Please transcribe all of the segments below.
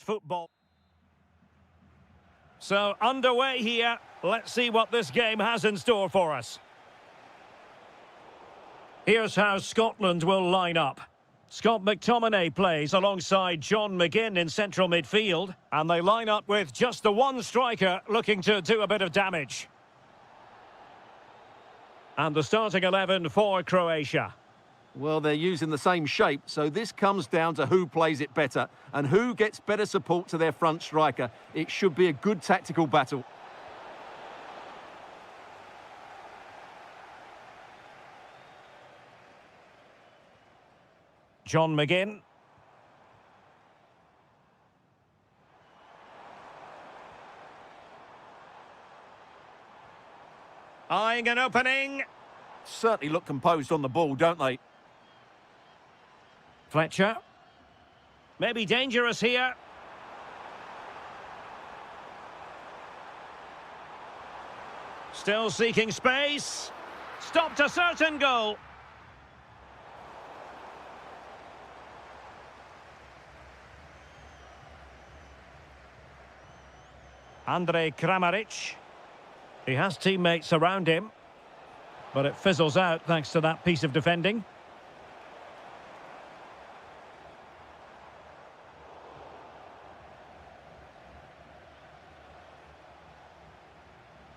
football. So, underway here. Let's see what this game has in store for us. Here's how Scotland will line up. Scott McTominay plays alongside John McGinn in central midfield. And they line up with just the one striker looking to do a bit of damage. And the starting 11 for Croatia. Well, they're using the same shape, so this comes down to who plays it better and who gets better support to their front striker. It should be a good tactical battle. John McGinn. Eyeing an opening. Certainly look composed on the ball, don't they? Fletcher. Maybe dangerous here. Still seeking space. Stopped a certain goal. Andrej Kramaric. He has teammates around him, but it fizzles out thanks to that piece of defending.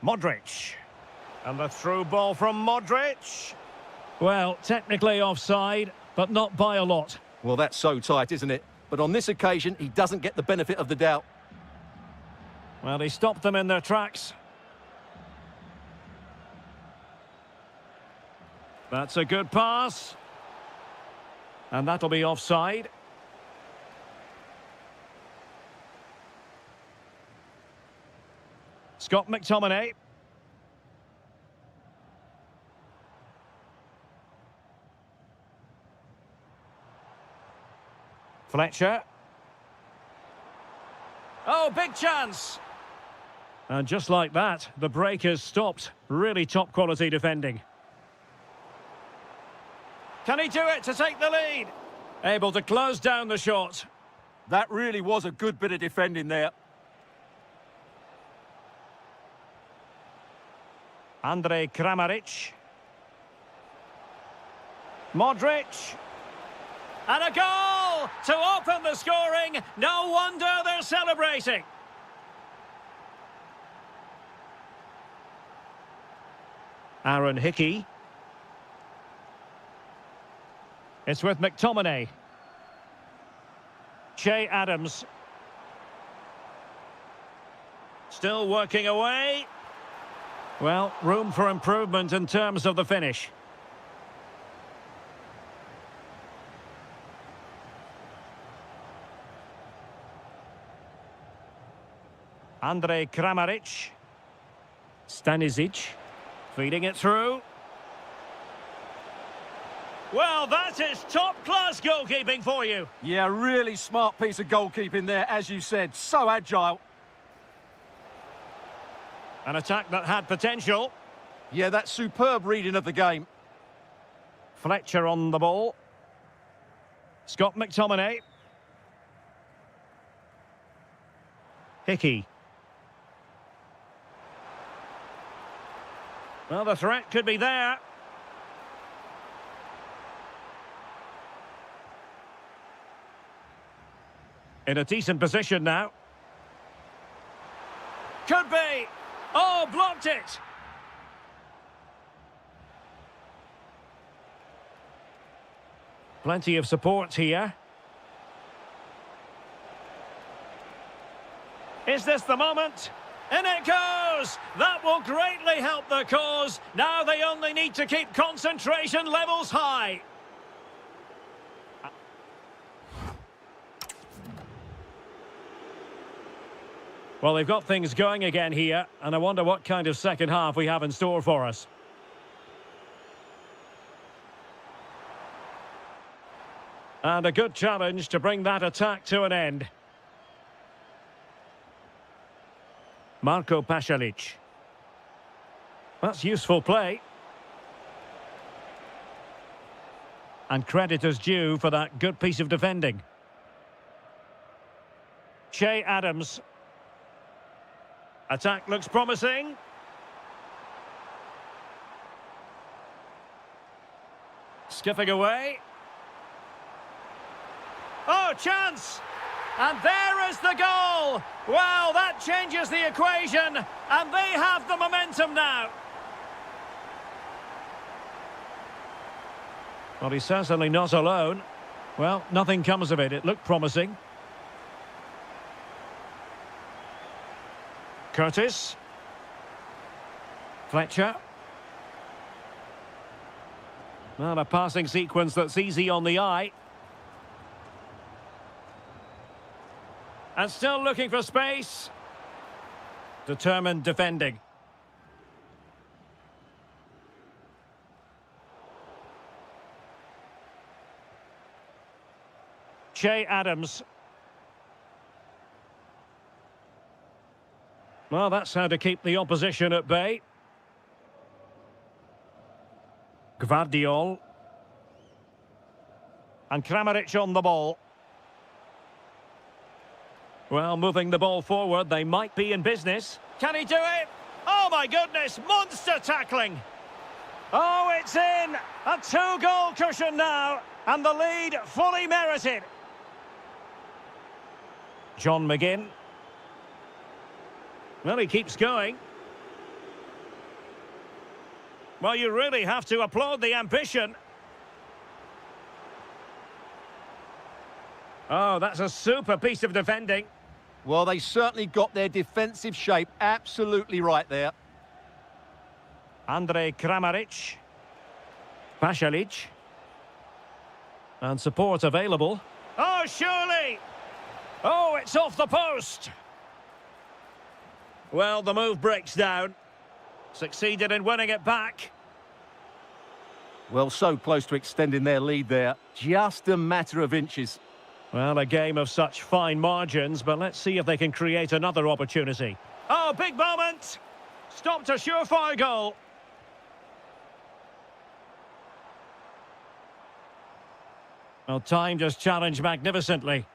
Modric. And the through ball from Modric. Well, technically offside, but not by a lot. Well, that's so tight, isn't it? But on this occasion, he doesn't get the benefit of the doubt. Well, he stopped them in their tracks. That's a good pass. And that'll be offside. Scott McTominay. Fletcher. Oh, big chance. And just like that, the break is stopped. Really top quality defending. Can he do it to take the lead? Able to close down the shot. That really was a good bit of defending there. Andrej Kramaric. Modric. And a goal to open the scoring. No wonder they're celebrating. Aaron Hickey. It's with McTominay. Che Adams. Still working away. Well, room for improvement in terms of the finish. Andrej Kramaric. Stanisic. Feeding it through. Well, that is top-class goalkeeping for you. Yeah, really smart piece of goalkeeping there, as you said. So agile. An attack that had potential. Yeah, that's superb reading of the game. Fletcher on the ball. Scott McTominay. Hickey. Well, the threat could be there. In a decent position now. Could be. Oh, blocked it. Plenty of support here. Is this the moment? In it goes! That will greatly help the cause. Now they only need to keep concentration levels high. Well, they've got things going again here, and I wonder what kind of second half we have in store for us. And a good challenge to bring that attack to an end. Marko Pasalic. That's useful play. And credit is due for that good piece of defending. Che Adams. Attack looks promising. Skipping away. Oh, chance! And there is the goal! Well, that changes the equation, and they have the momentum now. Well, he's certainly not alone. Well, nothing comes of it. It looked promising. Curtis. Fletcher. Well, a passing sequence that's easy on the eye. And still looking for space. Determined defending. Che Adams. Well, that's how to keep the opposition at bay. Gvardiol. And Kramaric on the ball. Well, moving the ball forward, they might be in business. Can he do it? Oh, my goodness, monster tackling. Oh, it's in. A two-goal cushion now, and the lead fully merited. John McGinn. Well, he keeps going. Well, you really have to applaud the ambition. Oh, that's a super piece of defending. Well, they certainly got their defensive shape absolutely right there. Andrej Kramaric. Pasalic. And support available. Oh, surely! Oh, it's off the post! Well, the move breaks down. Succeeded in winning it back. Well, so close to extending their lead there. Just a matter of inches. Well, a game of such fine margins, but let's see if they can create another opportunity. Oh, big moment! Stopped a surefire goal. Well, timed his challenge magnificently.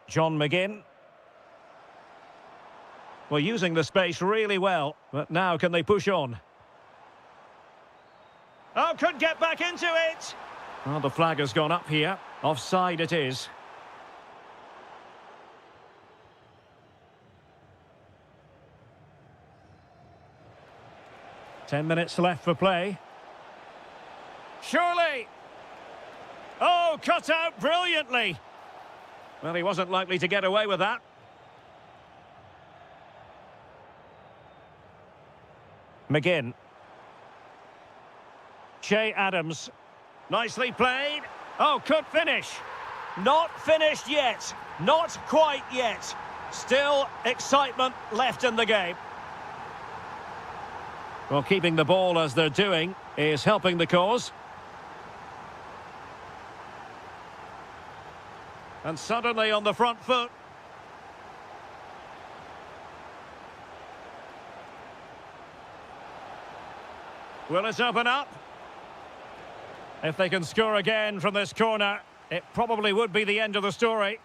John McGinn. Well, using the space really well, but now can they push on? Oh, could get back into it! Well, the flag has gone up here. Offside it is. Ten minutes left for play. Surely! Oh, cut out brilliantly! Well, he wasn't likely to get away with that. McGinn. Che Adams. Nicely played. Oh, could finish. Not finished yet. Not quite yet. Still excitement left in the game. Well, keeping the ball as they're doing is helping the cause. And suddenly on the front foot. Will it open up? If they can score again from this corner, it probably would be the end of the story.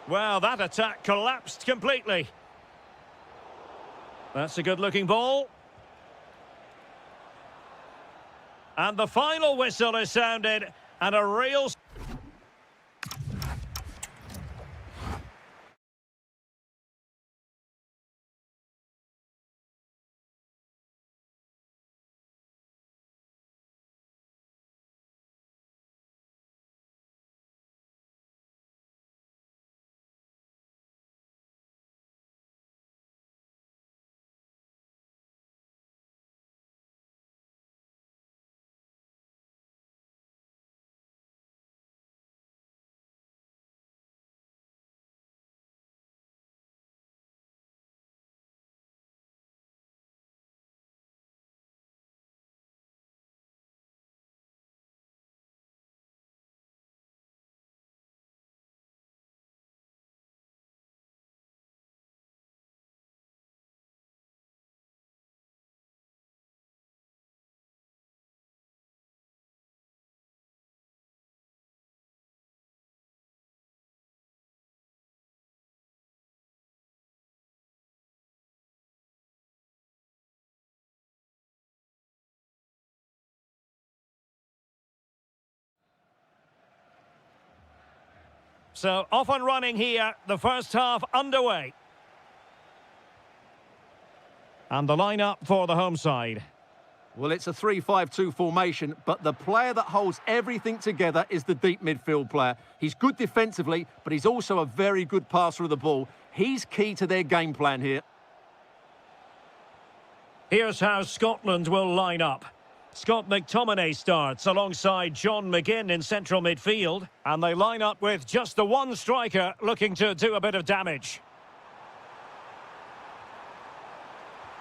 Well, that attack collapsed completely. That's a good-looking ball. And the final whistle is sounded, and a real... So off and running here, the first half underway. And the lineup for the home side. Well, it's a 3-5-2 formation, but the player that holds everything together is the deep midfield player. He's good defensively, but he's also a very good passer of the ball. He's key to their game plan here. Here's how Scotland will line up. Scott McTominay starts alongside John McGinn in central midfield. And they line up with just the one striker looking to do a bit of damage.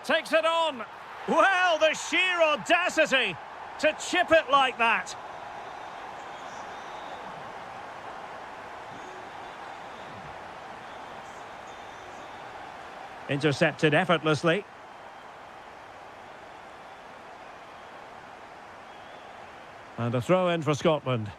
Takes it on. Well, the sheer audacity to chip it like that. Intercepted effortlessly. And a throw in for Scotland.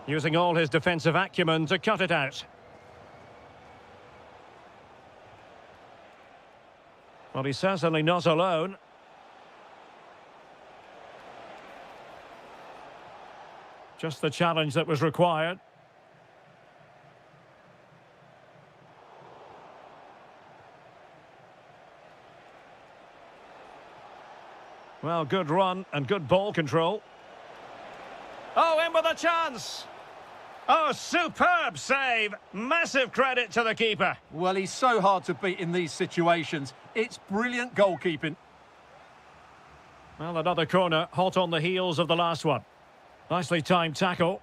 Using all his defensive acumen to cut it out. Well, he's certainly not alone. Just the challenge that was required. Well, good run and good ball control. Oh, in with a chance! Oh, superb save. Massive credit to the keeper. Well, he's so hard to beat in these situations. It's brilliant goalkeeping. Well, another corner, hot on the heels of the last one. Nicely timed tackle.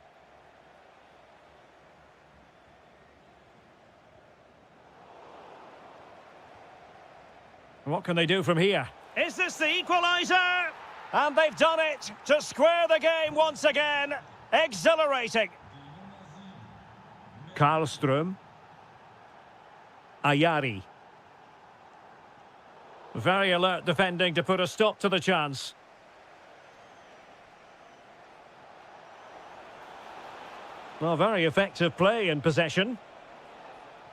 What can they do from here? Is this the equaliser? And they've done it to square the game once again. Exhilarating. Karlström. Ayari. Very alert defending to put a stop to the chance. Well, very effective play in possession.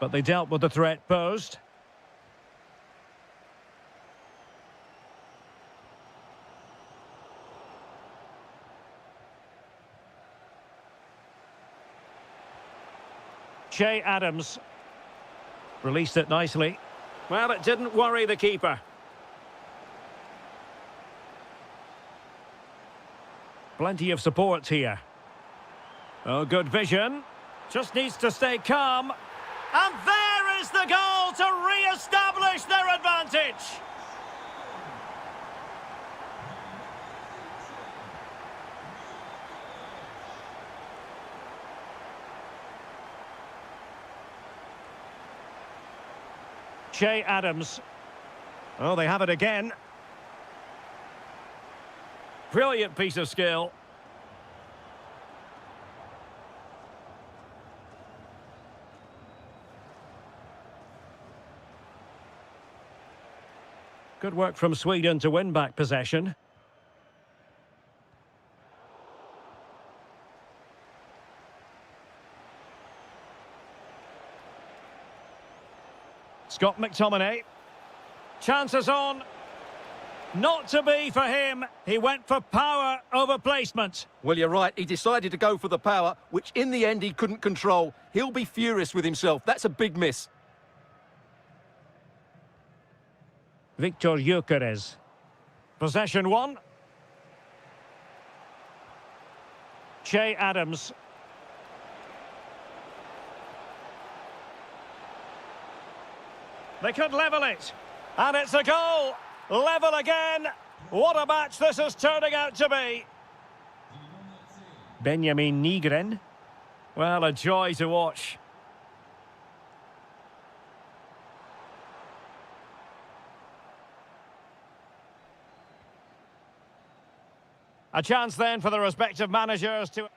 But they dealt with the threat posed. Che Adams released it nicely. Well, it didn't worry the keeper. Plenty of support here. Oh, good vision. Just needs to stay calm. And there is the goal to re-establish their advantage. Che Adams. Oh, they have it again. Brilliant piece of skill. Good work from Sweden to win back possession. Scott McTominay. Chances on. Not to be for him. He went for power over placement. Well, you're right. He decided to go for the power, which in the end he couldn't control. He'll be furious with himself. That's a big miss. Victor Gyökeres. Possession one. Che Adams. They could level it. And it's a goal. Level again. What a match this is turning out to be. Benjamin Nygren. Well, a joy to watch. A chance then for the respective managers to...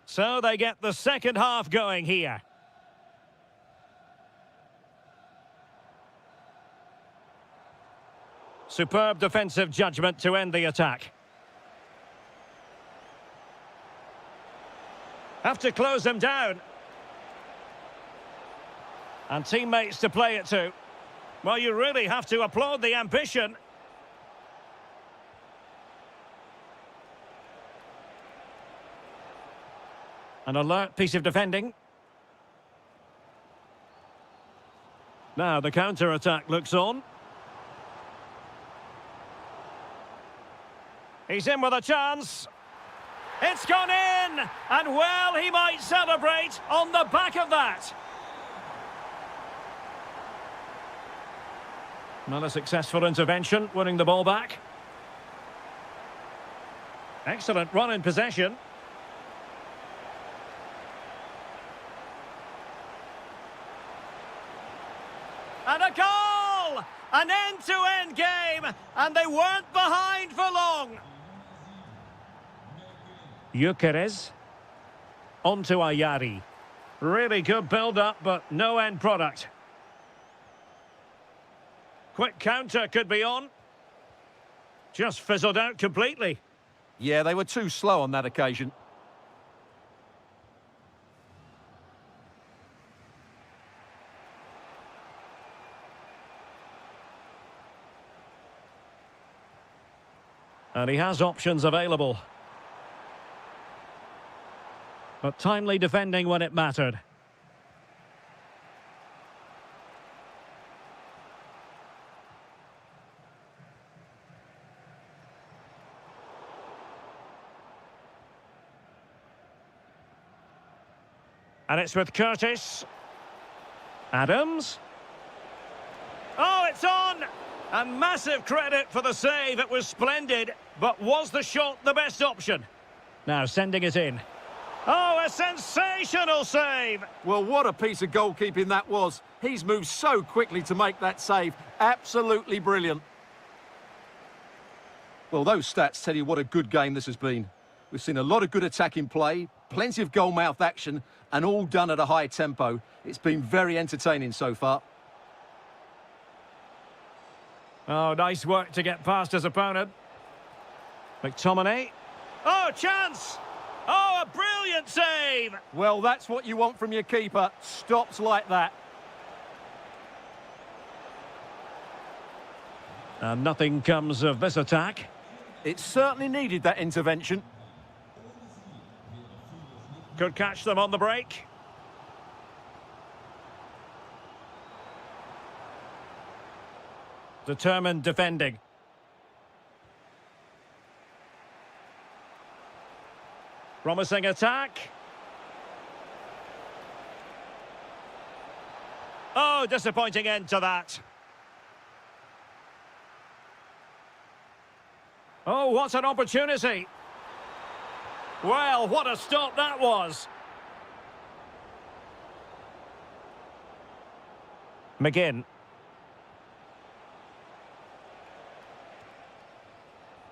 So they get the second half going here. Superb defensive judgment to end the attack. Have to close them down. And teammates to play it to. Well, you really have to applaud the ambition. An alert piece of defending. Now the counter-attack looks on. He's in with a chance. It's gone in! And well, he might celebrate on the back of that. Not a successful intervention, winning the ball back. Excellent run in possession. And a goal! An end-to-end game, and they weren't behind for long. Gyökeres. On to Ayari. Really good build-up, but no end product. Quick counter could be on. Just fizzled out completely. Yeah, they were too slow on that occasion. And he has options available. But timely defending when it mattered. And it's with Curtis. Adams. Oh, it's on! And massive credit for the save. It was splendid. But was the shot the best option? Now sending it in. Oh, a sensational save! Well, what a piece of goalkeeping that was. He's moved so quickly to make that save. Absolutely brilliant. Well, those stats tell you what a good game this has been. We've seen a lot of good attacking play, plenty of goal-mouth action, and all done at a high tempo. It's been very entertaining so far. Oh, nice work to get past his opponent. McTominay. Oh, chance! Oh, a brilliant save! Well, that's what you want from your keeper. Stops like that. And nothing comes of this attack. It certainly needed that intervention. Could catch them on the break. Determined defending. Promising attack. Oh, disappointing end to that. Oh, what an opportunity. Well, what a stop that was. McGinn.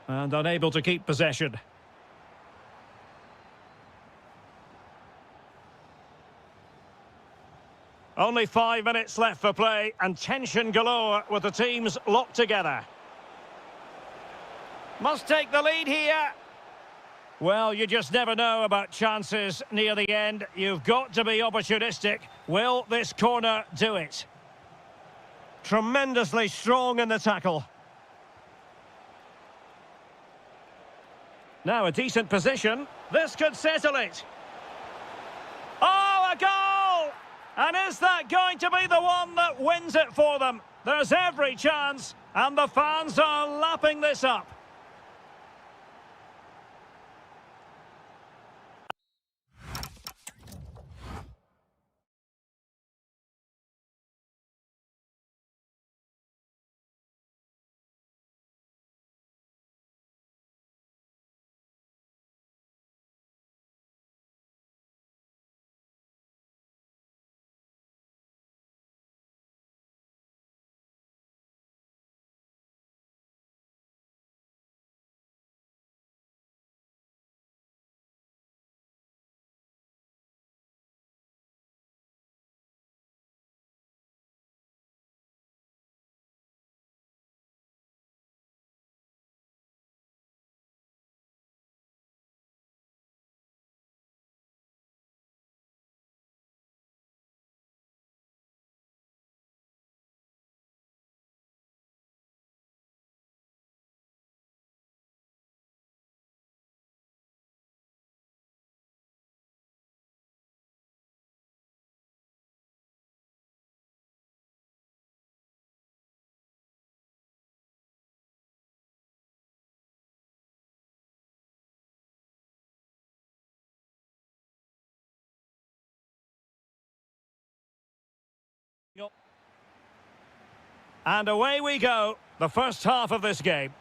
And unable to keep possession. Only 5 minutes left for play and tension galore with the teams locked together. Must take the lead here. Well, you just never know about chances near the end. You've got to be opportunistic. Will this corner do it? Tremendously strong in the tackle. Now a decent position. This could settle it. Oh, a goal! And is that going to be the one that wins it for them? There's every chance, and the fans are lapping this up. And away we go, the first half of this game.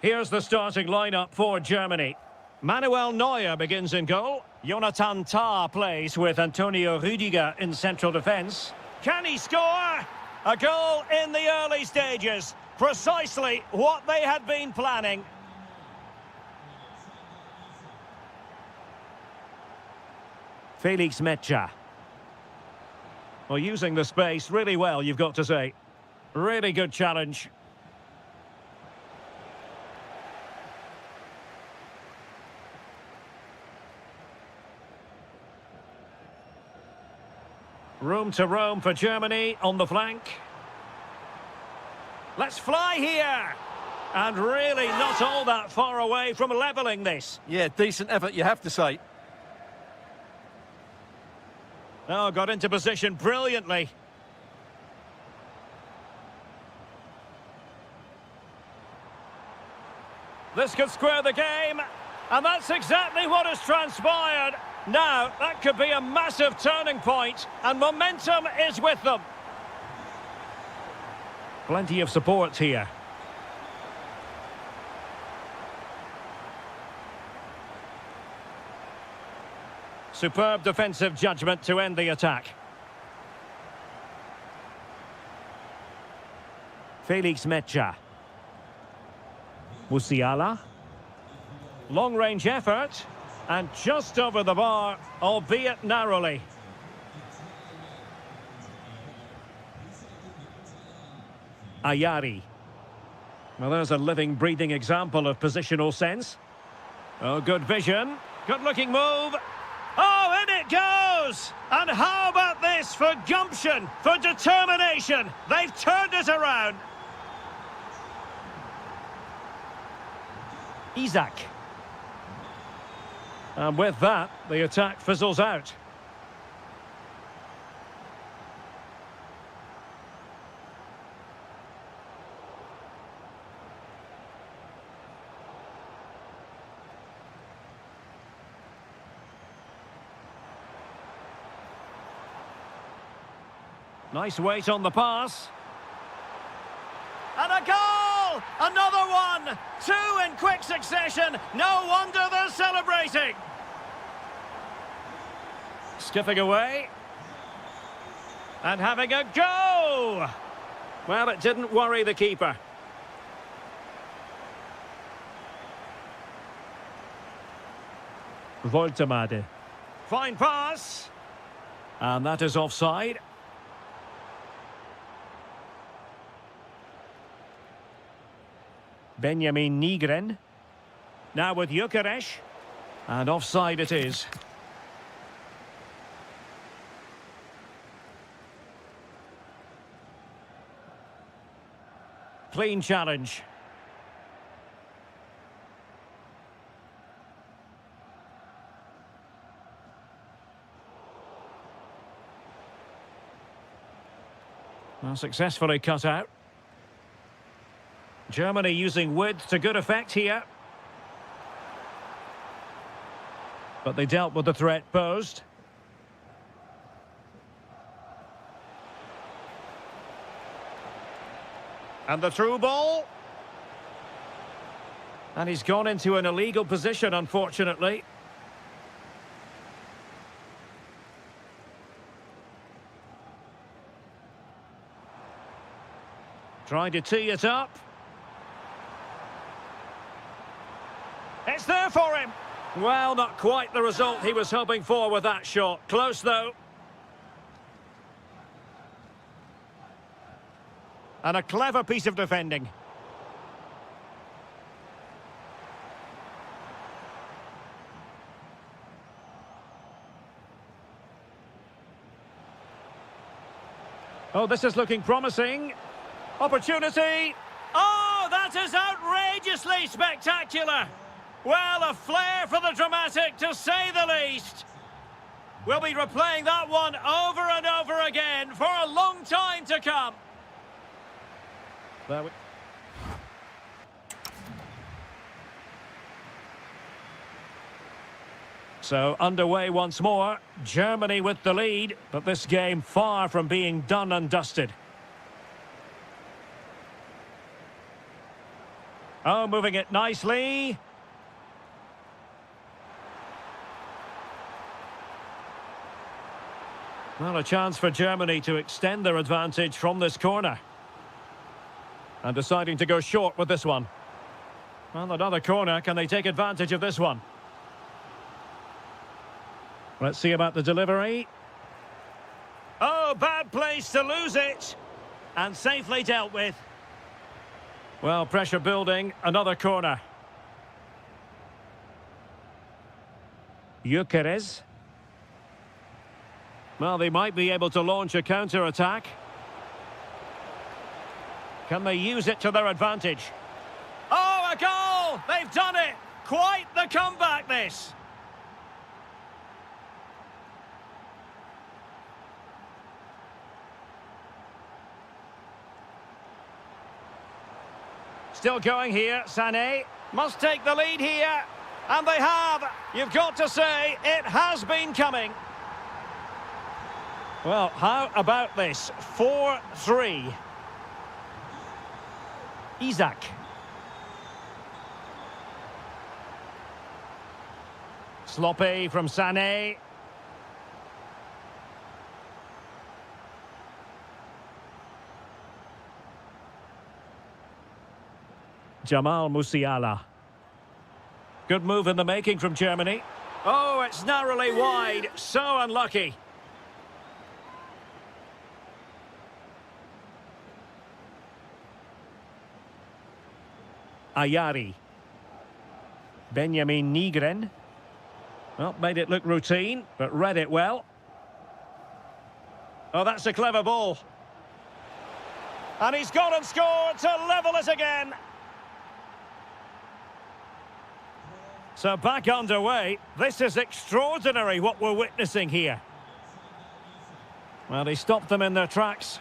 Here's the starting lineup for Germany. Manuel Neuer begins in goal. Jonathan Tah plays with Antonio Rüdiger in central defence. Can he score? A goal in the early stages. Precisely what they had been planning. Felix Metscher. Well, using the space really well, you've got to say. Really good challenge. Room to roam for Germany on the flank. Let's fly here. And really not all that far away from levelling this. Yeah, decent effort, you have to say. Oh, got into position brilliantly. This could square the game. And that's exactly what has transpired. Now, that could be a massive turning point, and momentum is with them. Plenty of support here. Superb defensive judgment to end the attack. Felix Metscher. Musiala. Long-range effort. And just over the bar, albeit narrowly. Ayari. Well, there's a living, breathing example of positional sense. Oh, good vision. Good-looking move. Oh, in it goes! And how about this for gumption, for determination? They've turned it around. Isaac. And with that, the attack fizzles out. Nice weight on the pass. And a goal! Another one! Two in quick succession. No wonder they're celebrating. Skipping away. And having a go! Well, it didn't worry the keeper. Voltemade. Fine pass. And that is offside. Benjamin Nygren. Now with Gyökeres. And offside it is. Clean challenge. Well, successfully cut out. Germany using width to good effect here. But they dealt with the threat posed. And the through ball. And he's gone into an illegal position, unfortunately. Trying to tee it up. It's there for him. Well, not quite the result he was hoping for with that shot. Close, though. And a clever piece of defending. Oh, this is looking promising. Opportunity. Oh, that is outrageously spectacular. Well, a flair for the dramatic, to say the least. We'll be replaying that one over and over again for a long time to come. There we... So underway once more. Germany with the lead, but this game far from being done and dusted. Oh, moving it nicely. Well, a chance for Germany to extend their advantage from this corner. And deciding to go short with this one. Well, another corner. Can they take advantage of this one? Let's see about the delivery. Oh, bad place to lose it. And safely dealt with. Well, pressure building. Another corner. Gyökeres. Well, they might be able to launch a counter-attack. Can they use it to their advantage? Oh, a goal! They've done it! Quite the comeback, this! Still going here, Sané. Must take the lead here. And they have. You've got to say, it has been coming. Well, how about this? 4-3. Isak. Sloppy from Sané. Jamal Musiala. Good move in the making from Germany. Oh, it's narrowly wide. So unlucky. Ayari. Benjamin Nygren. Well, made it look routine, but read it well. Oh, that's a clever ball. And he's gone and scored to level it again. So back underway. This is extraordinary what we're witnessing here. Well, he stopped them in their tracks.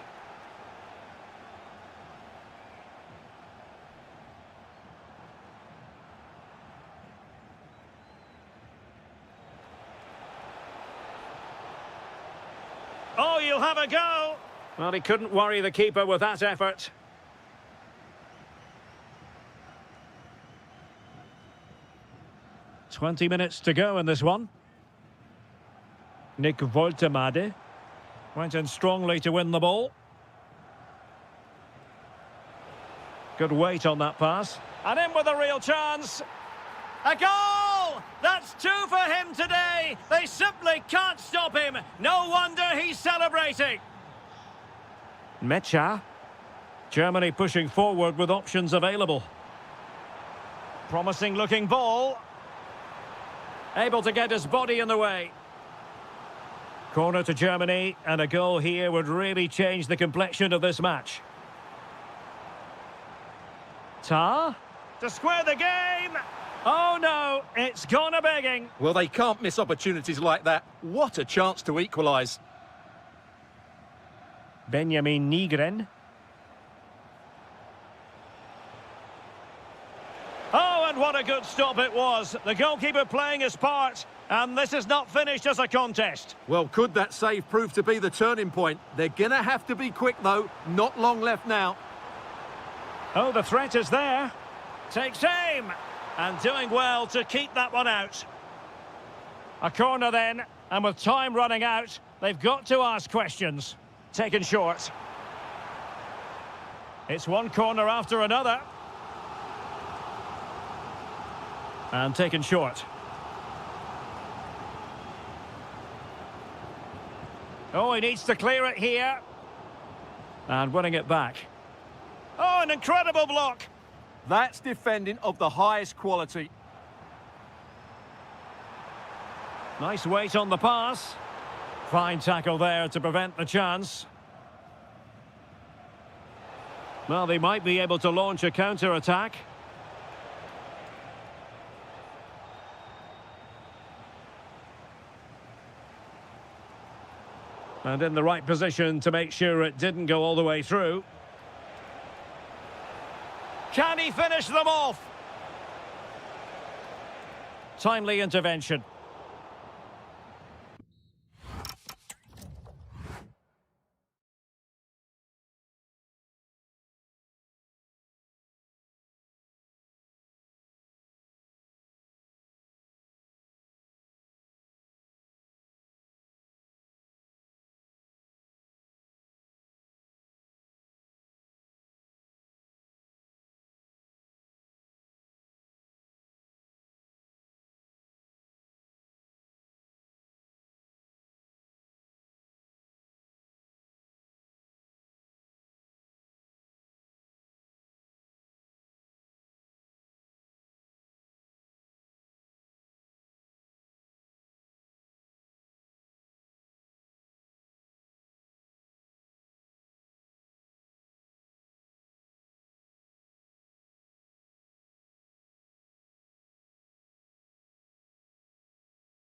Oh, you'll have a go. Well, he couldn't worry the keeper with that effort. "20 minutes to go in this one. Nick Woltemade went in strongly to win the ball. Good weight on that pass. And in with a real chance. A goal! That's 2 for him today. They simply can't stop him. No wonder he's celebrating. Mecha. Germany pushing forward with options available. Promising looking ball. Able to get his body in the way. Corner to Germany, and a goal here would really change the complexion of this match. Ta? To square the game! Oh no, it's gone a-begging. Well, they can't miss opportunities like that. What a chance to equalise. Benjamin Nygren. Oh, and what a good stop it was. The goalkeeper playing his part, and this is not finished as a contest. Well, could that save prove to be the turning point? They're going to have to be quick, though. Not long left now. Oh, the threat is there. Takes aim. And doing well to keep that one out. A corner then, and with time running out, they've got to ask questions. Taken short. It's one corner after another. And taken short. Oh, he needs to clear it here. And winning it back. Oh, an incredible block. That's defending of the highest quality. Nice weight on the pass. Fine tackle there to prevent the chance. Well, they might be able to launch a counter-attack. And in the right position to make sure it didn't go all the way through. Can he finish them off? Timely intervention.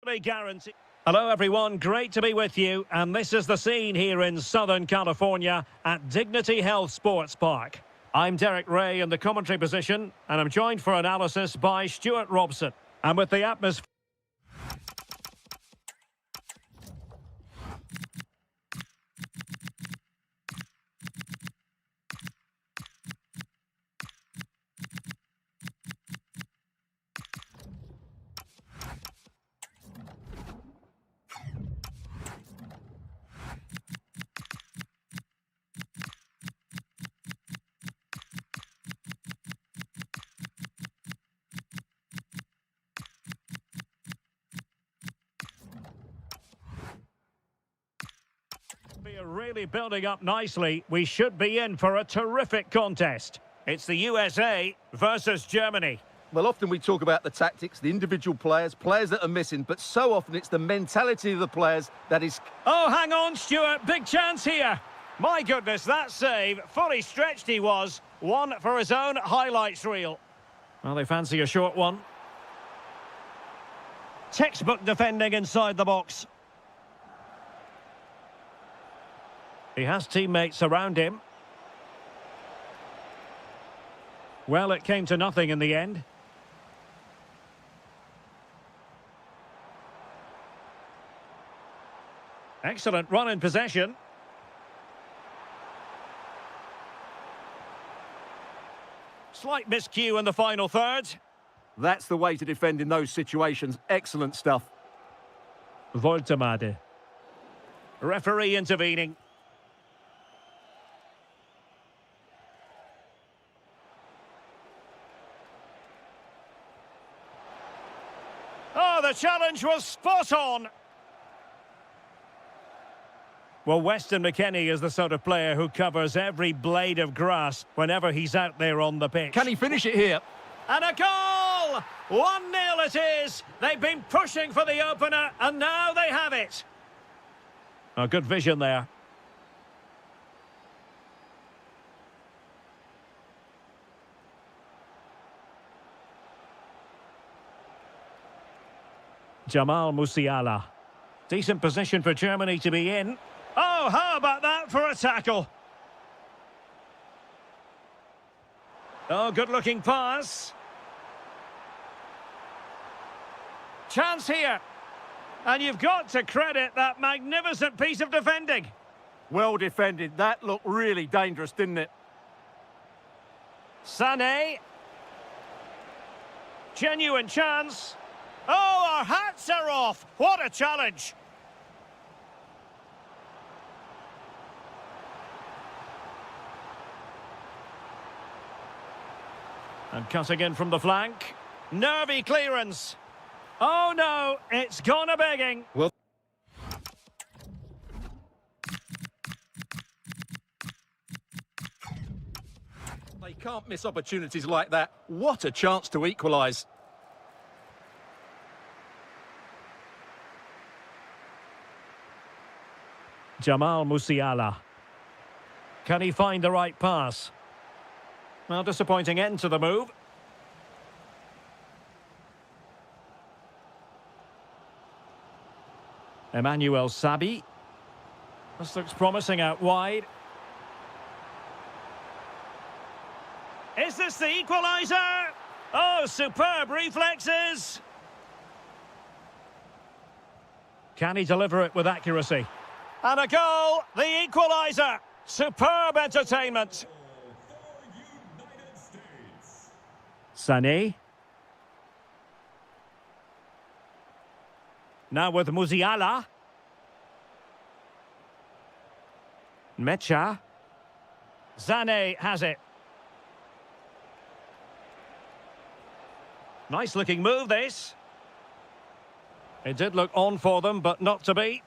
Guarantee. Hello everyone, great to be with you, and this is the scene here in Southern California at Dignity Health Sports Park. I'm Derek Ray in the commentary position, and I'm joined for analysis by Stuart Robson. And with the atmosphere... We're really building up nicely. We should be in for a terrific contest. It's the USA versus Germany. Well, often we talk about the tactics, the individual players that are missing, but so often it's the mentality of the players that is... Oh, hang on, Stuart. Big chance here. My goodness, that save. Fully stretched he was. One for his own highlights reel. Well, they fancy a short one. Textbook defending inside the box. He has teammates around him. Well, it came to nothing in the end. Excellent run in possession. Slight miscue in the final third. That's the way to defend in those situations. Excellent stuff. Voltemade. Referee intervening. Oh, the challenge was spot on. Well, Weston McKennie is the sort of player who covers every blade of grass whenever he's out there on the pitch. Can he finish it here? And a goal! 1-0 it is. They've been pushing for the opener, and now they have it. A good vision there. Jamal Musiala. Decent position for Germany to be in. Oh, how about that for a tackle? Oh, good-looking pass. Chance here. And you've got to credit that magnificent piece of defending. Well defended. That looked really dangerous, didn't it? Sané. Genuine chance. Oh, our hats are off. What a challenge. And cutting in from the flank. Nervy clearance. Oh no, it's gone a-begging. Well, they can't miss opportunities like that. What a chance to equalise. Jamal Musiala. Can he find the right pass? Well, disappointing end to the move. Emmanuel Sabi. This looks promising out wide. Is this the equaliser? Oh, superb reflexes. Can he deliver it with accuracy? And a goal, the equaliser. Superb entertainment. Sané. Now with Musiala. Mecha. Sané has it. Nice looking move this. It did look on for them, but not to be.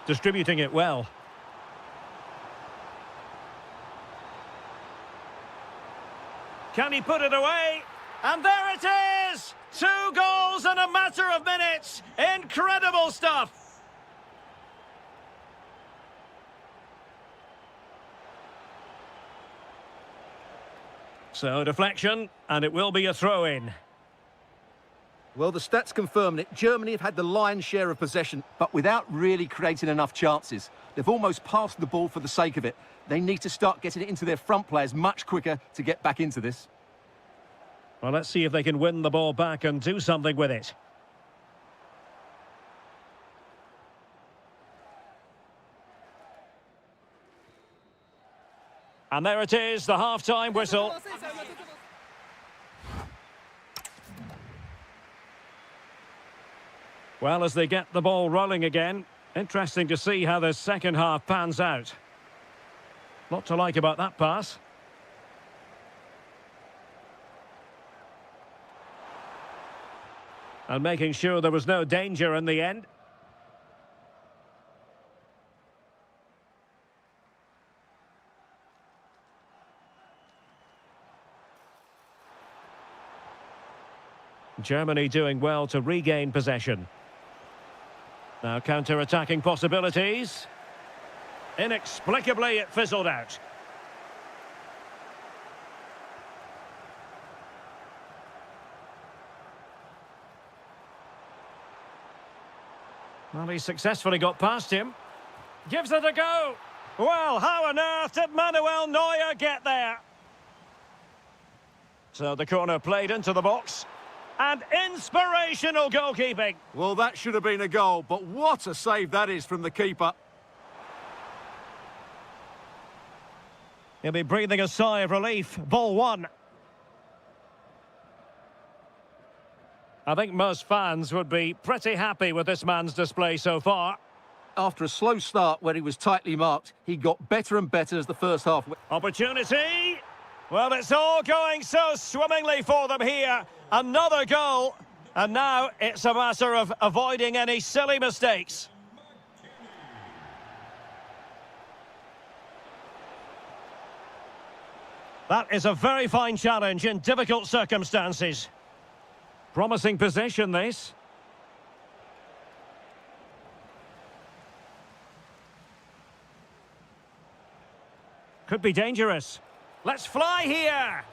Distributing it well. Can he put it away? And there it is! 2 goals in a matter of minutes. Incredible stuff. So deflection, and it will be a throw-in. Well, the stats confirm it. Germany have had the lion's share of possession, but without really creating enough chances. They've almost passed the ball for the sake of it. They need to start getting it into their front players much quicker to get back into this. Well, let's see if they can win the ball back and do something with it. And there it is, the half-time whistle. Well, as they get the ball rolling again, interesting to see how the second half pans out. Lot to like about that pass. And making sure there was no danger in the end. Germany doing well to regain possession. Now counter-attacking possibilities. Inexplicably, it fizzled out. Well, he successfully got past him. Gives it a go. Well, how on earth did Manuel Neuer get there? So the corner played into the box. And inspirational goalkeeping. Well, that should have been a goal, but what a save that is from the keeper. He'll be breathing a sigh of relief. Ball one. I think most fans would be pretty happy with this man's display so far. After a slow start where he was tightly marked, he got better and better as the first half. Opportunity. Well, it's all going so swimmingly for them here. Another goal. And now it's a matter of avoiding any silly mistakes. That is a very fine challenge in difficult circumstances. Promising possession, this. Could be dangerous. Let's fly here.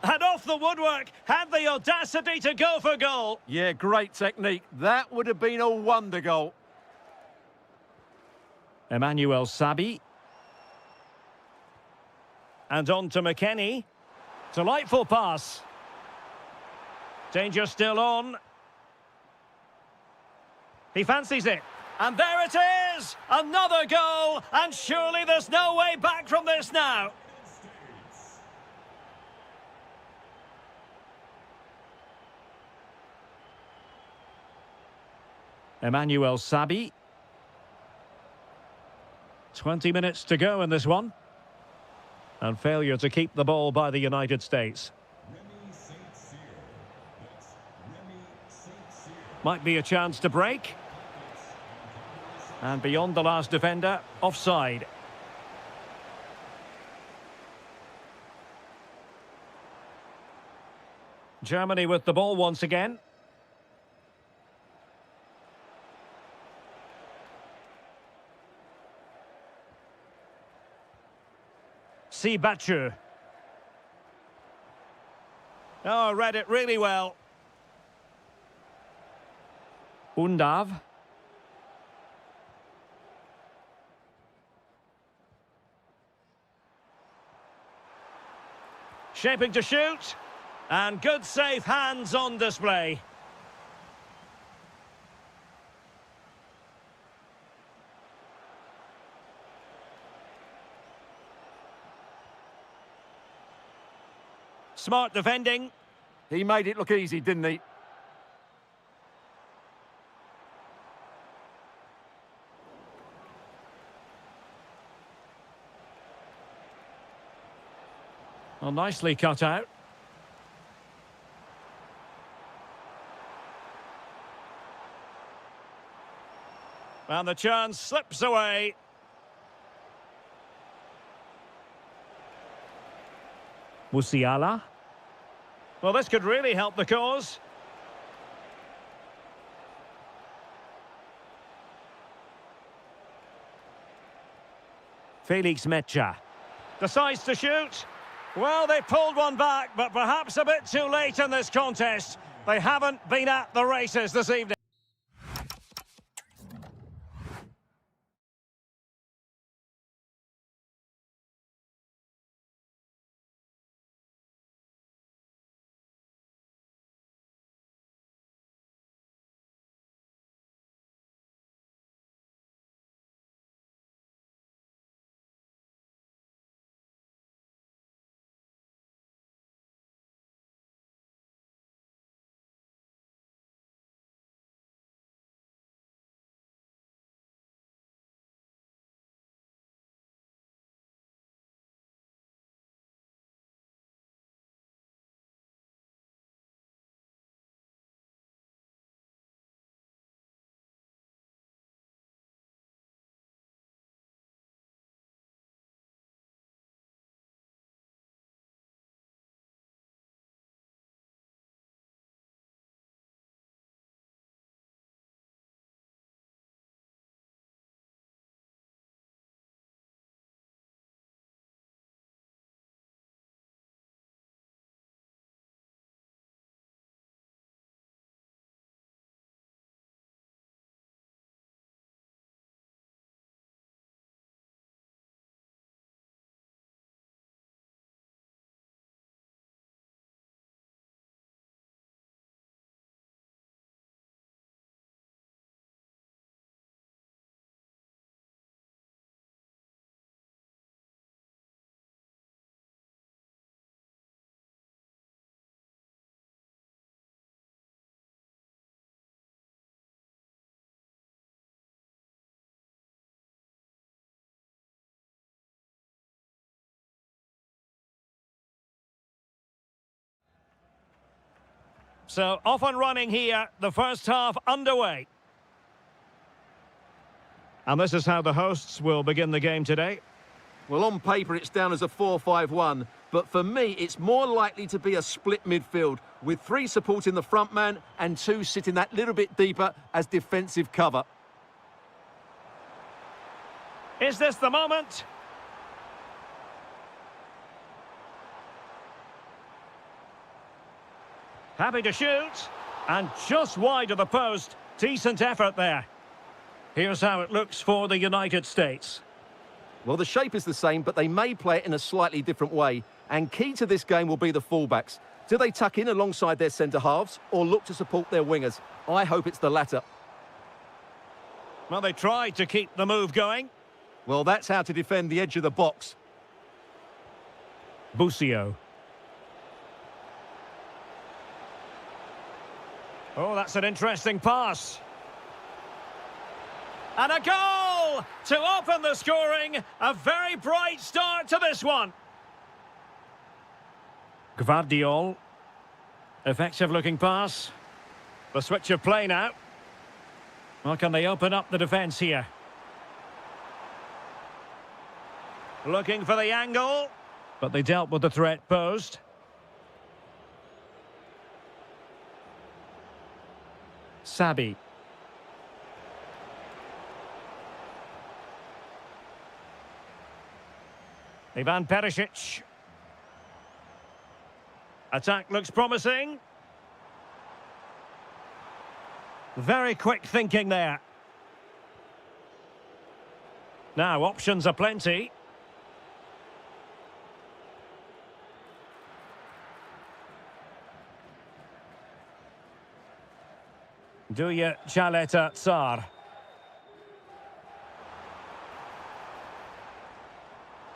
And off the woodwork, had the audacity to go for goal. Yeah, great technique. That would have been a wonder goal. Emmanuel Sabi. And on to McKennie. Delightful pass. Danger still on. He fancies it. And there it is! Another goal! And surely there's no way back from this now. Emmanuel Sabi. 20 minutes to go in this one. And failure to keep the ball by the United States. Might be a chance to break. And beyond the last defender, offside. Germany with the ball once again. Batcher. Oh, read it really well. Undav. Shaping to shoot. And good safe hands on display. Smart defending. He made it look easy, didn't he? Well, nicely cut out. And the chance slips away. Musiala. Well, this could really help the cause. Felix Mecha decides to shoot. Well, they pulled one back, but perhaps a bit too late in this contest. They haven't been at the races this evening. So, off and running here, the first half underway. And this is how the hosts will begin the game today. Well, on paper, it's down as a 4-5-1, but for me, it's more likely to be a split midfield, with 3 supporting the front man and 2 sitting that little bit deeper as defensive cover. Is this the moment? Happy to shoot, and just wide of the post. Decent effort there. Here's how it looks for the United States. Well, the shape is the same, but they may play it in a slightly different way. And key to this game will be the fullbacks. Do they tuck in alongside their centre-halves or look to support their wingers? I hope it's the latter. Well, they tried to keep the move going. Well, that's how to defend the edge of the box. Busio. Oh, that's an interesting pass. And a goal to open the scoring. A very bright start to this one. Gvardiol. Effective looking pass. The switch of play now. Well, can they open up the defence here? Looking for the angle. But they dealt with the threat posed. Sabi. Ivan Perisic. Attack looks promising. Very quick thinking there. Now, options are plenty. Duya Chaleta Tsar.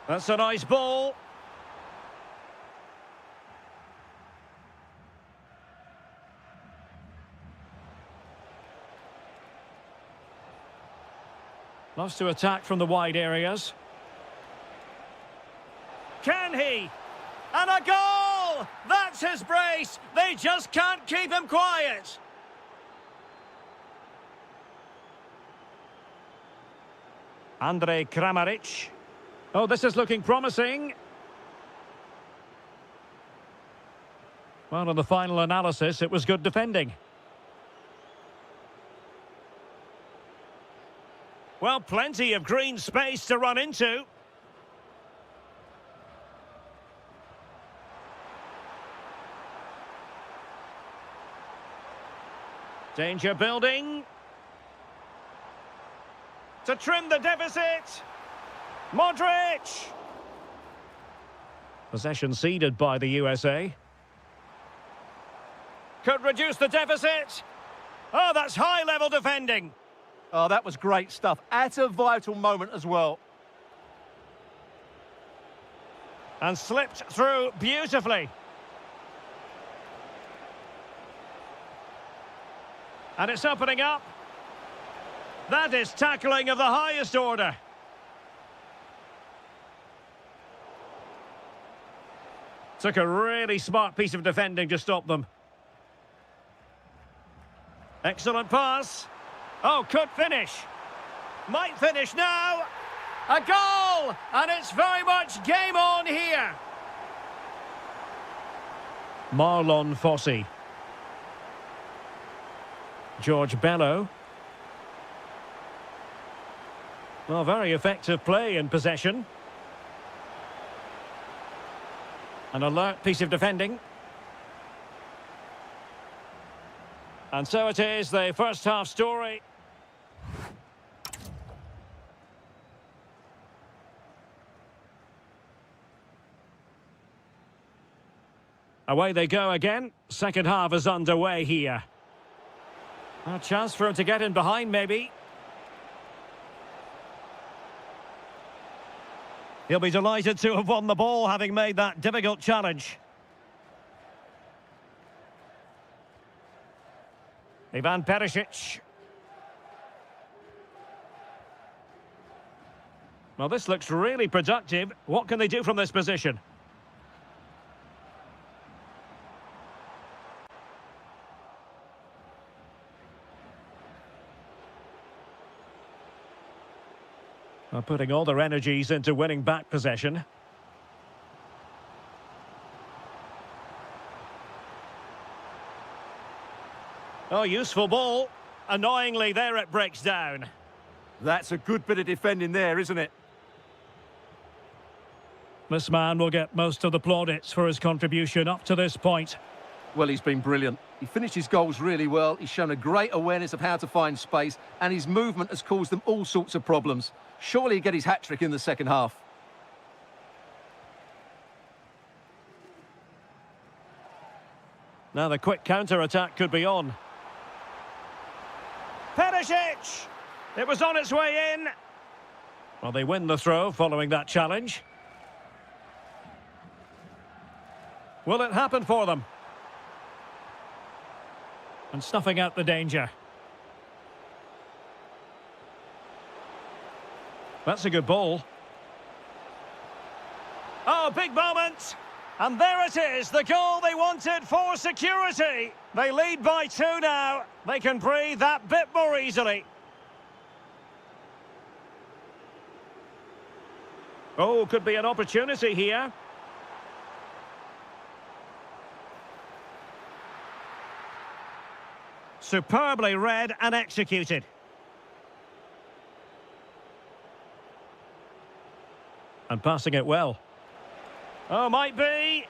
That's a nice ball. Loves to attack from the wide areas. Can he? And a goal! That's his brace! They just can't keep him quiet. Andrej Kramaric. Oh, this is looking promising. Well, on the final analysis, it was good defending. Well, plenty of green space to run into. Danger building. To trim the deficit. Modric. Possession ceded by the USA. Could reduce the deficit. Oh, that's high-level defending. Oh, that was great stuff. At a vital moment as well. And slipped through beautifully. And it's opening up. That is tackling of the highest order. Took a really smart piece of defending to stop them. Excellent pass. Oh, could finish. Might finish now. A goal! And it's very much game on here. Marlon Fossey. George Bello. Well, very effective play in possession. An alert piece of defending. And so it is, the first half story. Away they go again. Second half is underway here. A chance for him to get in behind, maybe. He'll be delighted to have won the ball, having made that difficult challenge. Ivan Perisic. Well, this looks really productive. What can they do from this position? Well, putting all their energies into winning back possession. Oh, useful ball. Annoyingly, there it breaks down. That's a good bit of defending there, isn't it? This man will get most of the plaudits for his contribution up to this point. Well, he's been brilliant. He finished his goals really well. He's shown a great awareness of how to find space, and his movement has caused them all sorts of problems. Surely he'll get his hat-trick in the second half. Now the quick counter-attack could be on. Perisic! It was on its way in. Well, they win the throw following that challenge. Will it happen for them? And snuffing out the danger. That's a good ball. Oh, big moment! And there it is, the goal they wanted for security. They lead by 2 now. They can breathe that bit more easily. Oh, could be an opportunity here. Superbly read and executed. And passing it well. Oh, might be.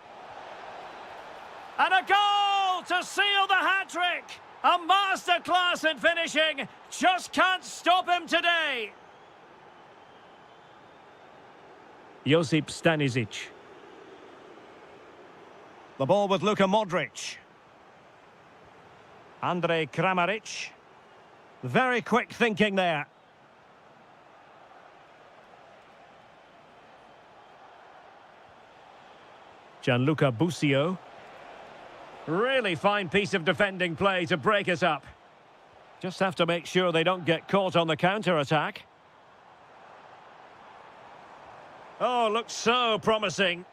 And a goal to seal the hat-trick. A masterclass in finishing. Just can't stop him today. Josip Stanisic. The ball with Luka Modric. Andrej Kramaric. Very quick thinking there. Gianluca Busio. Really fine piece of defending play to break us up. Just have to make sure they don't get caught on the counter-attack. Oh, looks so promising.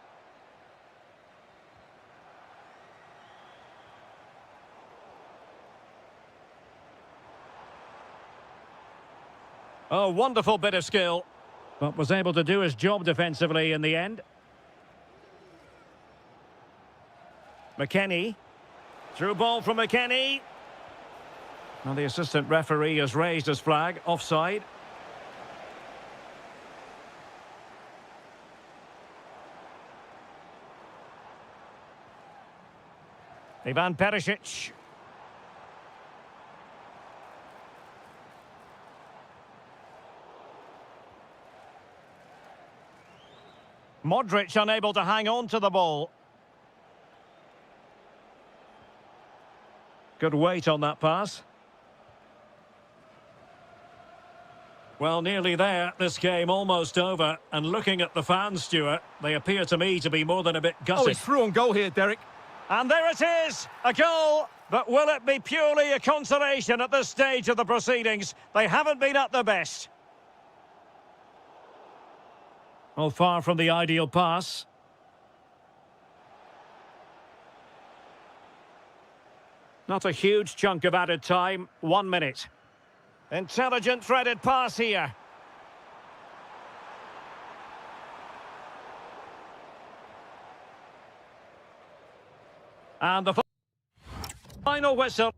Oh, wonderful bit of skill. But was able to do his job defensively in the end. McKennie. Through ball from McKennie. Well, the assistant referee has raised his flag. Offside. Ivan Perisic. Modric unable to hang on to the ball. Good weight on that pass. Well, nearly there. This game almost over. And looking at the fans, Stuart, they appear to me to be more than a bit gutted. Oh, he's through on goal here, Derek. And there it is, a goal. But will it be purely a consolation at this stage of the proceedings? They haven't been at their best. Well, far from the ideal pass. Not a huge chunk of added time. 1 minute. Intelligent threaded pass here. And the final whistle.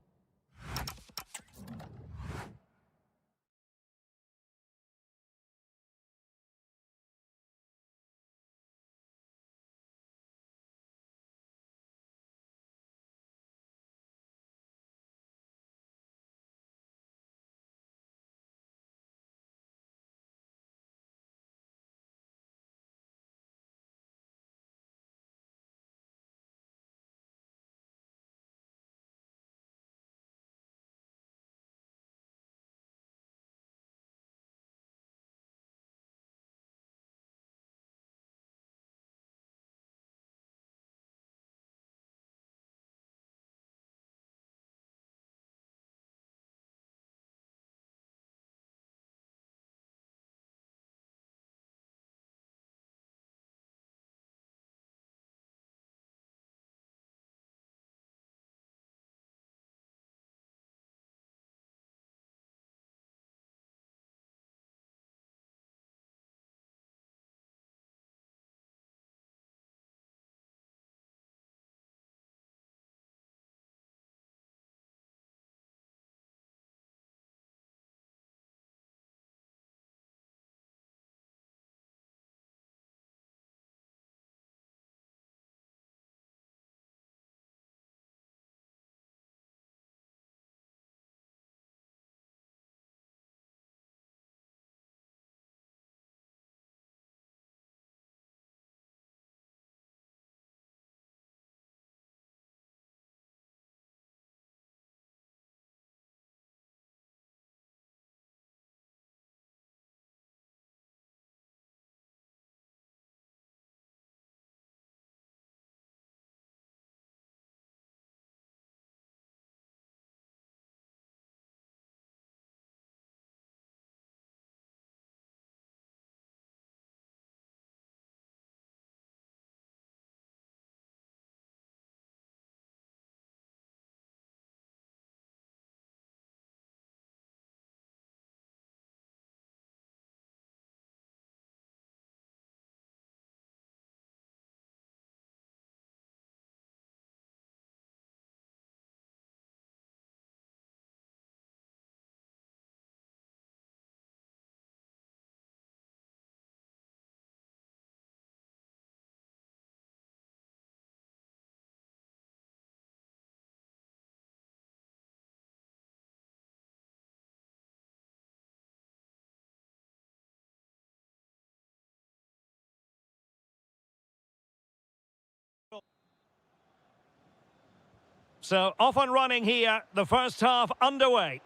So off and running here, the first half underway.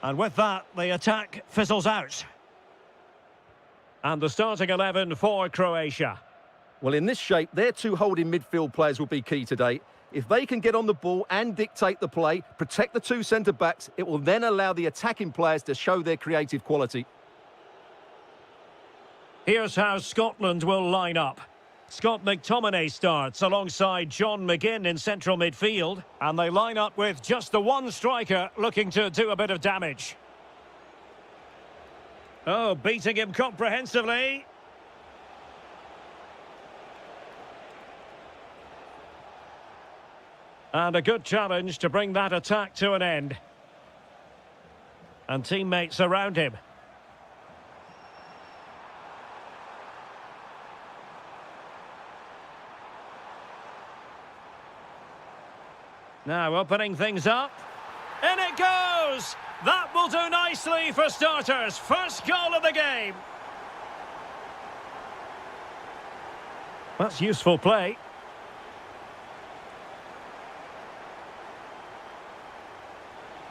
And with that, the attack fizzles out. And the starting 11 for Croatia. Well, in this shape, their two holding midfield players will be key today. If they can get on the ball and dictate the play, protect the two centre-backs, it will then allow the attacking players to show their creative quality. Here's how Scotland will line up. Scott McTominay starts alongside John McGinn in central midfield. And they line up with just the one striker looking to do a bit of damage. Oh, beating him comprehensively. And a good challenge to bring that attack to an end. And teammates around him. Now opening things up. In it goes! That will do nicely for starters. First goal of the game. That's useful play.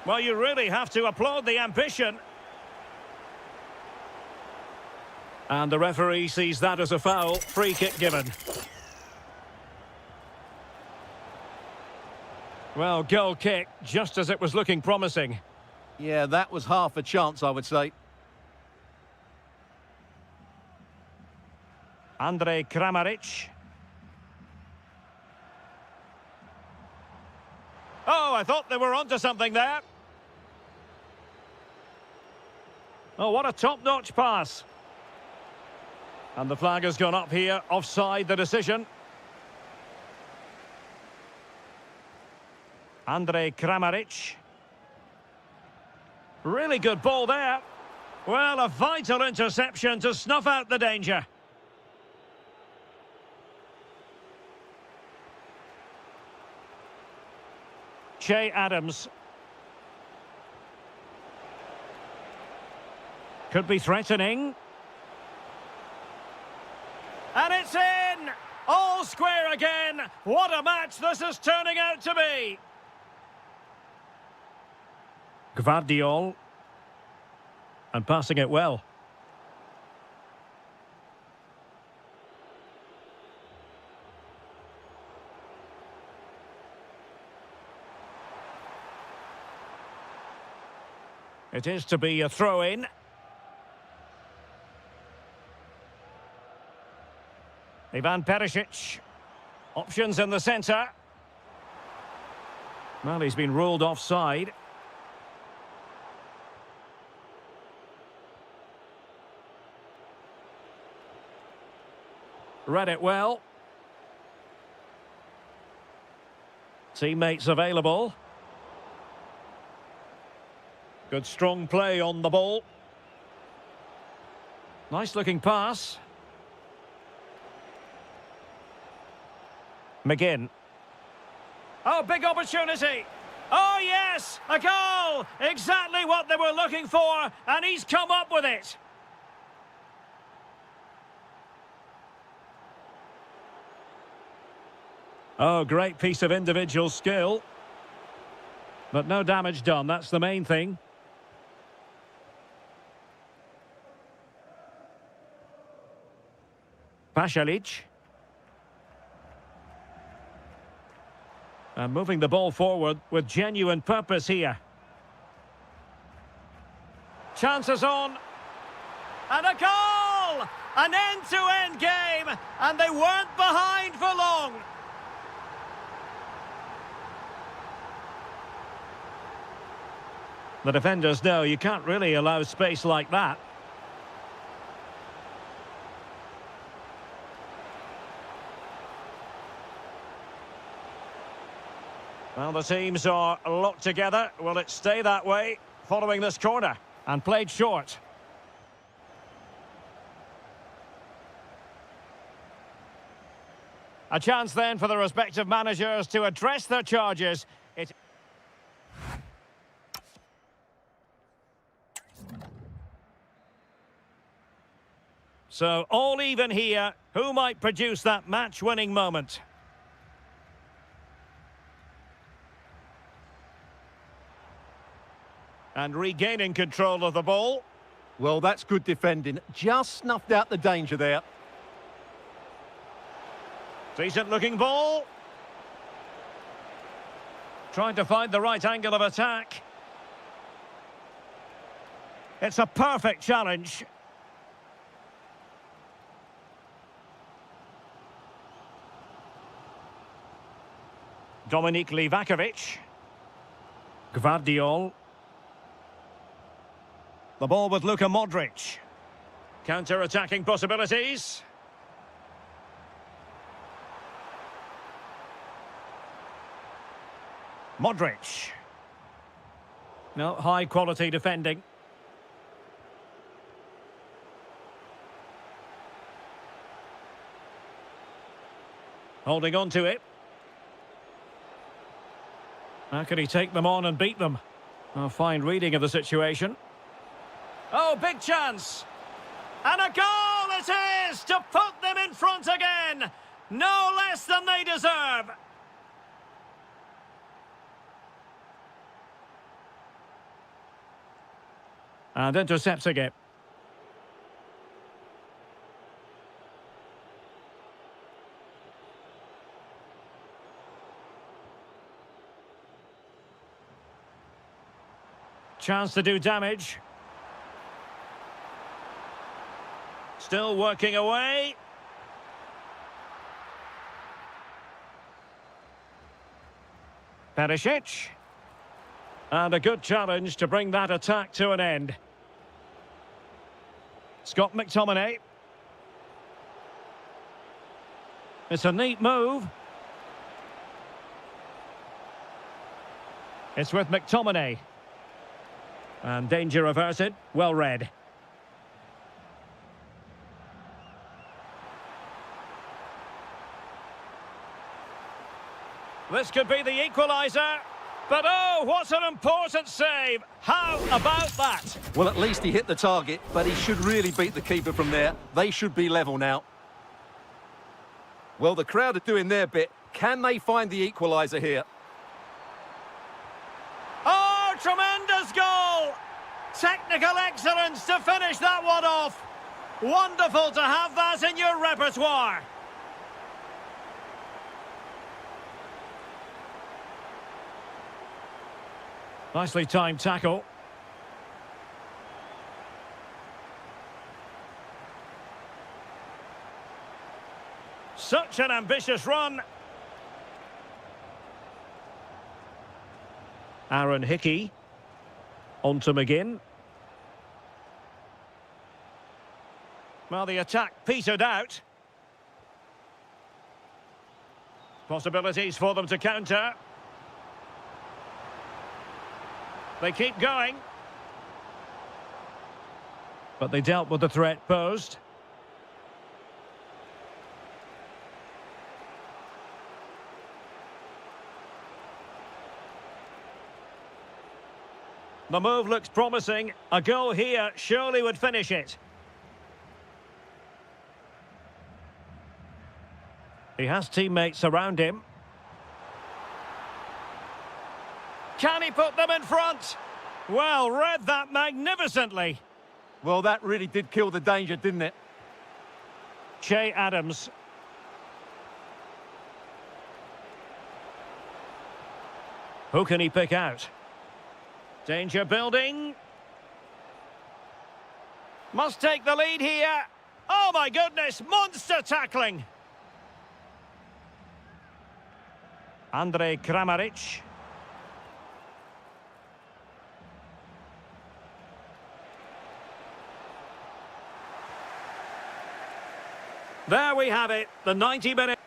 Well, you really have to applaud the ambition. And the referee sees that as a foul. Free kick given. Well, goal kick, just as it was looking promising. Yeah, that was half a chance, I would say. Andrej Kramaric. Oh, I thought they were onto something there. Oh, what a top-notch pass. And the flag has gone up here. Offside the decision. Andrej Kramaric. Really good ball there. Well, a vital interception to snuff out the danger. Che Adams. Could be threatening. And it's in! All square again. What a match this is turning out to be. Gvardiol. And passing it well. It is to be a throw-in. Ivan Perisic. Options in the centre. Well, he's been ruled offside. Read it well. Teammates available. Good strong play on the ball. Nice looking pass. McGinn. Oh, big opportunity. Oh, yes, a goal. Exactly what they were looking for, and he's come up with it. Oh, great piece of individual skill. But no damage done, that's the main thing. Pasalic. And moving the ball forward with genuine purpose here. Chances on. And a goal! An end-to-end game, and they weren't behind for long. The defenders know you can't really allow space like that. Well, the teams are locked together. Will it stay that way following this corner? And played short. A chance then for the respective managers to address their charges. So, all even here. Who might produce that match-winning moment? And regaining control of the ball. Well, that's good defending. Just snuffed out the danger there. Decent-looking ball. Trying to find the right angle of attack. It's a perfect challenge. Dominik Livakovic. Gvardiol. The ball with Luka Modric. Counter-attacking possibilities. Modric. No, high-quality defending. Holding on to it. How can he take them on and beat them? A fine reading of the situation. Oh, big chance. And a goal it is to put them in front again. No less than they deserve. And intercepting it. Chance to do damage. Still working away. Perisic. And a good challenge to bring that attack to an end. Scott McTominay. It's a neat move. It's with McTominay. And danger averted. Well read. This could be the equaliser. But oh, what an important save. How about that? Well, at least he hit the target, but he should really beat the keeper from there. They should be level now. Well, the crowd are doing their bit. Can they find the equaliser here? Oh, tremendous goal! Technical excellence to finish that one off. Wonderful to have that in your repertoire. Nicely timed tackle. Such an ambitious run. Aaron Hickey. On to McGinn. Well, the attack petered out. Possibilities for them to counter. They keep going. But they dealt with the threat posed. The move looks promising. A goal here surely would finish it. He has teammates around him. Can he put them in front? Well, read that magnificently. Well, that really did kill the danger, didn't it? Che Adams. Who can he pick out? Danger building. Must take the lead here. Oh my goodness, monster tackling. Andrej Kramaric. There we have it, the 90 minutes.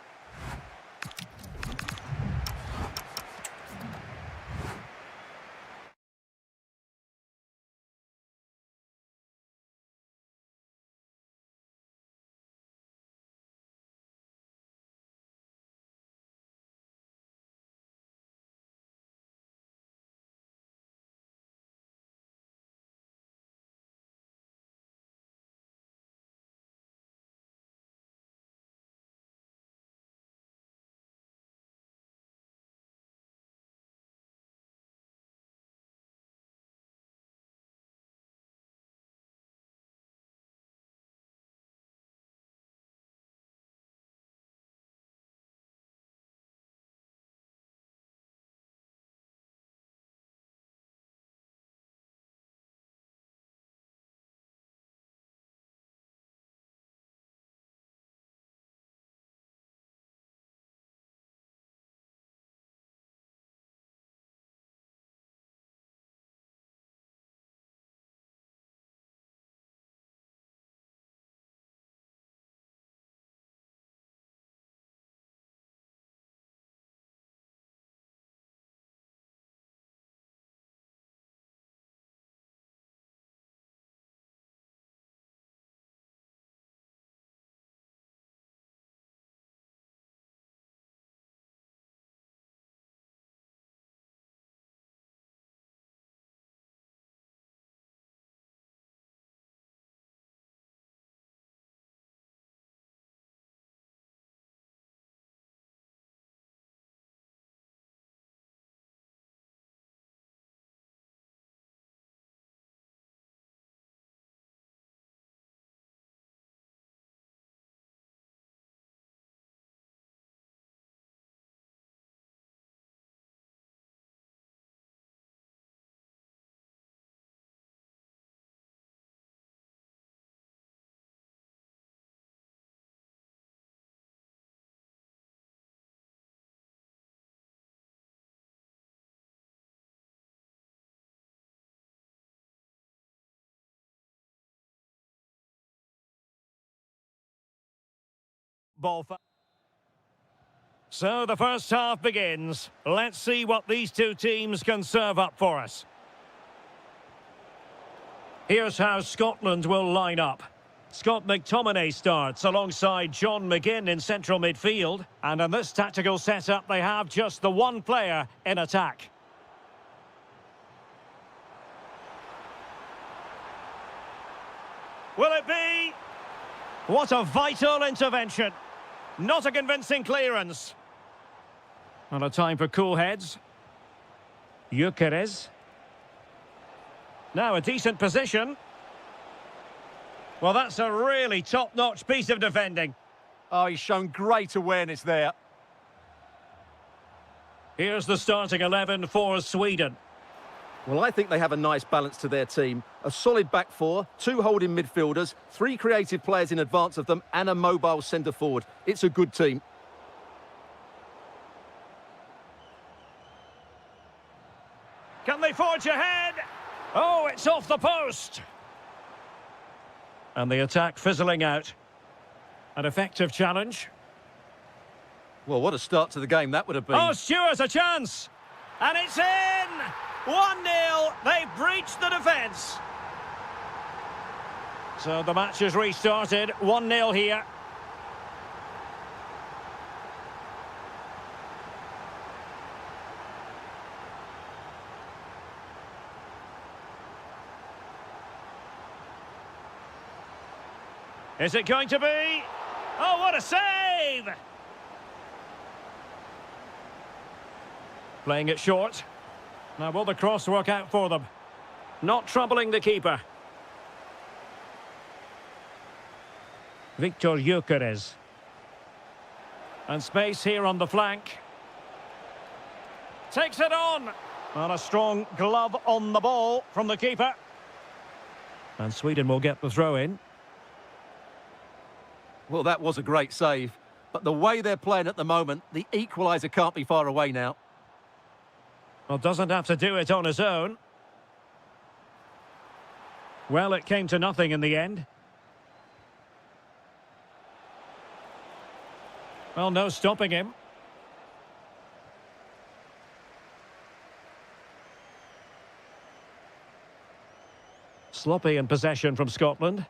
football. So the first half begins. Let's see what these two teams can serve up for us. Here's how Scotland will line up. Scott McTominay starts alongside John McGinn in central midfield. And in this tactical setup, they have just the one player in attack. Will it be? What a vital intervention. Not a convincing clearance. And a time for cool heads. Gyökeres. Now a decent position. Well, that's a really top-notch piece of defending. Oh, he's shown great awareness there. Here's the starting 11 for Sweden. Well, I think they have a nice balance to their team. A solid back four, two holding midfielders, three creative players in advance of them, and a mobile centre-forward. It's a good team. Can they forge ahead? Oh, it's off the post. And the attack fizzling out. An effective challenge. Well, what a start to the game that would have been. Oh, Stewart's a chance. And it's in! 1-0. They've breached the defence. So the match has restarted. 1-0 here. Is it going to be? Oh, what a save! Playing it short. Now, will the cross work out for them? Not troubling the keeper. Viktor Gyökeres. And space here on the flank. Takes it on. And a strong glove on the ball from the keeper. And Sweden will get the throw in. Well, that was a great save. But the way they're playing at the moment, the equaliser can't be far away now. Well, doesn't have to do it on his own. Well, it came to nothing in the end. Well, no stopping him. Sloppy in possession from Scotland.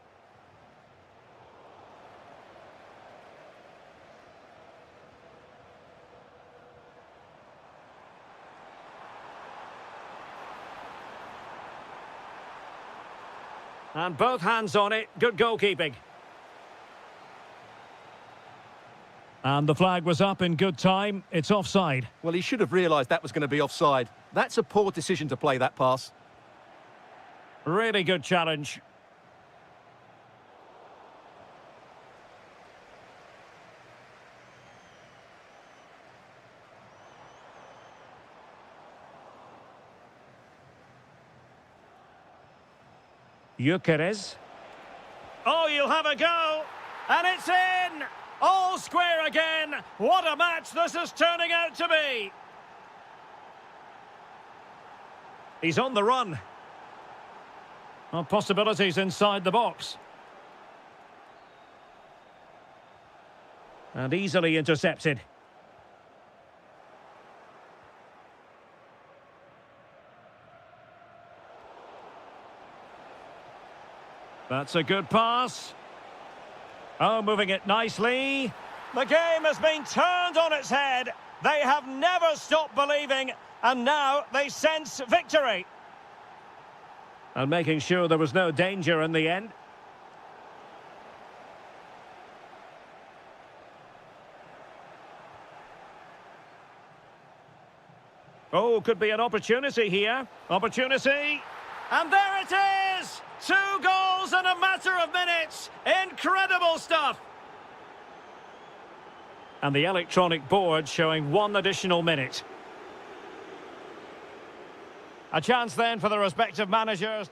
And both hands on it. Good goalkeeping. And the flag was up in good time. It's offside. Well, he should have realised that was going to be offside. That's a poor decision to play that pass. Really good challenge. Gyökeres. Oh, you'll have a go. And it's in! All square again. What a match this is turning out to be. He's on the run. Well, possibilities inside the box. And easily intercepted. That's a good pass. Oh, moving it nicely. The game has been turned on its head. They have never stopped believing, and now they sense victory. And making sure there was no danger in the end. Oh, could be an opportunity here. Opportunity. And there it is! 2 goals in a matter of minutes. Incredible stuff. And the electronic board showing 1 additional minute. A chance then for the respective managers.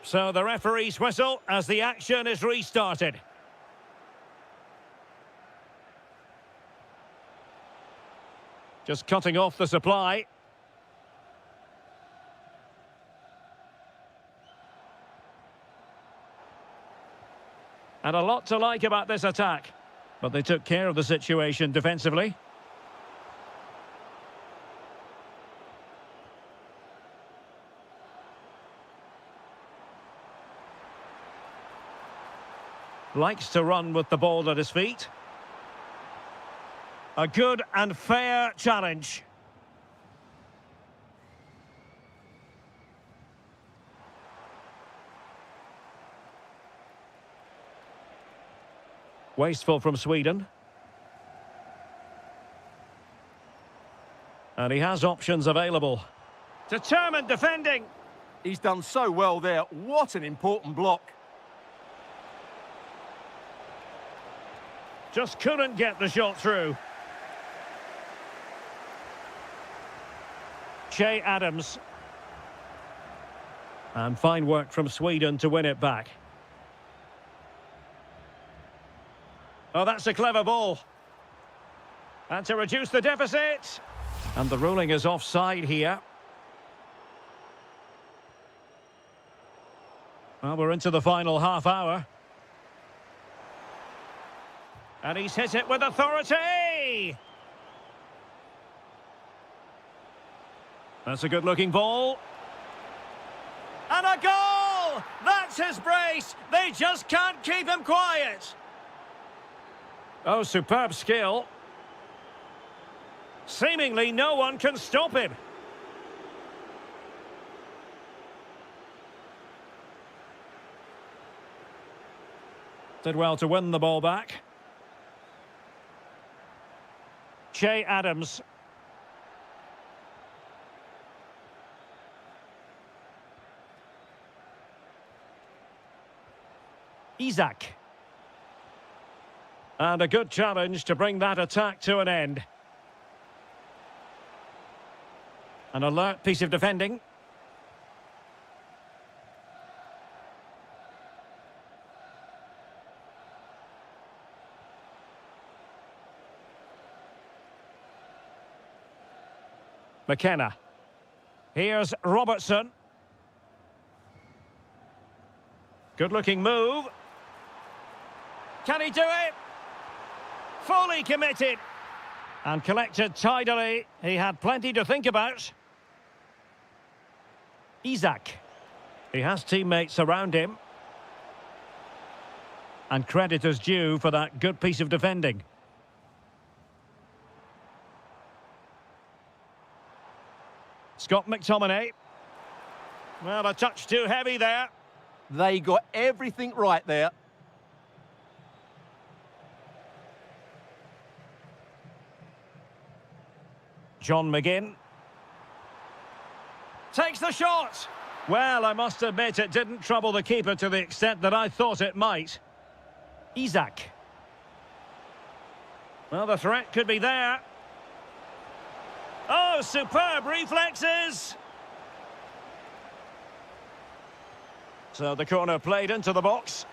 So the referee's whistle as the action is restarted. Just cutting off the supply. And a lot to like about this attack. But they took care of the situation defensively. Likes to run with the ball at his feet. A good and fair challenge. Wasteful from Sweden. And he has options available. Determined defending. He's done so well there. What an important block. Just couldn't get the shot through. Che Adams. And fine work from Sweden to win it back. Oh, that's a clever ball. And to reduce the deficit. And the ruling is offside here. Well, we're into the final half hour. And he's hit it with authority! That's a good-looking ball. And a goal! That's his brace! They just can't keep him quiet! Oh, superb skill. Seemingly no one can stop him. Did well to win the ball back. Che Adams. Isaac. And a good challenge to bring that attack to an end. An alert piece of defending. McKenna. Here's Robertson. Good-looking move. Can he do it? Fully committed. And collected tidily. He had plenty to think about. Isaac. He has teammates around him. And credit is due for that good piece of defending. Scott McTominay. Well, a touch too heavy there. They got everything right there. John McGinn. Takes the shot. Well, I must admit it didn't trouble the keeper to the extent that I thought it might. Isaac. Well, the threat could be there. Oh, superb reflexes! So the corner played into the box.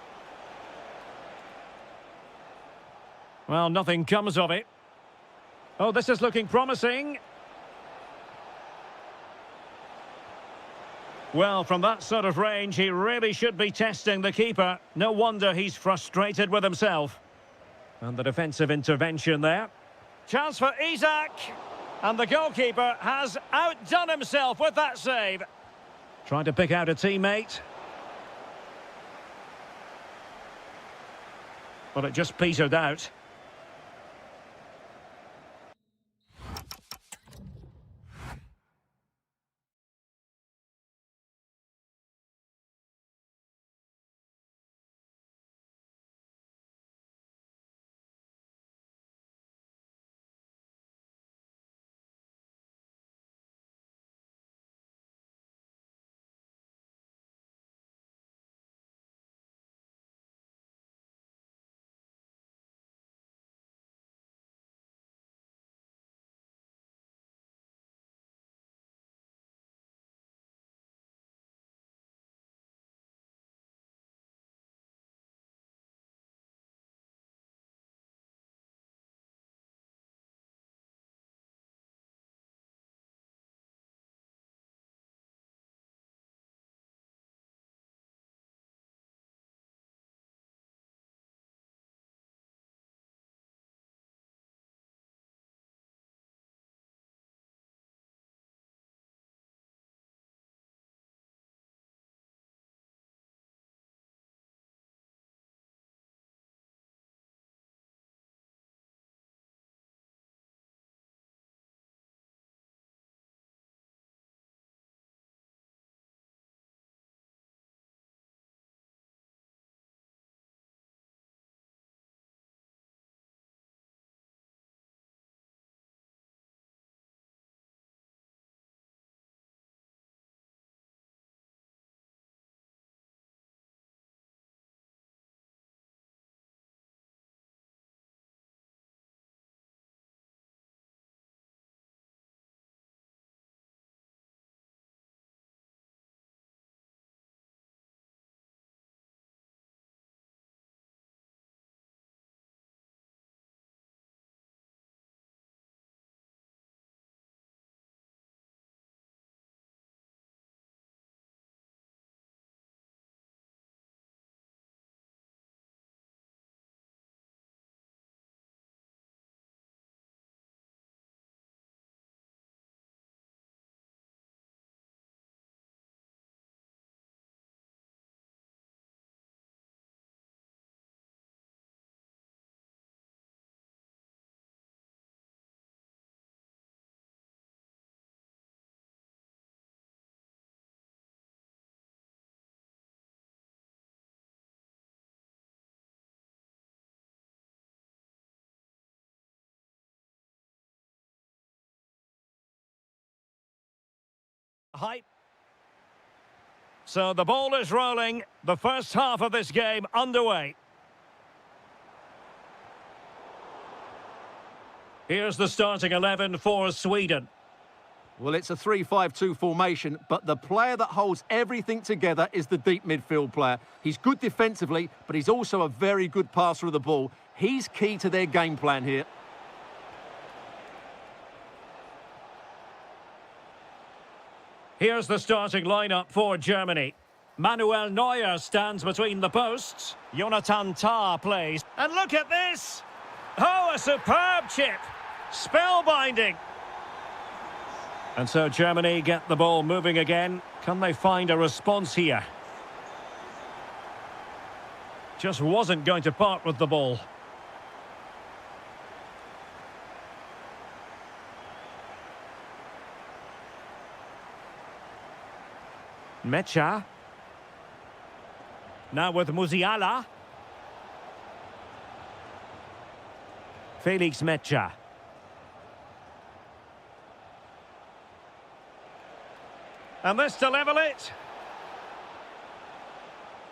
Well, nothing comes of it. Oh, this is looking promising. Well, from that sort of range, he really should be testing the keeper. No wonder he's frustrated with himself. And the defensive intervention there. Chance for Isaac. And the goalkeeper has outdone himself with that save. Trying to pick out a teammate. But it just petered out. hype. So the ball is rolling. The first half of this game underway. Here's the starting 11 for Sweden. Well, it's a 3-5-2 formation, but the player that holds everything together is the deep midfield player. He's good defensively, but he's also a very good passer of the ball. He's key to their game plan here. Here's the starting lineup for Germany. Manuel Neuer stands between the posts. Jonathan Tah plays. And look at this! Oh, a superb chip! Spellbinding! And so Germany get the ball moving again. Can they find a response here? Just wasn't going to part with the ball. Mecha. Now with Musiala. Felix Mecha. And this to level it.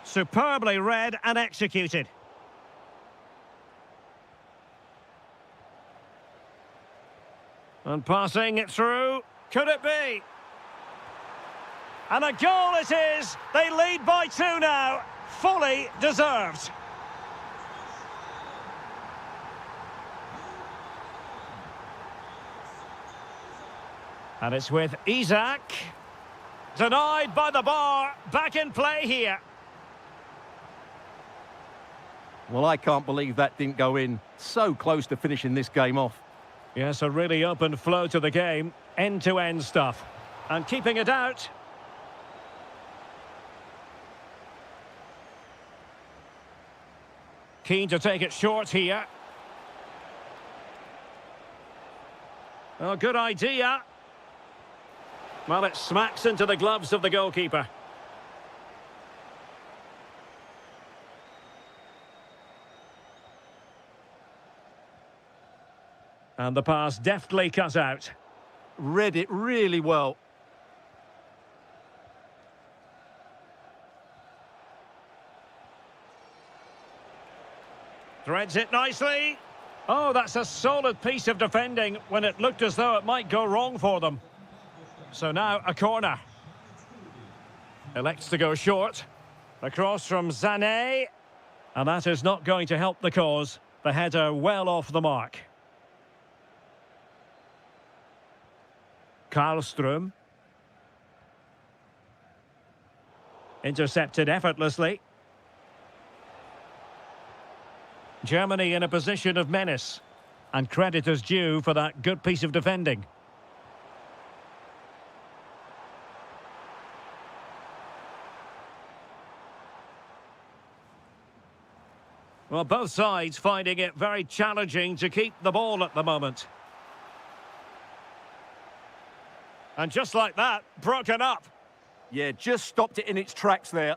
Superbly read and executed. And passing it through. Could it be? And a goal it is. They lead by 2 now. Fully deserved. And it's with Isak. Denied by the bar. Back in play here. Well, I can't believe that didn't go in. So close to finishing this game off. Yes, a really open flow to the game. End-to-end stuff. And keeping it out. Keen to take it short here. Oh, good idea. Well, it smacks into the gloves of the goalkeeper. And the pass deftly cut out. Read it really well. Threads it nicely. Oh, that's a solid piece of defending when it looked as though it might go wrong for them. So now a corner. Elects to go short. Across from Sané. And that is not going to help the cause. The header well off the mark. Karlström. Intercepted effortlessly. Germany in a position of menace. And credit is due for that good piece of defending. Well, both sides finding it very challenging to keep the ball at the moment. And just like that, broken up. Yeah, just stopped it in its tracks there.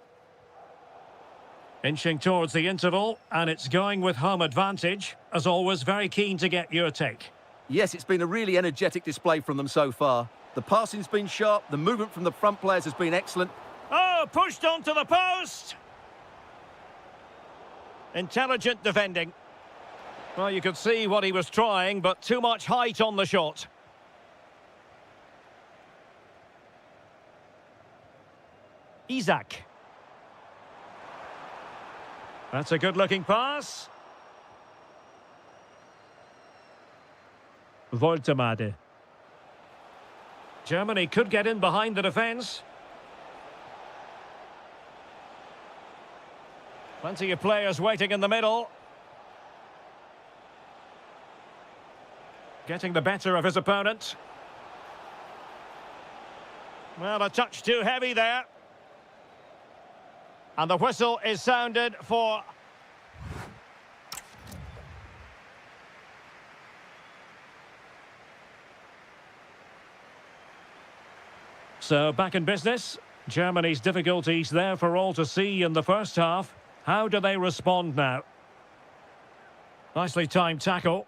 Inching towards the interval, and it's going with home advantage. As always, very keen to get your take. Yes, it's been a really energetic display from them so far. The passing's been sharp, the movement from the front players has been excellent. Oh, pushed onto the post! Intelligent defending. Well, you could see what he was trying, but too much height on the shot. Isak. That's a good-looking pass. Voltemade. Germany could get in behind the defence. Plenty of players waiting in the middle. Getting the better of his opponent. Well, a touch too heavy there. And the whistle is sounded for... So, back in business. Germany's difficulties there for all to see in the first half. How do they respond now? Nicely timed tackle.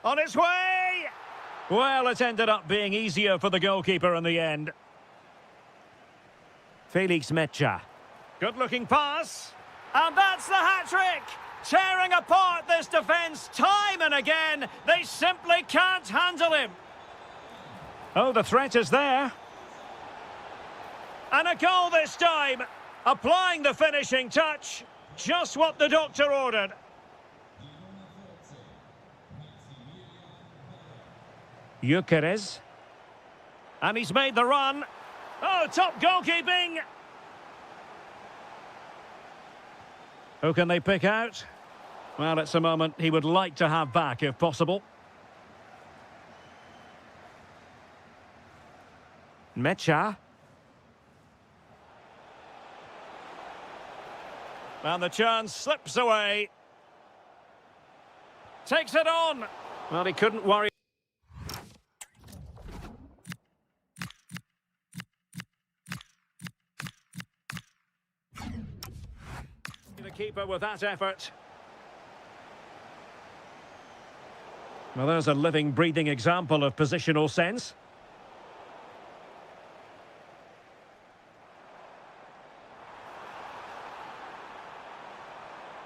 On its way! Well, it ended up being easier for the goalkeeper in the end. Felix Mecha. Good-looking pass. And that's the hat-trick! Tearing apart this defence time and again. They simply can't handle him. Oh, the threat is there. And a goal this time. Applying the finishing touch. Just what the doctor ordered. Gyökeres. And he's made the run. Oh, top goalkeeping. Who can they pick out? Well, it's a moment he would like to have back if possible. Mecha. And the chance slips away. Takes it on. Well, he couldn't worry. The keeper with that effort. Well, there's a living, breathing example of positional sense.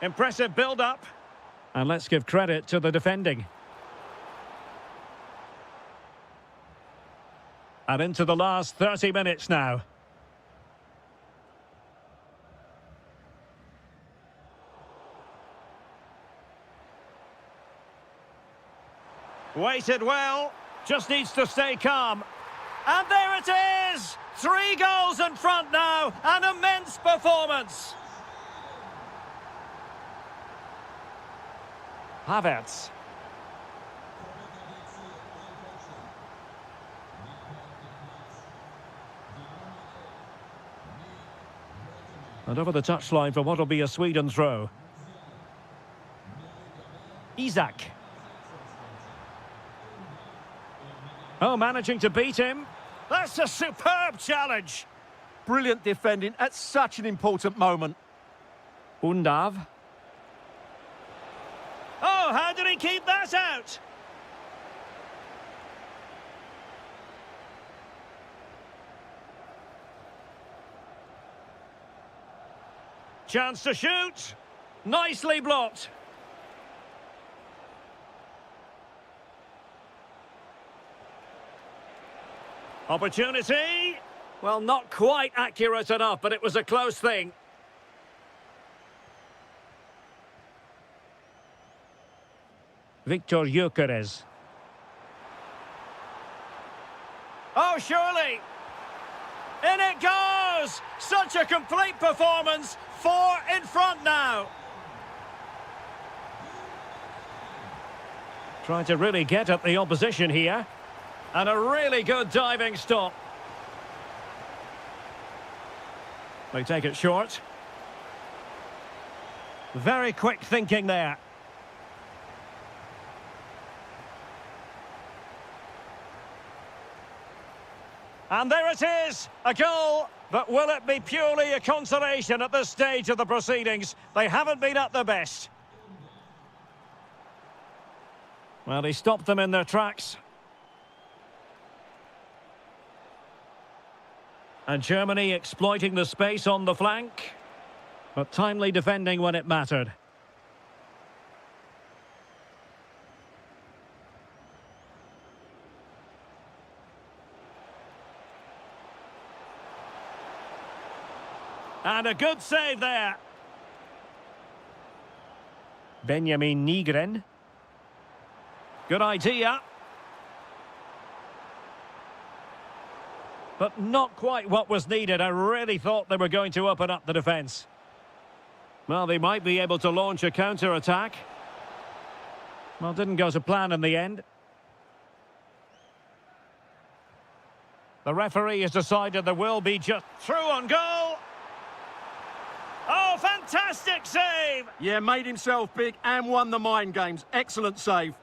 Impressive build-up. And let's give credit to the defending. And into the last 30 minutes now. Waited well, just needs to stay calm. And there it is! 3 goals in front now, an immense performance. Havertz. And over the touchline for what will be a Sweden throw. Isak. Oh, managing to beat him. That's a superb challenge. Brilliant defending at such an important moment. Undav. Oh, how did he keep that out? Chance to shoot. Nicely blocked. Opportunity. Well, not quite accurate enough, but it was a close thing. Victor Gyökeres. Oh, surely. In it goes! Such a complete performance. 4 in front now. Trying to really get at the opposition here. And a really good diving stop. They take it short. Very quick thinking there. And there it is, a goal. But will it be purely a consolation at this stage of the proceedings? They haven't been at their best. Well, he stopped them in their tracks. And Germany exploiting the space on the flank, but timely defending when it mattered. And a good save there. Benjamin Nygren. Good idea. But not quite what was needed. I really thought they were going to open up the defence. Well, they might be able to launch a counter-attack. Well, didn't go to plan in the end. The referee has decided there will be just through on goal. Oh, fantastic save! Yeah, made himself big and won the mind games. Excellent save.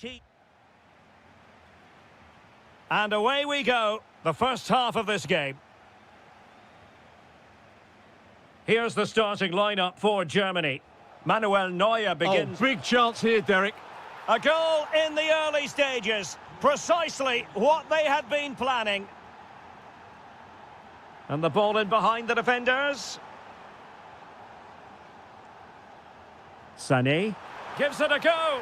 key. And away we go, the first half of this game. Here's the starting lineup for Germany. Manuel Neuer begins. Oh, big chance here, Derek. A goal in the early stages. Precisely what they had been planning. And the ball in behind the defenders. Sané gives it a go.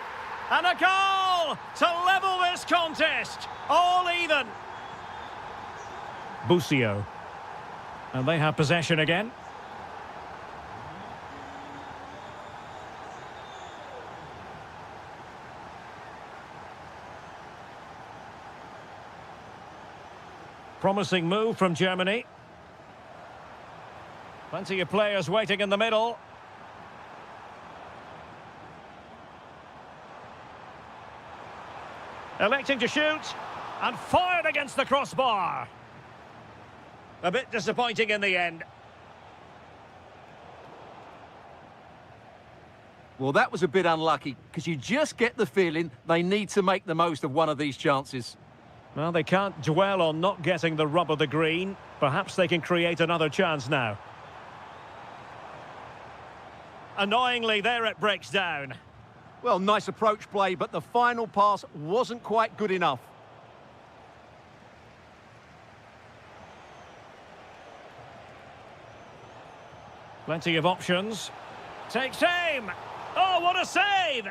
And a goal to level this contest. All even. Busio. And they have possession again. Promising move from Germany. Plenty of players waiting in the middle. Electing to shoot. And fired against the crossbar. A bit disappointing in the end. Well, that was a bit unlucky, because you just get the feeling they need to make the most of one of these chances. Well, they can't dwell on not getting the rub of the green. Perhaps they can create another chance now. Annoyingly, there it breaks down. Well, nice approach play, but the final pass wasn't quite good enough. Plenty of options. Takes aim. Oh, what a save!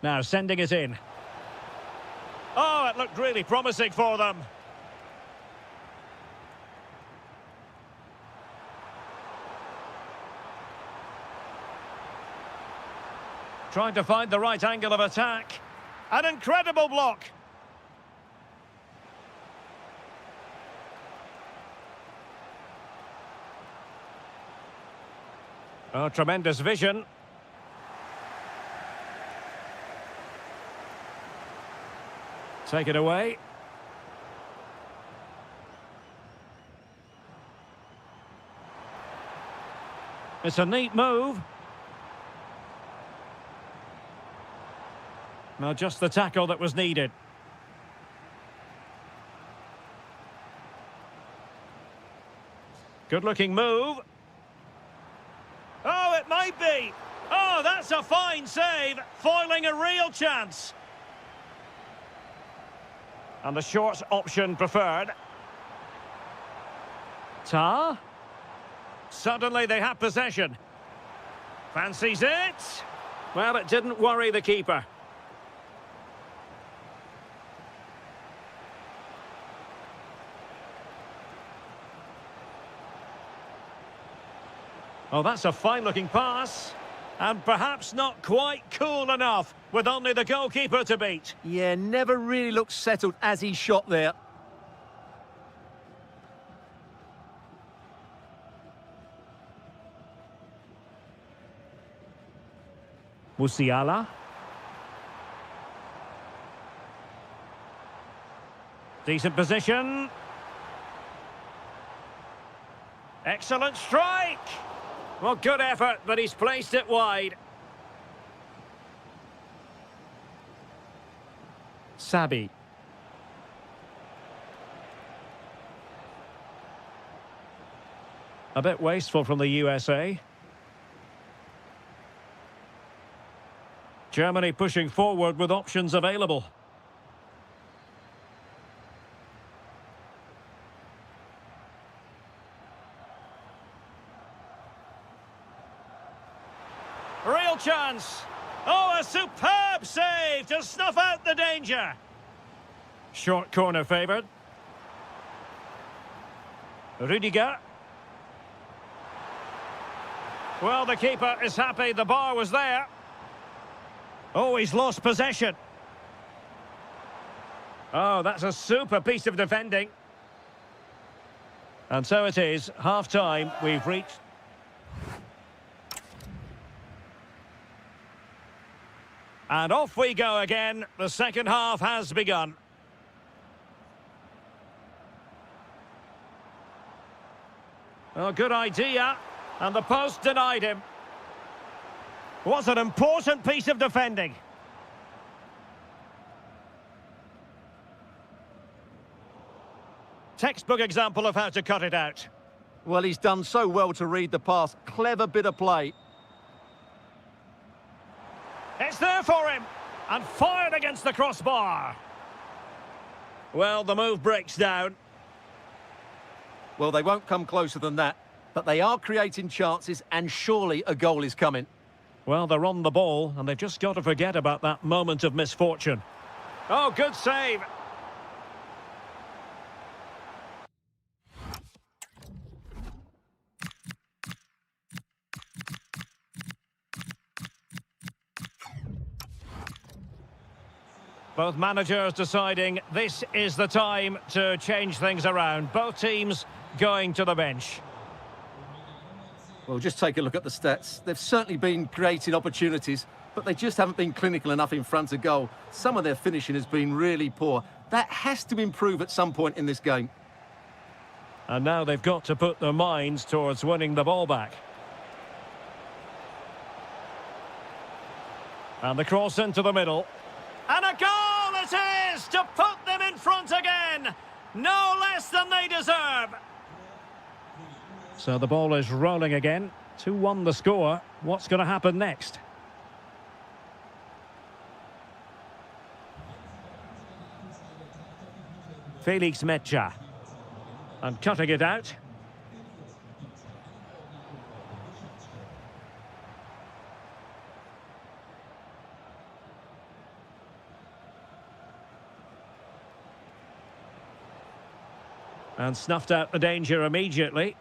Now sending it in. Oh, it looked really promising for them. Trying to find the right angle of attack. An incredible block. Oh, tremendous vision. Take it away. It's a neat move. Now just the tackle that was needed. Good-looking move. Oh, it might be. Oh, that's a fine save, foiling a real chance. And the short option preferred. Tar. Suddenly they have possession. Fancies it. Well, it didn't worry the keeper. Oh, that's a fine-looking pass. And perhaps not quite cool enough, with only the goalkeeper to beat. Yeah, never really looked settled as he shot there. Musiala. Decent position. Excellent strike. Well, good effort, but he's placed it wide. Sabi. A bit wasteful from the USA. Germany pushing forward with options available. Real chance. Oh, a superb save to snuff out the danger. Short corner favoured. Rüdiger. Well, the keeper is happy the bar was there. Oh, he's lost possession. Oh, that's a super piece of defending. And so it is, half-time, we've reached. And off we go again. The second half has begun. Oh, good idea. And the post denied him. Was an important piece of defending. Textbook example of how to cut it out. Well, he's done so well to read the pass. Clever bit of play. It's there for him. And fired against the crossbar. Well, the move breaks down. Well, they won't come closer than that, but they are creating chances, and surely a goal is coming. Well, they're on the ball, and they've just got to forget about that moment of misfortune. Oh, good save. Both managers deciding this is the time to change things around. Both teams going to the bench. Well, just take a look at the stats. They've certainly been creating opportunities, but they just haven't been clinical enough in front of goal. Some of their finishing has been really poor. That has to improve at some point in this game. And now they've got to put their minds towards winning the ball back. And the cross into the middle. And a goal it is to put them in front again. No less than they deserve. So the ball is rolling again. 2-1 the score. What's going to happen next? Felix Metja. And cutting it out. And snuffed out the danger immediately.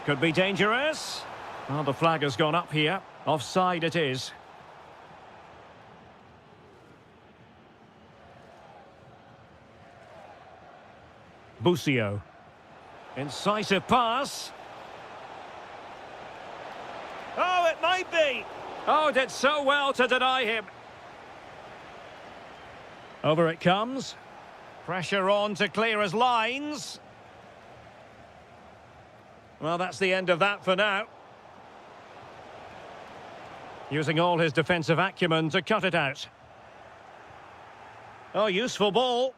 Could be dangerous. Well, the flag has gone up here. Offside it is. Busio. Incisive pass. Oh, it might be. Oh, did so well to deny him. Over it comes. Pressure on to clear his lines. Well, that's the end of that for now. Using all his defensive acumen to cut it out. Oh, useful ball.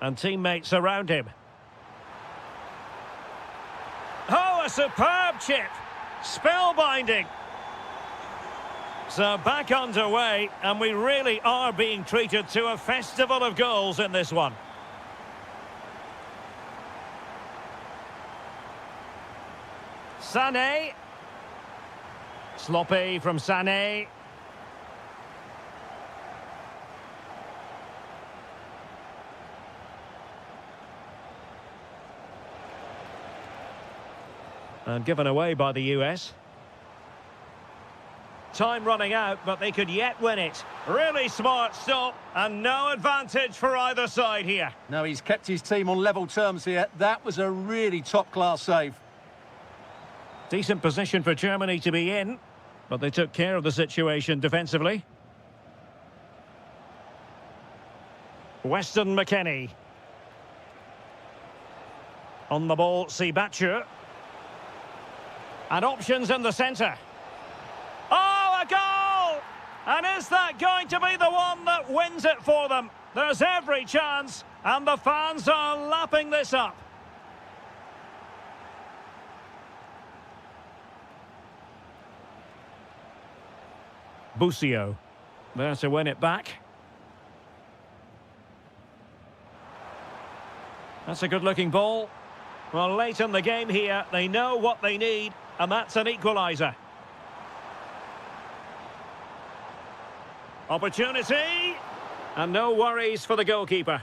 And teammates around him. Oh, a superb chip. Spellbinding. So back underway, and we really are being treated to a festival of goals in this one. Sané. Sloppy from Sané. And given away by the US. Time running out, but they could yet win it. Really smart stop, and no advantage for either side here. No, he's kept his team on level terms here. That was a really top-class save. Decent position for Germany to be in, but they took care of the situation defensively. Weston McKennie. On the ball, Sibachu. And options in the centre. Oh, a goal! And is that going to be the one that wins it for them? There's every chance, and the fans are lapping this up. Busio. There to win it back. That's a good-looking ball. Well, late in the game here, they know what they need, and that's an equaliser. Opportunity, and no worries for the goalkeeper.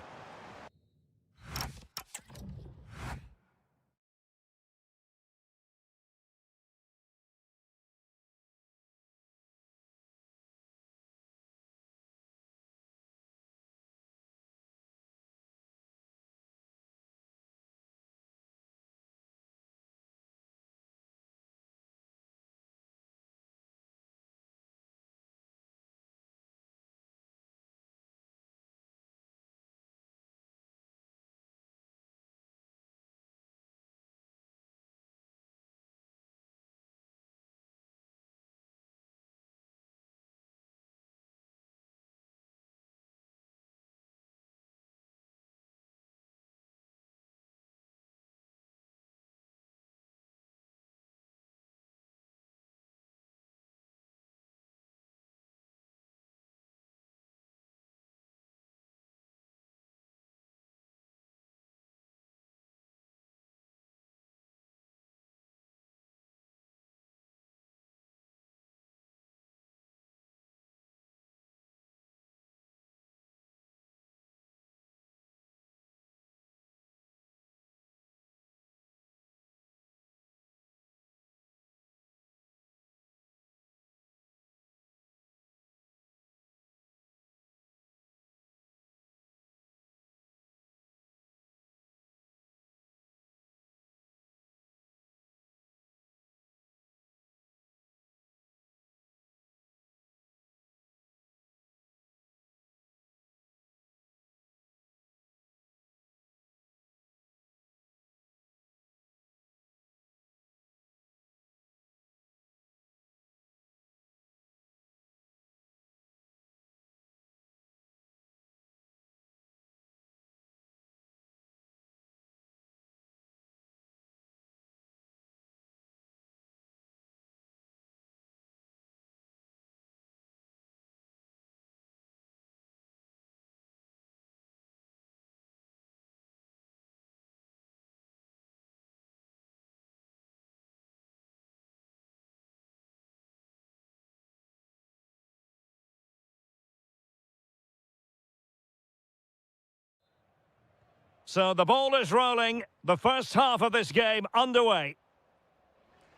So the ball is rolling. The first half of this game underway.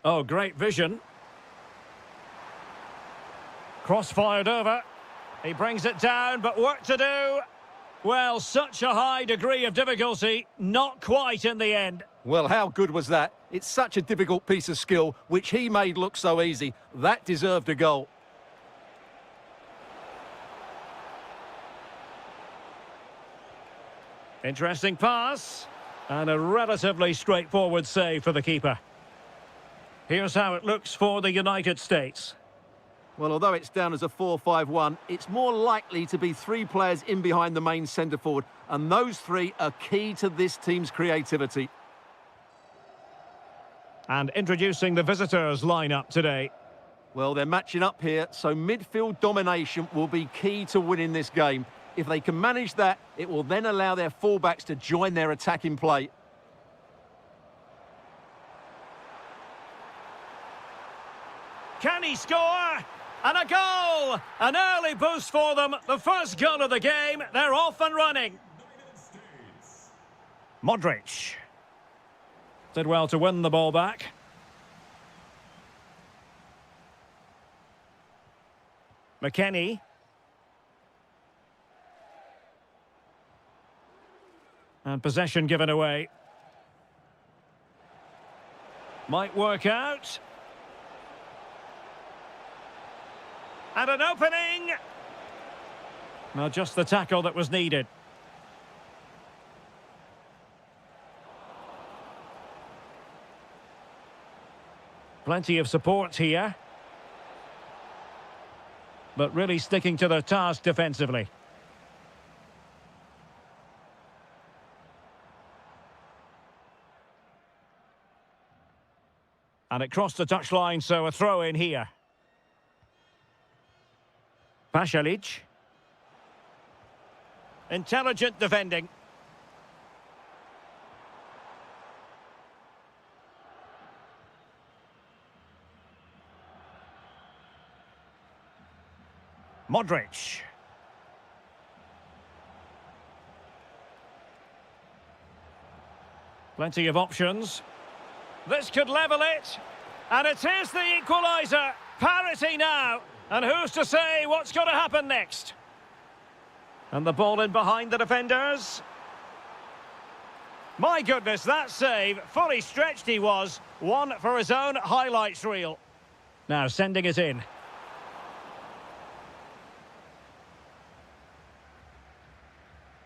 Oh, great vision. Cross-fired over. He brings it down, but work to do. Well, such a high degree of difficulty, not quite in the end. Well, how good was that? It's such a difficult piece of skill, which he made look so easy. That deserved a goal. Interesting pass. And a relatively straightforward save for the keeper. Here's how it looks for the United States. Well, although it's down as a 4-5-1, it's more likely to be three players in behind the main centre-forward, and those three are key to this team's creativity. And introducing the visitors' lineup today. Well, they're matching up here, so midfield domination will be key to winning this game. If they can manage that, it will then allow their fullbacks to join their attacking play. Can he score? And a goal! An early boost for them. The first goal of the game. They're off and running. Modric. Did well to win the ball back. McKennie. And possession given away. Might work out. And an opening. Well, just the tackle that was needed. Plenty of support here. But really sticking to their task defensively. And it crossed the touchline, so a throw in here. Pasalic. Intelligent defending. Modric. Plenty of options. This could level it. And it is the equaliser. Parity now. And who's to say what's going to happen next? And the ball in behind the defenders. My goodness, that save. Fully stretched he was. One for his own highlights reel. Now sending it in.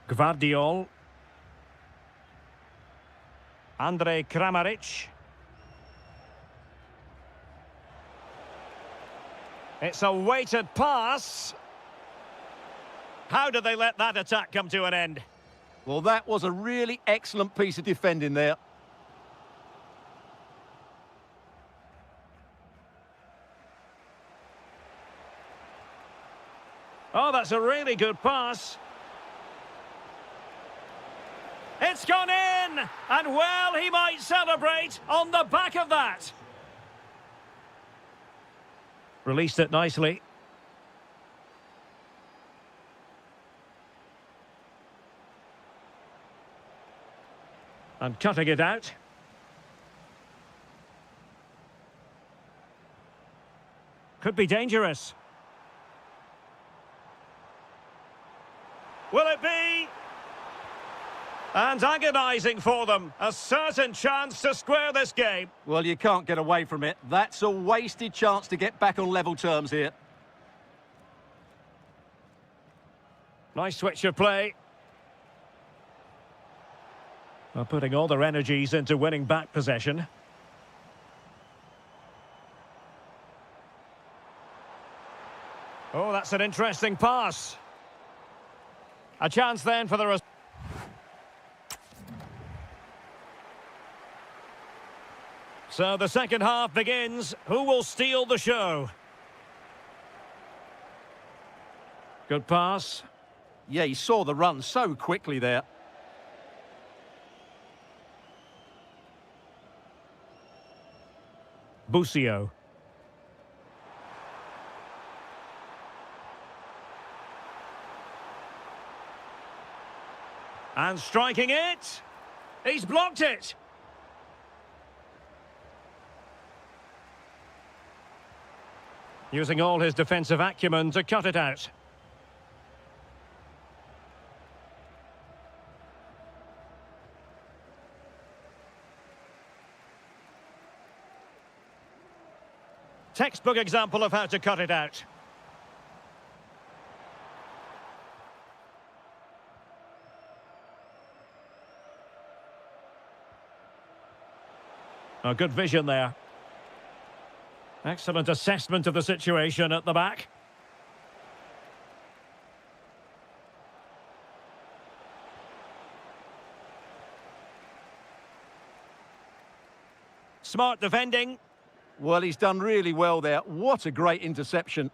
Gvardiol. Andrej Kramaric. It's a weighted pass. How did they let that attack come to an end? Well, that was a really excellent piece of defending there. Oh, that's a really good pass. It's gone in! And well, he might celebrate on the back of that. Released it nicely. And cutting it out. Could be dangerous. Will it be? And agonising for them. A certain chance to square this game. Well, you can't get away from it. That's a wasted chance to get back on level terms here. Nice switch of play. Well, putting all their energies into winning back possession. Oh, that's an interesting pass. A chance then for the... So the second half begins. Who will steal the show? Good pass. Yeah, he saw the run so quickly there. Busio. And striking it. He's blocked it. Using all his defensive acumen to cut it out. Textbook example of how to cut it out. Oh, good vision there. Excellent assessment of the situation at the back. Smart defending. Well, he's done really well there. What a great interception.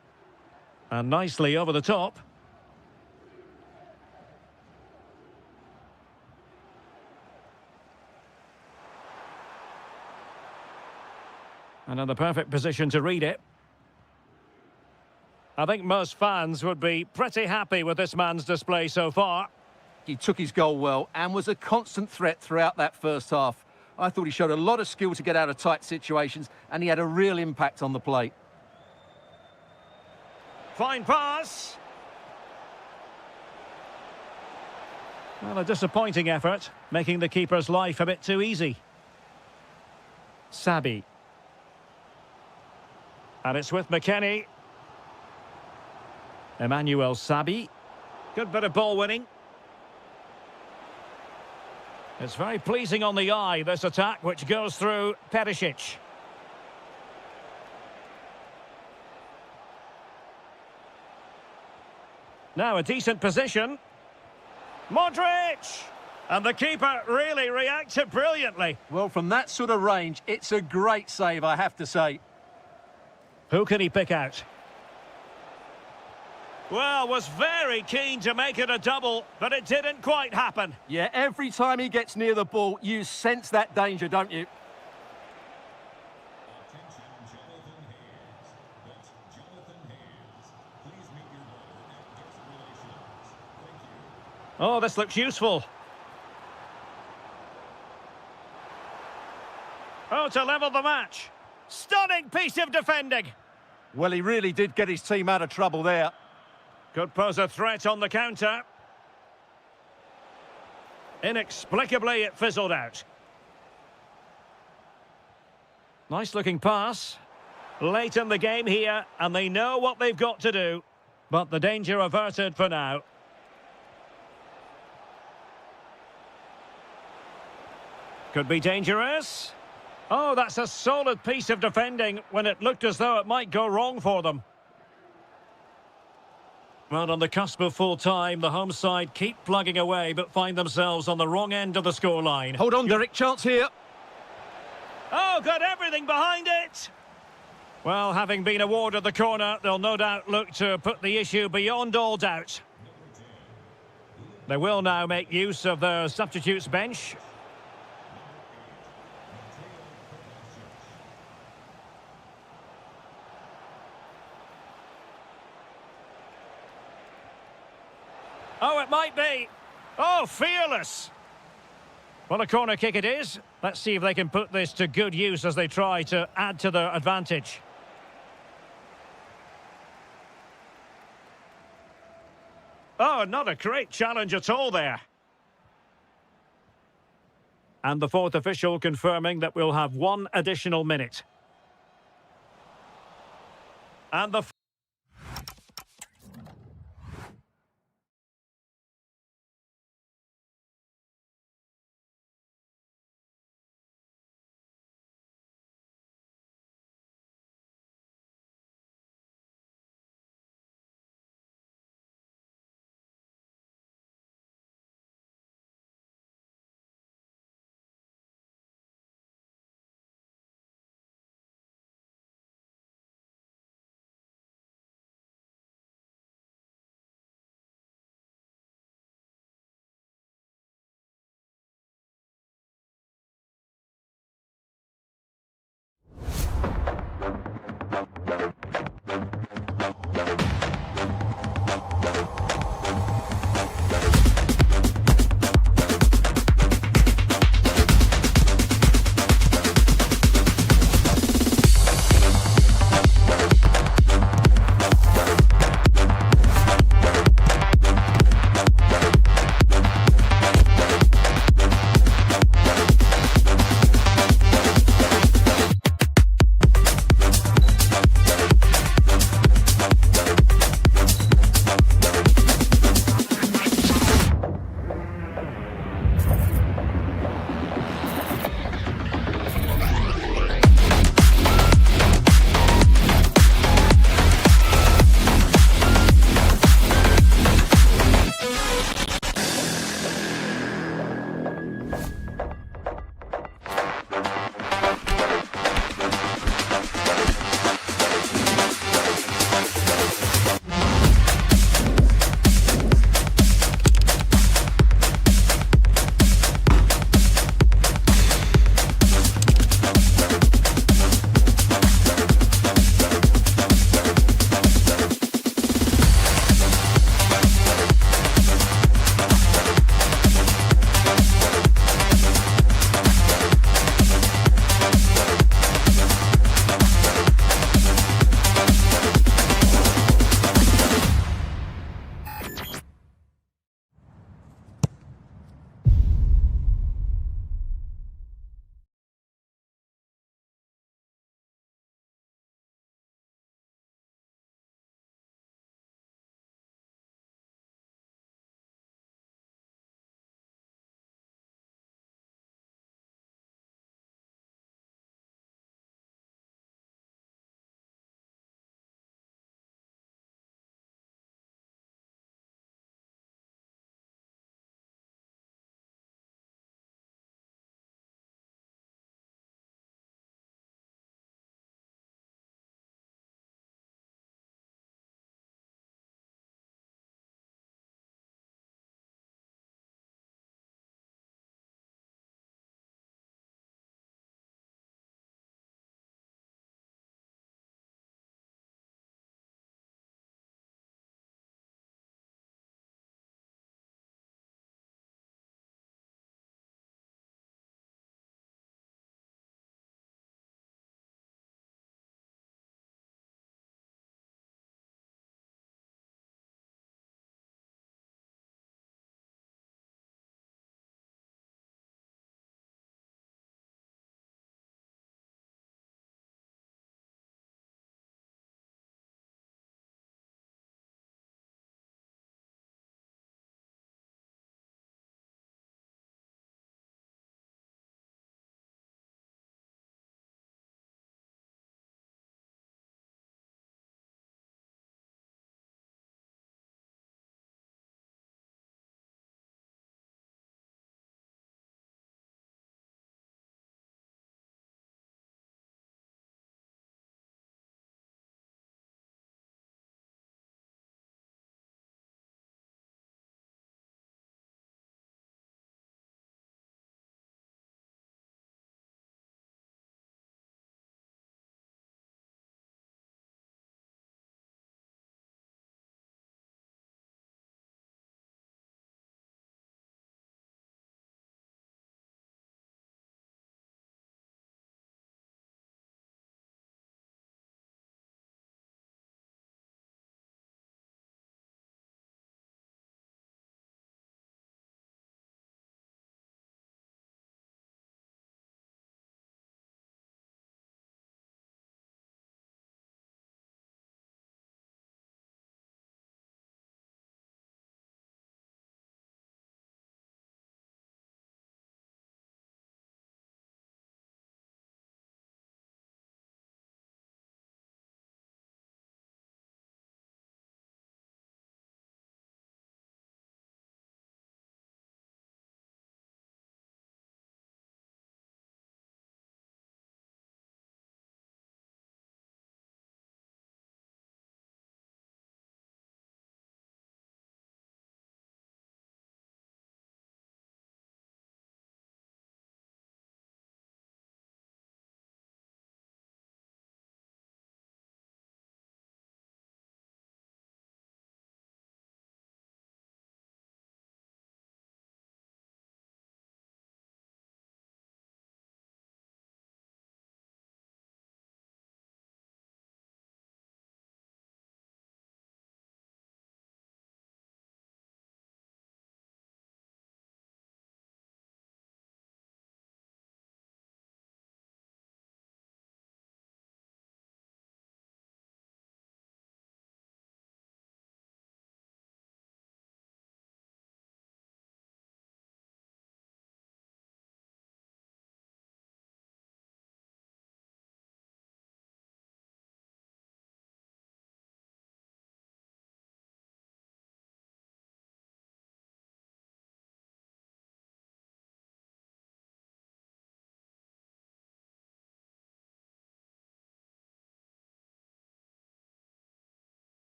And nicely over the top. And in the perfect position to read it. I think most fans would be pretty happy with this man's display so far. He took his goal well and was a constant threat throughout that first half. I thought he showed a lot of skill to get out of tight situations, and he had a real impact on the plate. Fine pass. Well, a disappointing effort, making the keeper's life a bit too easy. Sabi. And it's with McKennie. Emmanuel Sabi. Good bit of ball winning. It's very pleasing on the eye, this attack, which goes through Perisic. Now a decent position. Modric! And the keeper really reacted brilliantly. Well, from that sort of range, it's a great save, I have to say. Who can he pick out? Well, was very keen to make it a double, but it didn't quite happen. Yeah, every time he gets near the ball, you sense that danger, don't you? Oh, this looks useful. Oh, to level the match. Stunning piece of defending. Well, he really did get his team out of trouble there. Could pose a threat on the counter. Inexplicably, it fizzled out. Nice looking pass. Late in the game here, and they know what they've got to do. But the danger averted for now. Could be dangerous. Oh, that's a solid piece of defending when it looked as though it might go wrong for them. Well, on the cusp of full time, the home side keep plugging away but find themselves on the wrong end of the scoreline. Hold on, Derek, chance here. Oh, got everything behind it! Well, having been awarded the corner, they'll no doubt look to put the issue beyond all doubt. They will now make use of their substitutes bench. Oh, it might be. Oh, fearless. Well, a corner kick it is. Let's see if they can put this to good use as they try to add to their advantage. Oh, not a great challenge at all there. And the fourth official confirming that we'll have one additional minute. And the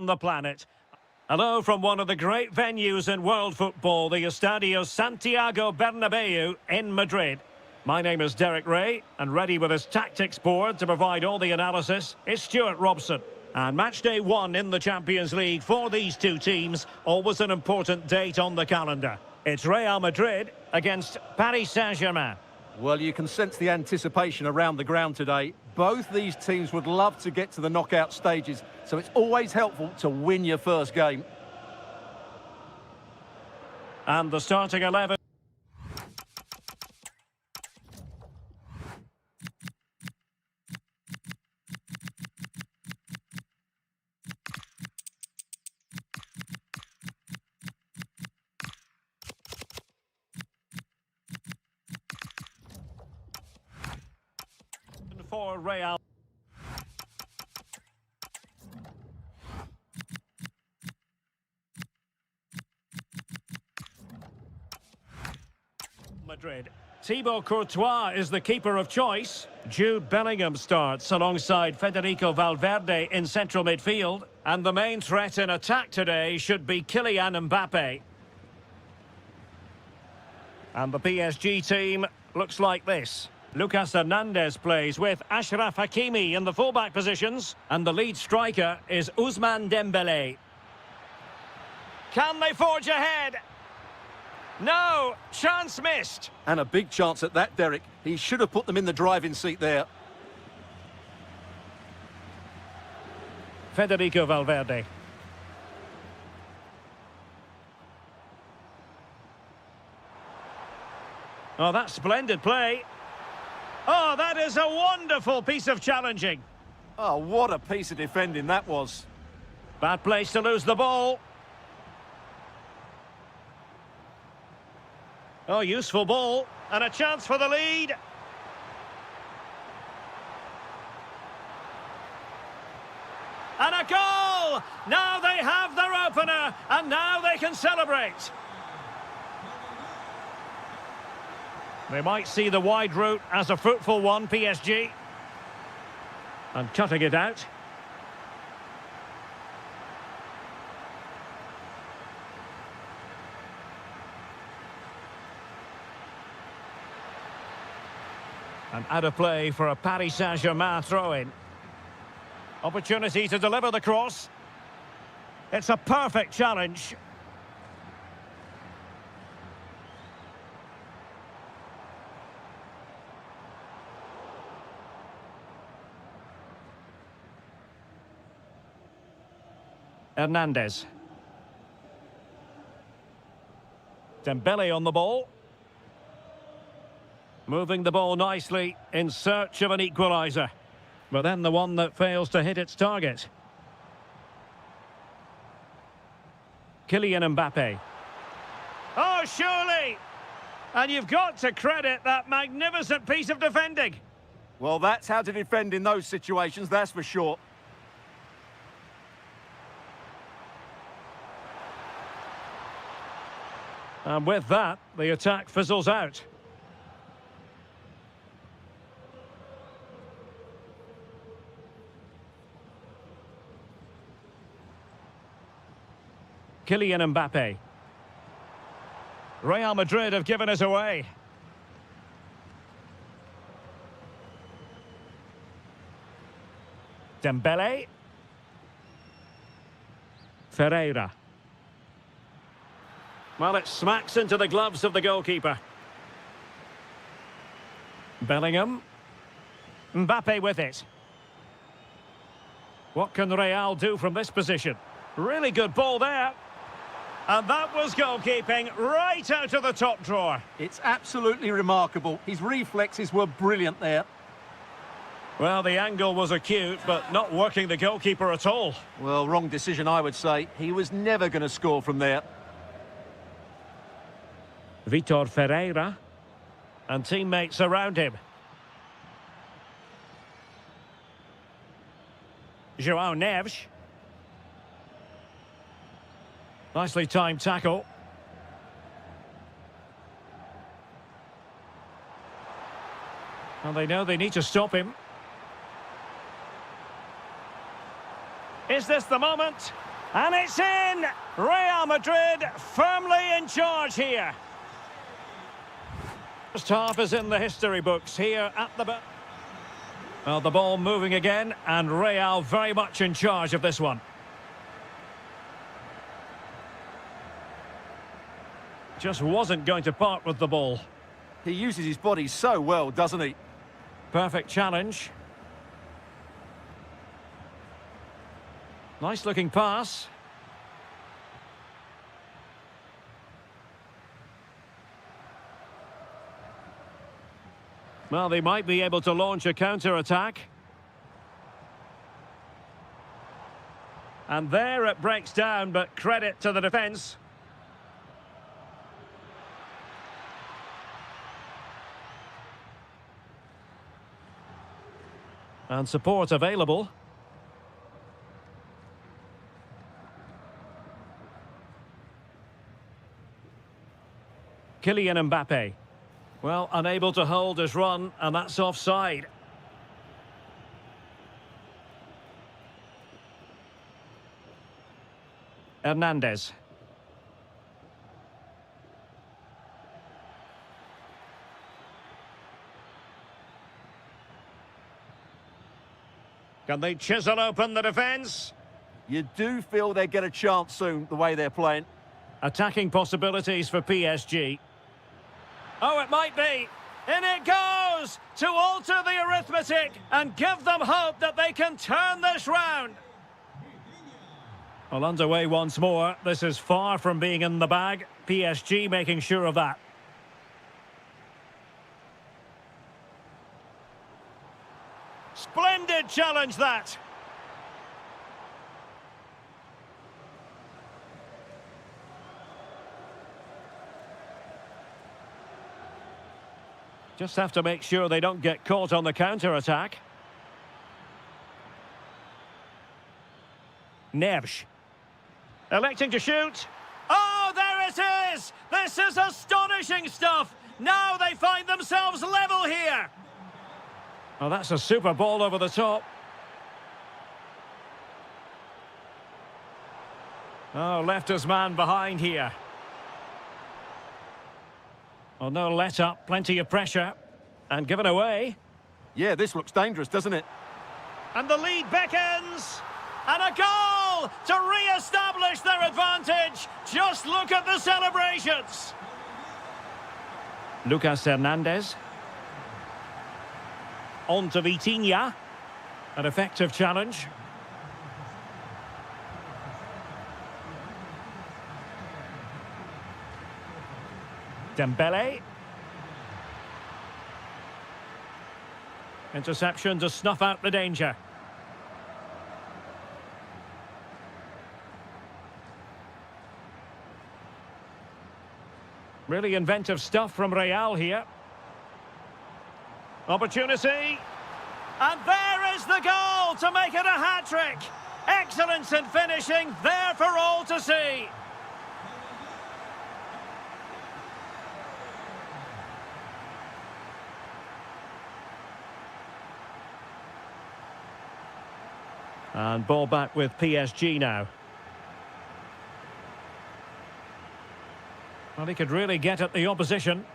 on the planet. Hello from one of the great venues in world football, the Estadio Santiago Bernabeu in Madrid. My name is Derek Ray, and ready with his tactics board to provide all the analysis is Stuart Robson. And match day 1 in the Champions League for these two teams, always an important date on the calendar. It's Real Madrid against Paris Saint-Germain. Well, you can sense the anticipation around the ground today. Both these teams would love to get to the knockout stages, so it's always helpful to win your first game. And the starting 11. For Real. Madrid. Thibaut Courtois is the keeper of choice. Jude Bellingham starts alongside Federico Valverde in central midfield. And the main threat in attack today should be Kylian Mbappe. And the PSG team looks like this. Lucas Hernandez plays with Achraf Hakimi in the fullback positions. And the lead striker is Ousmane Dembélé. Can they forge ahead? No, chance missed. And a big chance at that, Derek. He should have put them in the driving seat there. Federico Valverde. Oh, that's splendid play. Oh, that is a wonderful piece of challenging. Oh, what a piece of defending that was. Bad place to lose the ball. Oh, useful ball. And a chance for the lead. And a goal! Now they have their opener, and now they can celebrate. They might see the wide route as a fruitful one, PSG. And cutting it out. And out of play for a Paris Saint-Germain throw-in. Opportunity to deliver the cross. It's a perfect challenge. Hernandez. Dembele on the ball. Moving the ball nicely in search of an equaliser. But then the one that fails to hit its target. Kylian Mbappe. Oh, surely! And you've got to credit that magnificent piece of defending. Well, that's how to defend in those situations, that's for sure. And with that, the attack fizzles out. Kylian Mbappe. Real Madrid have given us away. Dembele. Ferreira. Well, it smacks into the gloves of the goalkeeper. Bellingham. Mbappe with it. What can Real do from this position? Really good ball there. And that was goalkeeping right out of the top drawer. It's absolutely remarkable. His reflexes were brilliant there. Well, the angle was acute, but not working the goalkeeper at all. Well, wrong decision, I would say. He was never going to score from there. Vitor Ferreira. And teammates around him. João Neves. Nicely timed tackle. And they know they need to stop him. Is this the moment? And it's in! Real Madrid firmly in charge here. First half is in the history books here at the... Well, the ball moving again, and Real very much in charge of this one. Just wasn't going to part with the ball. He uses his body so well, doesn't he? Perfect challenge. Nice looking pass. Well, they might be able to launch a counter-attack. And there it breaks down, but credit to the defence. And support available. Kylian Mbappe. Well, unable to hold his run, and that's offside. Hernandez. Can they chisel open the defence? You do feel they get a chance soon, the way they're playing. Attacking possibilities for PSG. Oh, it might be. In it goes to alter the arithmetic and give them hope that they can turn this round. Well, underway once more. This is far from being in the bag. PSG making sure of that. Splendid challenge, that. Just have to make sure they don't get caught on the counter-attack. Neves. Electing to shoot. Oh, there it is! This is astonishing stuff! Now they find themselves level here! Oh, that's a super ball over the top. Oh, left his man behind here. Oh, no let up, plenty of pressure. And given away. Yeah, this looks dangerous, doesn't it? And the lead beckons. And a goal to re-establish their advantage. Just look at the celebrations. Lucas Hernandez. On to Vitinha. An effective challenge. Dembele. Interception to snuff out the danger. Really inventive stuff from Real here. Opportunity. And there is the goal to make it a hat-trick. Excellence in finishing, there for all to see. And ball back with PSG now. Well, he could really get at the opposition.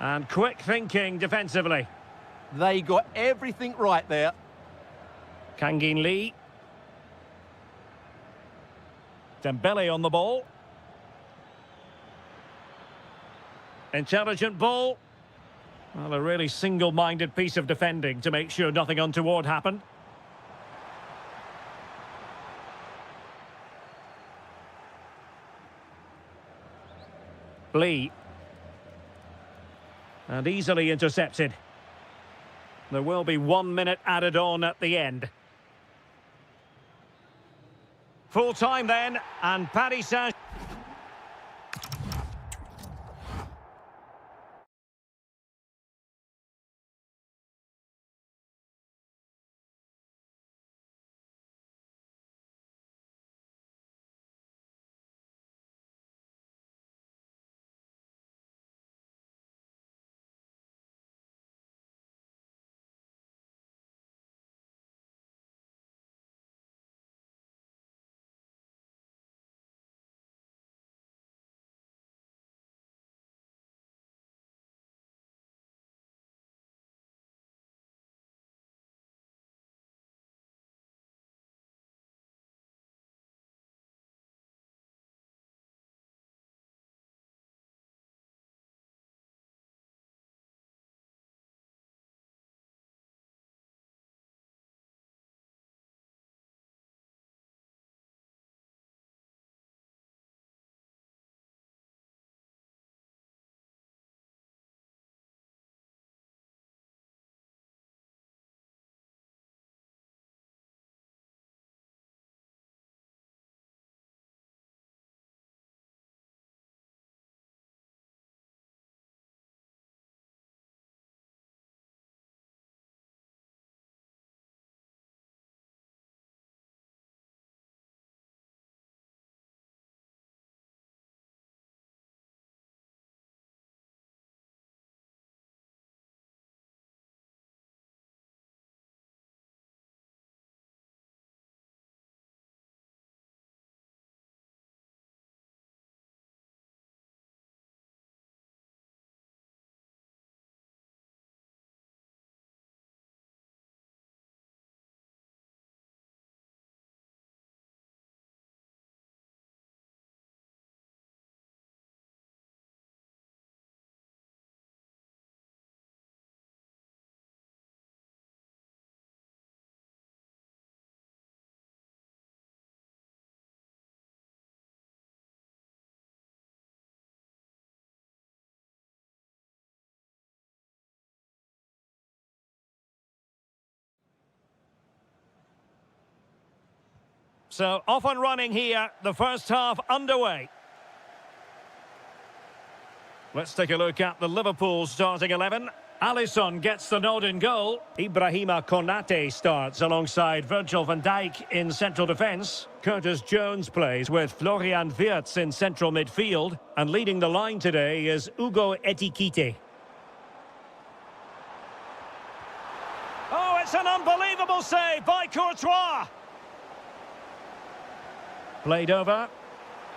And quick thinking defensively. They got everything right there. Kangin Lee. Dembele on the ball. Intelligent ball. Well, a really single-minded piece of defending to make sure nothing untoward happened. Lee. And easily intercepted. There will be 1 minute added on at the end. Full time then, and Paris Saint-Germain. So off and running here, the first half underway. Let's take a look at the Liverpool starting 11. Alisson gets the nod in goal. Ibrahima Konate starts alongside Virgil van Dijk in central defence. Curtis Jones plays with Florian Wirtz in central midfield. And leading the line today is Ugo Etikite. Oh, it's an unbelievable save by Courtois. Played over.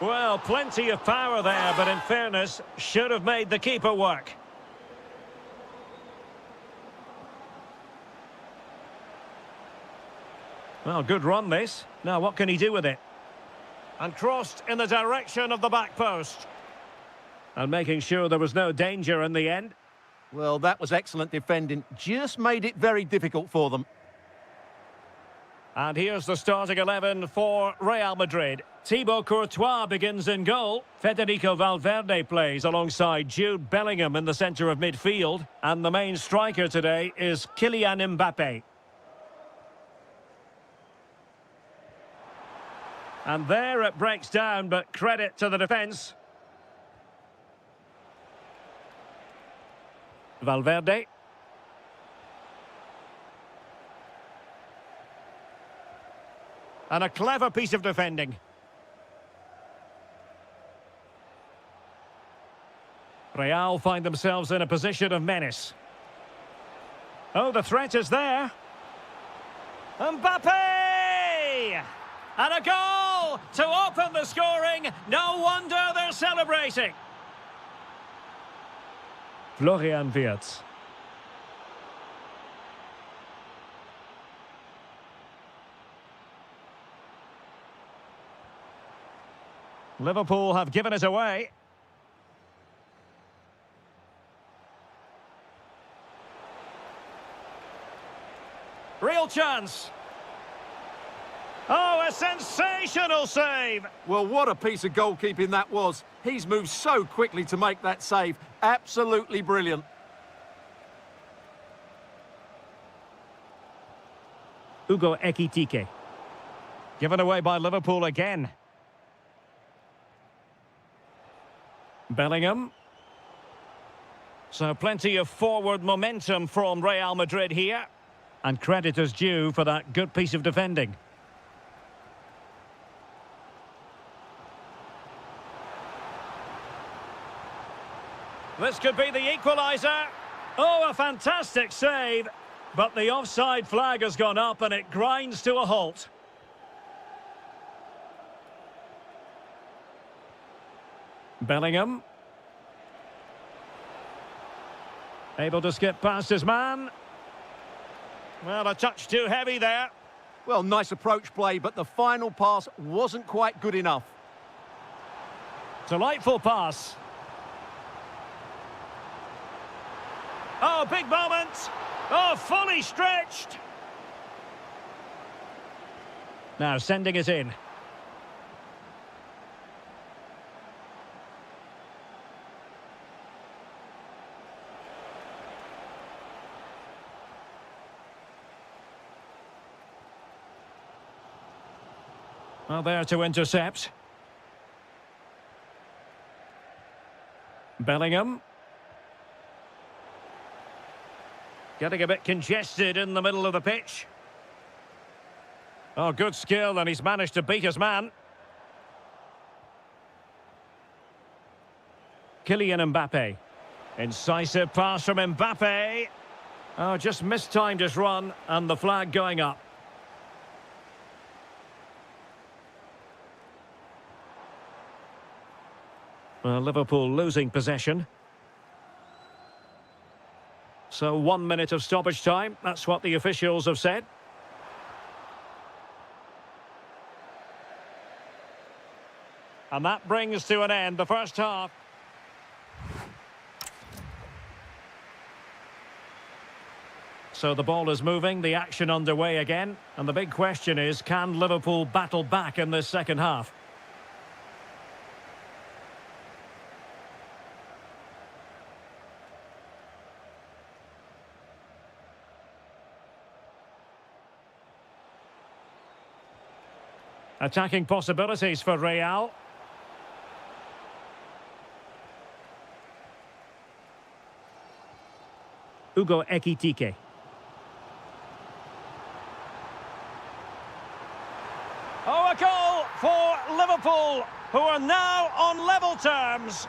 Well, plenty of power there, but in fairness, should have made the keeper work. Well, good run this. Now, what can he do with it? And crossed in the direction of the back post. And making sure there was no danger in the end. Well, that was excellent defending. Just made it very difficult for them. And here's the starting 11 for Real Madrid. Thibaut Courtois begins in goal. Federico Valverde plays alongside Jude Bellingham in the centre of midfield. And the main striker today is Kylian Mbappe. And there it breaks down, but credit to the defence. Valverde. And a clever piece of defending. Real find themselves in a position of menace. Oh, the threat is there. Mbappe! And a goal to open the scoring. No wonder they're celebrating. Florian Wirtz. Liverpool have given it away. Real chance. Oh, a sensational save! Well, what a piece of goalkeeping that was. He's moved so quickly to make that save. Absolutely brilliant. Ugo Ekitike. Given away by Liverpool again. Bellingham. So plenty of forward momentum from Real Madrid here. And credit is due for that good piece of defending. This could be the equaliser. Oh, a fantastic save. But the offside flag has gone up and it grinds to a halt. Bellingham. Able to skip past his man. Well, a touch too heavy there. Well, nice approach play, but the final pass wasn't quite good enough. Delightful pass. Oh, big moment. Oh, fully stretched. Now sending it in. Well, there to intercept. Bellingham. Getting a bit congested in the middle of the pitch. Oh, good skill, and he's managed to beat his man. Kylian Mbappe. Incisive pass from Mbappe. Oh, just mistimed his run, and the flag going up. Well, Liverpool losing possession. So 1 minute of stoppage time. That's what the officials have said. And that brings to an end the first half. So the ball is moving, the action underway again. And the big question is, can Liverpool battle back in this second half? Attacking possibilities for Real. Hugo Ekitike. Oh, a goal for Liverpool, who are now on level terms.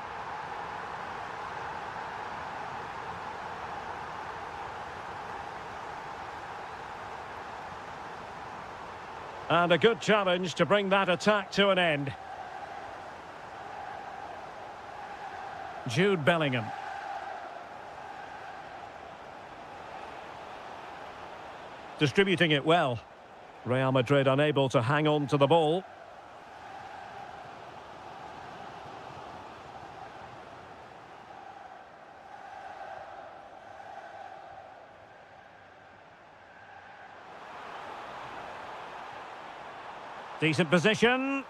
And a good challenge to bring that attack to an end. Jude Bellingham. Distributing it well. Real Madrid unable to hang on to the ball. Decent position.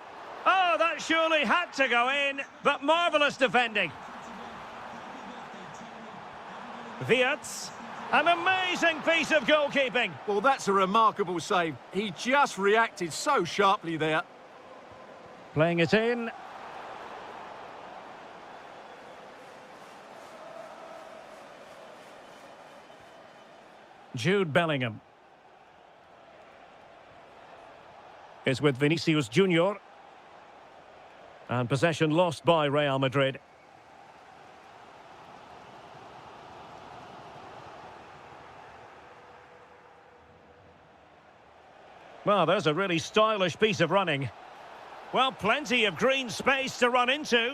Oh, that surely had to go in, but marvellous defending. Wirtz. An amazing piece of goalkeeping. Well, that's a remarkable save. He just reacted so sharply there. Playing it in. Jude Bellingham. Is with Vinicius Junior. And possession lost by Real Madrid. Well, there's a really stylish piece of running. Well, plenty of green space to run into.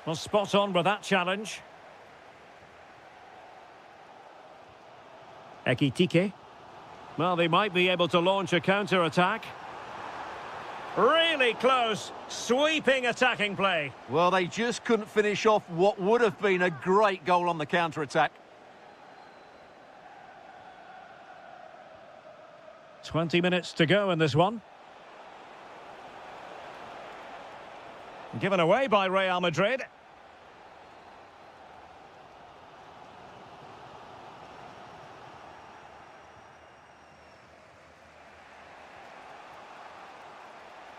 Well, spot on with that challenge. Ekitike. Well, they might be able to launch a counter-attack. Really close, sweeping attacking play. Well, they just couldn't finish off what would have been a great goal on the counter-attack. 20 minutes to go in this one. Given away by Real Madrid.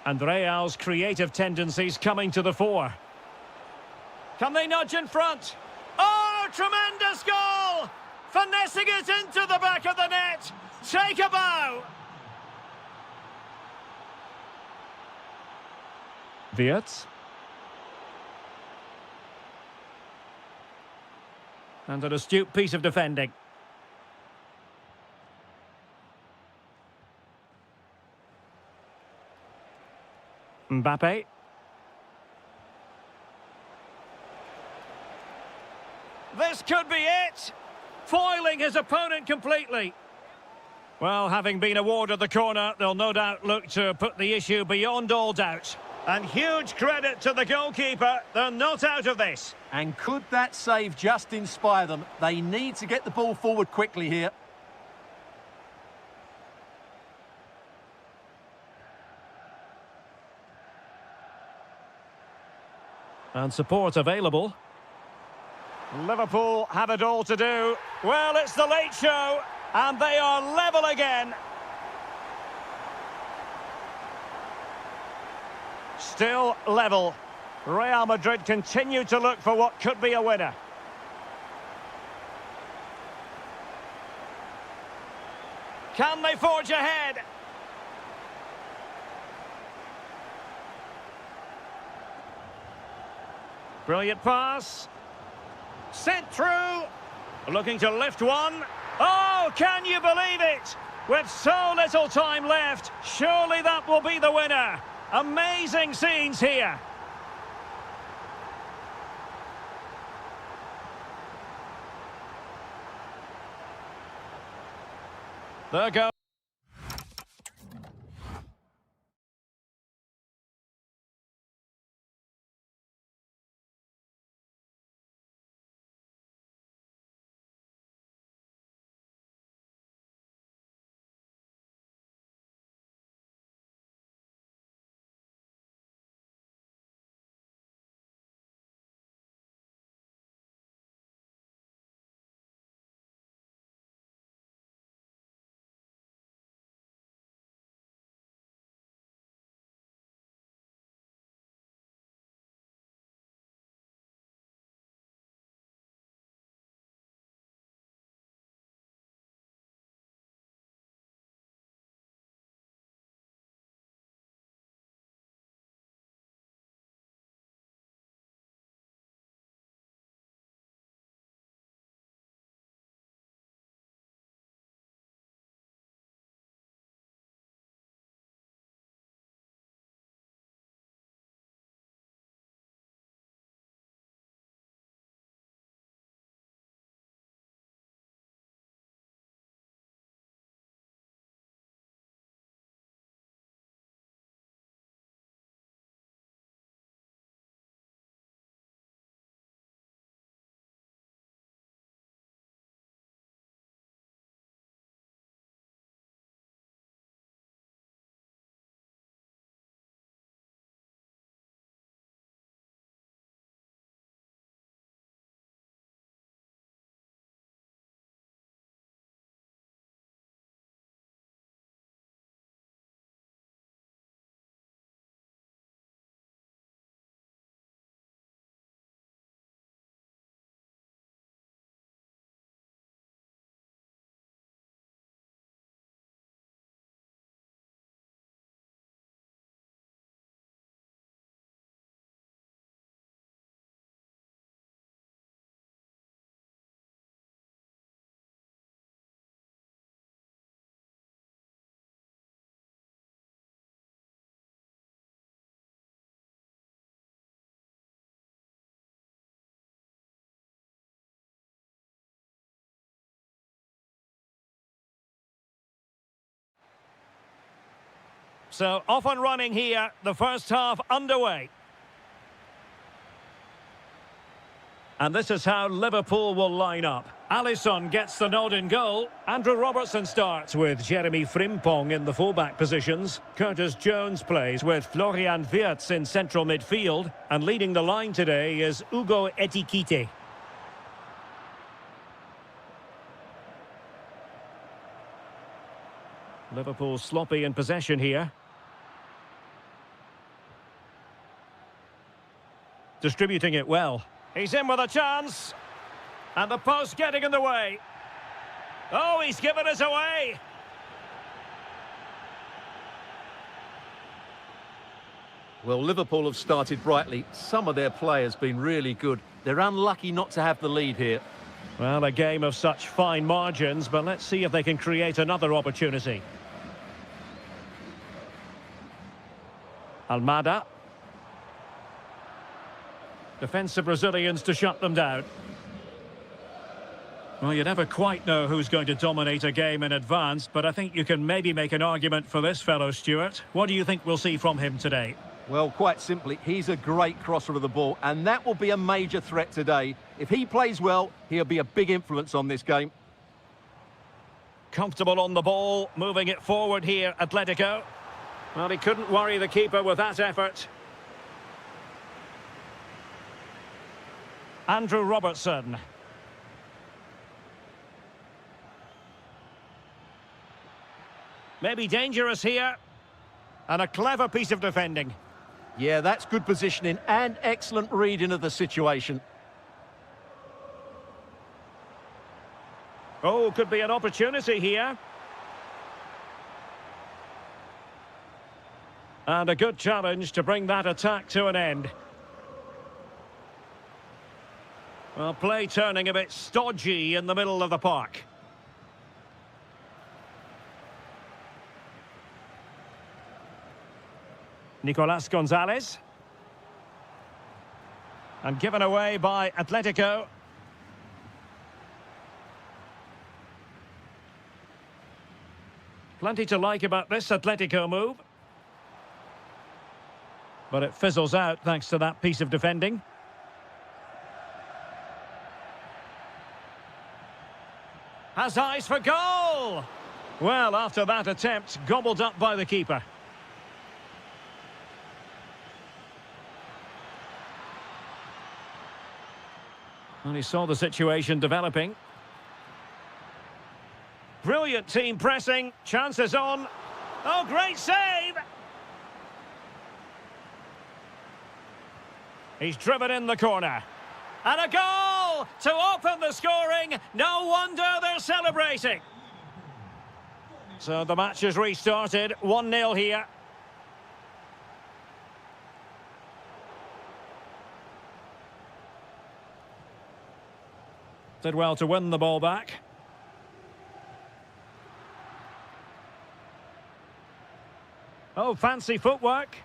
And Real's creative tendencies coming to the fore. Can they nudge in front? Oh, tremendous goal! Finessing it into the back of the net. Take a bow. Wirtz. And an astute piece of defending. Mbappe. This could be it. Foiling his opponent completely. Well, having been awarded the corner, they'll no doubt look to put the issue beyond all doubt. And huge credit to the goalkeeper. They're not out of this. And could that save just inspire them? They need to get the ball forward quickly here. And support available. Liverpool have it all to do. Well, it's the late show, and they are level again. Still level. Real Madrid continue to look for what could be a winner. Can they forge ahead? Brilliant pass. Sent through. Looking to lift one. Oh, can you believe it? With so little time left, surely that will be the winner. Amazing scenes here. There goes. So off and running here, the first half underway. And this is how Liverpool will line up. Alisson gets the nod in goal. Andrew Robertson starts with Jeremy Frimpong in the fullback positions. Curtis Jones plays with Florian Wirtz in central midfield. And leading the line today is Ugo Etikite. Liverpool sloppy in possession here. Distributing it well. He's in with a chance. And the post getting in the way. Oh, he's given us away. Well, Liverpool have started brightly. Some of their players been really good. They're unlucky not to have the lead here. Well, a game of such fine margins, but let's see if they can create another opportunity. Almada. Defensive Brazilians to shut them down. Well, you never quite know who's going to dominate a game in advance, but I think you can maybe make an argument for this fellow, Stuart. What do you think we'll see from him today? Well, quite simply, he's a great crosser of the ball, and that will be a major threat today. If he plays well, he'll be a big influence on this game. Comfortable on the ball, moving it forward here, Atletico. Well, he couldn't worry the keeper with that effort. Andrew Robertson. Maybe dangerous here. And a clever piece of defending. Yeah, that's good positioning and excellent reading of the situation. Oh, could be an opportunity here. And a good challenge to bring that attack to an end. Well, play turning a bit stodgy in the middle of the park. Nicolas Gonzalez. And given away by Atletico. Plenty to like about this Atletico move. But it fizzles out thanks to that piece of defending. Has eyes for goal! Well, after that attempt, gobbled up by the keeper. And he saw the situation developing. Brilliant team pressing, chances on. Oh, great save! He's driven in the corner. And a goal to open the scoring. No wonder they're celebrating. So the match has restarted. 1-0 here. Did well to win the ball back. Oh, fancy footwork.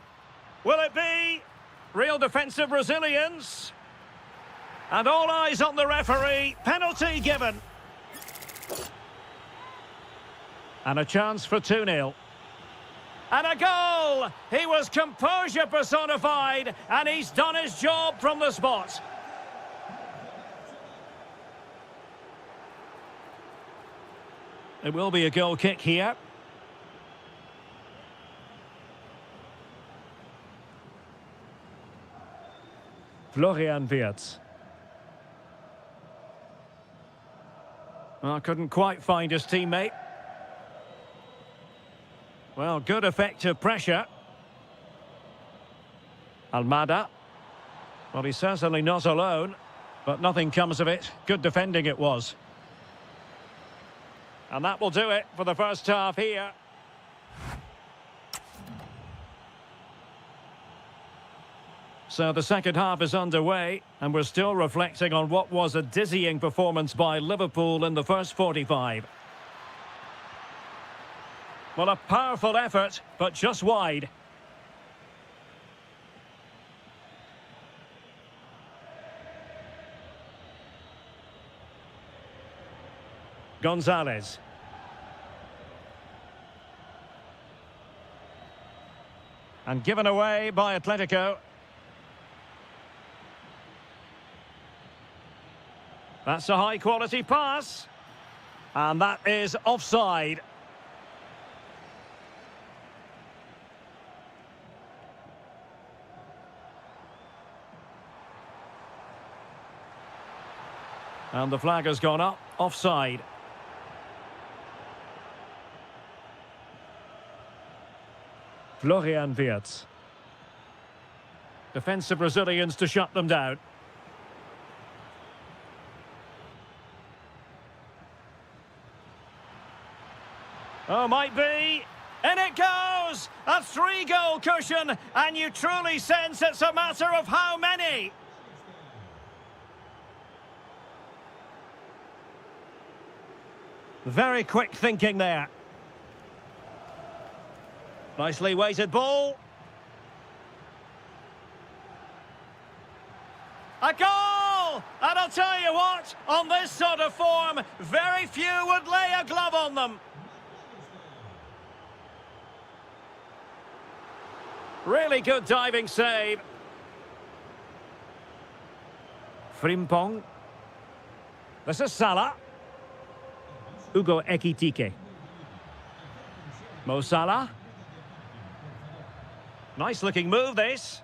Will it be? Real defensive resilience. And all eyes on the referee. Penalty given. And a chance for 2-0. And a goal! He was composure personified, and he's done his job from the spot. It will be a goal kick here. Florian Wirtz. Well, couldn't quite find his teammate. Well, good effective pressure. Almada. Well, he's certainly not alone, but nothing comes of it. Good defending it was. And that will do it for the first half here. So the second half is underway, and we're still reflecting on what was a dizzying performance by Liverpool in the first 45. Well, a powerful effort, but just wide. Gonzalez. And given away by Atletico. That's a high-quality pass. And that is offside. And the flag has gone up, offside. Florian Wirtz. Defensive Brazilians to shut them down. Oh, might be. In it goes! A 3-goal cushion, and you truly sense it's a matter of how many. Very quick thinking there. Nicely weighted ball. A goal! And I'll tell you what, on this sort of form, very few would lay a glove on them. Really good diving save. Frimpong. This is Salah. Ugo Ekitike. Mo Salah. Nice looking move this.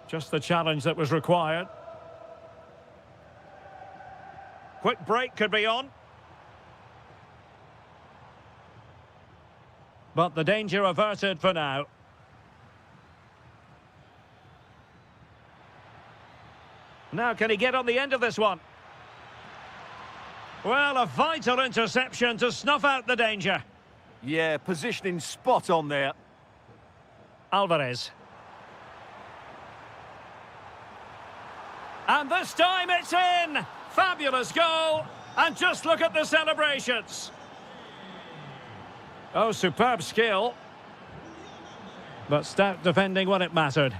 Just the challenge that was required. Quick break could be on. But the danger averted for now. Now can he get on the end of this one? Well, a vital interception to snuff out the danger. Yeah, positioning spot on there. Alvarez. And this time it's in! Fabulous goal! And just look at the celebrations. Oh, superb skill. But stout defending when it mattered.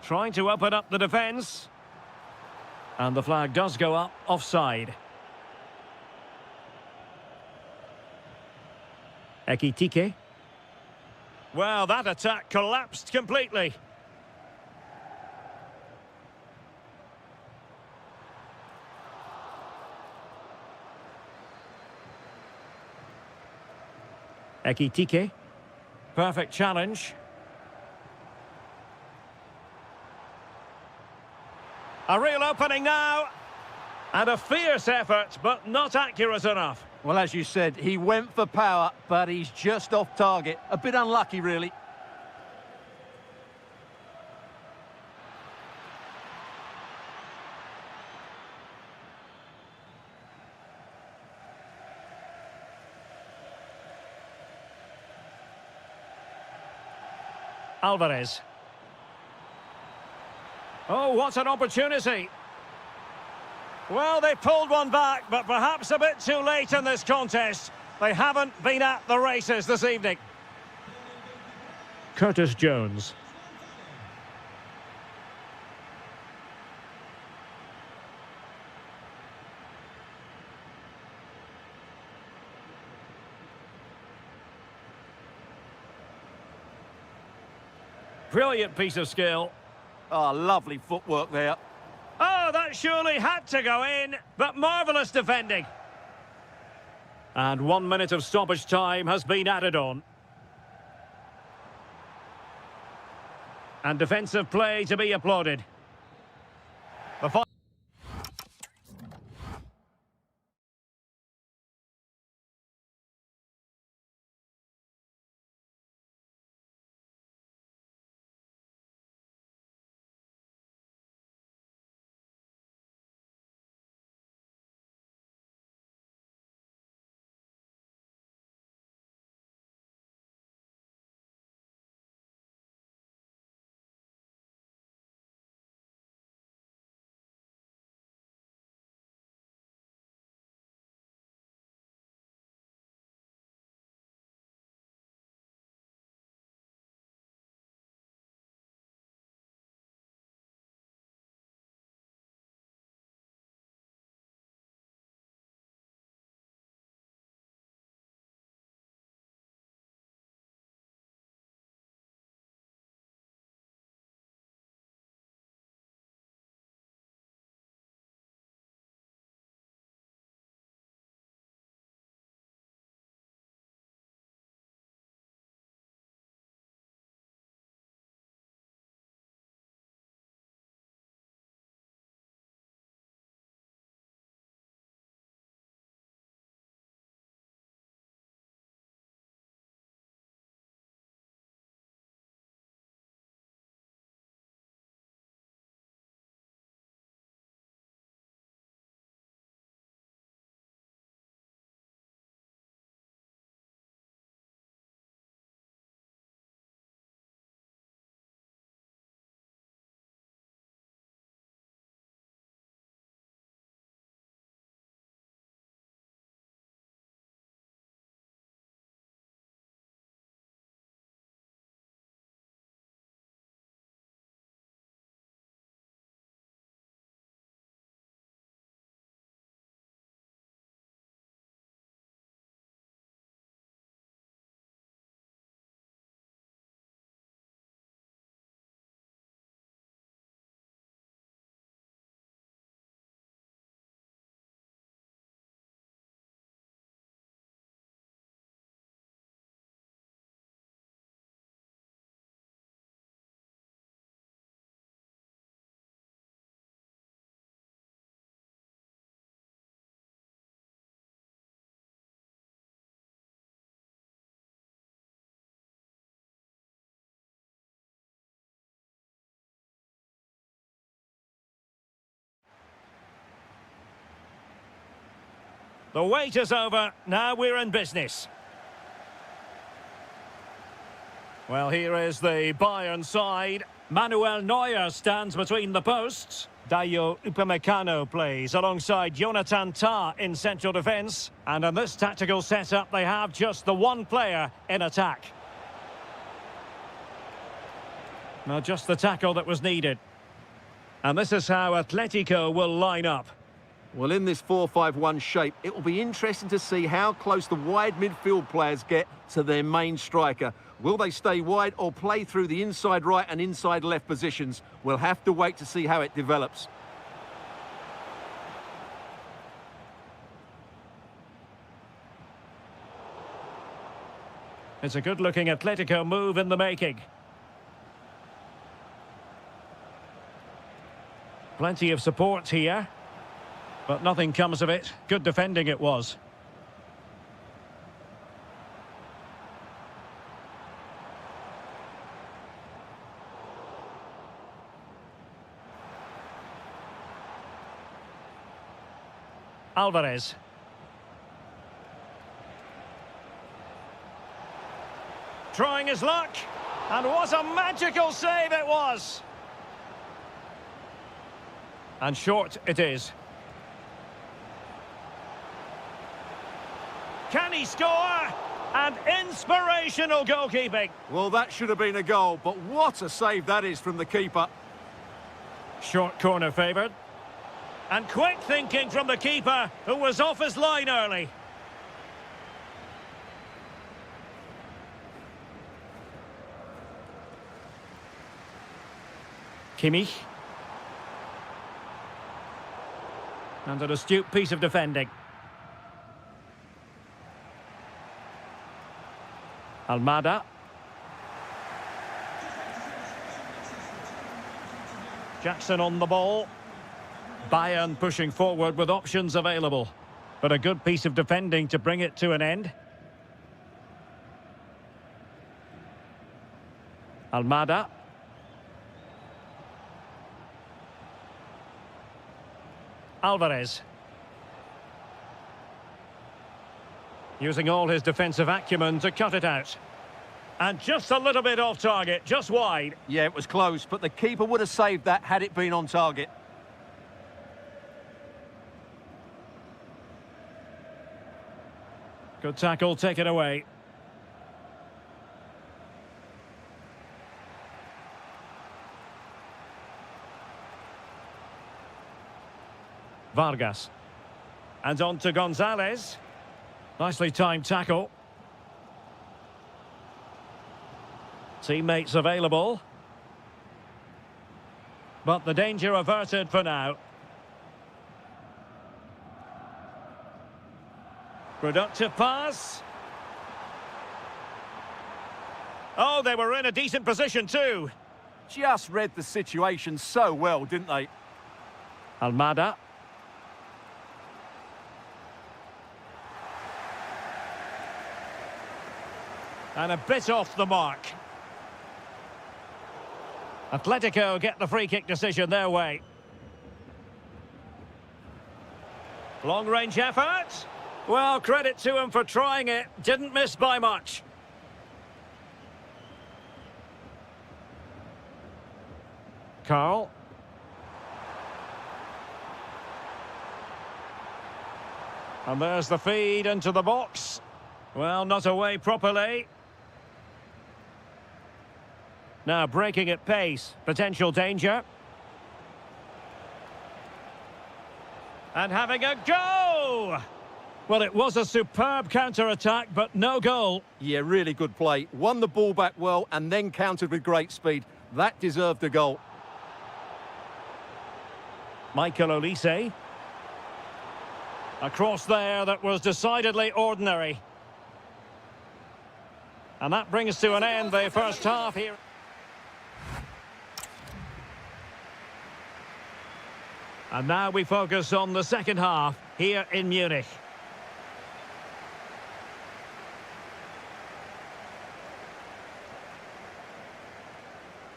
Trying to open up the defence. And the flag does go up, offside. Ekitike. Well, that attack collapsed completely. Ekitike. Perfect challenge. A real opening now. And a fierce effort, but not accurate enough. Well, as you said, he went for power, but he's just off target. A bit unlucky, really. Alvarez. Oh, what an opportunity. Well, they pulled one back, but perhaps a bit too late in this contest. They haven't been at the races this evening. Curtis Jones. Brilliant piece of skill. Oh, lovely footwork there. Oh, that surely had to go in, but marvellous defending. And 1 minute of stoppage time has been added on. And defensive play to be applauded. The The wait is over. Now we're in business. Well, here is the Bayern side. Manuel Neuer stands between the posts. Dayo Upamecano plays alongside Jonathan Tah in central defence. And in this tactical setup, they have just the one player in attack. Now, just the tackle that was needed. And this is how Atletico will line up. Well, in this 4-5-1 shape, it will be interesting to see how close the wide midfield players get to their main striker. Will they stay wide or play through the inside right and inside left positions? We'll have to wait to see how it develops. It's a good-looking Atletico move in the making. Plenty of support here, but nothing comes of it. Good defending it was. Alvarez. Trying his luck. And what a magical save it was. And short it is. Can he score? And inspirational goalkeeping. Well, that should have been a goal, but what a save that is from the keeper. Short corner favoured. And quick thinking from the keeper, who was off his line early. Kimmich. And an astute piece of defending. Almada. Jackson on the ball. Bayern pushing forward with options available. But a good piece of defending to bring it to an end. Almada. Alvarez. Using all his defensive acumen to cut it out. And just a little bit off target, just wide. Yeah, it was close, but the keeper would have saved that had it been on target. Good tackle, take it away. Vargas. And on to Gonzalez. Nicely timed tackle. Teammates available. But the danger averted for now. Productive pass. Oh, they were in a decent position too. Just read the situation so well, didn't they? Almada. And a bit off the mark. Atletico get the free kick decision their way. Long-range effort. Well, credit to him for trying it. Didn't miss by much. Carl. And there's the feed into the box. Well, not away properly. Now breaking at pace. Potential danger. And having a go! Well, it was a superb counter-attack, but no goal. Yeah, really good play. Won the ball back well and then countered with great speed. That deserved a goal. Michael Olise. A cross there that was decidedly ordinary. And that brings to an end the first half here. And now we focus on the second half here in Munich.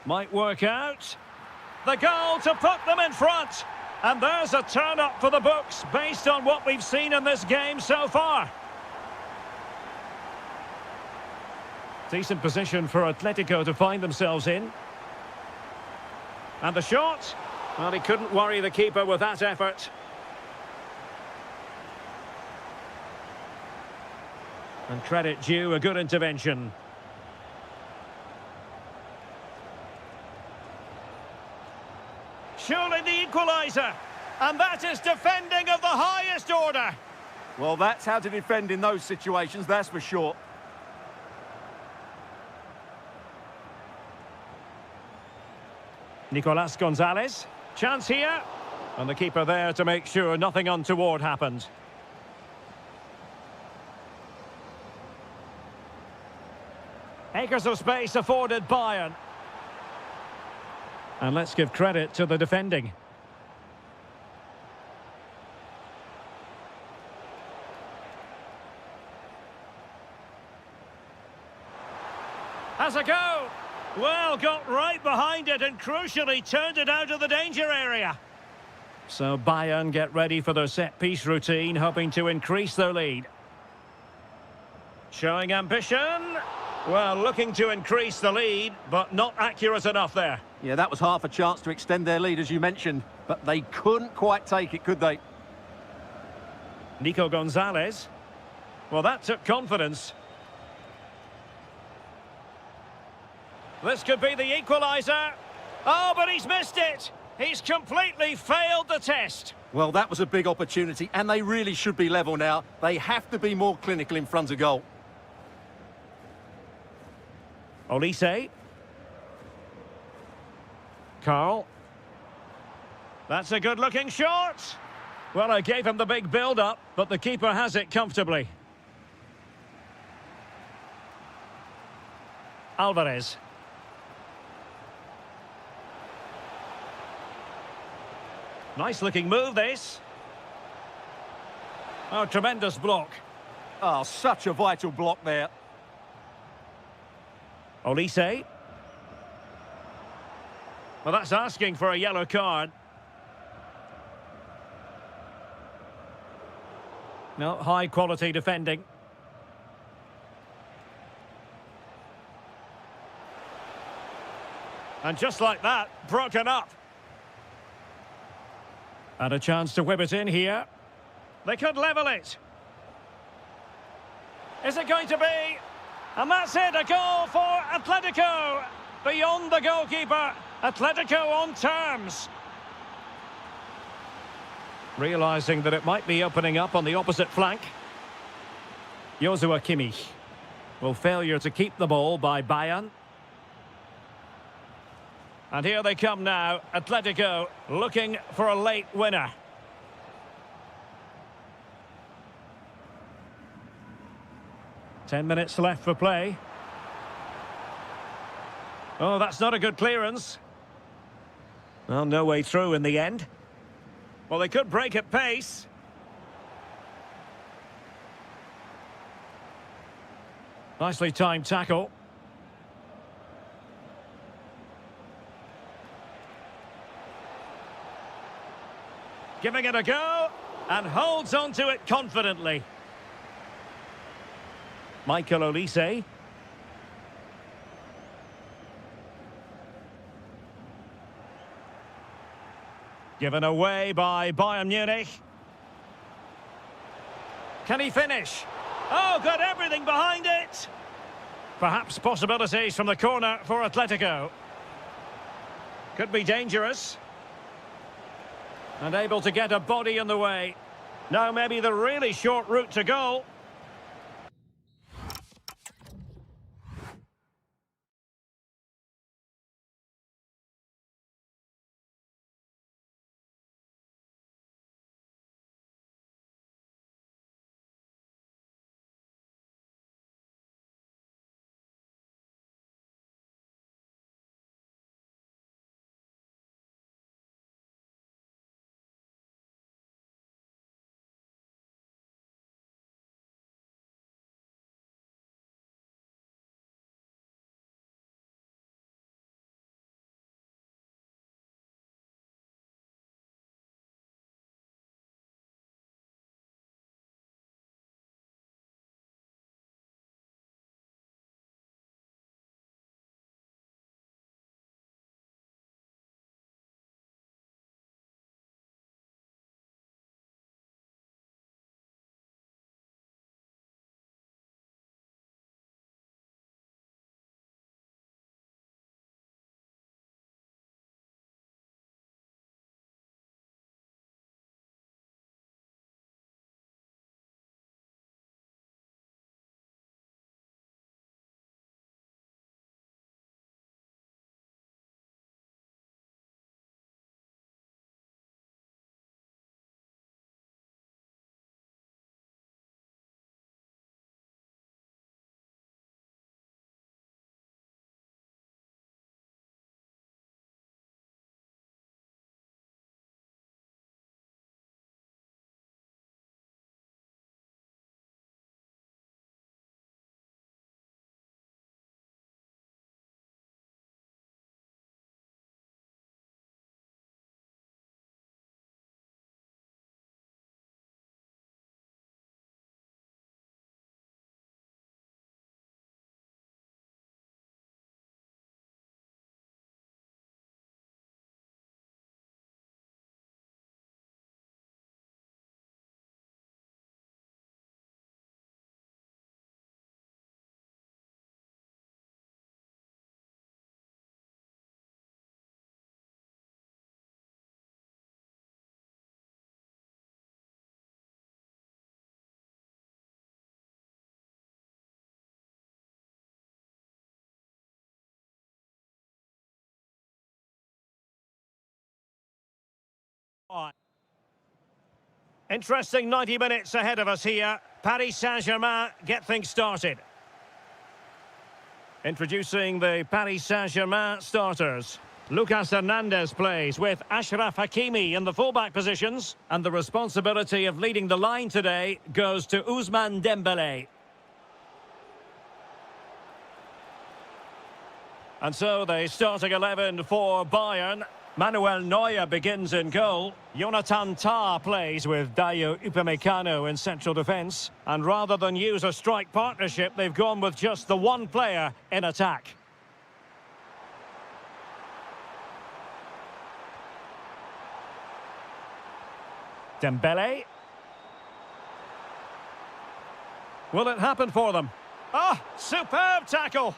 Might work out. The goal to put them in front. And there's a turn-up for the books, based on what we've seen in this game so far. Decent position for Atletico to find themselves in. And the shot? Well, he couldn't worry the keeper with that effort. And credit due, a good intervention. Surely the equaliser. And that is defending of the highest order. Well, that's how to defend in those situations, that's for sure. Nicolas Gonzalez. Chance here. And the keeper there to make sure nothing untoward happened. Acres of space afforded Bayern. And let's give credit to the defending. Has a go. Well, got right behind it and crucially turned it out of the danger area. So Bayern get ready for their set-piece routine, hoping to increase their lead. Showing ambition. Well, looking to increase the lead, but not accurate enough there. Yeah, that was half a chance to extend their lead, as you mentioned, but they couldn't quite take it, could they? Nico Gonzalez. Well, that took confidence. This could be the equaliser. Oh, but he's missed it. He's completely failed the test. Well, that was a big opportunity, and they really should be level now. They have to be more clinical in front of goal. Olise. Carl. That's a good-looking shot. Well, I gave him the big build-up, but the keeper has it comfortably. Alvarez. Nice-looking move, this. Oh, tremendous block. Oh, such a vital block there. Olise. Well, that's asking for a yellow card. No, high-quality defending. And just like that, broken up. And a chance to whip it in here. They could level it. Is it going to be? And that's it, a goal for Atletico. Beyond the goalkeeper, Atletico on terms. Realising that it might be opening up on the opposite flank. Joshua Kimmich. Well, failure to keep the ball by Bayern. And here they come now, Atletico looking for a late winner. Ten minutes left for play. Oh, that's not a good clearance. Well, no way through in the end. Well, they could break at pace. Nicely timed tackle. Giving it a go, and holds on to it confidently. Michael Olise. Given away by Bayern Munich. Can he finish? Oh, got everything behind it. Perhaps possibilities from the corner for Atletico. Could be dangerous. And able to get a body in the way. Now maybe the really short route to goal. Interesting 90 minutes ahead of us here. Paris Saint-Germain get things started. Introducing the Paris Saint-Germain starters. Lucas Hernandez plays with Achraf Hakimi in the fullback positions. And the responsibility of leading the line today goes to Ousmane Dembélé. And so the starting 11 for Bayern. Manuel Neuer begins in goal. Jonathan Tah plays with Dayo Upamecano in central defence. And rather than use a strike partnership, they've gone with just the one player in attack. Dembele. Will it happen for them? Ah, superb tackle!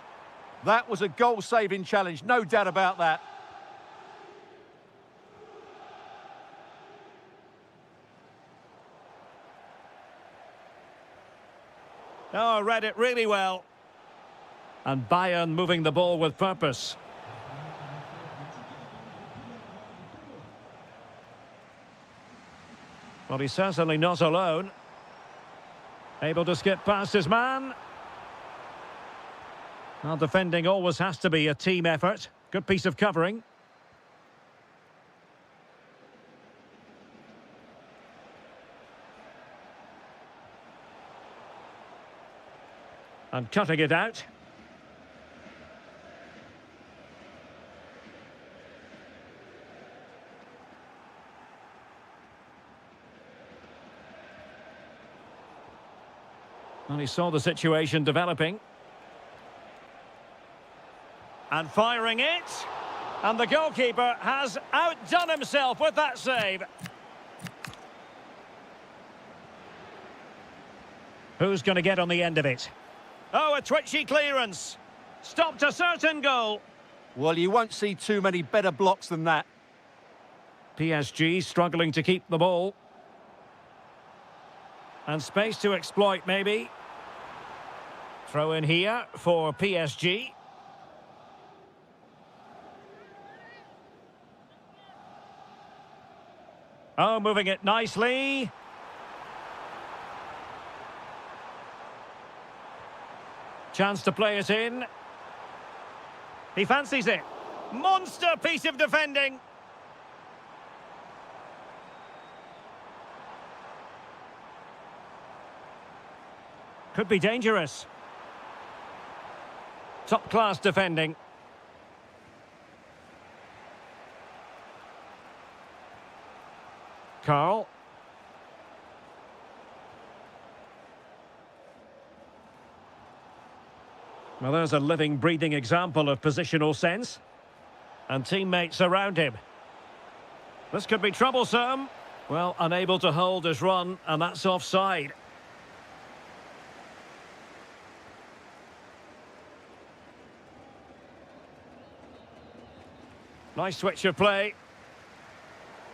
That was a goal-saving challenge, no doubt about that. Oh, read it really well. And Bayern moving the ball with purpose. Well, he's certainly not alone. Able to skip past his man. Well, defending always has to be a team effort. Good piece of covering. And cutting it out. Well, he saw the situation developing. And firing it. And the goalkeeper has outdone himself with that save. Who's going to get on the end of it? Oh, a twitchy clearance. Stopped a certain goal. Well, you won't see too many better blocks than that. PSG struggling to keep the ball. And space to exploit, maybe. Throw in here for PSG. Oh, moving it nicely. Chance to play it in. He fancies it. Monster piece of defending. Could be dangerous. Top-class defending. Carl. Well, there's a living, breathing example of positional sense. And teammates around him. This could be troublesome. Well, unable to hold his run, and that's offside. Nice switch of play.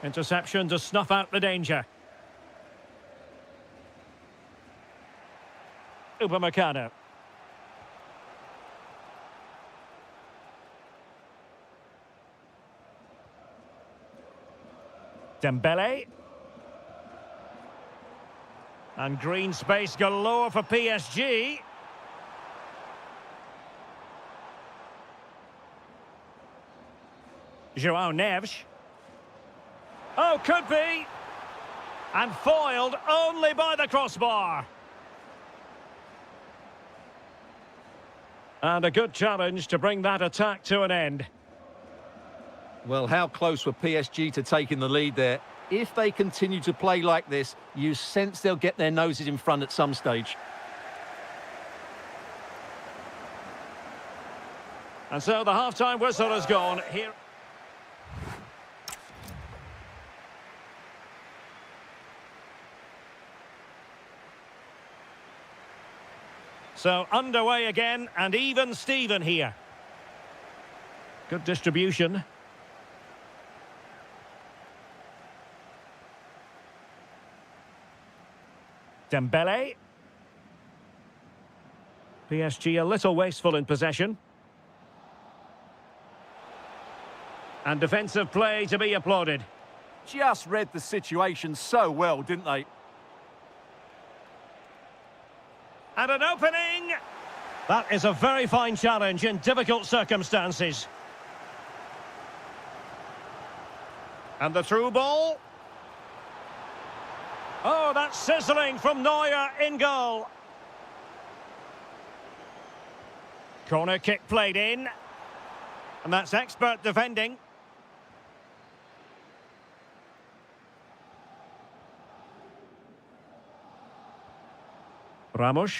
Interception to snuff out the danger. Upamecano. Dembele. And green space galore for PSG. João Neves. Oh, could be. And foiled only by the crossbar. And a good challenge to bring that attack to an end. Well, how close were PSG to taking the lead there? If they continue to play like this, you sense they'll get their noses in front at some stage. And so the half-time whistle has gone here. So underway again, and even Steven here. Good distribution. Dembele. PSG a little wasteful in possession. And defensive play to be applauded. just read the situation so well, didn't they? And an opening! That is a very fine challenge in difficult circumstances. And the through ball. Oh, that's sizzling from Neuer in goal. Corner kick played in. And that's expert defending. Ramos.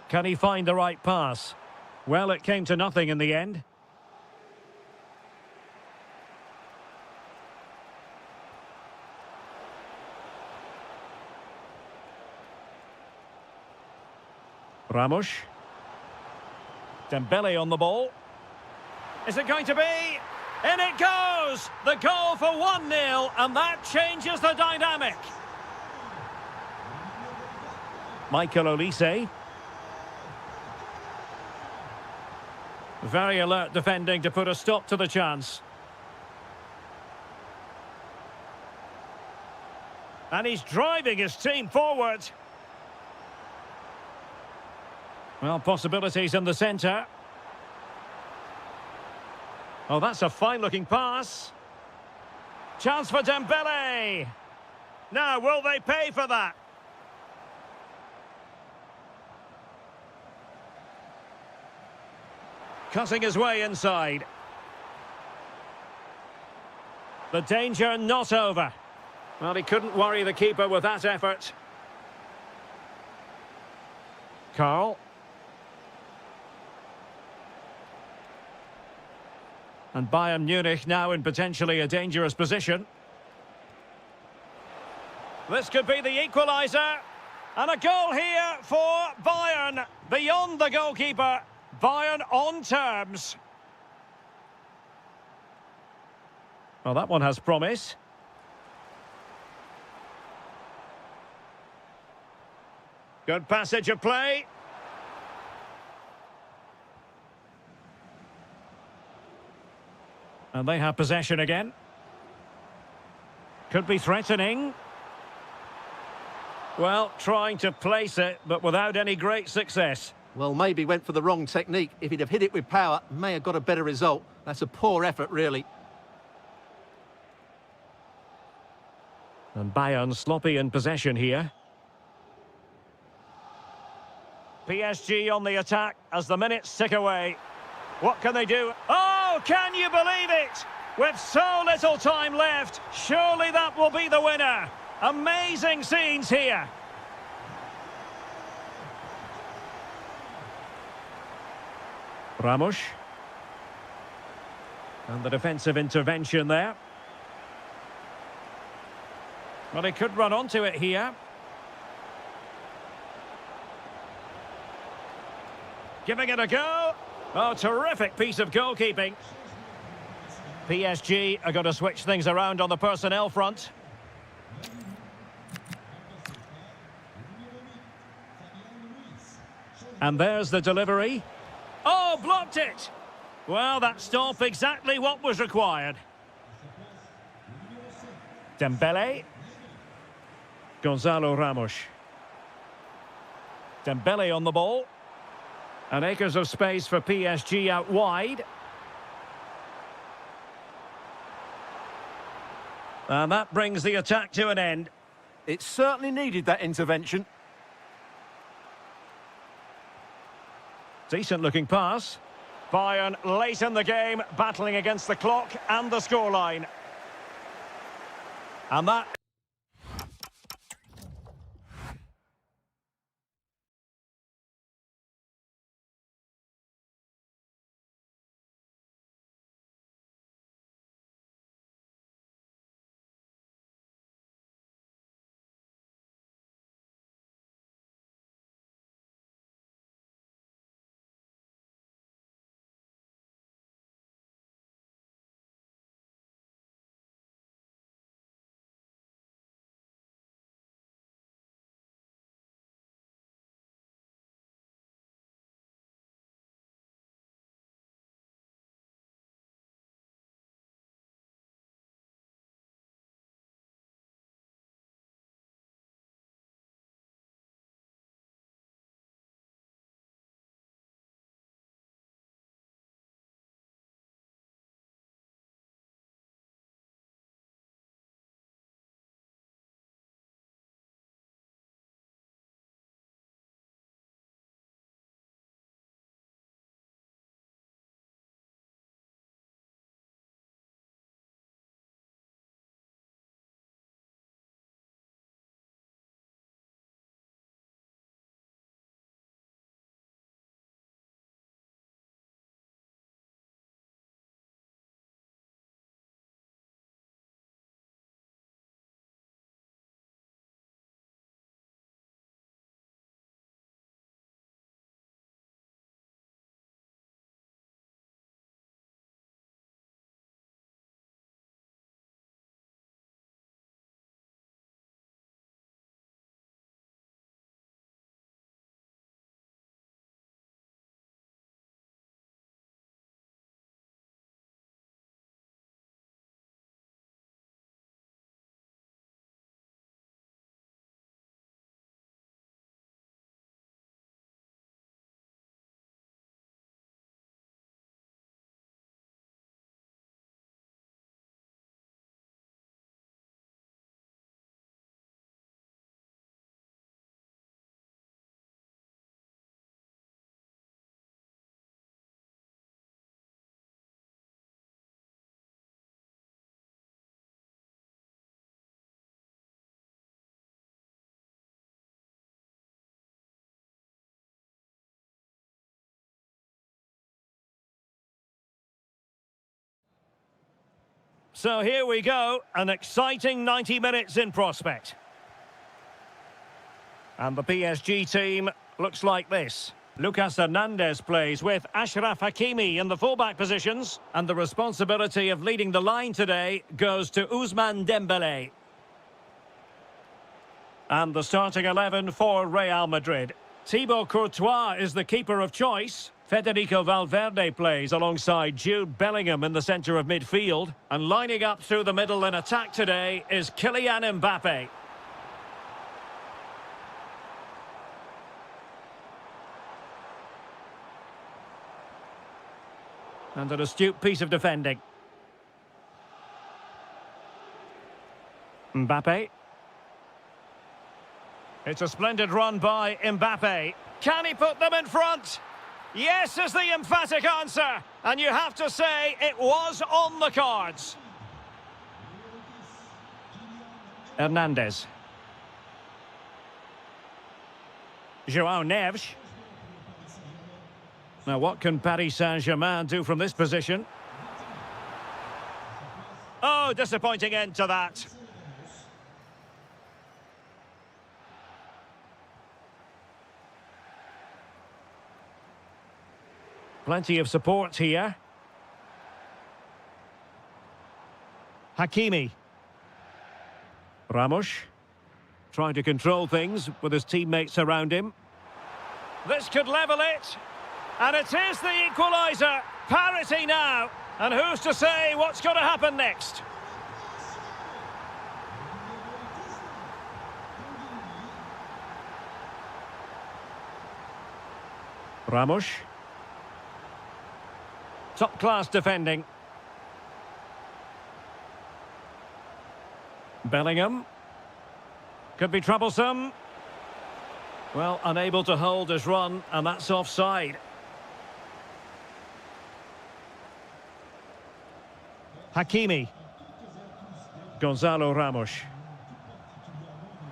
Can he find the right pass? Well, it came to nothing in the end. Ramos. Dembele on the ball. Is it going to be? In it goes! The goal for 1-0, and that changes the dynamic. Michael Olise. Very alert defending to put a stop to the chance. And he's driving his team forward. Well, possibilities in the centre. Oh, that's a fine-looking pass. Chance for Dembele. Now, will they pay for that? Cutting his way inside. The danger not over. Well, he couldn't worry the keeper with that effort. Carl. And Bayern Munich now in potentially a dangerous position. This could be the equaliser. And a goal here for Bayern. Beyond the goalkeeper. Bayern on terms. Well, that one has promise. Good passage of play. And they have possession again. Could be threatening. Well, trying to place it, but without any great success. Well, maybe went for the wrong technique. If he'd have hit it with power, may have got a better result. That's a poor effort, really. And Bayern sloppy in possession here. PSG on the attack as the minutes tick away. What can they do? Oh, can you believe it? With so little time left, surely that will be the winner. Amazing scenes here. Ramos. And the defensive intervention there. Well, he could run onto it here. Giving it a go. Oh, terrific piece of goalkeeping. PSG are going to switch things around on the personnel front. And there's the delivery. Oh, blocked it! Well, that stop exactly what was required. Dembele. Gonzalo Ramos. Dembele on the ball. And acres of space for PSG out wide. And that brings the attack to an end. It certainly needed that intervention. Decent looking pass. Bayern late in the game, battling against the clock and the scoreline. And that... So here we go, an exciting 90 minutes in prospect. And the PSG team looks like this. Lucas Hernandez plays with Achraf Hakimi in the fullback positions. And the responsibility of leading the line today goes to Ousmane Dembélé. And the starting 11 for Real Madrid. Thibaut Courtois is the keeper of choice. Federico Valverde plays alongside Jude Bellingham in the centre of midfield. And lining up through the middle in attack today is Kylian Mbappe. And an astute piece of defending. Mbappe. It's a splendid run by Mbappe. Can he put them in front? Yes is the emphatic answer. And you have to say it was on the cards. Hernandez. João Neves. Now what can Paris Saint-Germain do from this position? Oh, disappointing end to that. Plenty of support here. Hakimi. Ramos. Trying to control things with his teammates around him. This could level it. And it is the equaliser. Parity now. And who's to say what's going to happen next? Ramos. Top-class defending. Bellingham. Could be troublesome. Well, unable to hold his run, and that's offside. Hakimi. Gonzalo Ramos.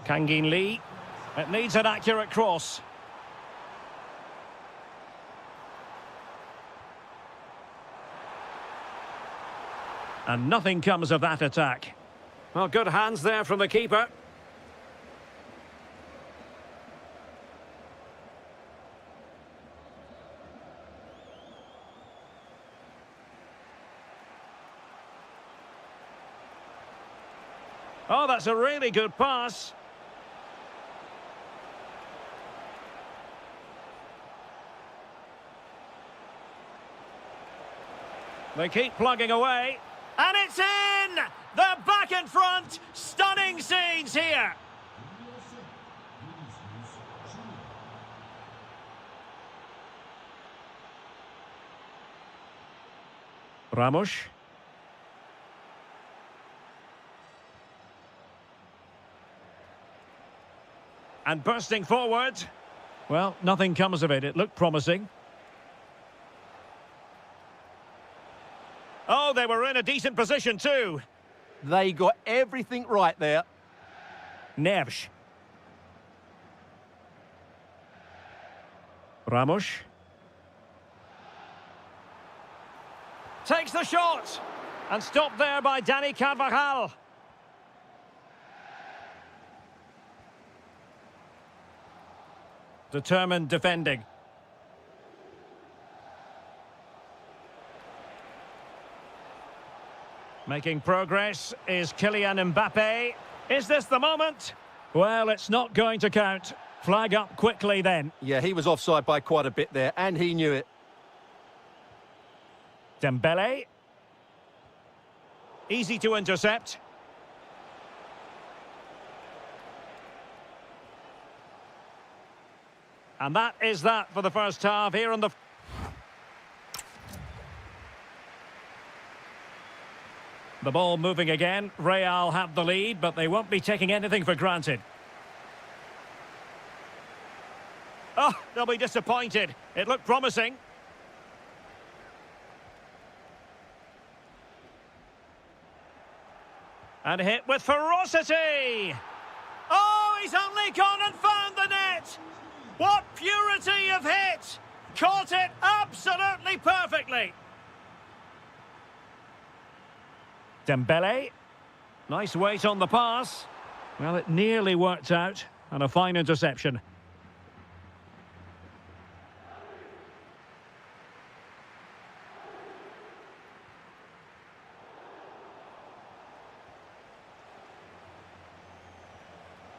Kangin Lee. It needs an accurate cross. And nothing comes of that attack. Well, good hands there from the keeper. Oh, that's a really good pass. They keep plugging away. And it's in! They're back in front! Stunning scenes here! Ramos. And bursting forward. Well, nothing comes of it. It looked promising. Oh, they were in a decent position too. They got everything right there. Neves. Ramos. Takes the shot. And stopped there by Dani Carvajal. Determined defending. Making progress is Kylian Mbappe. Is this the moment? Well, it's not going to count. Flag up quickly then. Yeah, he was offside by quite a bit there, and he knew it. Dembele. Easy to intercept. And that is that for the first half here on the... The ball moving again. Real have the lead, but they won't be taking anything for granted. Oh, they'll be disappointed. It looked promising. And hit with ferocity. Oh, he's only gone and found the net. What purity of hit. Caught it absolutely perfectly. Dembele. Nice weight on the pass. Well, it nearly worked out. And a fine interception.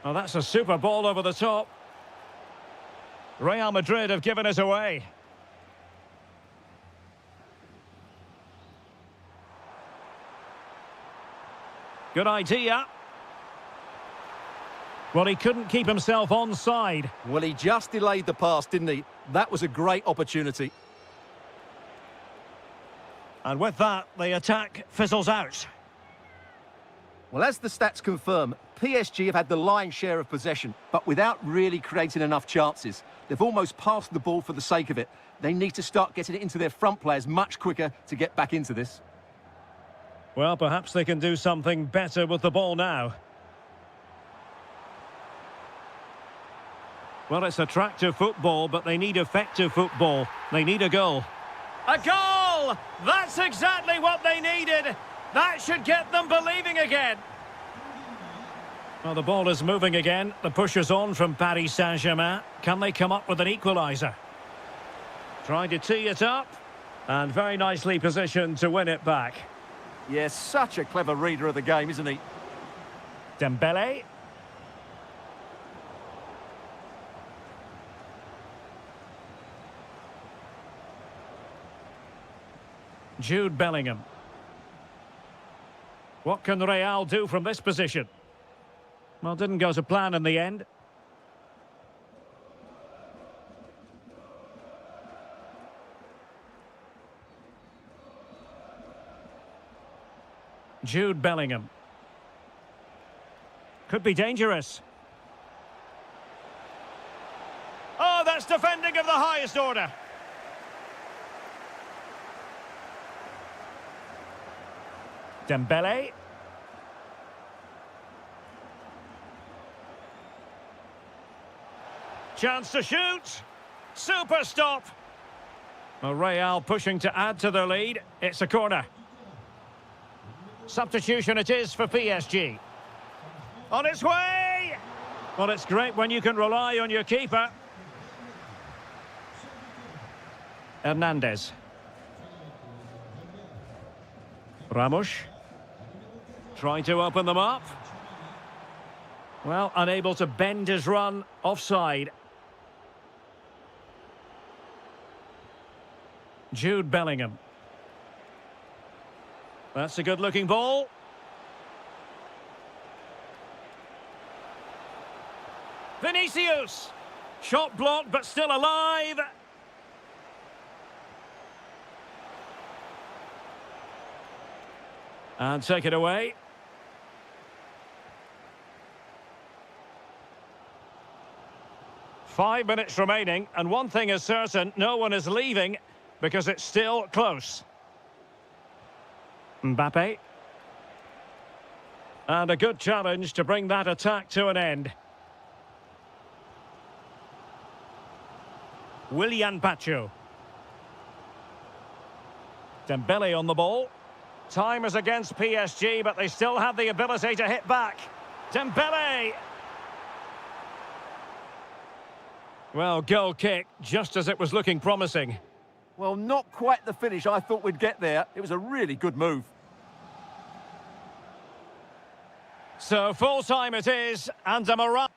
Oh, that's a super ball over the top. Real Madrid have given it away. Good idea. Well, he couldn't keep himself onside. Well, he just delayed the pass, didn't he? That was a great opportunity. And with that, the attack fizzles out. Well, as the stats confirm, PSG have had the lion's share of possession, but without really creating enough chances. They've almost passed the ball for the sake of it. They need to start getting it into their front players much quicker to get back into this. Well, perhaps they can do something better with the ball now. Well, it's attractive football, but they need effective football. They need a goal. A goal! That's exactly what they needed. That should get them believing again. Well, the ball is moving again. The push is on from Paris Saint-Germain. Can they come up with an equaliser? Trying to tee it up. And very nicely positioned to win it back. Yes, such a clever reader of the game, isn't he? Dembele. Jude Bellingham. What can Real do from this position? Well, didn't go to plan in the end. Jude Bellingham. Could be dangerous. Oh, that's defending of the highest order. Dembele. Chance to shoot. Super stop. Well, Real pushing to add to their lead. It's a corner. Substitution it is for PSG. On its way! Well, it's great when you can rely on your keeper. Hernandez. Ramos. Trying to open them up. Well, unable to bend his run. Offside. Jude Bellingham. That's a good-looking ball. Vinicius. Shot blocked, but still alive. And take it away. Five minutes remaining, and one thing is certain, no one is leaving because it's still close. Mbappe. And a good challenge to bring that attack to an end. Willian Pacho. Dembele on the ball. Time is against PSG, but they still have the ability to hit back. Dembele! Well, goal kick, just as it was looking promising. Well, not quite the finish I thought we'd get there. It was a really good move. So full time it is, and a morale.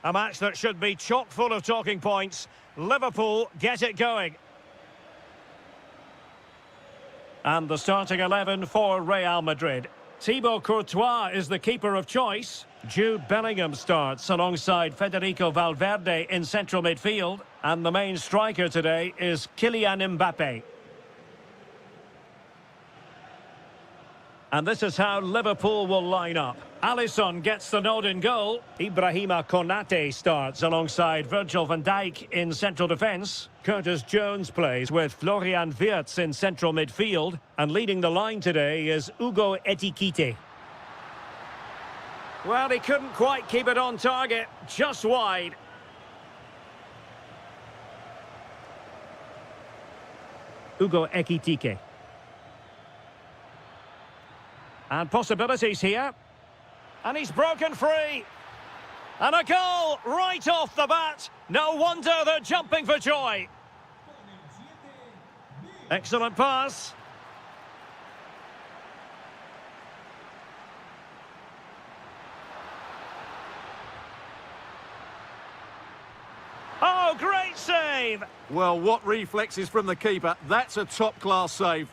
A match that should be chock full of talking points. Liverpool get it going. And the starting 11 for Real Madrid. Thibaut Courtois is the keeper of choice. Jude Bellingham starts alongside Federico Valverde in central midfield. And the main striker today is Kylian Mbappe. And this is how Liverpool will line up. Alisson gets the nod in goal. Ibrahima Konate starts alongside Virgil van Dijk in central defence. Curtis Jones plays with Florian Wirtz in central midfield. And leading the line today is Ugo Etikite. Well, he couldn't quite keep it on target, just wide. Ugo Ekitike. And possibilities here. And he's broken free. And a goal right off the bat. No wonder they're jumping for joy. Excellent pass. Oh, great save. Well, what reflexes from the keeper. That's a top-class save.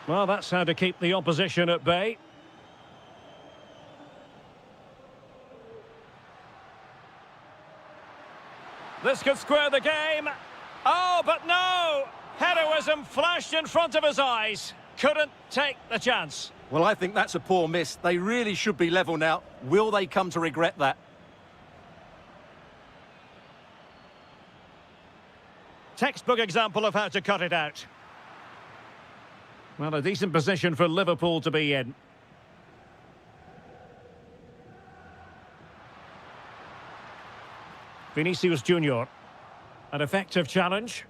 Well, that's how to keep the opposition at bay. This could square the game. Oh, but no! Heroism flashed in front of his eyes. Couldn't take the chance. Well, I think that's a poor miss. They really should be level now. Will they come to regret that? Textbook example of how to cut it out. Well, a decent position for Liverpool to be in. Vinicius Junior. An effective challenge.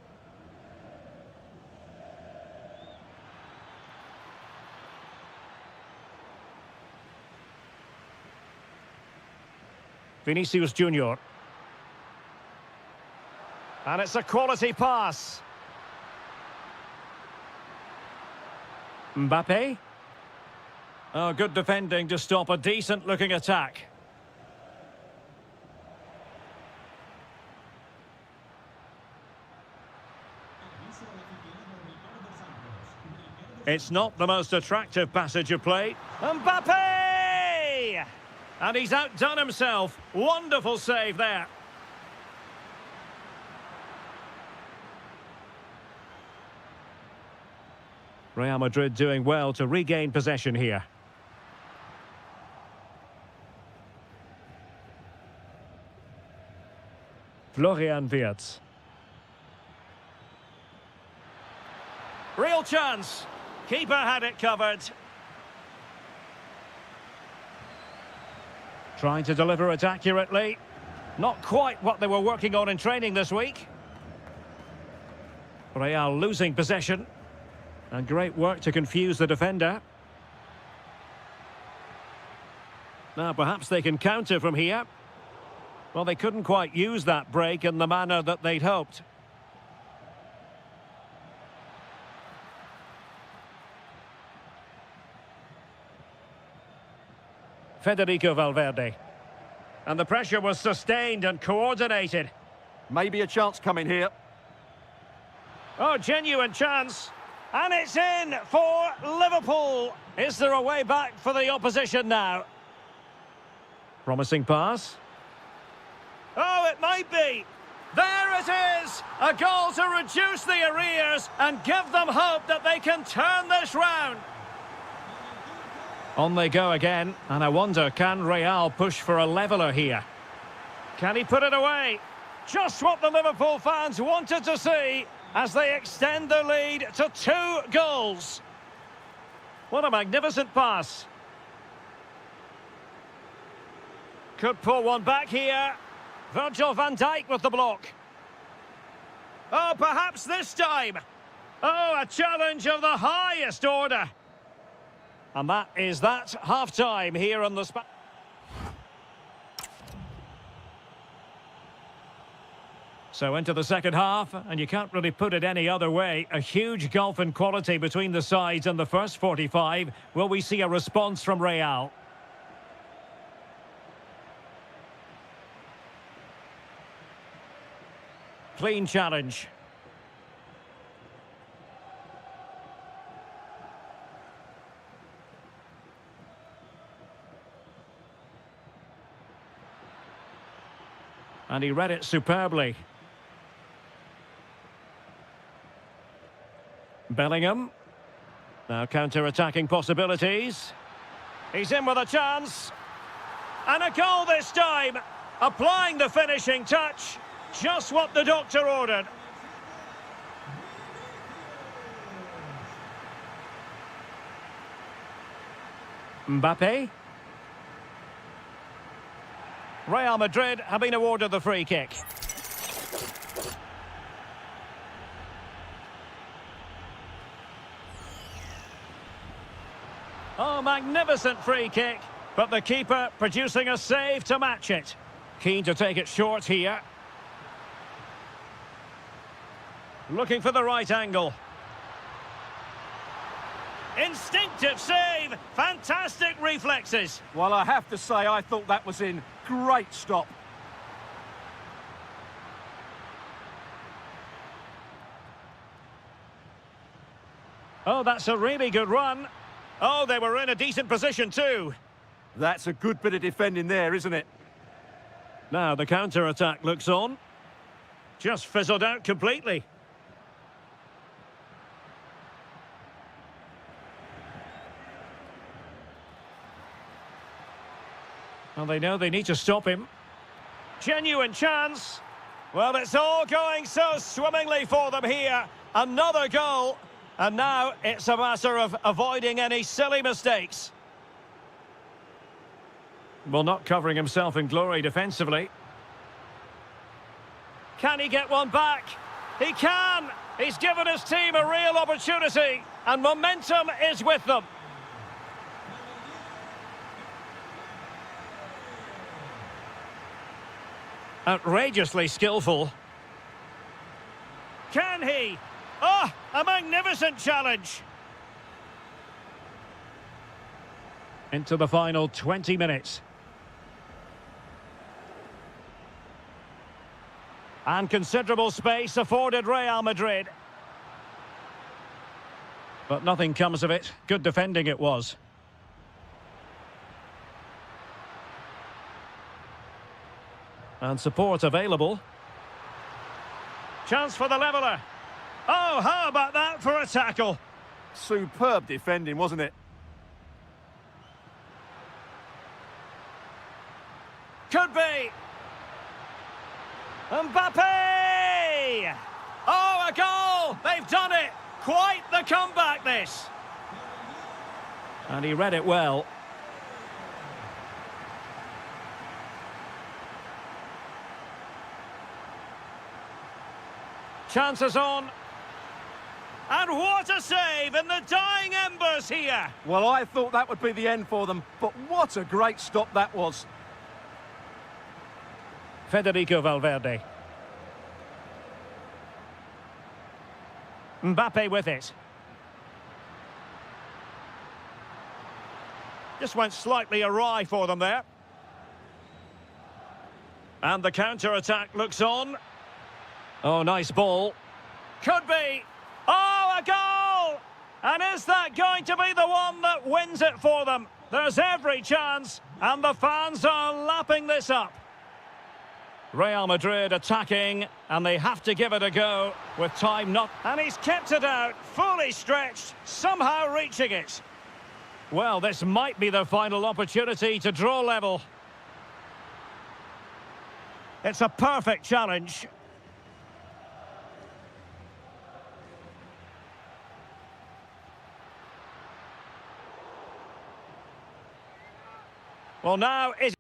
Vinicius Junior. And it's a quality pass. Mbappe. Oh, good defending to stop a decent-looking attack. It's not the most attractive passage of play. Mbappe! And he's outdone himself. Wonderful save there. Real Madrid doing well to regain possession here. Florian Wirtz. Real chance. Keeper had it covered. Trying to deliver it accurately. Not quite what they were working on in training this week. Real losing possession. And great work to confuse the defender. Now perhaps they can counter from here. Well, they couldn't quite use that break in the manner that they'd hoped. Federico Valverde. And the pressure was sustained and coordinated. Maybe a chance coming here. Oh, genuine chance. And it's in for Liverpool. Is there a way back for the opposition now? Promising pass. Oh, it might be. There it is. A goal to reduce the arrears and give them hope that they can turn this round. On they go again. And I wonder, can Real push for a leveller here? Can he put it away? Just what the Liverpool fans wanted to see, as they extend the lead to 2 goals. What a magnificent pass. Could pull one back here. Virgil van Dijk with the block. Oh, perhaps this time. Oh, a challenge of the highest order. And that is that half-time here on the spot. So into the second half, and you can't really put it any other way. A huge gulf in quality between the sides in the first 45. Will we see a response from Real? Clean challenge. And he read it superbly. Bellingham. Now counter-attacking possibilities. He's in with a chance. And a goal this time. Applying the finishing touch. Just what the doctor ordered. Mbappe. Real Madrid have been awarded the free kick. Oh, magnificent free kick, but the keeper producing a save to match it. Keen to take it short here. Looking for the right angle. Instinctive save, fantastic reflexes. Well, I have to say, I thought that was in. Great stop. Oh, that's a really good run. Oh, they were in a decent position too. That's a good bit of defending there, isn't it? Now the counter-attack looks on. Just fizzled out completely. Well, they know they need to stop him. Genuine chance. Well, it's all going so swimmingly for them here. Another goal. And now it's a matter of avoiding any silly mistakes. Well, not covering himself in glory defensively. Can he get one back? He can! He's given his team a real opportunity. And momentum is with them. Outrageously skillful. Can he? Oh, a magnificent challenge. Into the final 20 minutes. And considerable space afforded Real Madrid. But nothing comes of it. Good defending it was. And support available. Chance for the leveller. Oh, how about that for a tackle? Superb defending, wasn't it? Could be. Mbappe! Oh, a goal! They've done it! Quite the comeback, this. And he read it well. Chances on. And what a save in the dying embers here. Well, I thought that would be the end for them, but what a great stop that was. Federico Valverde. Mbappe with it. Just went slightly awry for them there. And the counter-attack looks on. Oh, nice ball. Could be. Oh, a goal! And is that going to be the one that wins it for them? There's every chance, and the fans are lapping this up. Real Madrid attacking, and they have to give it a go with time not... And he's kept it out, fully stretched, somehow reaching it. Well, this might be the final opportunity to draw level. It's a perfect challenge. Well, now is...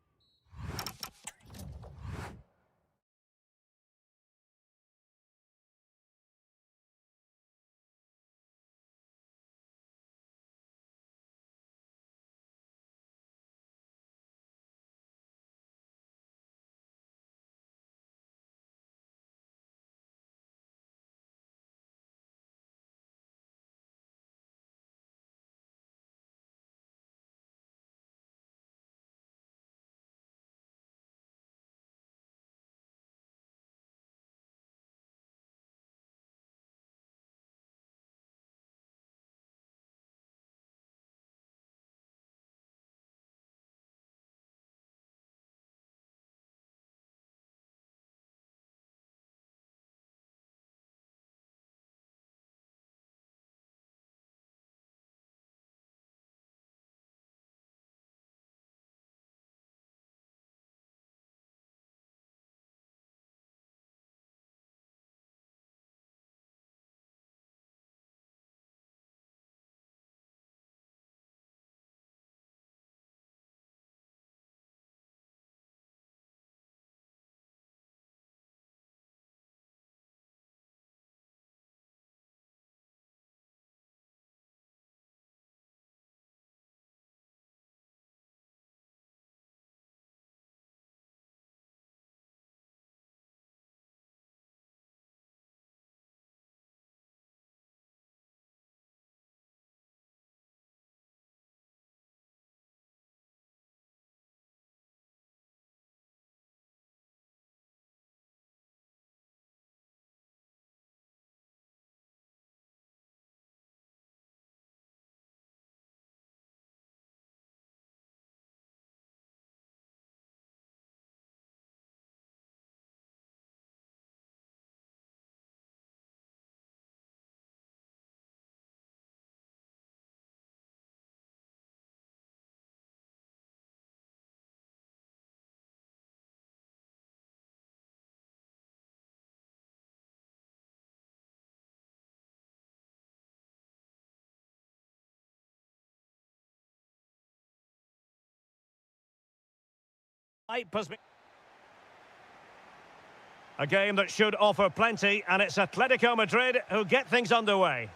A game that should offer plenty, and it's Atletico Madrid who get things underway.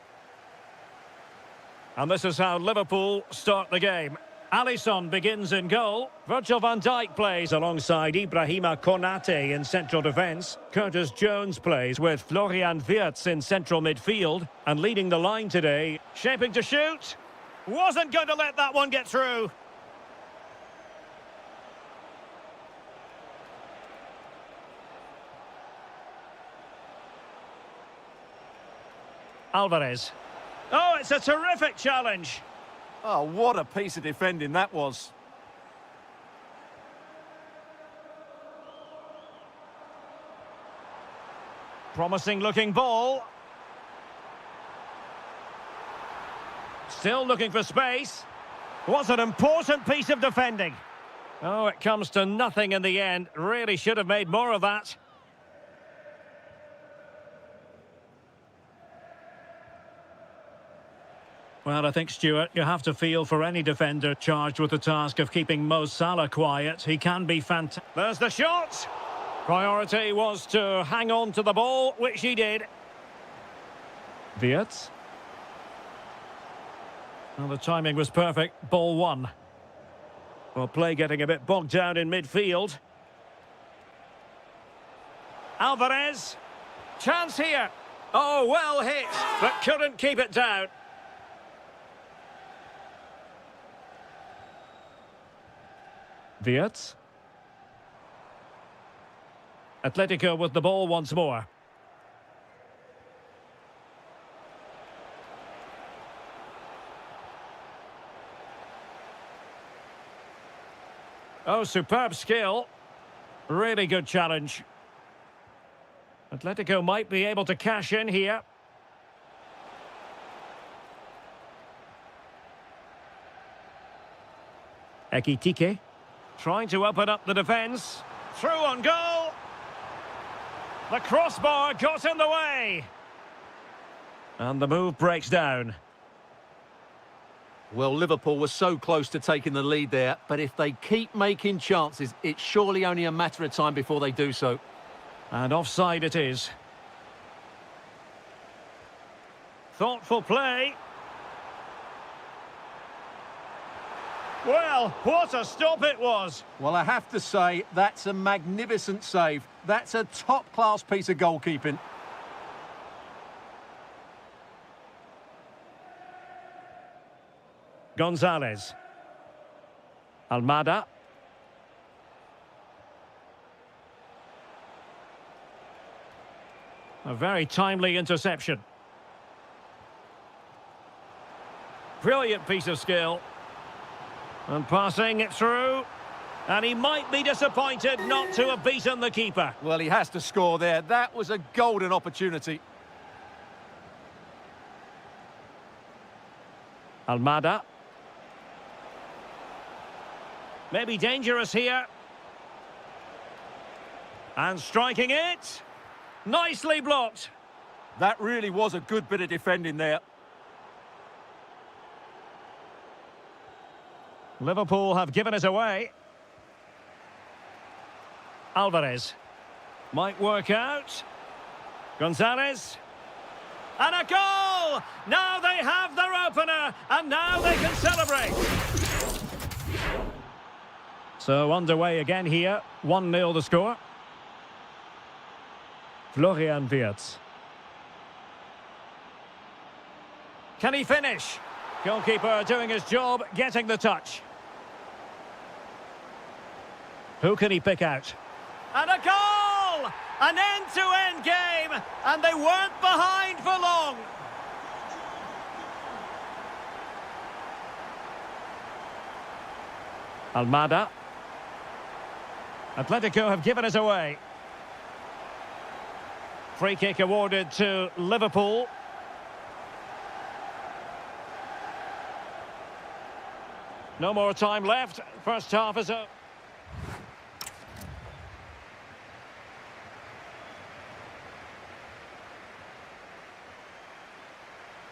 And this is how Liverpool start the game. Alisson begins in goal. Virgil van Dijk plays alongside Ibrahima Konate in central defence. Curtis Jones plays with Florian Wirtz in central midfield. And leading the line today, shaping to shoot. Wasn't going to let that one get through. Alvarez. Oh, it's a terrific challenge. Oh, what a piece of defending that was. Promising looking ball. Still looking for space. What an important piece of defending. Oh, it comes to nothing in the end. Really should have made more of that. Well, I think, Stuart, you have to feel for any defender charged with the task of keeping Mo Salah quiet. He can be fantastic. There's the shot! Priority was to hang on to the ball, which he did. Wirtz. Well, the timing was perfect. Ball one. Well, play getting a bit bogged down in midfield. Alvarez. Chance here. Oh, well hit, but couldn't keep it down. Wirtz. Atletico with the ball once more. Oh, superb skill. Really good challenge. Atletico might be able to cash in here. Ekitike. Trying to open up the defence. Through on goal. The crossbar got in the way. And the move breaks down. Well, Liverpool was so close to taking the lead there, but if they keep making chances, it's surely only a matter of time before they do so. And offside it is. Thoughtful play. Well, what a stop it was. Well, I have to say, that's a magnificent save. That's a top-class piece of goalkeeping. Gonzalez. Almada. A very timely interception. Brilliant piece of skill. And passing it through. And he might be disappointed not to have beaten the keeper. Well, he has to score there. That was a golden opportunity. Almada. Maybe dangerous here. And striking it. Nicely blocked. That really was a good bit of defending there. Liverpool have given it away. Alvarez. Might work out. Gonzalez. And a goal! Now they have their opener, and now they can celebrate. So underway again here. 1-0 the score. Florian Wirtz. Can he finish? Goalkeeper doing his job, getting the touch. Who can he pick out? And a goal! An end-to-end game, and they weren't behind for long. Almada. Atletico have given it away. Free kick awarded to Liverpool. No more time left. First half is up.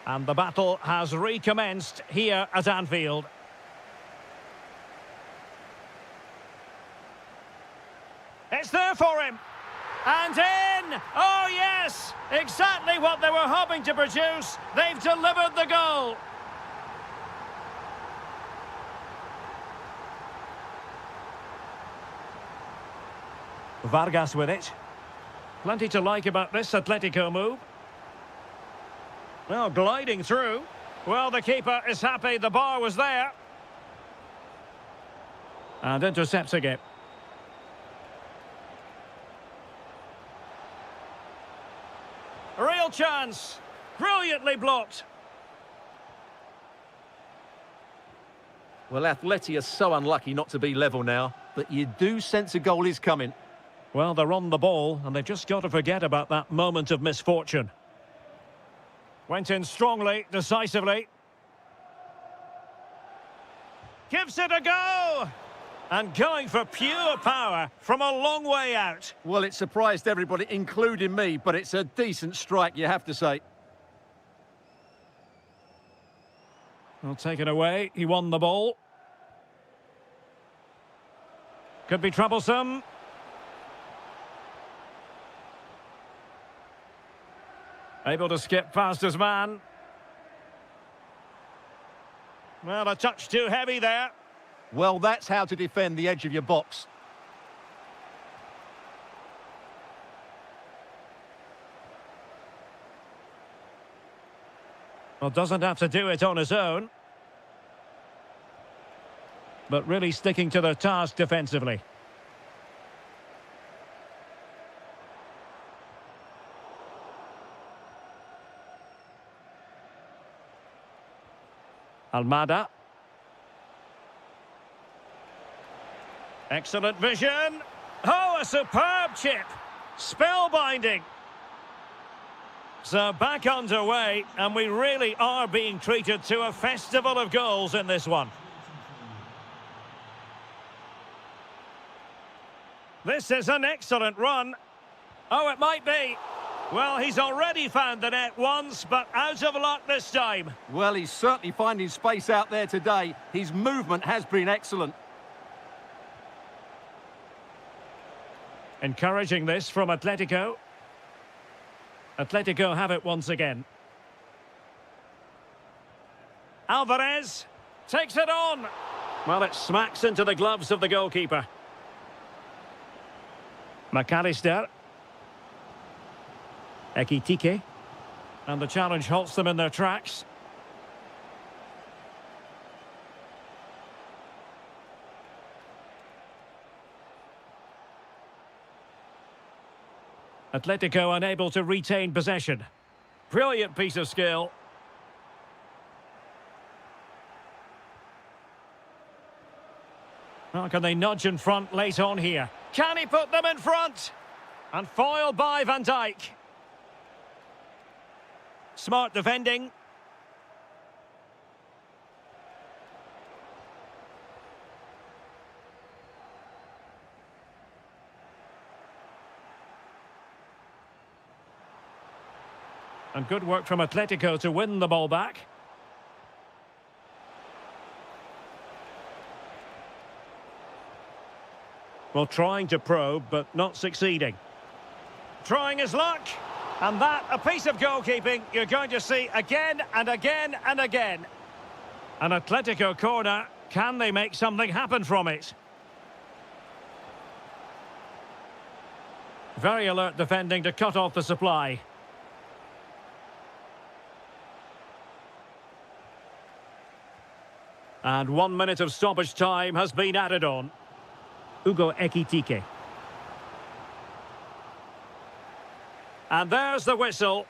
And the battle has recommenced here at Anfield. And in! Oh, yes! Exactly what they were hoping to produce. They've delivered the goal. Vargas with it. Plenty to like about this Atletico move. Well, gliding through. Well, the keeper is happy the bar was there. And intercepts again. Real chance. Brilliantly blocked. Well, Atleti are so unlucky not to be level now, but you do sense a goal is coming. Well, they're on the ball, and they've just got to forget about that moment of misfortune. Went in strongly, decisively. Gives it a go! And going for pure power from a long way out. Well, it surprised everybody, including me, but it's a decent strike, you have to say. Well, taken away. He won the ball. Could be troublesome. Able to skip past his man. Well, a touch too heavy there. Well, that's how to defend the edge of your box. Well, doesn't have to do it on his own. But really sticking to their task defensively. Almada. Excellent vision. Oh, a superb chip. Spellbinding. So back underway, and we really are being treated to a festival of goals in this one. This is an excellent run. Oh, it might be. Well, he's already found the net once, but out of luck this time. Well, he's certainly finding space out there today. His movement has been excellent. Encouraging this from Atletico. Atletico have it once again. Alvarez takes it on. Well, it smacks into the gloves of the goalkeeper. McAllister. Ekitike. And the challenge halts them in their tracks. Atletico unable to retain possession. Brilliant piece of skill. Well, can they nudge in front late on here? Can he put them in front? And foiled by Van Dijk. Smart defending. And good work from Atletico to win the ball back. Well, trying to probe, but not succeeding. Trying his luck. And that, a piece of goalkeeping you're going to see again and again and again. An Atletico corner. Can they make something happen from it? Very alert defending to cut off the supply. And 1 minute of stoppage time has been added on. Ugo Ekitike. And there's the whistle.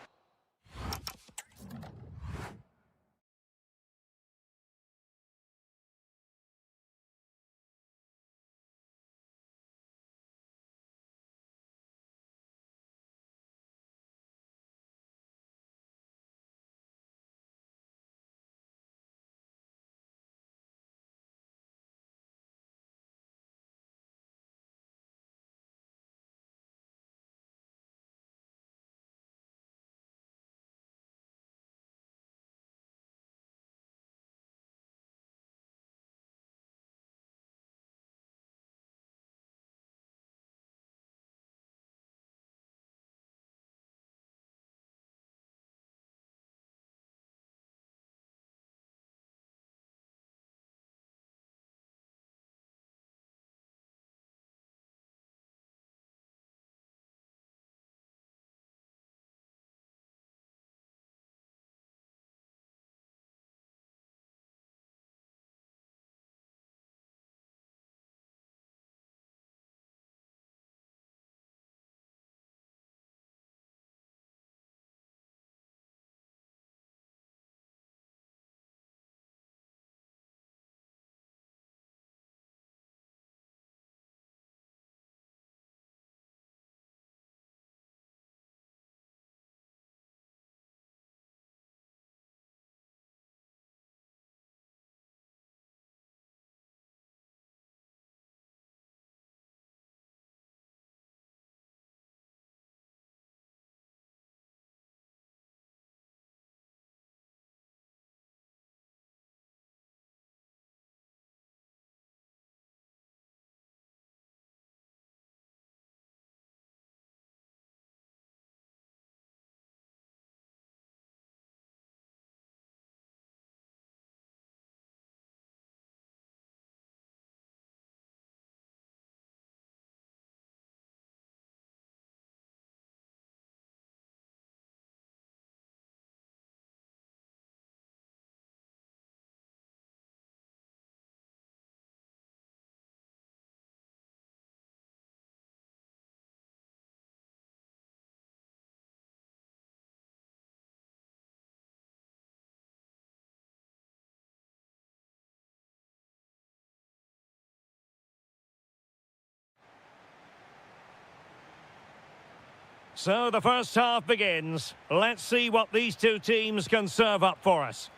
So the first half begins. Let's see what these two teams can serve up for us.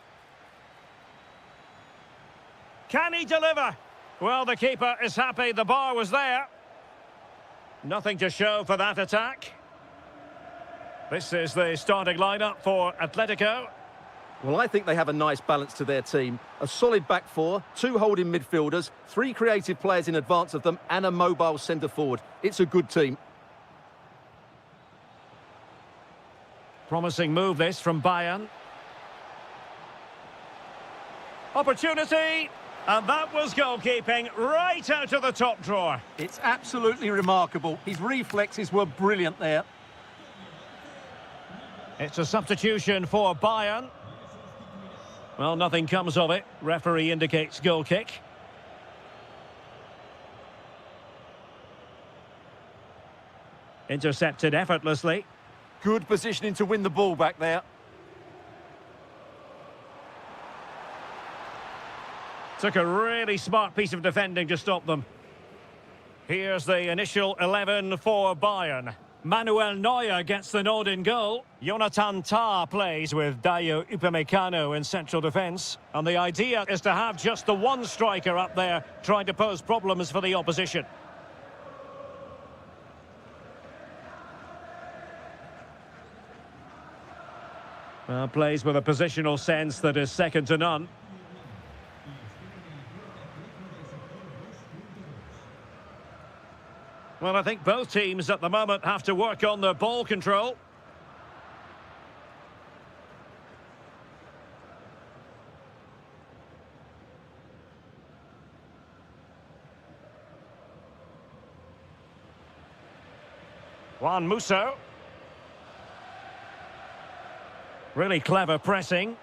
Can he deliver? Well, the keeper is happy the bar was there. Nothing to show for that attack. This is the starting lineup for Atletico. Well, I think they have a nice balance to their team. A solid back four, two holding midfielders, three creative players in advance of them, and a mobile centre-forward. It's a good team. Promising move this from Bayern. Opportunity! And that was goalkeeping right out of the top drawer. It's absolutely remarkable. His reflexes were brilliant there. It's a substitution for Bayern. Well, nothing comes of it. Referee indicates goal kick. Intercepted effortlessly. Good positioning to win the ball back there. Took a really smart piece of defending to stop them. Here's the initial 11 for Bayern. Manuel Neuer gets the nod in goal. Jonathan Tah plays with Dayo Upamecano in central defence. And the idea is to have just the one striker up there trying to pose problems for the opposition. Well, plays with a positional sense that is second to none. Well, I think both teams at the moment have to work on their ball control. Juan Musso. Really clever pressing.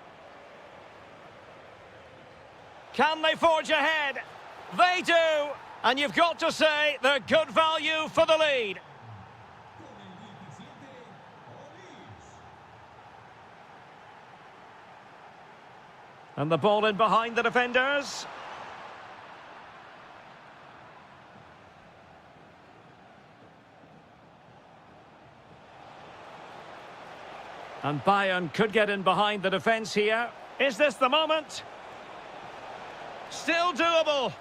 Can they forge ahead? They do! And you've got to say they're good value for the lead. And the ball in behind the defenders. And Bayern could get in behind the defence here. Is this the moment? Still doable.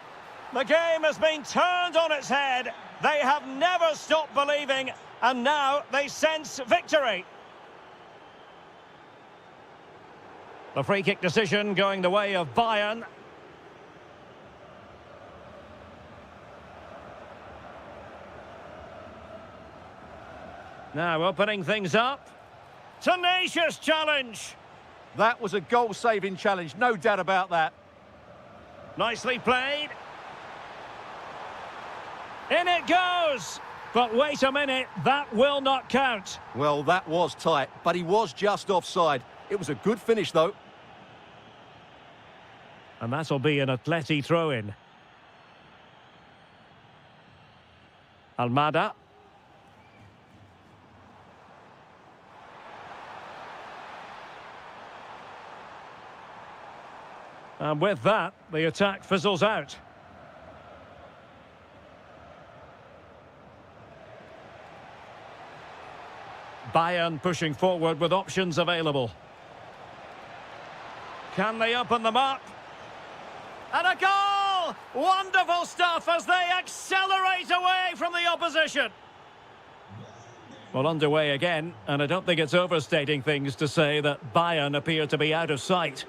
The game has been turned on its head. They have never stopped believing, and now they sense victory. The free kick decision going the way of Bayern. Now opening things up. Tenacious challenge. That was a goal-saving challenge, no doubt about that. Nicely played. In it goes! But wait a minute, that will not count. Well, that was tight, but he was just offside. It was a good finish, though. And that'll be an Atleti throw-in. Almada. And with that, the attack fizzles out. Bayern pushing forward with options available. Can they open them up? And a goal! Wonderful stuff as they accelerate away from the opposition. Well, underway again, and I don't think it's overstating things to say that Bayern appear to be out of sight.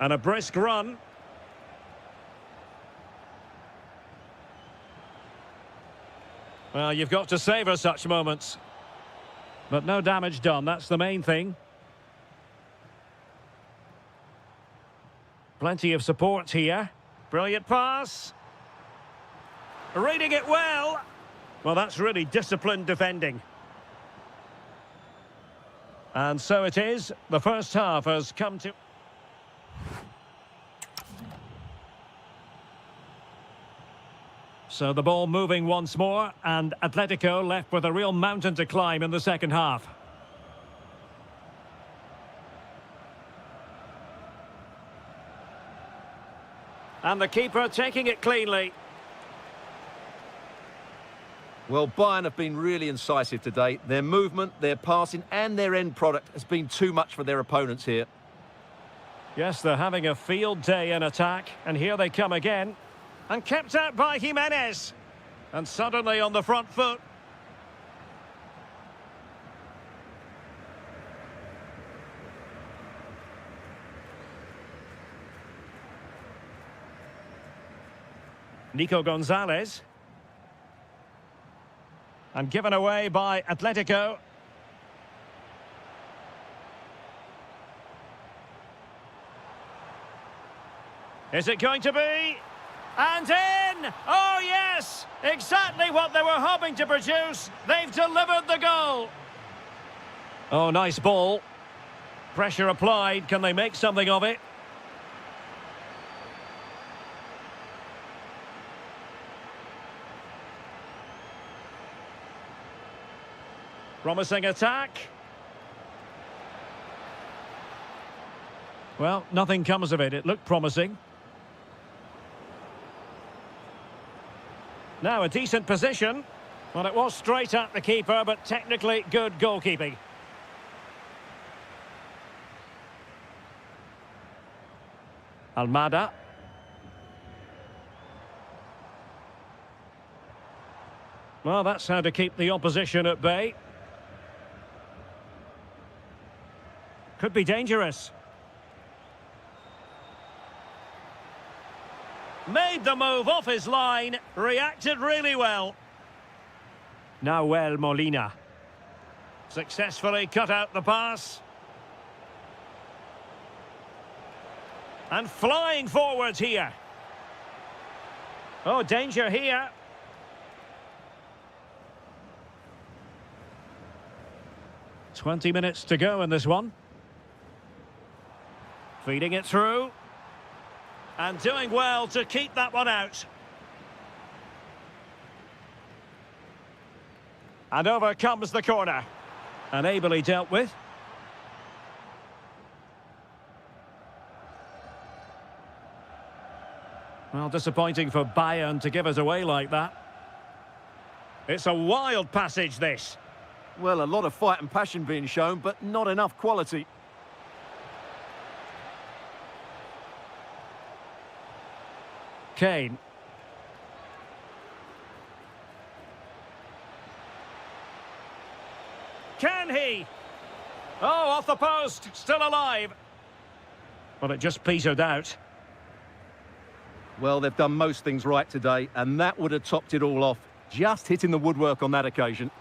And a brisk run. Well, you've got to savour such moments. But no damage done, that's the main thing. Plenty of support here. Brilliant pass. Reading it well. Well, that's really disciplined defending. And so it is. The first half has come to... So the ball moving once more, and Atletico left with a real mountain to climb in the second half. And the keeper taking it cleanly. Well, Bayern have been really incisive today. Their movement, their passing and their end product has been too much for their opponents here. Yes, they're having a field day in attack. And here they come again. And kept out by Jimenez. And suddenly on the front foot. Nico Gonzalez. And given away by Atletico. Is it going to be? And in! Oh, yes! Exactly what they were hoping to produce. They've delivered the goal. Oh, nice ball. Pressure applied. Can they make something of it? Promising attack. Well, nothing comes of it. It looked promising. Now a decent position. Well, it was straight at the keeper, but technically good goalkeeping. Almada. Well, that's how to keep the opposition at bay. Could be dangerous. Made the move off his line, reacted really well. Nahuel Molina. Successfully cut out the pass. And flying forwards here. Oh, danger here. "20 minutes to go in this one. Feeding it through. And doing well to keep that one out. And over comes the corner. And ably dealt with. Well, disappointing for Bayern to give us away like that. It's a wild passage, this. Well, a lot of fight and passion being shown, but not enough quality. Kane. Can he? Oh, off the post, still alive. Well, it just petered out. Well, they've done most things right today, and that would have topped it all off. Just hitting the woodwork on that occasion.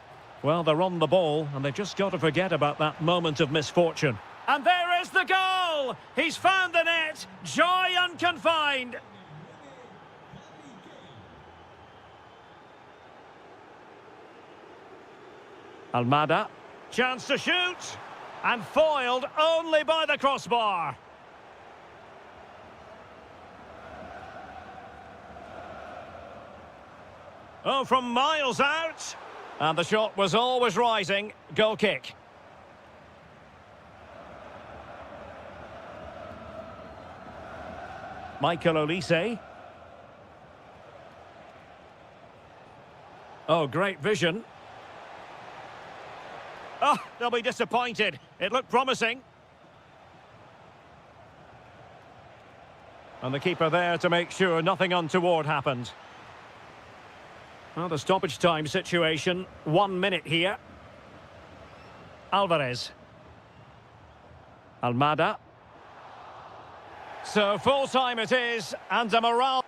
Well, they're on the ball, and they've just got to forget about that moment of misfortune. And there is the goal! He's found the net! Joy unconfined! Almada. Chance to shoot! And foiled only by the crossbar. Oh, from miles out. And the shot was always rising. Goal kick. Michael Olise. Oh, great vision. Oh, they'll be disappointed. It looked promising. And the keeper there to make sure nothing untoward happened. Well, the stoppage time situation. 1 minute here. Alvarez. Almada. So full time it is, and a morale.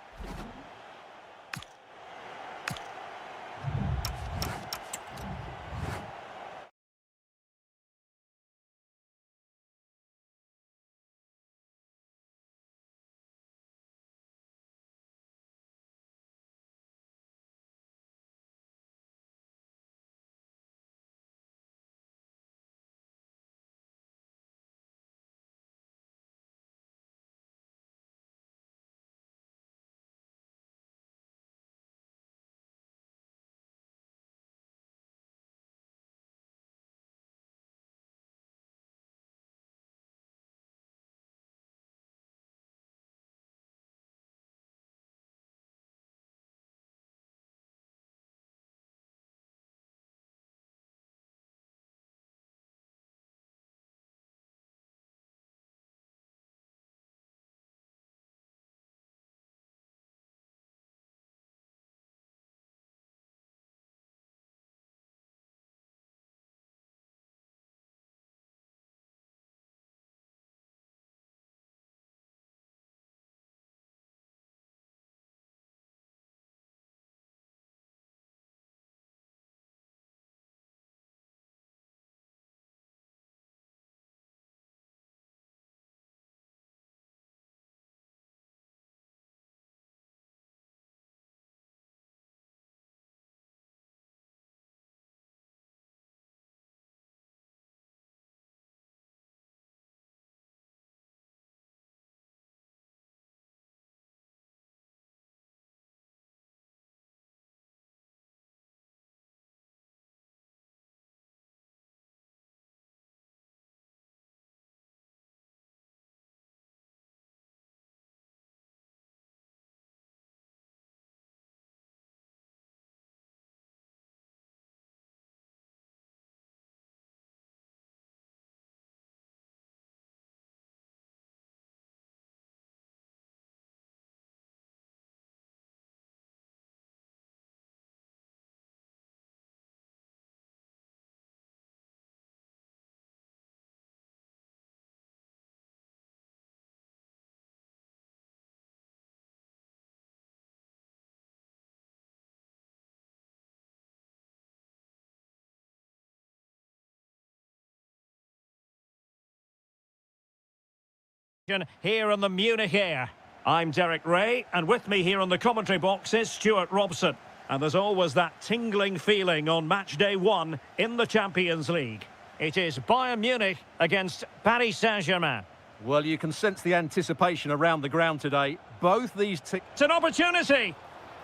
Here in the Munich air. I'm Derek Ray, and with me here on the commentary box is Stuart Robson. And there's always that tingling feeling on match day one in the Champions League. It is Bayern Munich against Paris Saint-Germain. Well, you can sense the anticipation around the ground today. Both these It's an opportunity.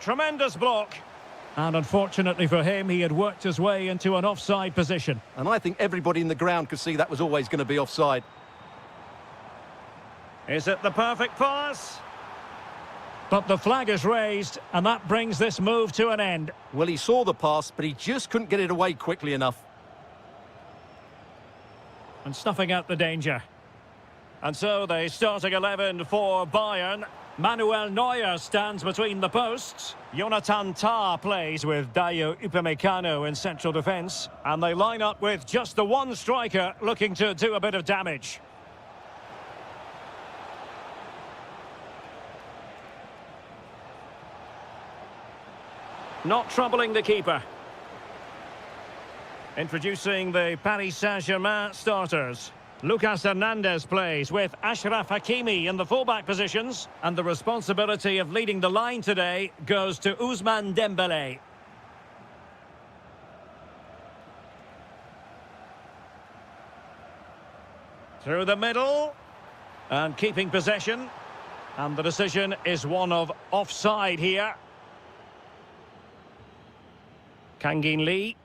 Tremendous block. And unfortunately for him, he had worked his way into an offside position. And I think everybody in the ground could see that was always going to be offside. Is it the perfect pass? But the flag is raised, and that brings this move to an end. Well, he saw the pass, but he just couldn't get it away quickly enough. And snuffing out the danger. And so the starting 11 for Bayern. Manuel Neuer stands between the posts. Jonathan Tah plays with Dayo Upamecano in central defence. And they line up with just the one striker looking to do a bit of damage. Not troubling the keeper. Introducing the Paris Saint-Germain starters. Lucas Hernandez plays with Achraf Hakimi in the fullback positions. And the responsibility of leading the line today goes to Ousmane Dembélé. Through the middle. And keeping possession. And the decision is one of offside here. Kangin Lee.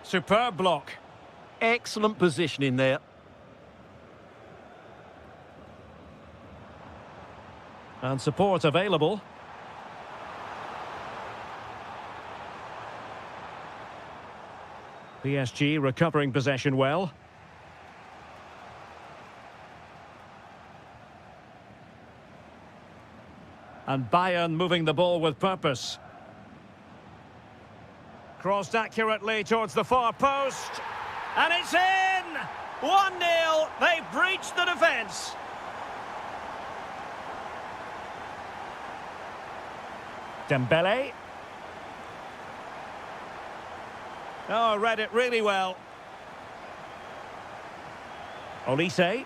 Superb block. Excellent positioning there. And support available. PSG recovering possession well. And Bayern moving the ball with purpose. Crossed accurately towards the far post. And it's in! 1-0. They've breached the defence. Dembélé. Oh, read it really well. Olise.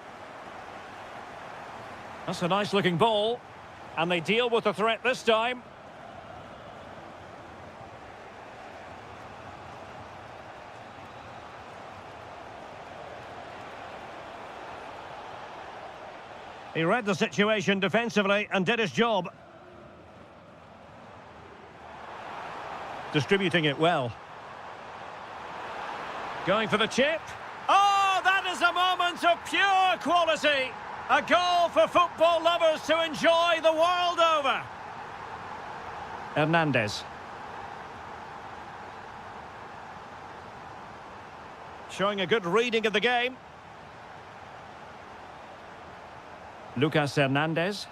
That's a nice looking ball. And they deal with the threat this time. He read the situation defensively and did his job. Distributing it well. Going for the chip. Oh, that is a moment of pure quality. A goal for football lovers to enjoy the world over. Hernandez. Showing a good reading of the game. Lucas Hernandez.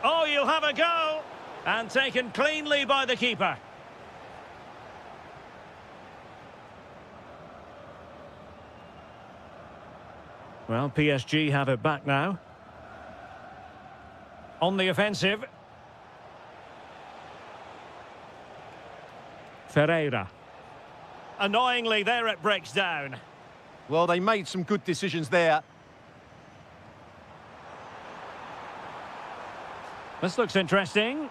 Oh, you'll have a go. And taken cleanly by the keeper. Well, PSG have it back now. On the offensive. Ferreira. Annoyingly, there it breaks down. Well, they made some good decisions there. This looks interesting.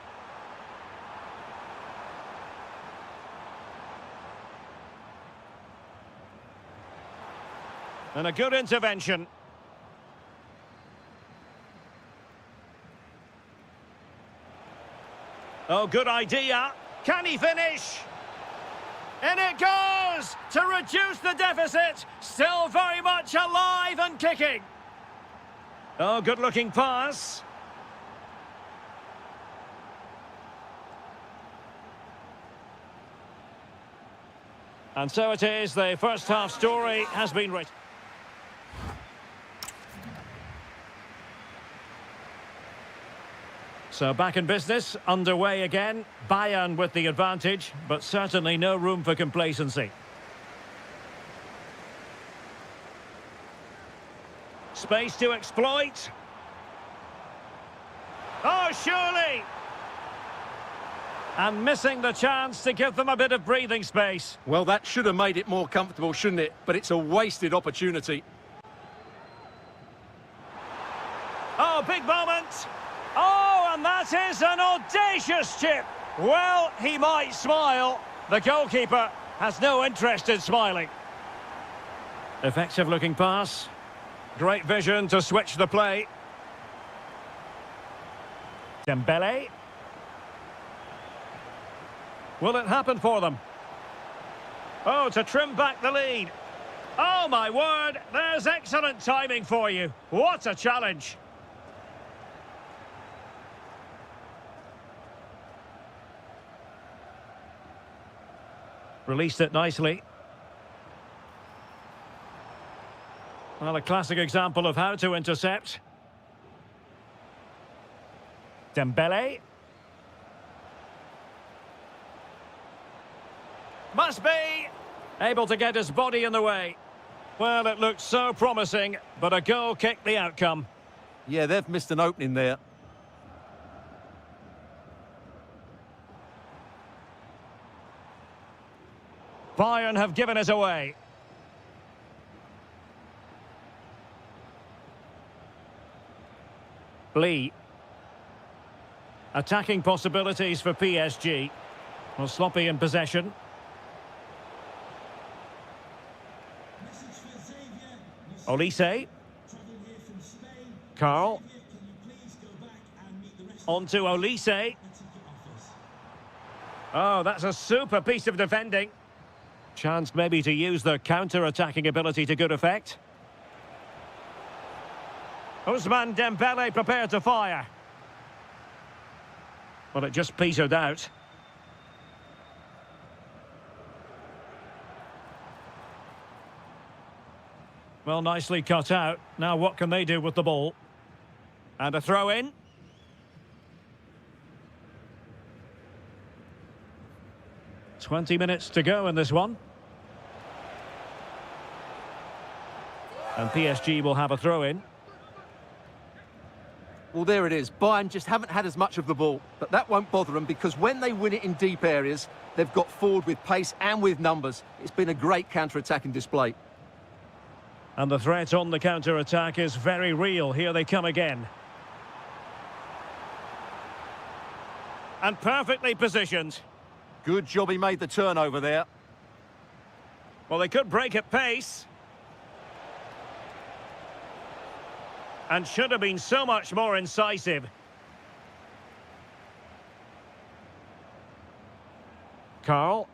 And a good intervention. Oh, good idea. Can he finish? In it goes to reduce the deficit. Still very much alive and kicking. Oh, good-looking pass. And so it is, the first half story has been written. So back in business, underway again. Bayern with the advantage, but certainly no room for complacency. Space to exploit. Oh, surely! And missing the chance to give them a bit of breathing space. Well, that should have made it more comfortable, shouldn't it? But it's a wasted opportunity. Oh, big moment. Oh, and that is an audacious chip. Well, he might smile. The goalkeeper has no interest in smiling. Effective looking pass. Great vision to switch the play. Dembele. Will it happen for them? Oh, to trim back the lead. Oh, my word. There's excellent timing for you. What a challenge. Released it nicely. Well, a classic example of how to intercept. Dembele. Must be able to get his body in the way. Well, it looked so promising, but a goal kicked the outcome. Yeah, they've missed an opening there. Bayern have given it away. Lee. Attacking possibilities for PSG. Well, sloppy in possession. Olise. Carl. On to Olise. Oh, that's a super piece of defending. Chance maybe to use their counter-attacking ability to good effect. Ousmane Dembele prepared to fire. Well, it just petered out. Well, nicely cut out. Now what can they do with the ball? And a throw in. "20 minutes to go in this one. And PSG will have a throw in. Well, there it is. Bayern just haven't had as much of the ball, but that won't bother them because when they win it in deep areas, they've got forward with pace and with numbers. It's been a great counter-attacking display. And the threat on the counter-attack is very real. Here they come again. And perfectly positioned. Good job he made the turnover there. Well, they could break at pace. And should have been so much more incisive. Carl.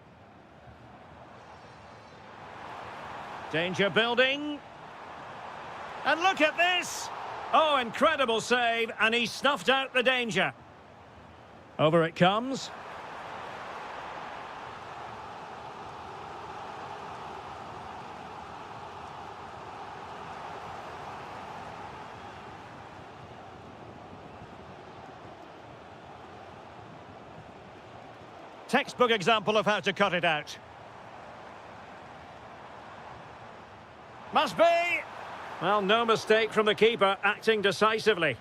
Danger building. And look at this! Oh, incredible save, and he snuffed out the danger. Over it comes. Textbook example of how to cut it out. Must be! Well, no mistake from the keeper, acting decisively.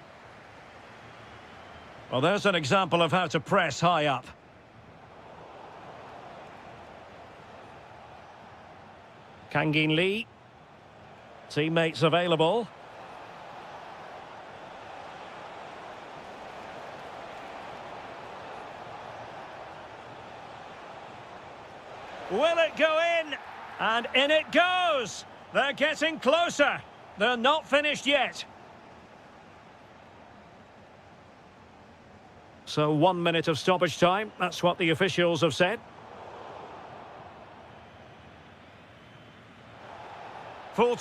Well, there's an example of how to press high up. Kangin Lee. Teammates available. Will it go in? And in it goes! They're getting closer. They're not finished yet. So 1 minute of stoppage time. That's what the officials have said. Full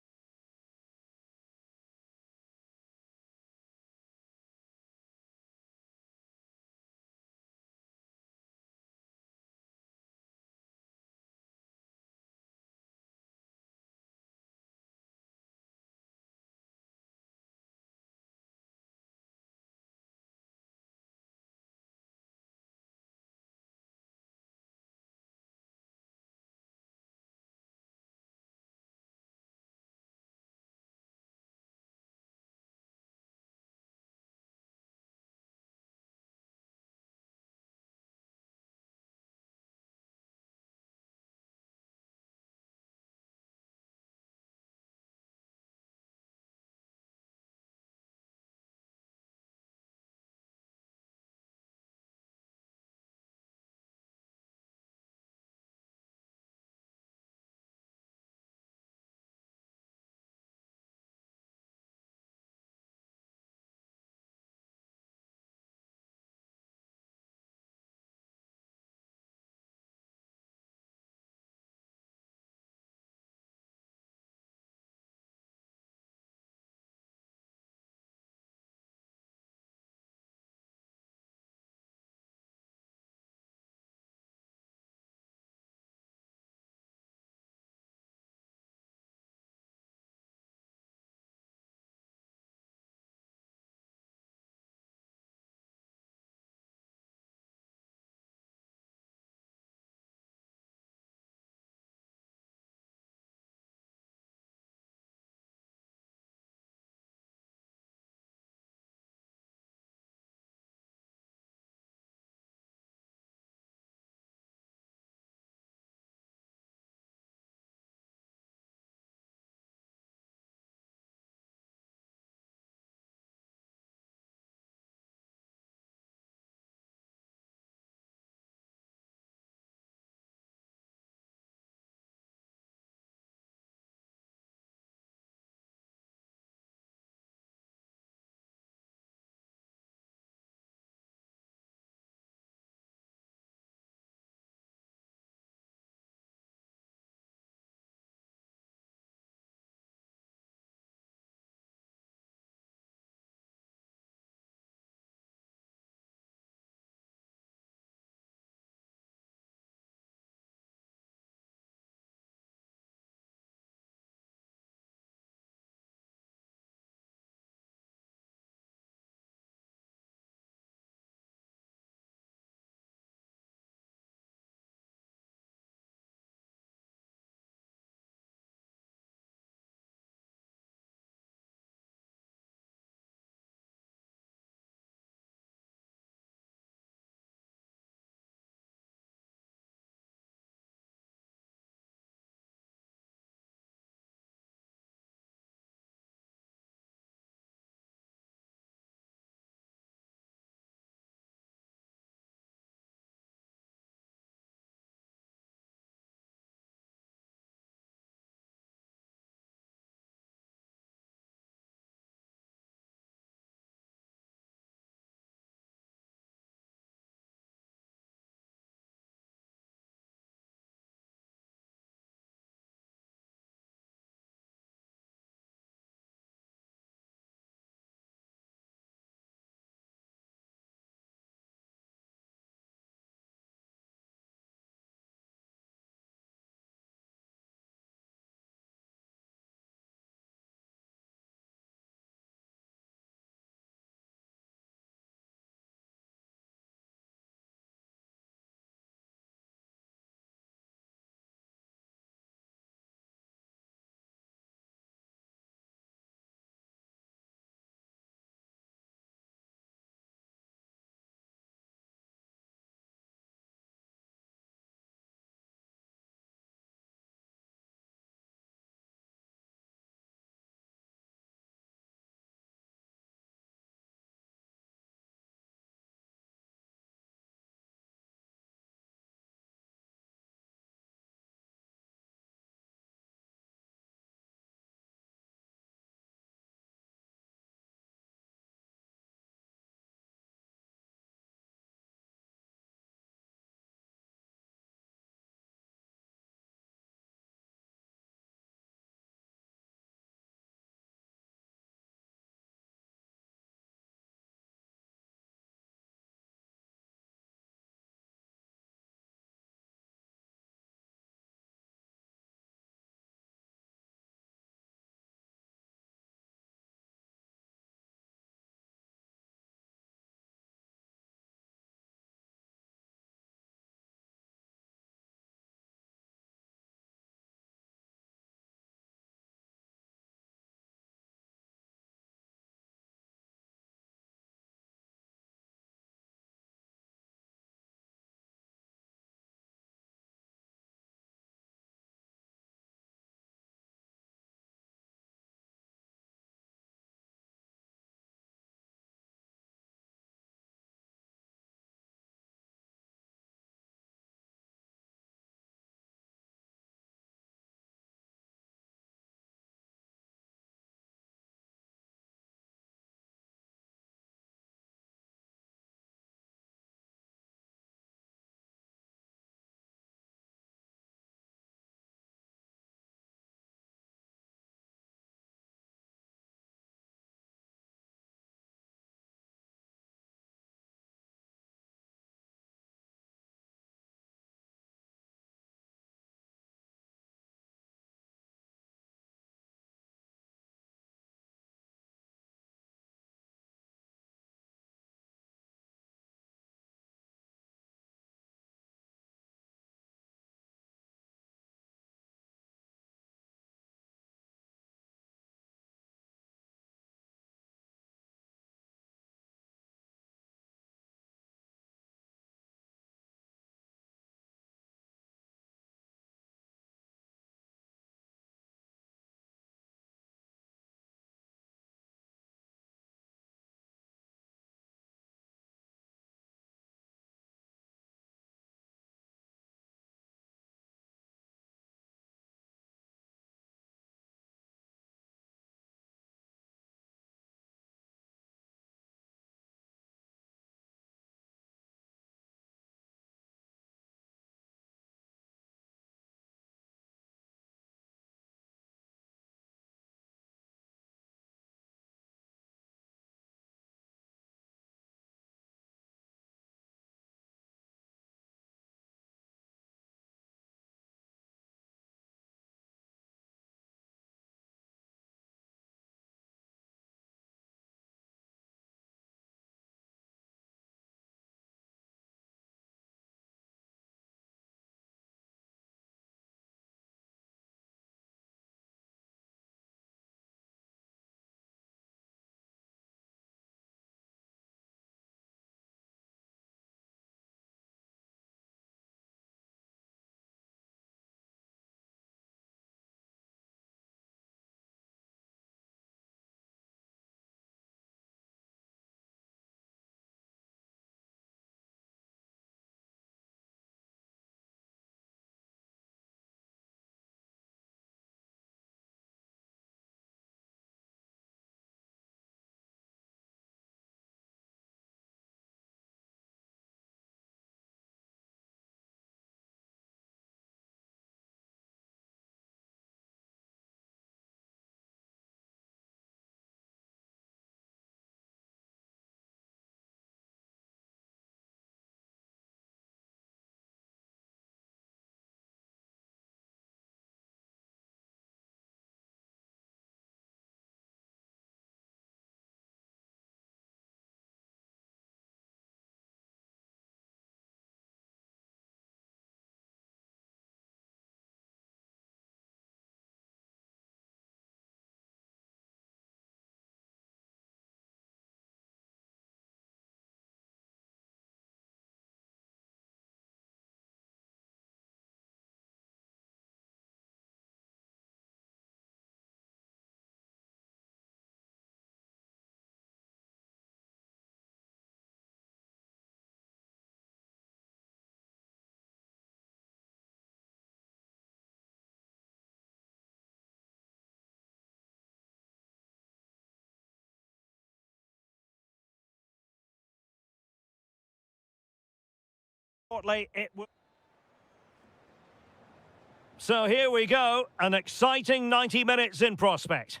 So here we go, an exciting 90 minutes in prospect.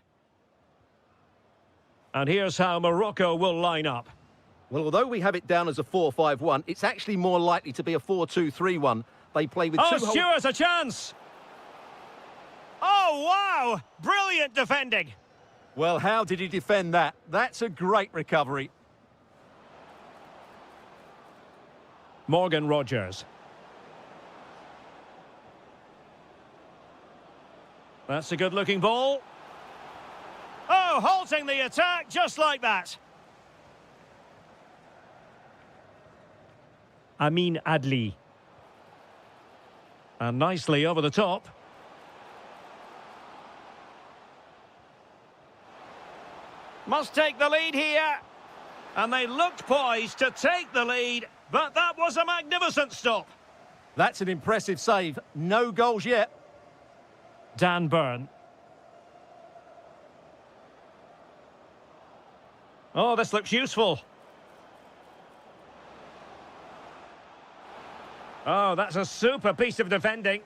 And here's how Morocco will line up. Well, although we have it down as a 4-5-1, it's actually more likely to be a 4-2-3-1. They play with Oh, two... Stewart's a chance! Oh, wow! Brilliant defending! Well, how did he defend that? That's a great recovery. Morgan Rogers. That's a good-looking ball. Oh, halting the attack just like that. Amin Adli. And nicely over the top. Must take the lead here. And they looked poised to take the lead, but that was a magnificent stop. That's an impressive save. No goals yet. Dan Burn. Oh, this looks useful. Oh, that's a super piece of defending.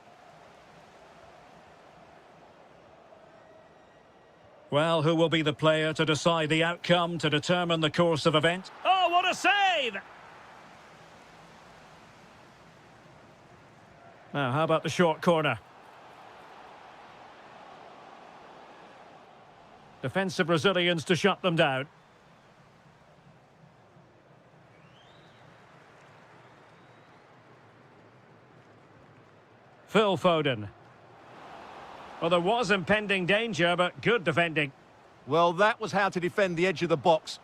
Well, who will be the player to decide the outcome, to determine the course of events? Oh, what a save! Now, how about the short corner? Defensive Brazilians to shut them down. Phil Foden. Well, there was impending danger, but good defending. Well, that was how to defend the edge of the box.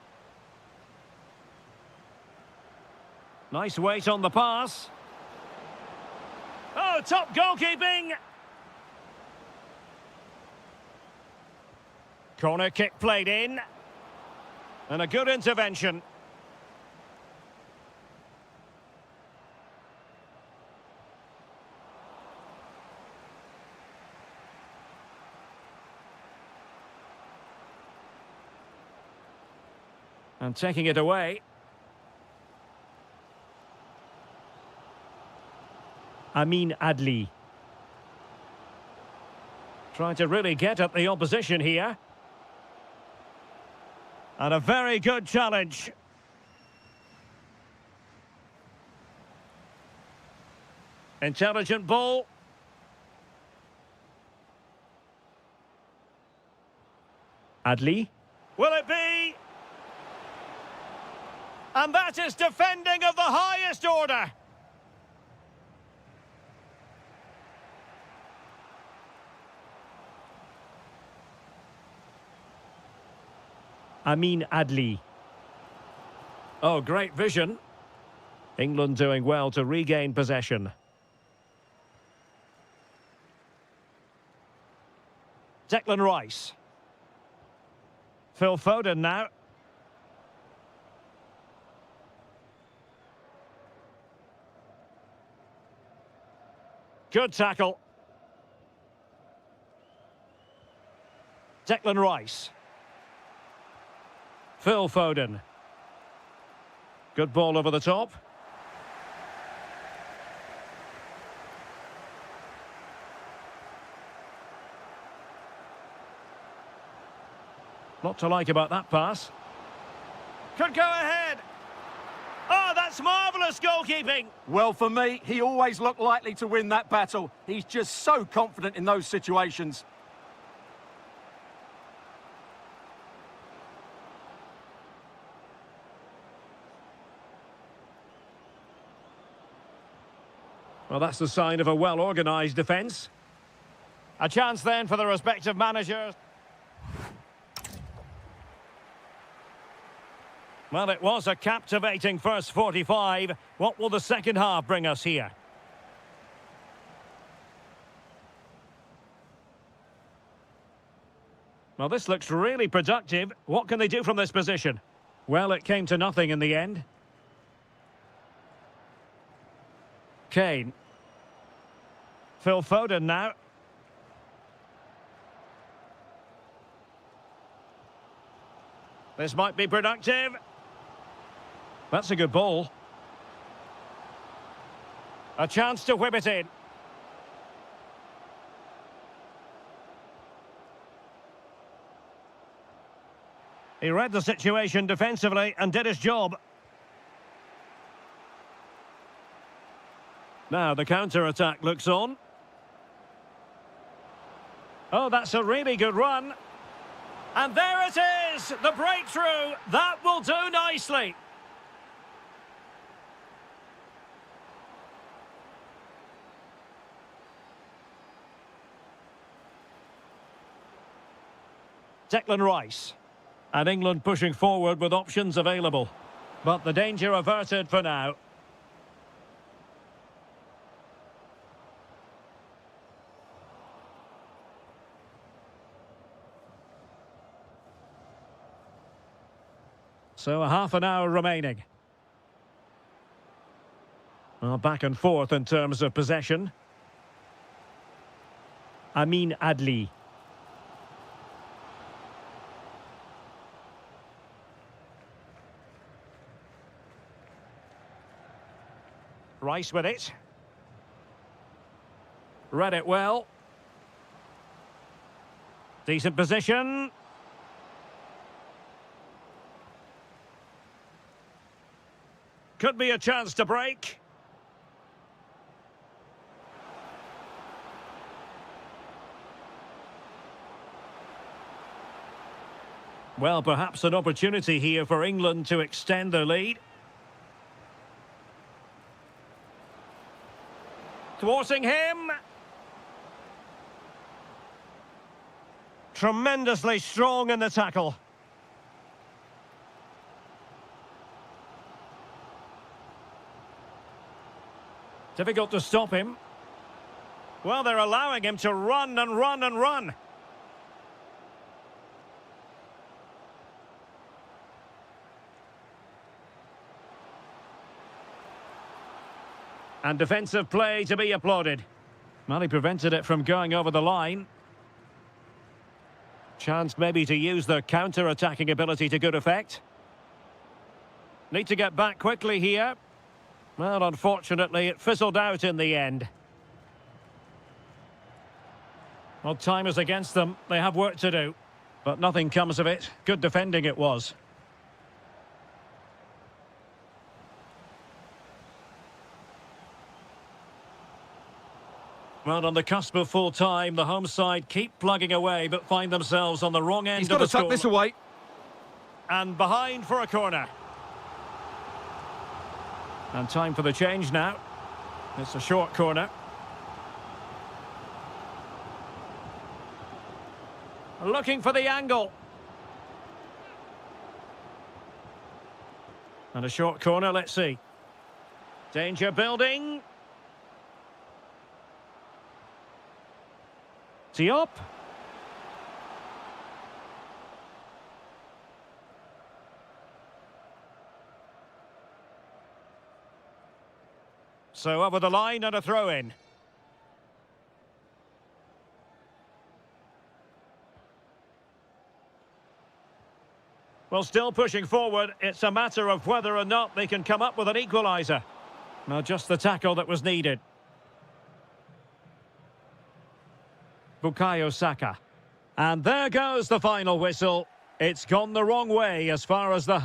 Nice weight on the pass. Oh, top goalkeeping! Corner kick played in. And a good intervention. And taking it away. Amin Adli. Trying to really get at the opposition here. And a very good challenge. Intelligent ball. Adli. Will it be? And that is defending of the highest order. Amin Adli. Oh, great vision. England doing well to regain possession. Declan Rice. Phil Foden now. Good tackle. Declan Rice. Phil Foden. Good ball over the top. Lot to like about that pass. Could go ahead. Oh, that's marvellous goalkeeping. Well, for me, he always looked likely to win that battle. He's just so confident in those situations. Well, that's the sign of a well-organised defence. A chance then for the respective managers. Well, it was a captivating first 45. What will the second half bring us here? Well, this looks really productive. What can they do from this position? Well, it came to nothing in the end. Kane. Phil Foden now. This might be productive. That's a good ball. A chance to whip it in. He read the situation defensively and did his job. Now the counter-attack looks on. Oh, that's a really good run. And there it is, the breakthrough. That will do nicely. Declan Rice. And England pushing forward with options available. But the danger averted for now. So a half an hour remaining. Well, back and forth in terms of possession. Amin Adli. Rice with it. Read it well. Decent position. Could be a chance to break. Well, perhaps an opportunity here for England to extend their lead. Thwarting him. Tremendously strong in the tackle. Difficult to stop him. Well, they're allowing him to run and run and run. And defensive play to be applauded. Well, he prevented it from going over the line. Chance maybe to use their counter-attacking ability to good effect. Need to get back quickly here. Well, unfortunately, it fizzled out in the end. Well, time is against them. They have work to do. But nothing comes of it. Good defending it was. Well, on the cusp of full time, the home side keep plugging away, but find themselves on the wrong end of the score. He's got to tuck this away. And behind for a corner. And time for the change now. It's a short corner. Looking for the angle. And a short corner, let's see. Danger building. Diop. So over the line and a throw-in. Well, still pushing forward. It's a matter of whether or not they can come up with an equaliser. Well, just the tackle that was needed. Bukayo Saka. And there goes the final whistle. It's gone the wrong way as far as the...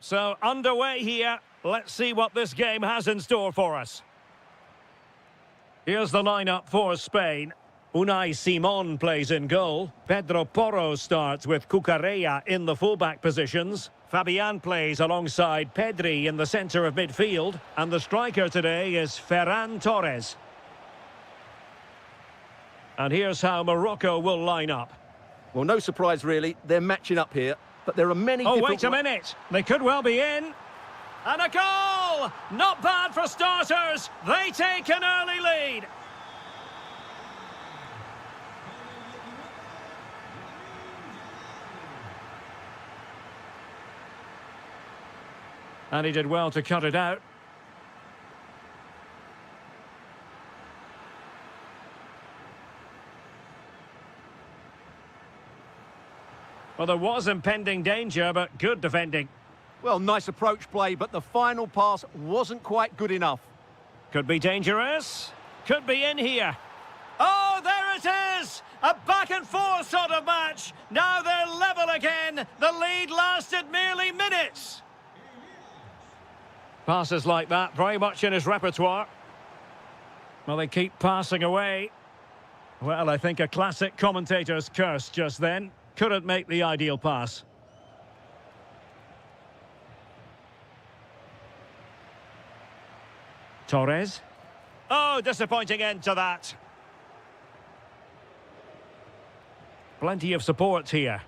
So, underway here. Let's see what this game has in store for us. Here's the lineup for Spain. Unai Simon plays in goal. Pedro Porro starts with Cucurella in the fullback positions. Fabian plays alongside Pedri in the centre of midfield. And the striker today is Ferran Torres. And here's how Morocco will line up. Well, no surprise really. They're matching up here. But there are many Oh, different... wait a minute. They could well be in. And a goal! Not bad for starters. They take an early lead. And he did well to cut it out. Well, there was impending danger, but good defending. Well, nice approach play, but the final pass wasn't quite good enough. Could be dangerous. Could be in here. Oh, there it is! A back-and-forth sort of match. Now they're level again. The lead lasted merely minutes. Passes like that, very much in his repertoire. Well, they keep passing away. Well, I think a classic commentator's curse just then. Couldn't make the ideal pass. Torres. Oh, disappointing end to that. Plenty of support here.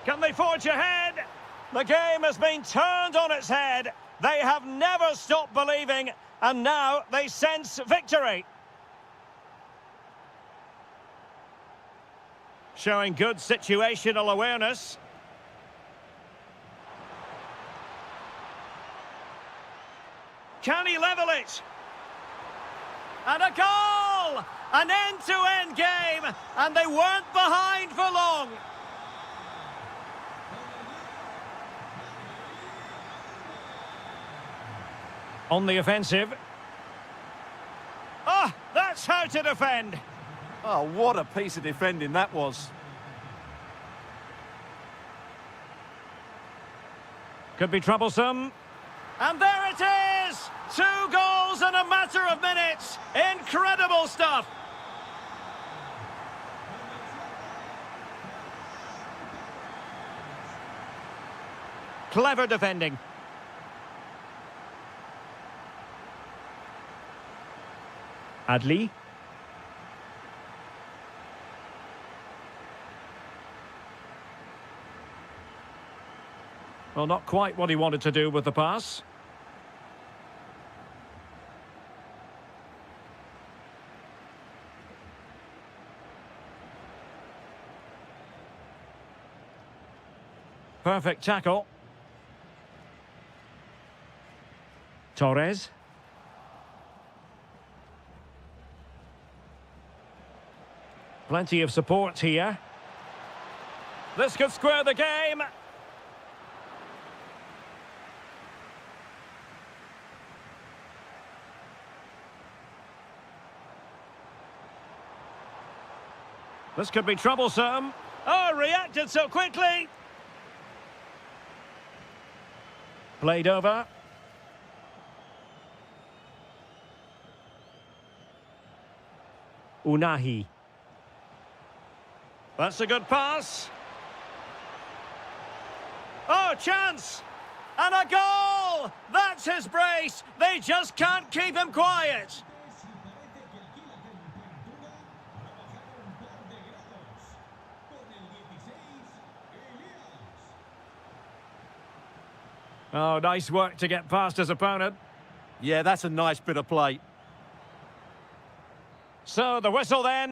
Can they forge ahead? The game has been turned on its head. They have never stopped believing, and now they sense victory. Showing good situational awareness. Can he level it? And a goal! An end-to-end game, and they weren't behind for long. On the offensive. Ah, that's how to defend. Oh, what a piece of defending that was. Could be troublesome. And there it is! 2 goals in a matter of minutes. Incredible stuff. Clever defending. Adli. Well, not quite what he wanted to do with the pass. Perfect tackle. Torres. Plenty of support here. This could square the game. This could be troublesome. Oh, reacted so quickly. Played over. Unahi. That's a good pass. Oh, chance! And a goal! That's his brace! They just can't keep him quiet. Oh, nice work to get past his opponent. Yeah, that's a nice bit of play. So, the whistle then.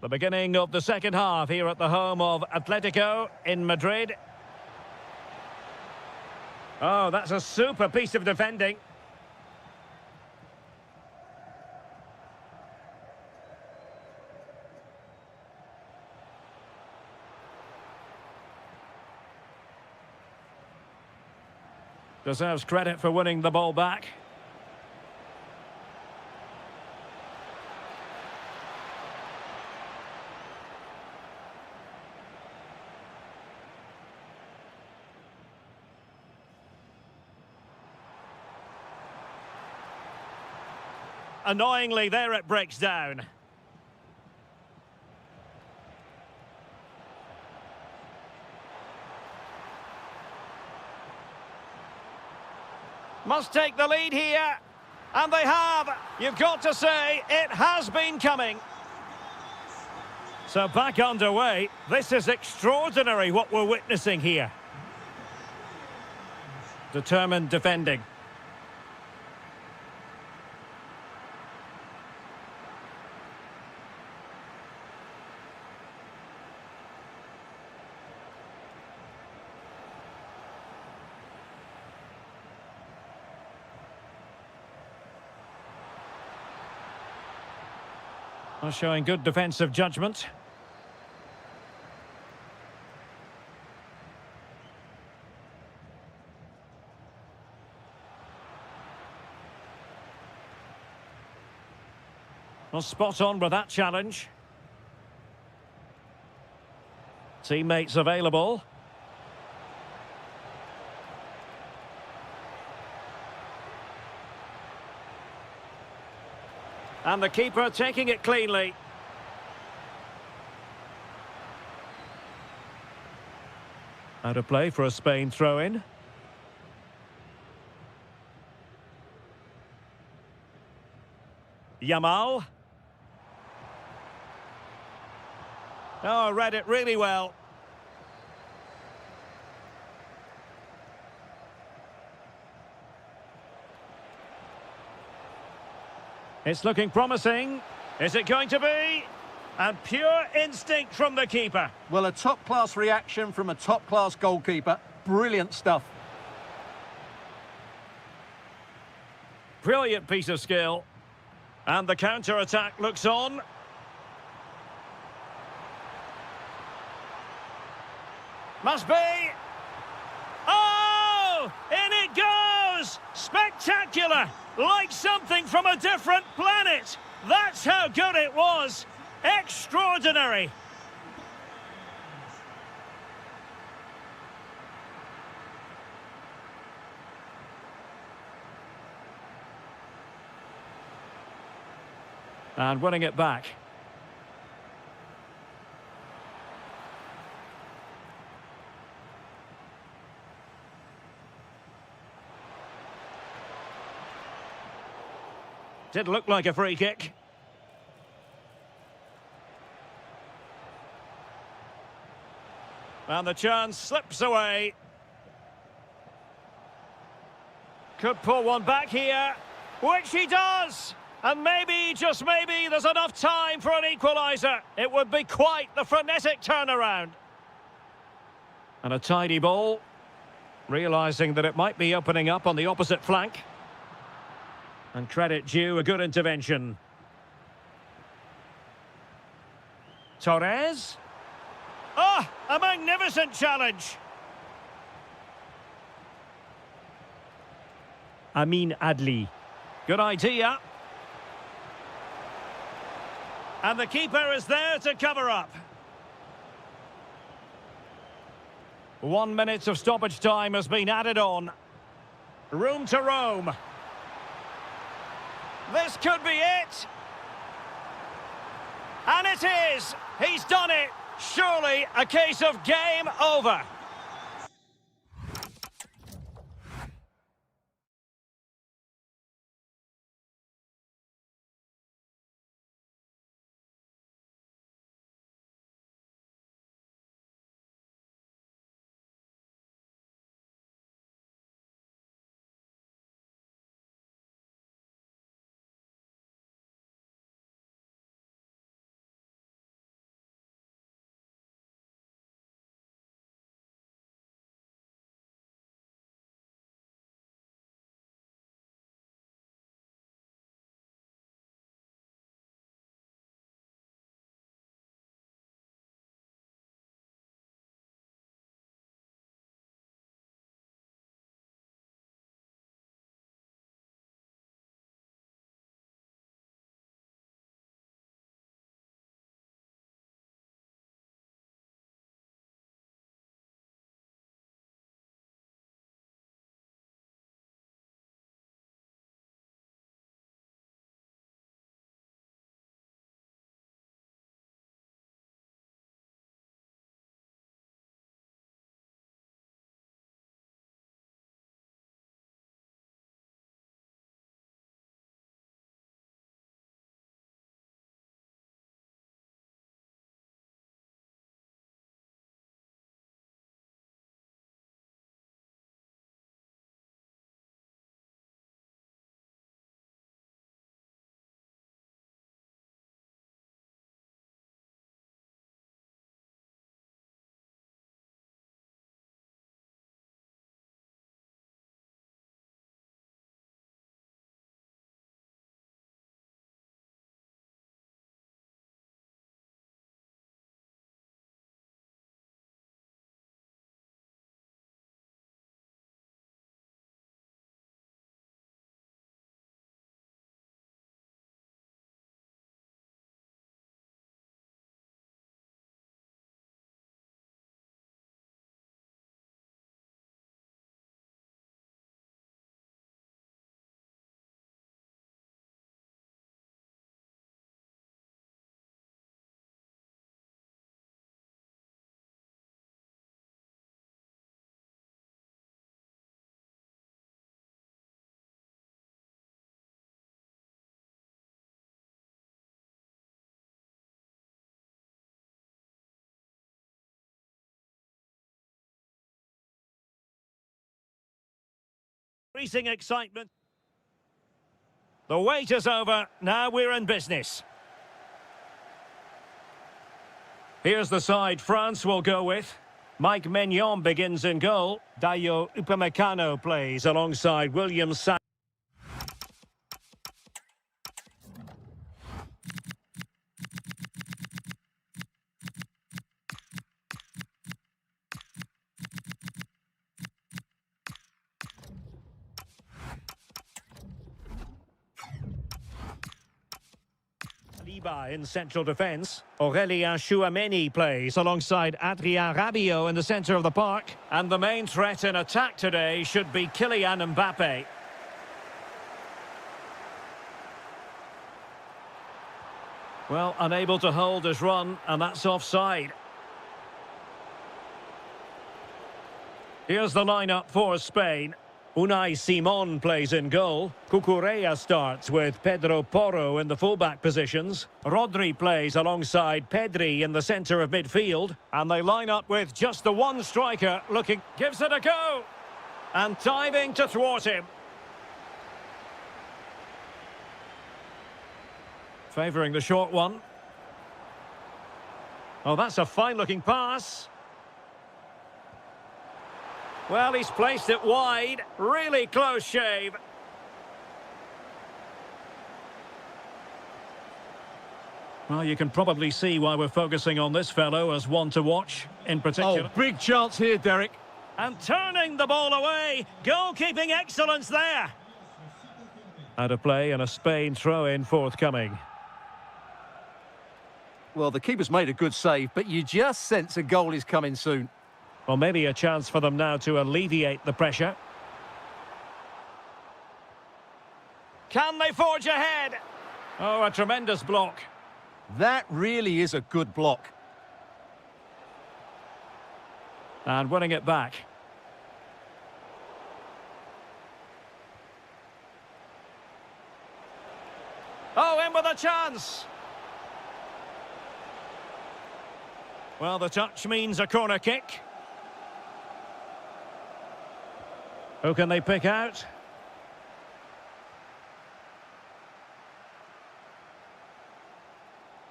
The beginning of the second half here at the home of Atletico in Madrid. Oh, that's a super piece of defending. Deserves credit for winning the ball back. Annoyingly, there it breaks down. Must take the lead here. And they have. You've got to say, it has been coming. So back underway. This is extraordinary what we're witnessing here. Determined defending. Showing good defensive judgment. Well, spot on with that challenge. Teammates available. And the keeper taking it cleanly. Out of play for a Spain throw-in. Yamal. Oh, read it really well. It's looking promising. Is it going to be? And pure instinct from the keeper. Well, a top-class reaction from a top-class goalkeeper. Brilliant stuff. Brilliant piece of skill. And the counter-attack looks on. Must be. Oh! In it goes! Spectacular! Like something from a different planet. That's how good it was. Extraordinary. And winning it back. Did look like a free kick. And the chance slips away. Could pull one back here, which he does. And maybe, just maybe, there's enough time for an equaliser. It would be quite the frenetic turnaround. And a tidy ball, realising that it might be opening up on the opposite flank. And credit due, a good intervention. Torres. Oh, a magnificent challenge. Amin Adli. Good idea. And the keeper is there to cover up. 1 minute of stoppage time has been added on. Room to roam. This could be it. And it is. He's done it. Surely a case of game over. Increasing excitement. The wait is over. Now we're in business. Here's the side France will go with. Mike Maignan begins in goal. Dayo Upamecano plays alongside William Sa. In central defence, Aurélien Chouameni plays alongside Adrien Rabiot in the centre of the park. And the main threat in attack today should be Kylian Mbappe. Well, unable to hold his run, and that's offside. Here's the lineup for Spain. Unai Simon plays in goal. Cucurella starts with Pedro Porro in the fullback positions. Rodri plays alongside Pedri in the centre of midfield. And they line up with just the one striker looking... Gives it a go! And diving to thwart him. Favouring the short one. Oh, that's a fine-looking pass. Well, he's placed it wide. Really close shave. Well, you can probably see why we're focusing on this fellow as one to watch in particular. Oh, big chance here, Derek. And turning the ball away. Goalkeeping excellence there. Out of play and a Spain throw-in forthcoming. Well, the keeper's made a good save, but you just sense a goal is coming soon. Well, maybe a chance for them now to alleviate the pressure. Can they forge ahead? Oh, a tremendous block. That really is a good block. And winning it back. Oh, in with a chance. Well, the touch means a corner kick. Who can they pick out?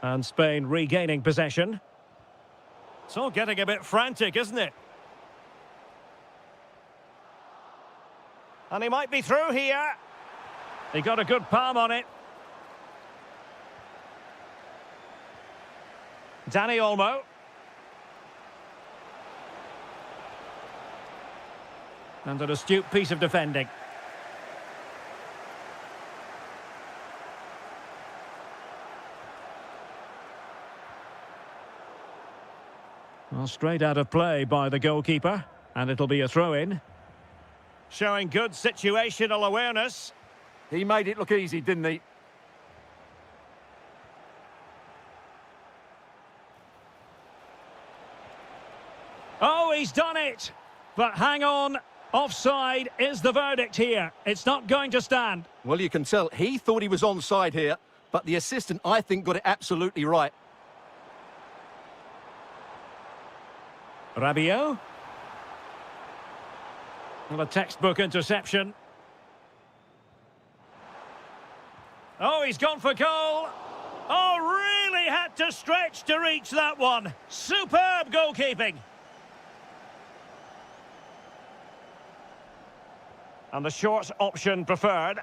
And Spain regaining possession. It's all getting a bit frantic, isn't it? And he might be through here. He got a good palm on it. Dani Olmo. And an astute piece of defending. Well, straight out of play by the goalkeeper. And it'll be a throw-in. Showing good situational awareness. He made it look easy, didn't he? Oh, he's done it! But hang on. Offside is the verdict here. It's not going to stand. Well, you can tell he thought he was onside here, but the assistant, I think, got it absolutely right. Rabiot. Well, a textbook interception. Oh, he's gone for goal. Oh, really had to stretch to reach that one. Superb goalkeeping. And the short option preferred.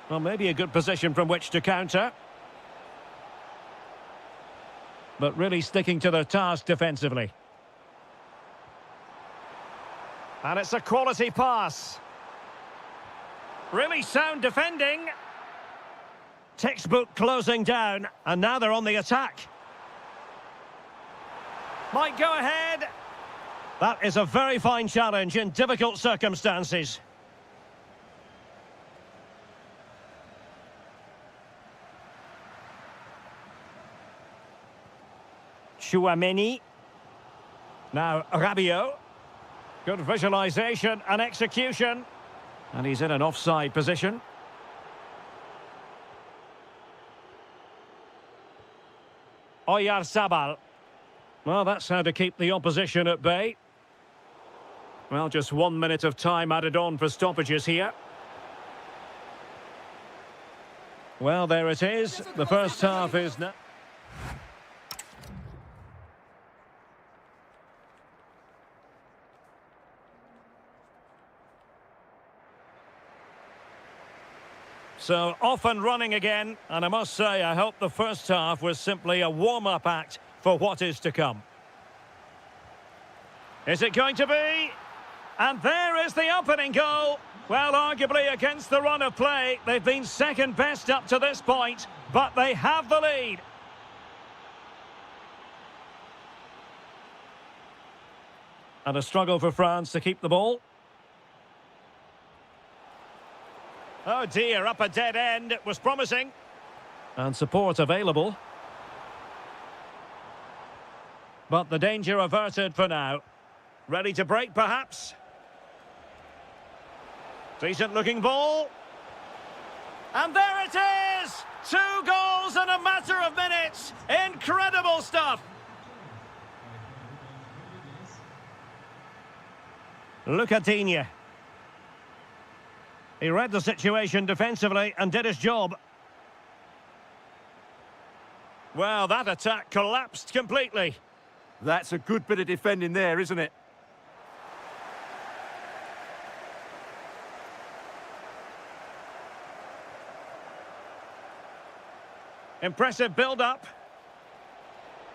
Well, maybe a good position from which to counter. But really sticking to their task defensively. And it's a quality pass. Really sound defending. Textbook closing down. And now they're on the attack. Might go ahead. That is a very fine challenge in difficult circumstances. Chouameni. Now Rabiot. Good visualisation and execution. And he's in an offside position. Oyarzabal. Well, that's how to keep the opposition at bay. Well, just 1 minute of time added on for stoppages here. Well, there it is. The first half is now. So, off and running again, and I must say, I hope the first half was simply a warm-up act for what is to come. Is it going to be? And there is the opening goal. Well, arguably against the run of play, they've been second best up to this point, but they have the lead. And a struggle for France to keep the ball. Oh dear, up a dead end. It was promising. And support available. But the danger averted for now. Ready to break, perhaps? Decent looking ball. And there it is! 2 goals in a matter of minutes. Incredible stuff. Look at Digne. He read the situation defensively and did his job. Well, that attack collapsed completely. That's a good bit of defending there, isn't it? Impressive build-up.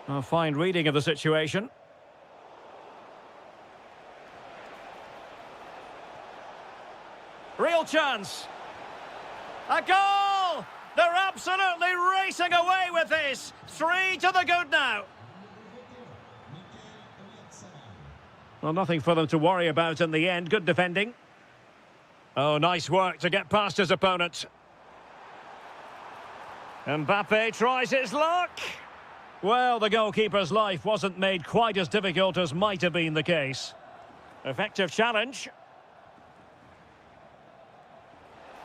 A fine reading of the situation. Real chance. A goal! They're absolutely racing away with this. 3 to the good now. Well, nothing for them to worry about in the end. Good defending. Oh, nice work to get past his opponent. Mbappe tries his luck. Well, the goalkeeper's life wasn't made quite as difficult as might have been the case. Effective challenge.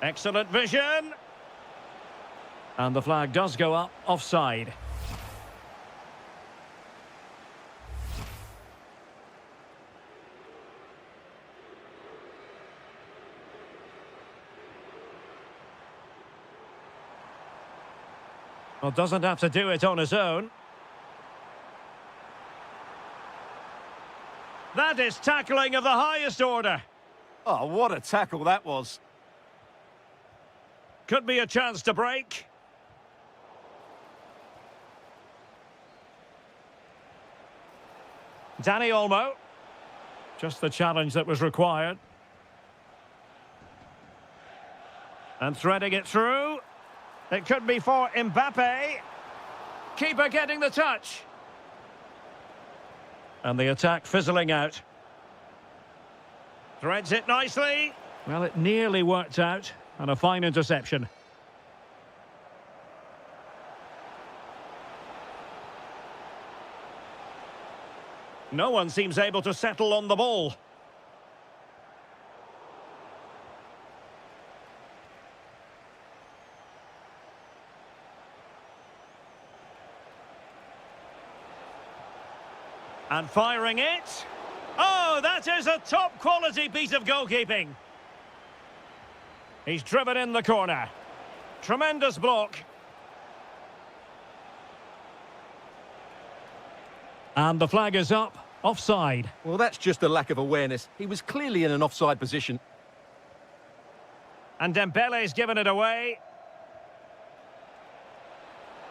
Excellent vision. And the flag does go up, offside. Well, doesn't have to do it on his own. That is tackling of the highest order. Oh, what a tackle that was. Could be a chance to break. Dani Olmo. Just the challenge that was required. And threading it through. It could be for Mbappe. Keeper getting the touch. And the attack fizzling out. Threads it nicely. Well, it nearly worked out. And a fine interception. No one seems able to settle on the ball. And firing it. Oh, that is a top quality piece of goalkeeping. He's driven in the corner. Tremendous block. And the flag is up, offside. Well, that's just a lack of awareness. He was clearly in an offside position. And Dembele's given it away.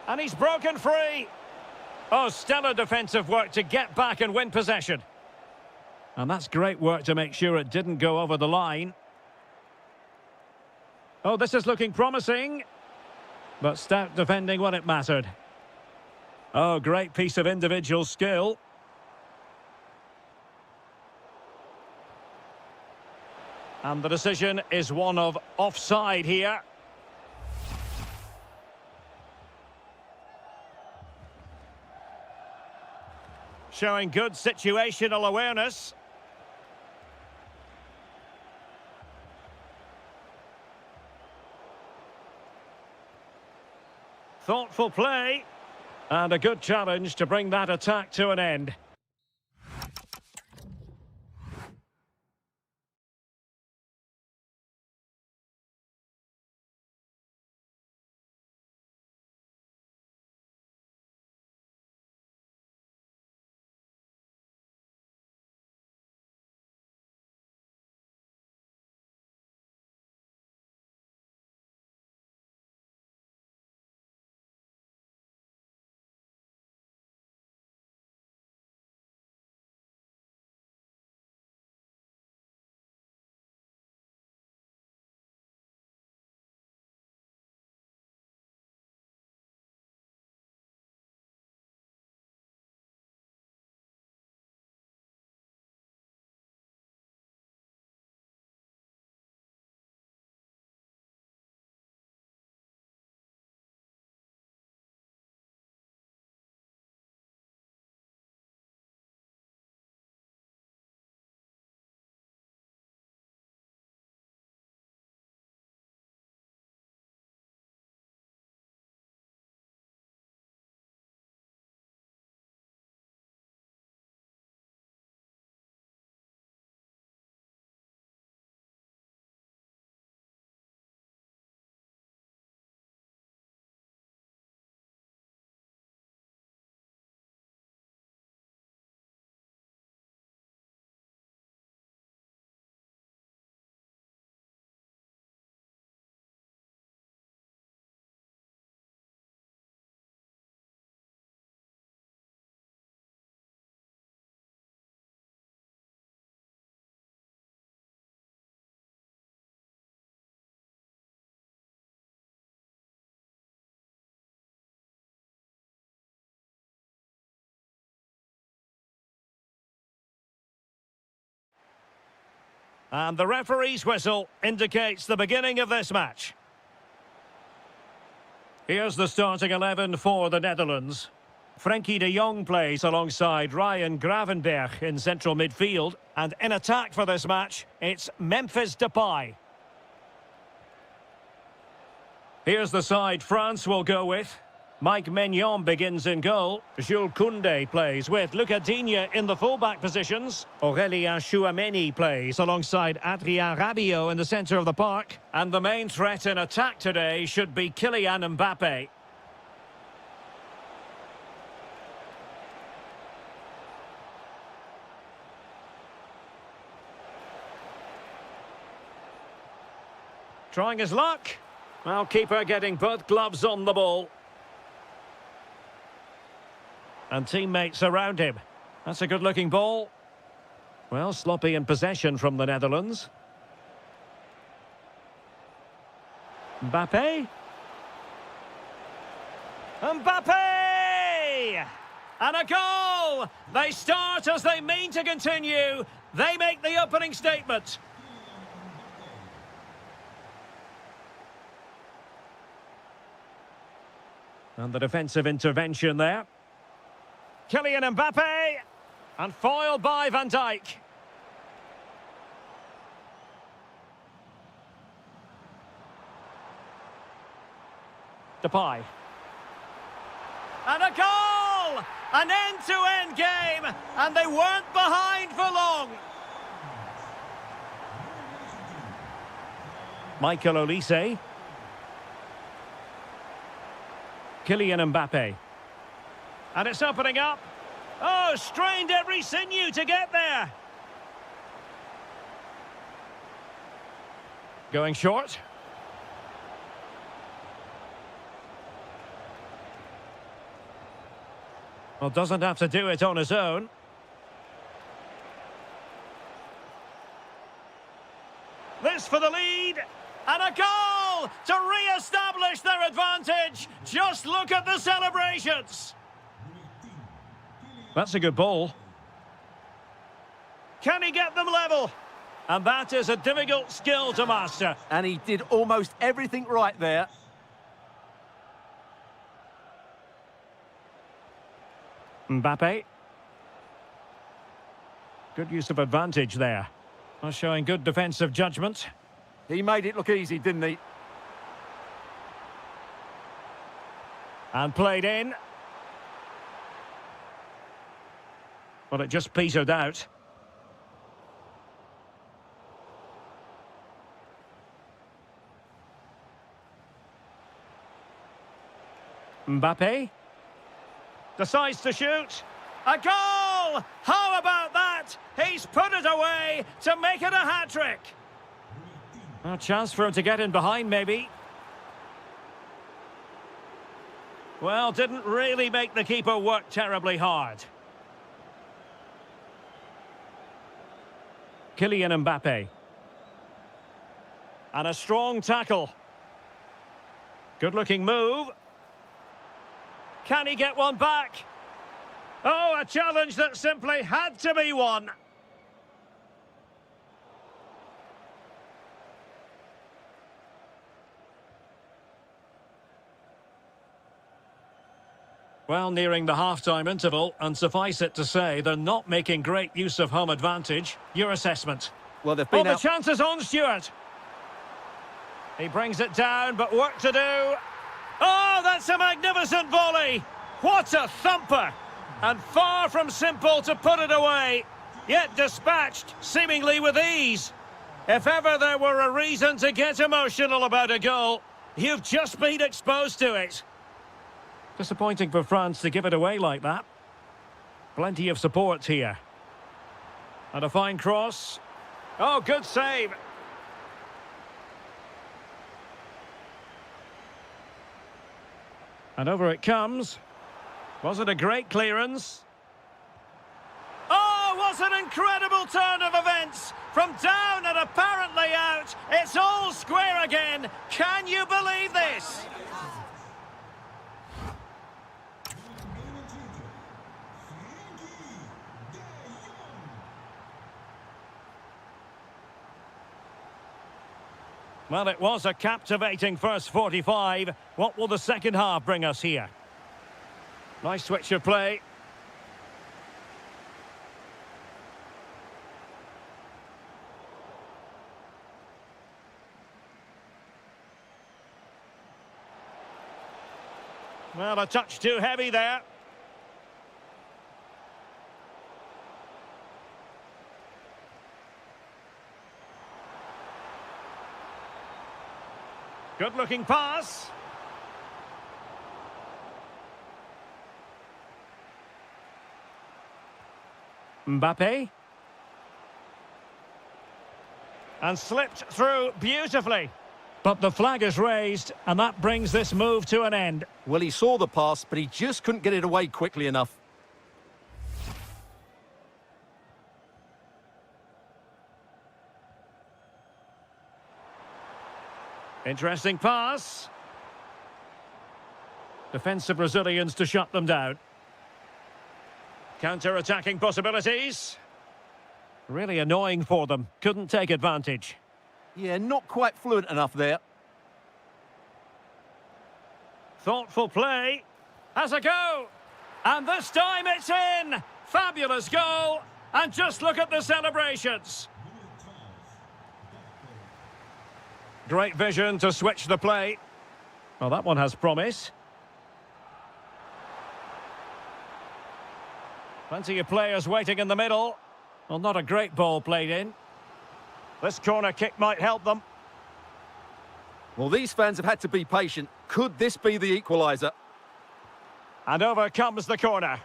And he's broken free. Oh, stellar defensive work to get back and win possession. And that's great work to make sure it didn't go over the line. Oh, this is looking promising. But stout defending when it mattered. Oh, great piece of individual skill. And the decision is one of offside here. Showing good situational awareness. Thoughtful play. And a good challenge to bring that attack to an end. And the referee's whistle indicates the beginning of this match. Here's the starting 11 for the Netherlands. Frenkie de Jong plays alongside Ryan Gravenberch in central midfield. And in attack for this match, it's Memphis Depay. Here's the side France will go with. Mike Maignan begins in goal. Jules Koundé plays with Lucas Digne in the fullback positions. Aurélien Tchouameni plays alongside Adrien Rabiot in the centre of the park. And the main threat in attack today should be Kylian Mbappé. Trying his luck. Well, keeper getting both gloves on the ball. And teammates around him. That's a good-looking ball. Well, sloppy in possession from the Netherlands. Mbappé. Mbappé! And a goal! They start as they mean to continue. They make the opening statement. And the defensive intervention there. Kylian Mbappé, and foiled by Van Dijk. Depay. And a goal! An end-to-end game, and they weren't behind for long. Michael Olise. Kylian Mbappé. And it's opening up. Oh, strained every sinew to get there. Going short. Well, doesn't have to do it on his own. This for the lead. And a goal to re-establish their advantage. Just look at the celebrations. That's a good ball. Can he get them level? And that is a difficult skill to master. And he did almost everything right there. Mbappé. Good use of advantage there. Well, showing good defensive judgment. He made it look easy, didn't he? And played in. Well, it just petered out. Mbappé decides to shoot. A goal! How about that? He's put it away to make it a hat-trick. A chance for him to get in behind, maybe. Well, didn't really make the keeper work terribly hard. Kylian Mbappé. And a strong tackle. Good-looking move. Can he get one back? Oh, a challenge that simply had to be won. Well, nearing the half-time interval, and suffice it to say, they're not making great use of home advantage. Your assessment? Well, they've been the chances on Stewart. He brings it down, but work to do. Oh, that's a magnificent volley. What a thumper. And far from simple to put it away, yet dispatched seemingly with ease. If ever there were a reason to get emotional about a goal, you've just been exposed to it. Disappointing for France to give it away like that. Plenty of support here. And a fine cross. Oh, good save. And over it comes. Was it a great clearance? Oh, what an incredible turn of events! From down and apparently out, it's all square again. Can you believe this? Well, it was a captivating first 45. What will the second half bring us here? Nice switch of play. Well, a touch too heavy there. Good-looking pass. Mbappe. And slipped through beautifully. But the flag is raised, and that brings this move to an end. Well, he saw the pass, but he just couldn't get it away quickly enough. Interesting pass. Defensive Brazilians to shut them down. Counter-attacking possibilities. Really annoying for them. Couldn't take advantage. Yeah, not quite fluent enough there. Thoughtful play. Has a go. And this time it's in. Fabulous goal. And just look at the celebrations. Great vision to switch the play. Well, that one has promise. Plenty of players waiting in the middle. Well, not a great ball played in. This corner kick might help them. Well, these fans have had to be patient. Could this be the equaliser? And over comes the corner.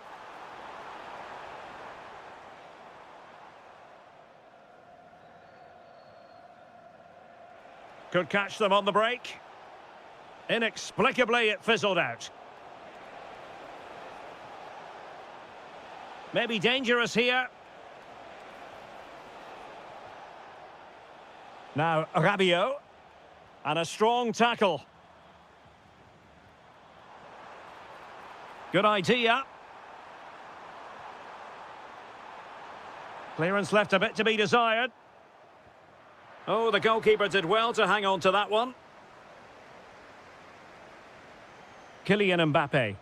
Could catch them on the break. Inexplicably, it fizzled out. Maybe dangerous here. Now, Rabiot. And a strong tackle. Good idea. Clearance left a bit to be desired. Oh, the goalkeeper did well to hang on to that one. Kylian Mbappe.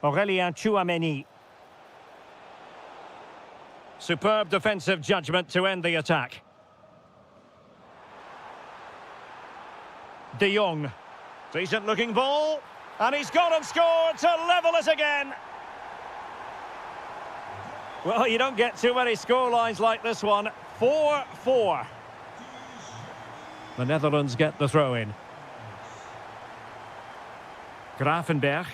Aurélien Tchouameni. Superb defensive judgment to end the attack. De Jong. Decent looking ball. And he's gone and scored to level it again. Well, you don't get too many scorelines like this one. 4-4. The Netherlands get the throw in. Gravenberch.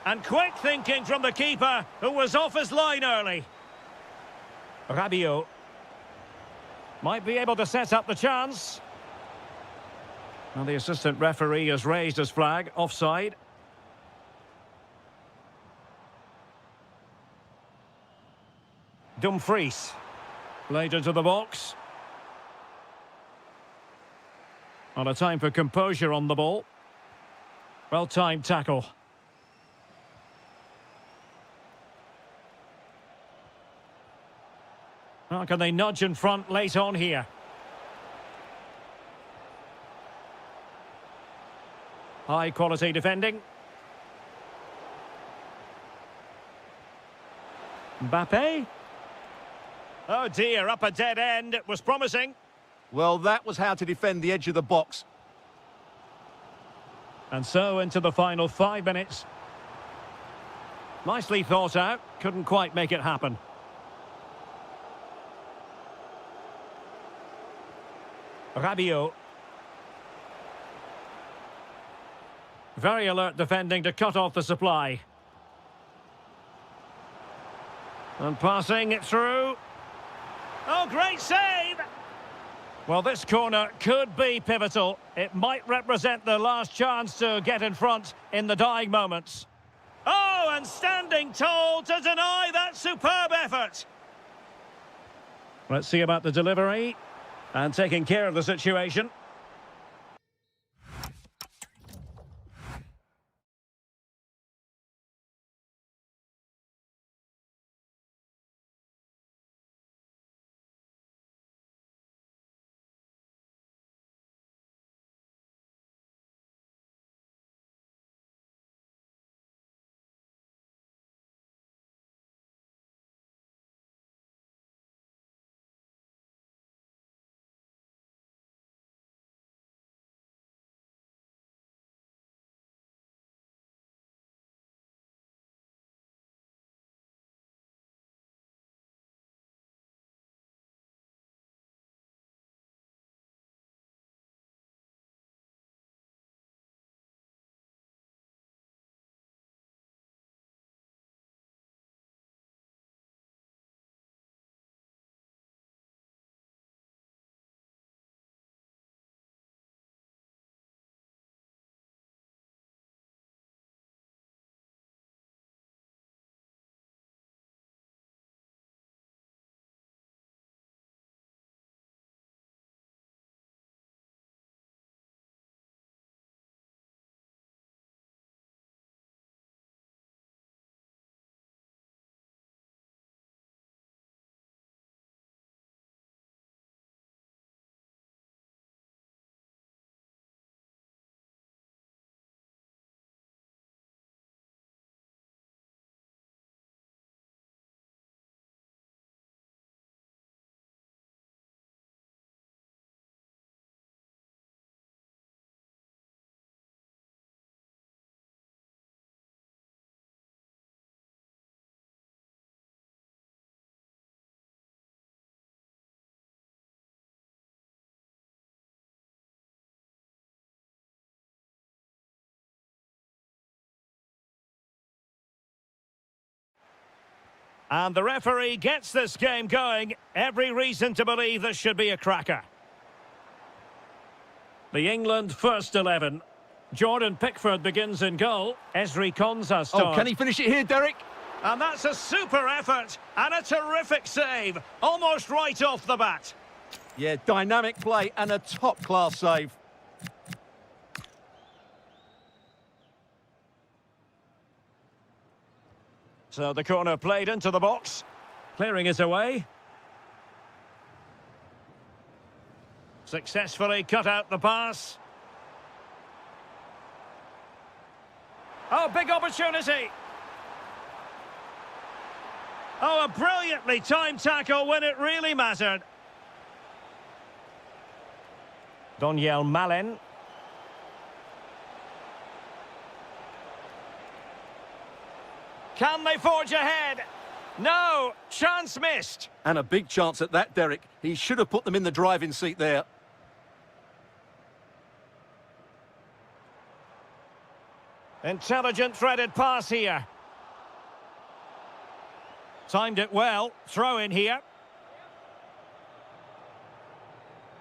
And quick thinking from the keeper, who was off his line early. Rabiot. Might be able to set up the chance. And the assistant referee has raised his flag, offside. Dumfries. Played into the box. On a time for composure on the ball. Well-timed tackle. How can they nudge in front late on here? High quality defending. Mbappe. Oh dear, up a dead end. It was promising. Well, that was how to defend the edge of the box. And so into the final 5 minutes. Nicely thought out. Couldn't quite make it happen. Rabiot. Very alert defending to cut off the supply. And passing it through. Oh, great save! Well, this corner could be pivotal. It might represent the last chance to get in front in the dying moments. Oh, and standing tall to deny that superb effort. Let's see about the delivery. And taking care of the situation. And the referee gets this game going. Every reason to believe this should be a cracker. The England first 11. Jordan Pickford begins in goal. Esri Konsa starts. Oh, can he finish it here, Derek? And that's a super effort and a terrific save. Almost right off the bat. Yeah, dynamic play and a top-class save. So the corner played into the box. Clearing it away. Successfully cut out the pass. Oh, big opportunity. Oh, a brilliantly timed tackle when it really mattered. Doniel Malen. Can they forge ahead? No, chance missed. And a big chance at that, Derek. He should have put them in the driving seat there. Intelligent threaded pass here. Timed it well. Throw in here.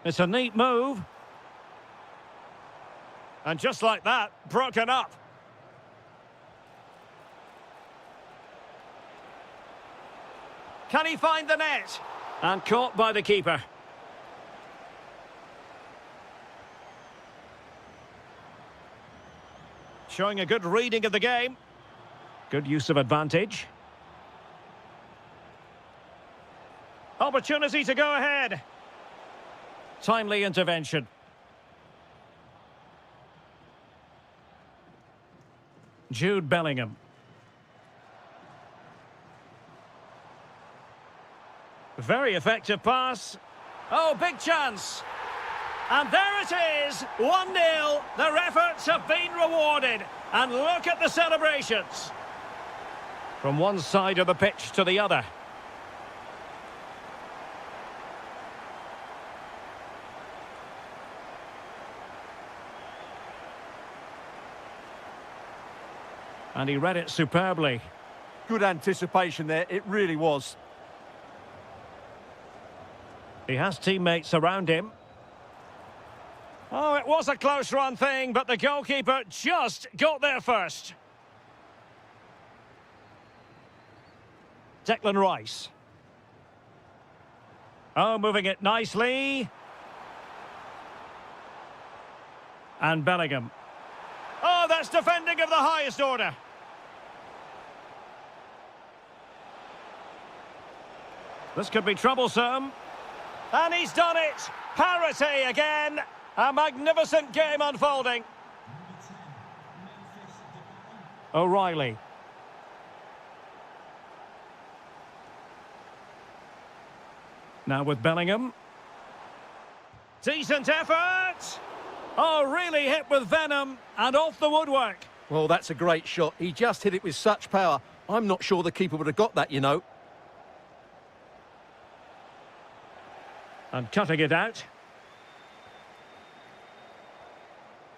It's a neat move. And just like that, broken up. Can he find the net? And caught by the keeper. Showing a good reading of the game. Good use of advantage. Opportunity to go ahead. Timely intervention. Jude Bellingham. Very effective pass. Oh, big chance. And there it is, 1-0. Their efforts have been rewarded. And look at the celebrations. From one side of the pitch to the other. And he read it superbly. Good anticipation there, it really was. He has teammates around him. Oh, it was a close run thing, but the goalkeeper just got there first. Declan Rice. Oh, moving it nicely. And Bellingham. Oh, that's defending of the highest order. This could be troublesome. And he's done it. Parity again. A magnificent game unfolding. O'Reilly. Now with Bellingham. Decent effort. Oh, really hit with venom and off the woodwork. Well, that's a great shot. He just hit it with such power. I'm not sure the keeper would have got that, you know. And cutting it out.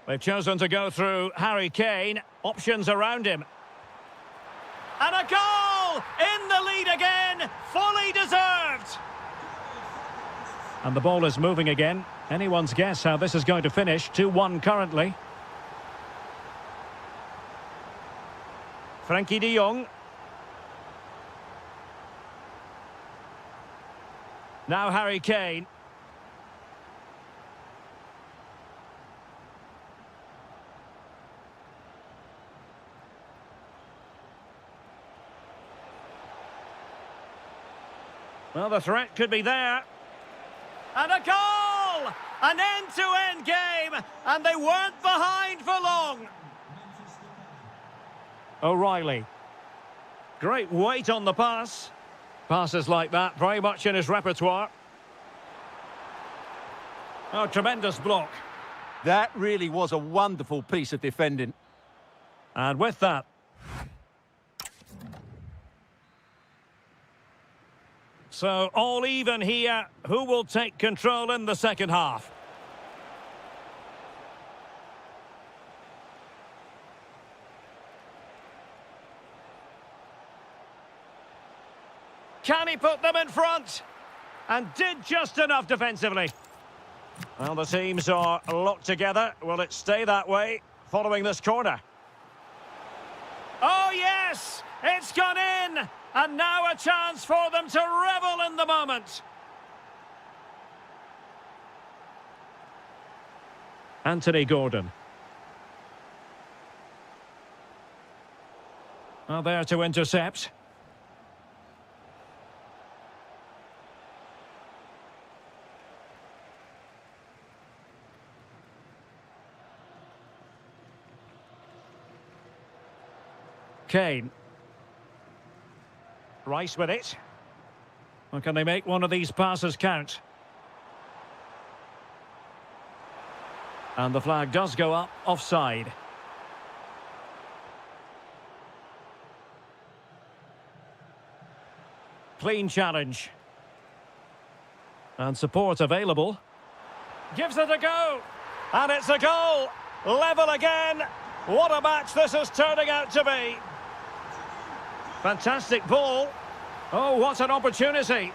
They've chosen to go through Harry Kane. Options around him. And a goal! In the lead again! Fully deserved! And the ball is moving again. Anyone's guess how this is going to finish. 2-1 currently. Frankie de Jong. Now Harry Kane. Well, the threat could be there. And a goal! An end-to-end game, and they weren't behind for long. O'Reilly. Great weight on the pass. Passes like that, very much in his repertoire. Oh, tremendous block. That really was a wonderful piece of defending. And with that... So, all even here. Who will take control in the second half? he put them in front? And did just enough defensively. Well, the teams are locked together. Will it stay that way following this corner? Oh, yes! It's gone in! And now a chance for them to revel in the moment. Anthony Gordon. Well, there to intercept. Kane. Rice with it. Well, can they make one of these passes count? And the flag does go up, offside. Clean challenge. And support available. Gives it a go. And it's a goal. Level again. What a match this is turning out to be. Fantastic ball. Oh, what an opportunity.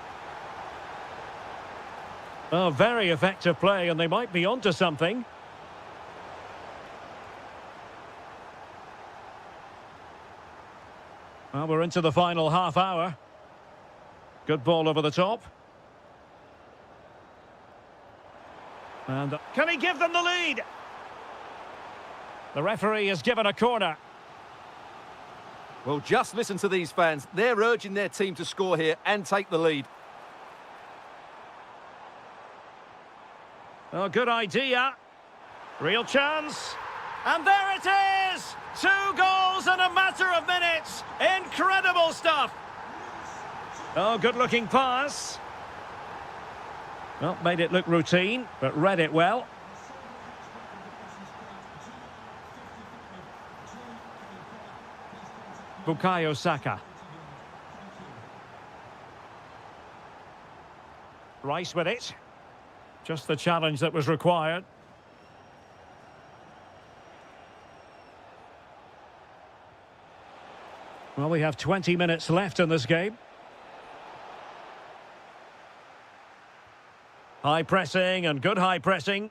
Oh, very effective play, and they might be onto something. Well, we're into the final half hour. Good ball over the top. And can he give them the lead? The referee has given a corner. Well, just listen to these fans. They're urging their team to score here and take the lead. Oh, good idea. Real chance. And there it is! 2 goals in a matter of minutes. Incredible stuff. Oh, good-looking pass. Well, made it look routine, but read it well. Bukayo Saka. Rice with it. Just the challenge that was required. Well, we have 20 minutes left in this game. High pressing and good high pressing.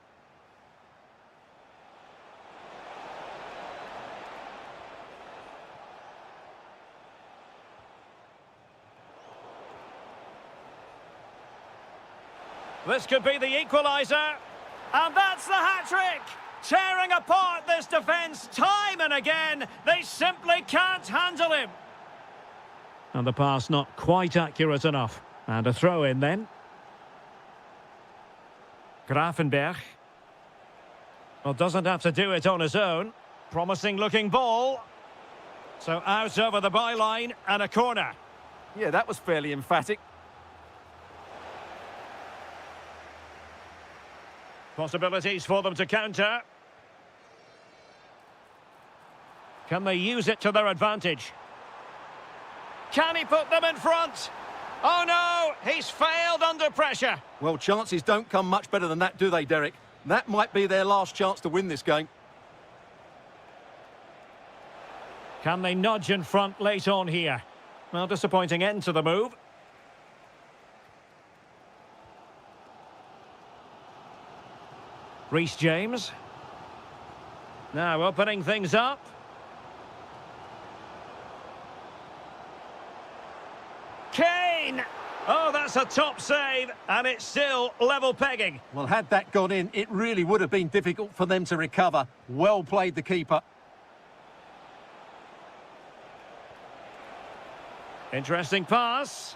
This could be the equaliser. And that's the hat-trick! Tearing apart this defence time and again. They simply can't handle him. And the pass not quite accurate enough. And a throw-in then. Grafenberg. Well, doesn't have to do it on his own. Promising-looking ball. So out over the byline and a corner. Yeah, that was fairly emphatic. Possibilities for them to counter. Can they use it to their advantage? Can he put them in front? Oh no, he's failed under pressure. Well, chances don't come much better than that, do they, Derek? That might be their last chance to win this game. Can they nudge in front late on here? Well, disappointing end to the move. Reece James. Now opening things up. Kane! Oh, that's a top save, and it's still level pegging. Well, had that gone in, it really would have been difficult for them to recover. Well played, the keeper. Interesting pass.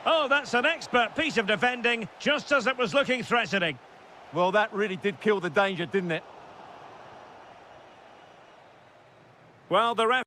Oh, that's an expert piece of defending, just as it was looking threatening. Well, that really did kill the danger, didn't it? Well, the ref...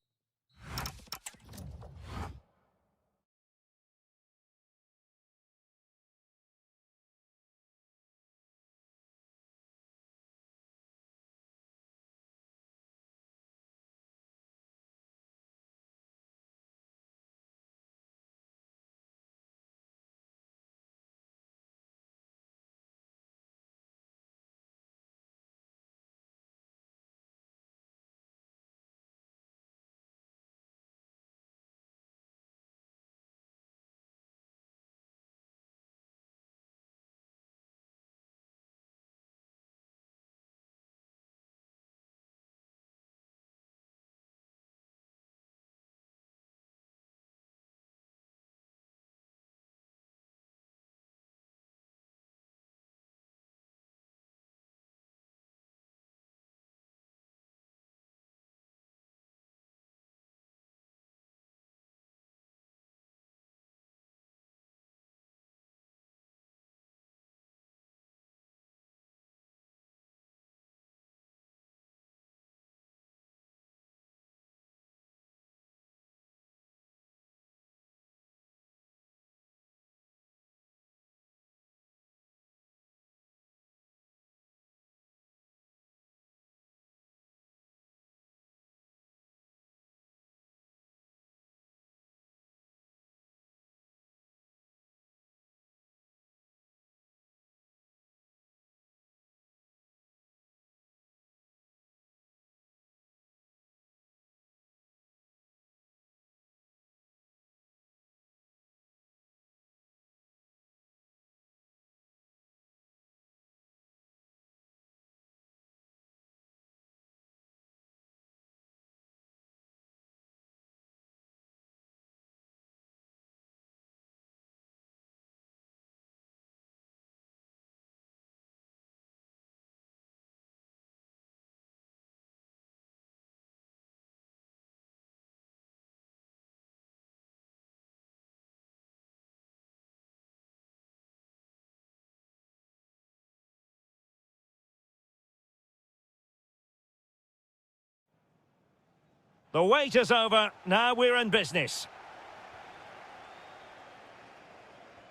The wait is over. Now we're in business.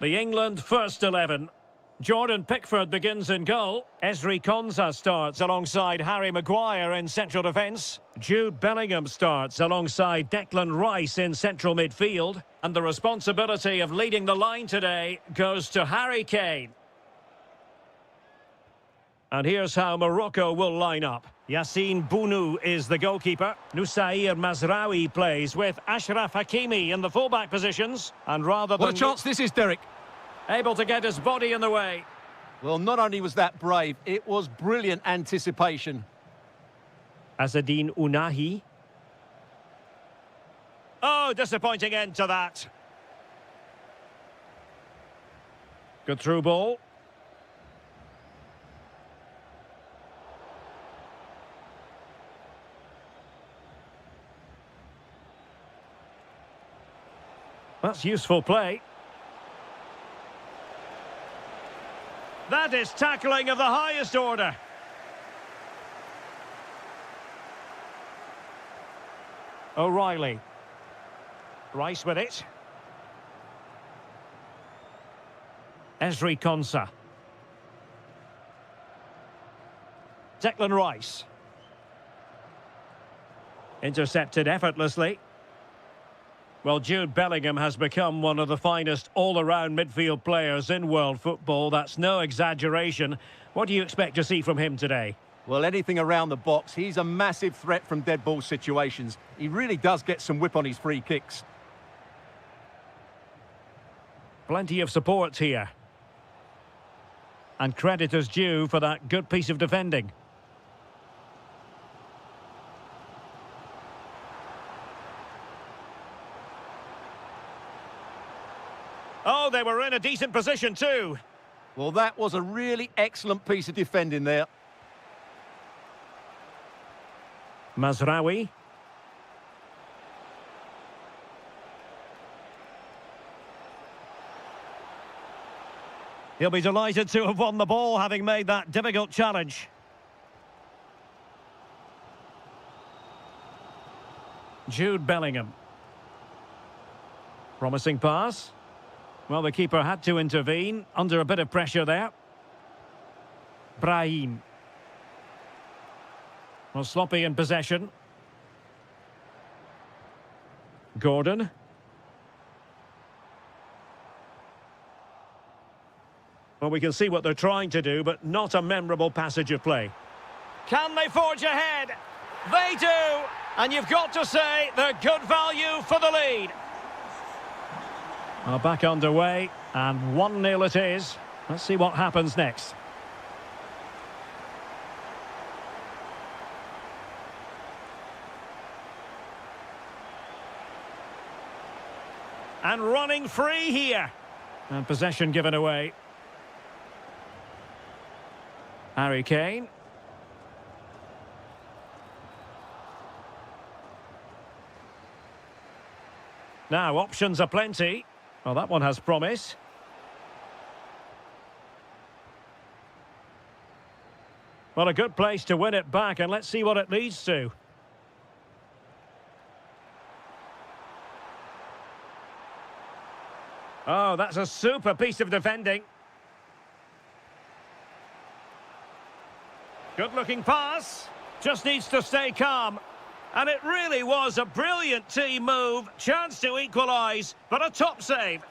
The England first 11. Jordan Pickford begins in goal. Ezri Konsa starts alongside Harry Maguire in central defence. Jude Bellingham starts alongside Declan Rice in central midfield. And the responsibility of leading the line today goes to Harry Kane. And here's how Morocco will line up. Yassine Bounou is the goalkeeper. Nusair Mazraoui plays with Ashraf Hakimi in the fullback positions. And rather than... What a chance this is, Derek. Able to get his body in the way. Well, not only was that brave, it was brilliant anticipation. Azzedine Ounahi. Oh, disappointing end to that. Good through ball. That's useful play. That is tackling of the highest order. O'Reilly. Rice with it. Ezri Konsa. Declan Rice. Intercepted effortlessly. Well, Jude Bellingham has become one of the finest all-around midfield players in world football. That's no exaggeration. What do you expect to see from him today? Well, anything around the box. He's a massive threat from dead ball situations. He really does get some whip on his free kicks. Plenty of support here. And credit is due for that good piece of defending. Oh, they were in a decent position too. Well, that was a really excellent piece of defending there. Mazraoui. He'll be delighted to have won the ball, having made that difficult challenge. Jude Bellingham. Promising pass. Well, the keeper had to intervene, under a bit of pressure there. Brahim. Well, sloppy in possession. Gordon. Well, we can see what they're trying to do, but not a memorable passage of play. Can they forge ahead? They do! And you've got to say they're good value for the lead. Well, back underway, and 1-0 it is. Let's see what happens next. And running free here. And possession given away. Harry Kane. Now, options are plenty. Well, that one has promise. Well, a good place to win it back, and let's see what it leads to. Oh, that's a super piece of defending. Good-looking pass. Just needs to stay calm. And it really was a brilliant team move. Chance to equalise, but a top save.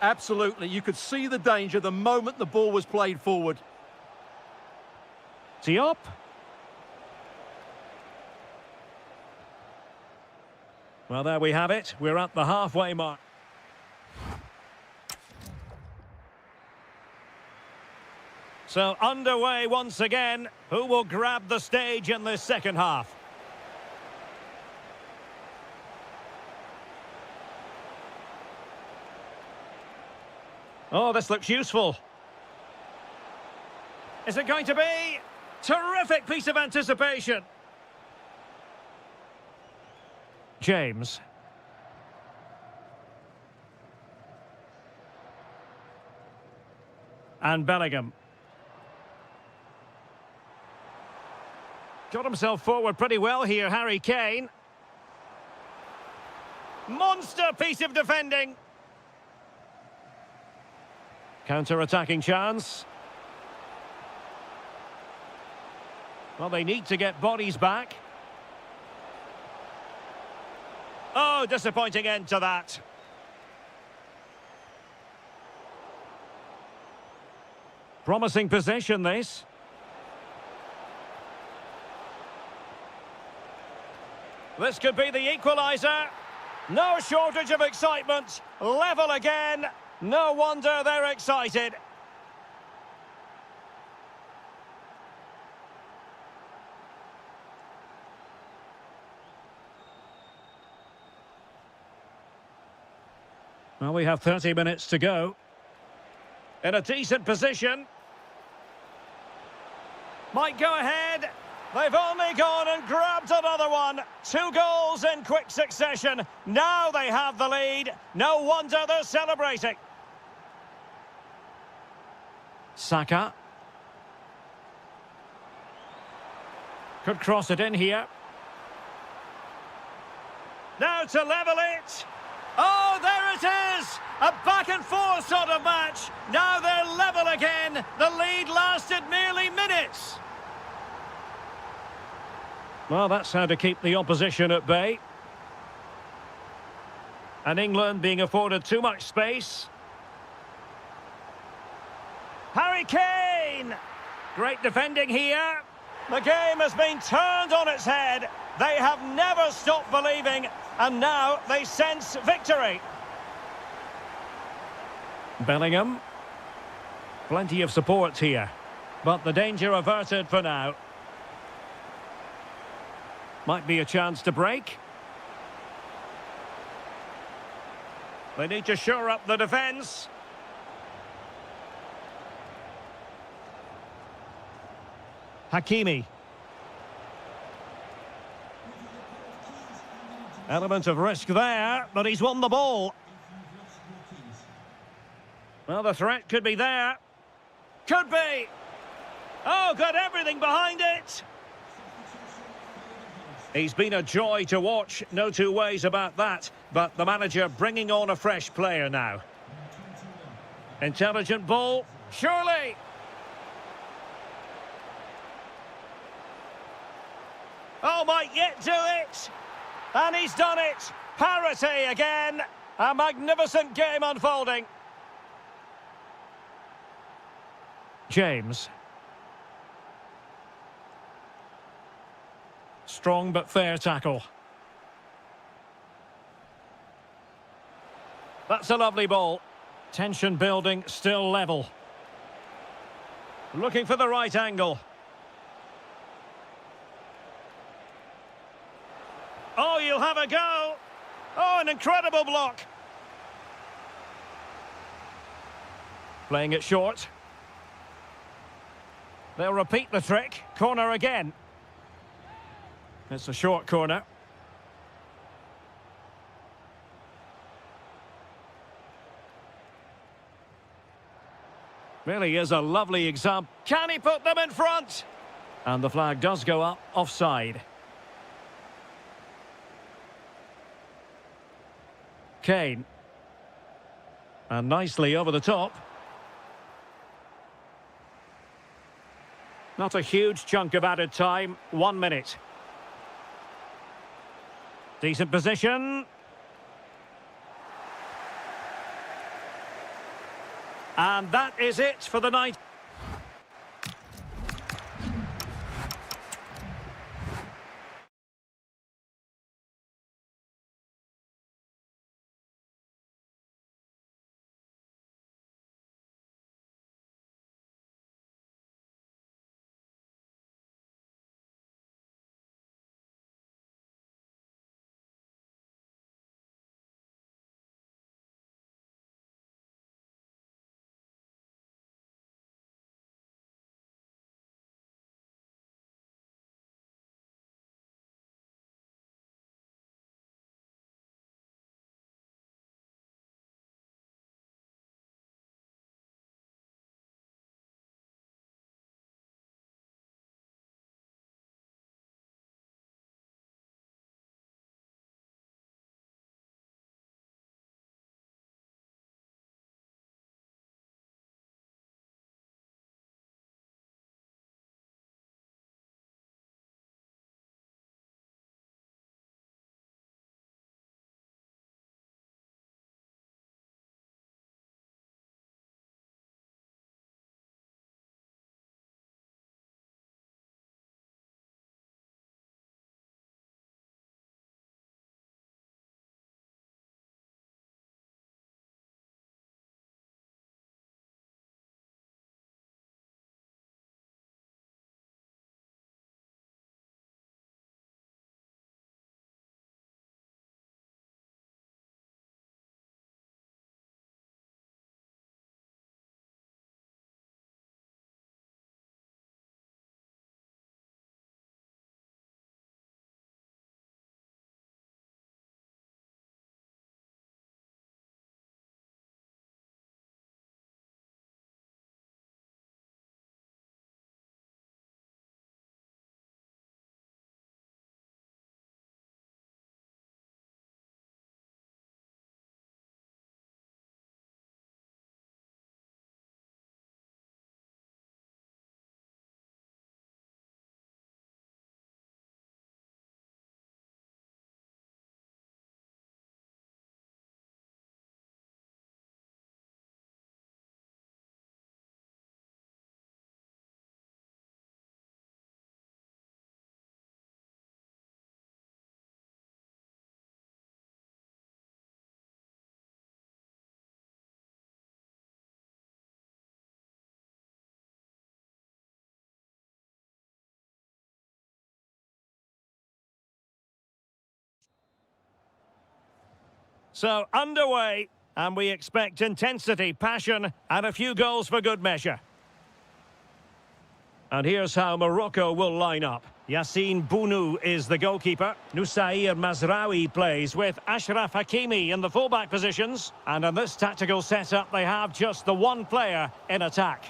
Absolutely. You could see the danger the moment the ball was played forward. Diop. Well, there we have it. We're at the halfway mark. So underway once again. Who will grab the stage in this second half? Oh, this looks useful. Is it going to be? Terrific piece of anticipation. James. And Bellingham. Got himself forward pretty well here, Harry Kane. Monster piece of defending. Counter-attacking chance. Well, they need to get bodies back. Oh, disappointing end to that. Promising possession, this. This could be the equaliser. No shortage of excitement. Level again. No wonder they're excited. Well, we have 30 minutes to go. In a decent position. Might go ahead. They've only gone and grabbed another one. 2 goals in quick succession. Now they have the lead. No wonder they're celebrating. Saka. Could cross it in here. Now to level it. Oh, there it is! A back-and-forth sort of match. Now they're level again. The lead lasted merely minutes. Well, that's how to keep the opposition at bay. And England being afforded too much space. Harry Kane! Great defending here. The game has been turned on its head. They have never stopped believing, and now they sense victory. Bellingham. Plenty of support here, but the danger averted for now. Might be a chance to break. They need to shore up the defence. Hakimi. Element of risk there, but he's won the ball. Well, the threat could be there. Could be. Oh, got everything behind it. He's been a joy to watch, no two ways about that. But the manager bringing on a fresh player now. Intelligent ball, surely. Oh, might yet do it. And he's done it. Parity again. A magnificent game unfolding. James. Strong but fair tackle. That's a lovely ball. Tension building, still level. Looking for the right angle. Oh, you'll have a go. Oh, an incredible block. Playing it short. They'll repeat the trick. Corner again. It's a short corner. Really is a lovely example. Can he put them in front? And the flag does go up, offside. Kane. And nicely over the top. Not a huge chunk of added time. 1 minute. Decent position. And that is it for the night. So, underway, and we expect intensity, passion, and a few goals for good measure. And here's how Morocco will line up. Yassine Bounou is the goalkeeper. Nusair Mazraoui plays with Ashraf Hakimi in the fullback positions. And in this tactical setup, they have just the one player in attack.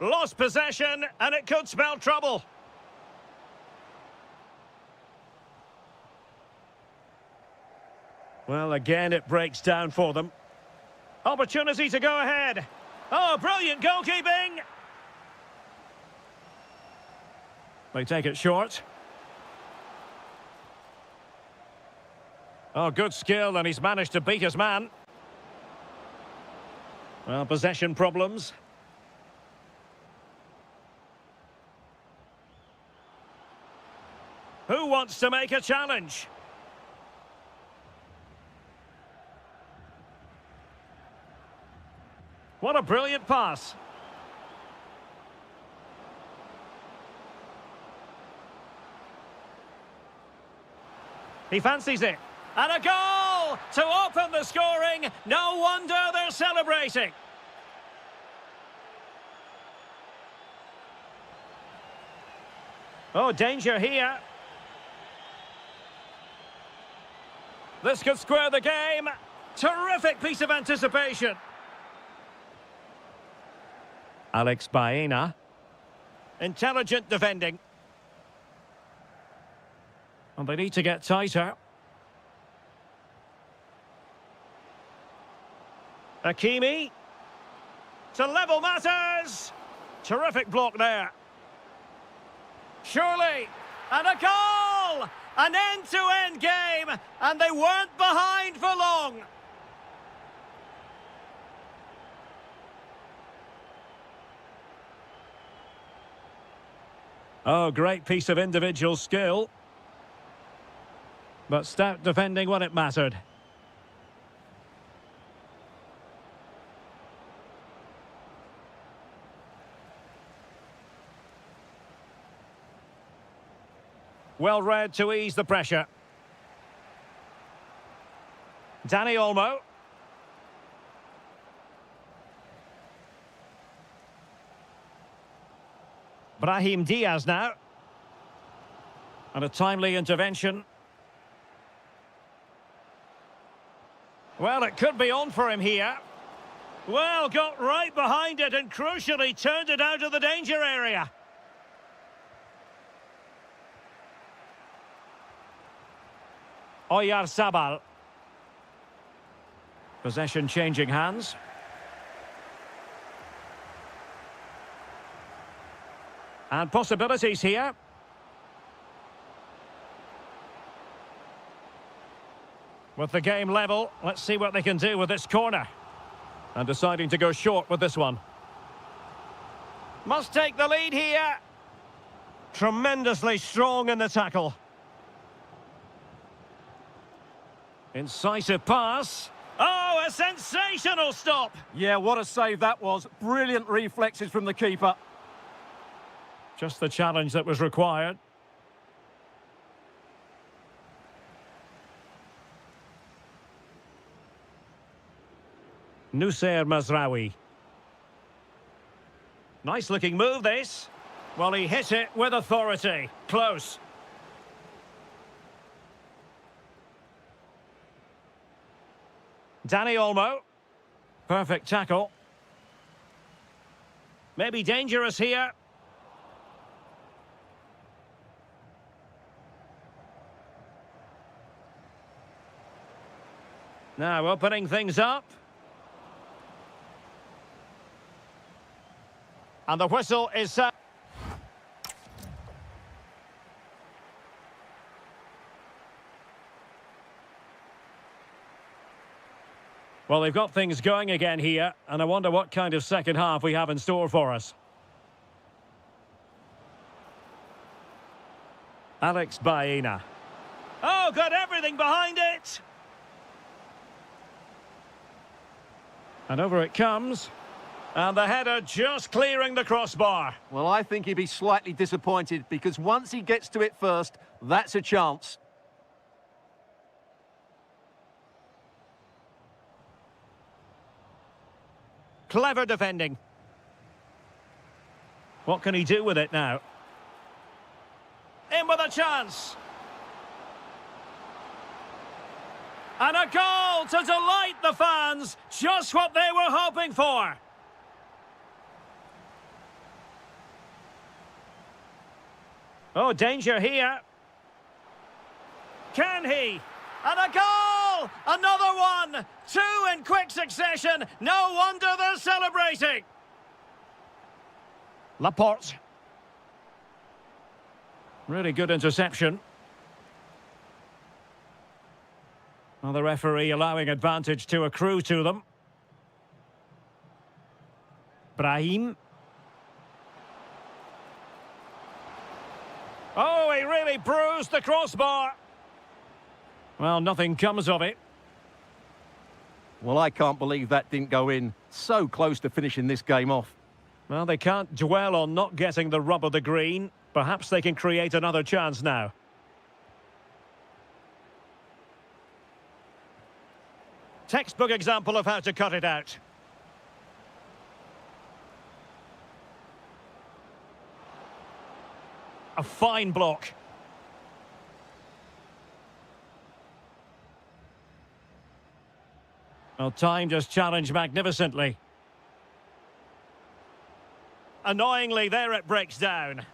Lost possession, and it could spell trouble. Well, again, it breaks down for them. Opportunity to go ahead. Oh, brilliant goalkeeping! They take it short. Oh, good skill, and he's managed to beat his man. Well, possession problems. Who wants to make a challenge? What a brilliant pass. He fancies it. And a goal to open the scoring. No wonder they're celebrating. Oh, danger here. This could square the game. Terrific piece of anticipation. Alex Baena. Intelligent defending. And they need to get tighter. Hakimi. To level matters. Terrific block there. Surely. And a goal! An end-to-end game. And they weren't behind for long. Oh, great piece of individual skill. But stout defending when it mattered. Well read to ease the pressure. Dani Olmo. Brahim Diaz now. And a timely intervention. Well, it could be on for him here. Well, got right behind it and crucially turned it out of the danger area. Oyarzabal. Possession changing hands. And possibilities here. With the game level, let's see what they can do with this corner. And deciding to go short with this one. Must take the lead here. Tremendously strong in the tackle. Incisive pass. Oh, a sensational stop. Yeah, what a save that was. Brilliant reflexes from the keeper. Just the challenge that was required. Nusair Mazraoui. Nice looking move this. Well, he hit it with authority. Close. Dani Olmo. Perfect tackle. Maybe dangerous here. Now opening things up. And the whistle is... Well, they've got things going again here, and I wonder what kind of second half we have in store for us. Alex Baena. Oh, got everything behind it! And over it comes. And the header just clearing the crossbar. Well, I think he'd be slightly disappointed because once he gets to it first, that's a chance. Clever defending. What can he do with it now? In with a chance. And a goal to delight the fans. Just what they were hoping for. Oh, danger here. Can he? And a goal! Another one! Two in quick succession. No wonder they're celebrating. Laporte. Really good interception. Well, the referee allowing advantage to accrue to them. Brahim. Oh, he really bruised the crossbar. Well, nothing comes of it. Well, I can't believe that didn't go in. So close to finishing this game off. Well, they can't dwell on not getting the rub of the green. Perhaps they can create another chance now. Textbook example of how to cut it out. A fine block. Well, time just challenged magnificently. Annoyingly, there it breaks down.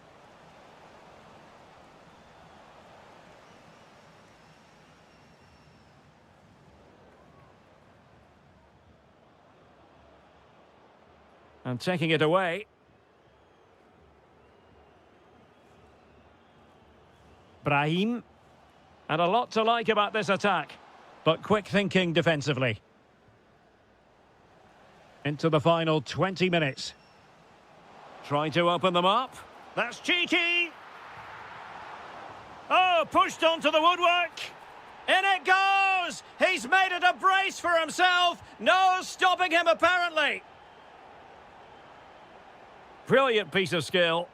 And taking it away. Brahim. And a lot to like about this attack. But quick thinking defensively. Into the final 20 minutes. Trying to open them up. That's cheeky. Oh, pushed onto the woodwork. In it goes. He's made it a brace for himself. No stopping him, apparently. Brilliant piece of skill.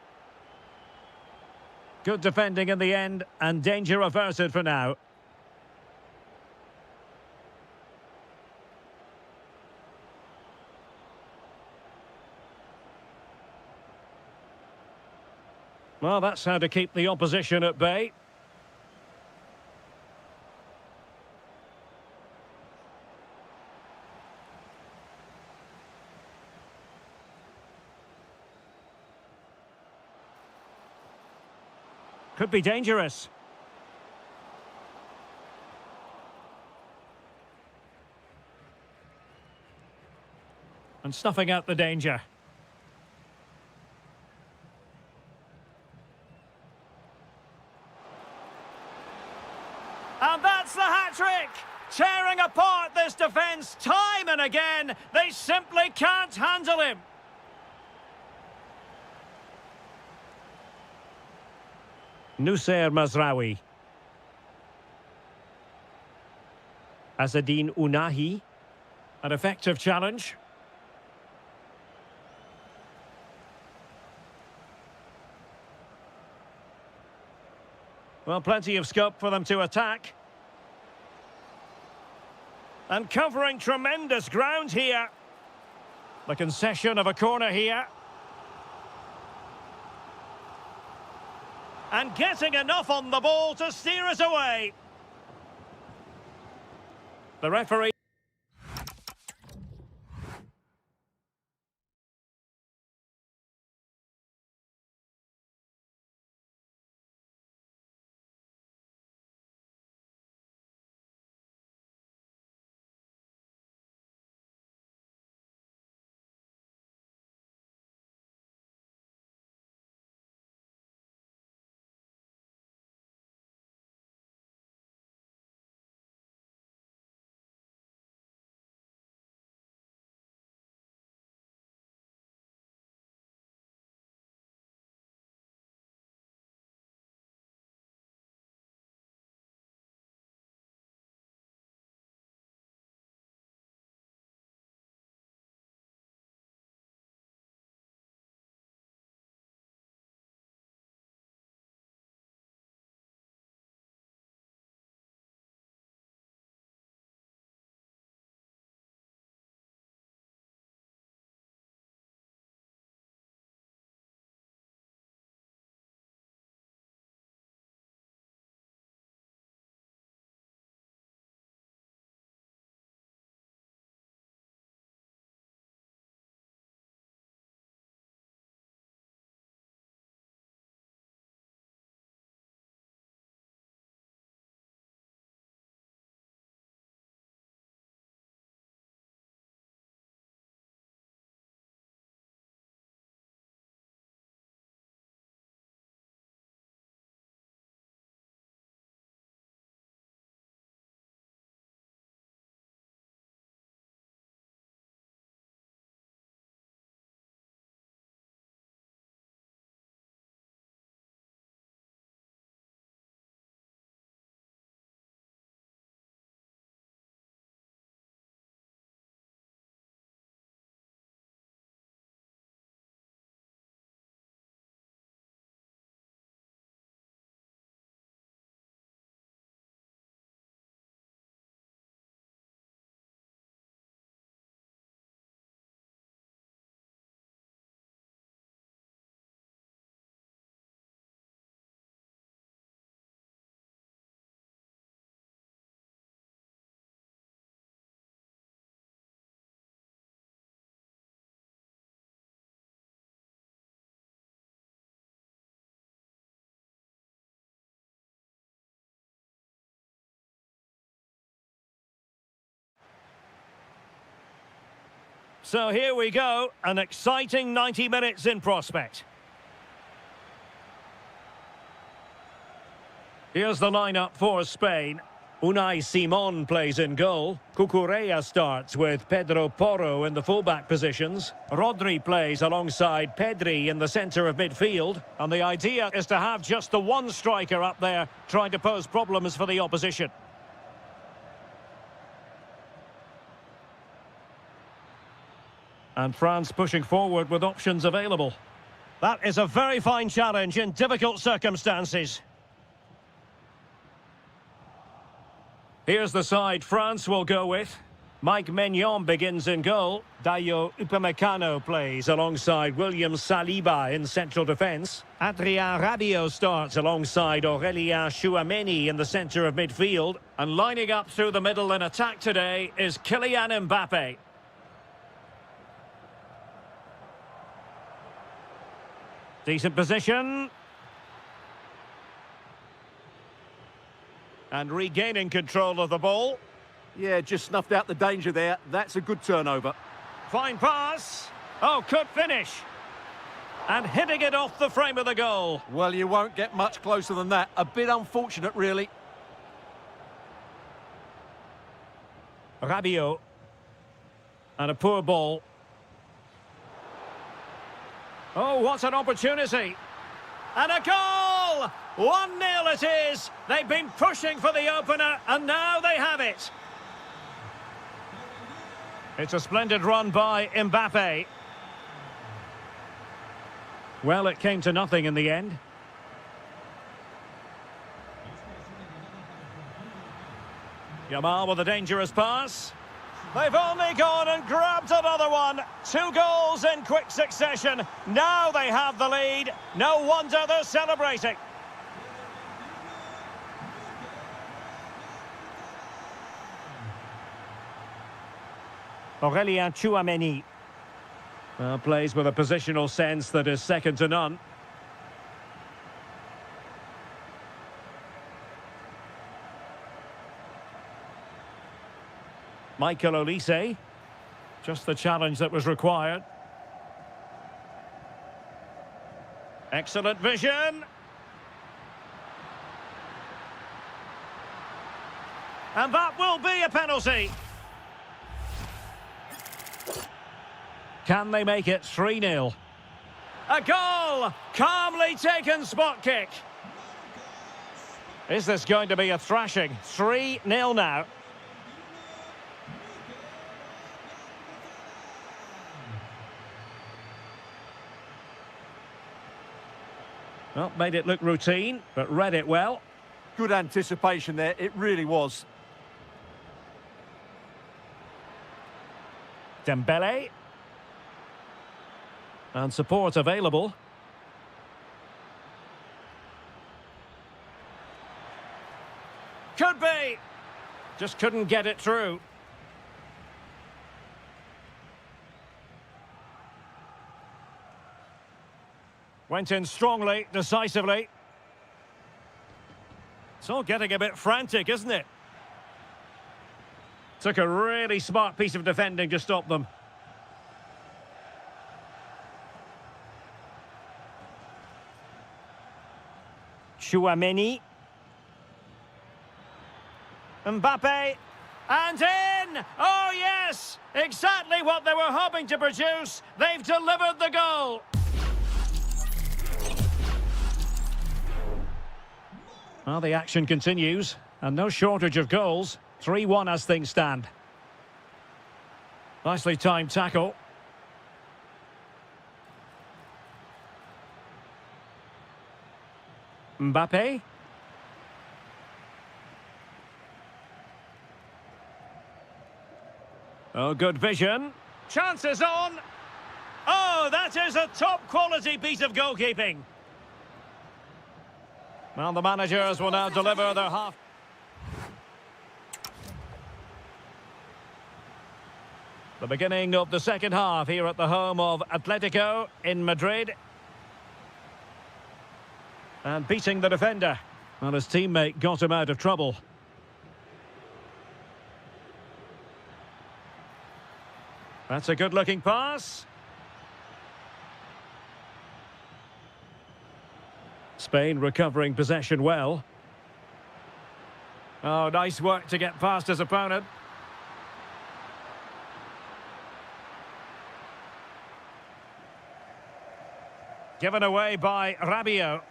Good defending in the end, and danger averted for now. Well, that's how to keep the opposition at bay. Could be dangerous. And snuffing out the danger. And that's the hat-trick! Tearing apart this defence time and again. They simply can't handle him. Nusayr Mazraoui. Azzedine Ounahi. An effective challenge. Well, plenty of scope for them to attack. And covering tremendous ground here. The concession of a corner here. And getting enough on the ball to steer us away. The referee... So here we go, an exciting 90 minutes in prospect. Here's the lineup for Spain. Unai Simon plays in goal. Cucurella starts with Pedro Porro in the fullback positions. Rodri plays alongside Pedri in the centre of midfield. And the idea is to have just the one striker up there trying to pose problems for the opposition. And France pushing forward with options available. That is a very fine challenge in difficult circumstances. Here's the side France will go with. Mike Maignan begins in goal. Dayo Upamecano plays alongside William Saliba in central defence. Adrien Rabiot starts alongside Aurélien Tchouameni in the centre of midfield. And lining up through the middle in attack today is Kylian Mbappe. Decent position. And regaining control of the ball. Yeah, just snuffed out the danger there. That's a good turnover. Fine pass. Oh, could finish. And hitting it off the frame of the goal. Well, you won't get much closer than that. A bit unfortunate, really. Rabiot. And a poor ball. Oh, what an opportunity. And a goal! 1-0 it is. They've been pushing for the opener, and now they have it. It's a splendid run by Mbappe. Well, it came to nothing in the end. Yamal with a dangerous pass. They've only gone and grabbed another one. 2 goals in quick succession. Now they have the lead. No wonder they're celebrating. Aurélien Tchouameni plays with a positional sense that is second to none. Michael Olise, just the challenge that was required. Excellent vision. And that will be a penalty. Can they make it 3-0? A goal! Calmly taken spot kick. Is this going to be a thrashing? 3-0 now. Well, made it look routine, but read it well. Good anticipation there, it really was. Dembele. And support available. Could be! Just couldn't get it through. Went in strongly, decisively. It's all getting a bit frantic, isn't it? Took a really smart piece of defending to stop them. Tchouameni. Mbappe. And in! Oh, yes! Exactly what they were hoping to produce. They've delivered the goal. Well, the action continues, and no shortage of goals. 3-1 as things stand. Nicely timed tackle. Mbappe. Oh, good vision. Chances on. Oh, that is a top-quality piece of goalkeeping. Well, the managers will now deliver their half. The beginning of the second half here at the home of Atletico in Madrid. And beating the defender. Well, his teammate got him out of trouble. That's a good-looking pass. Spain recovering possession well. Oh, nice work to get past his opponent. Given away by Rabiot.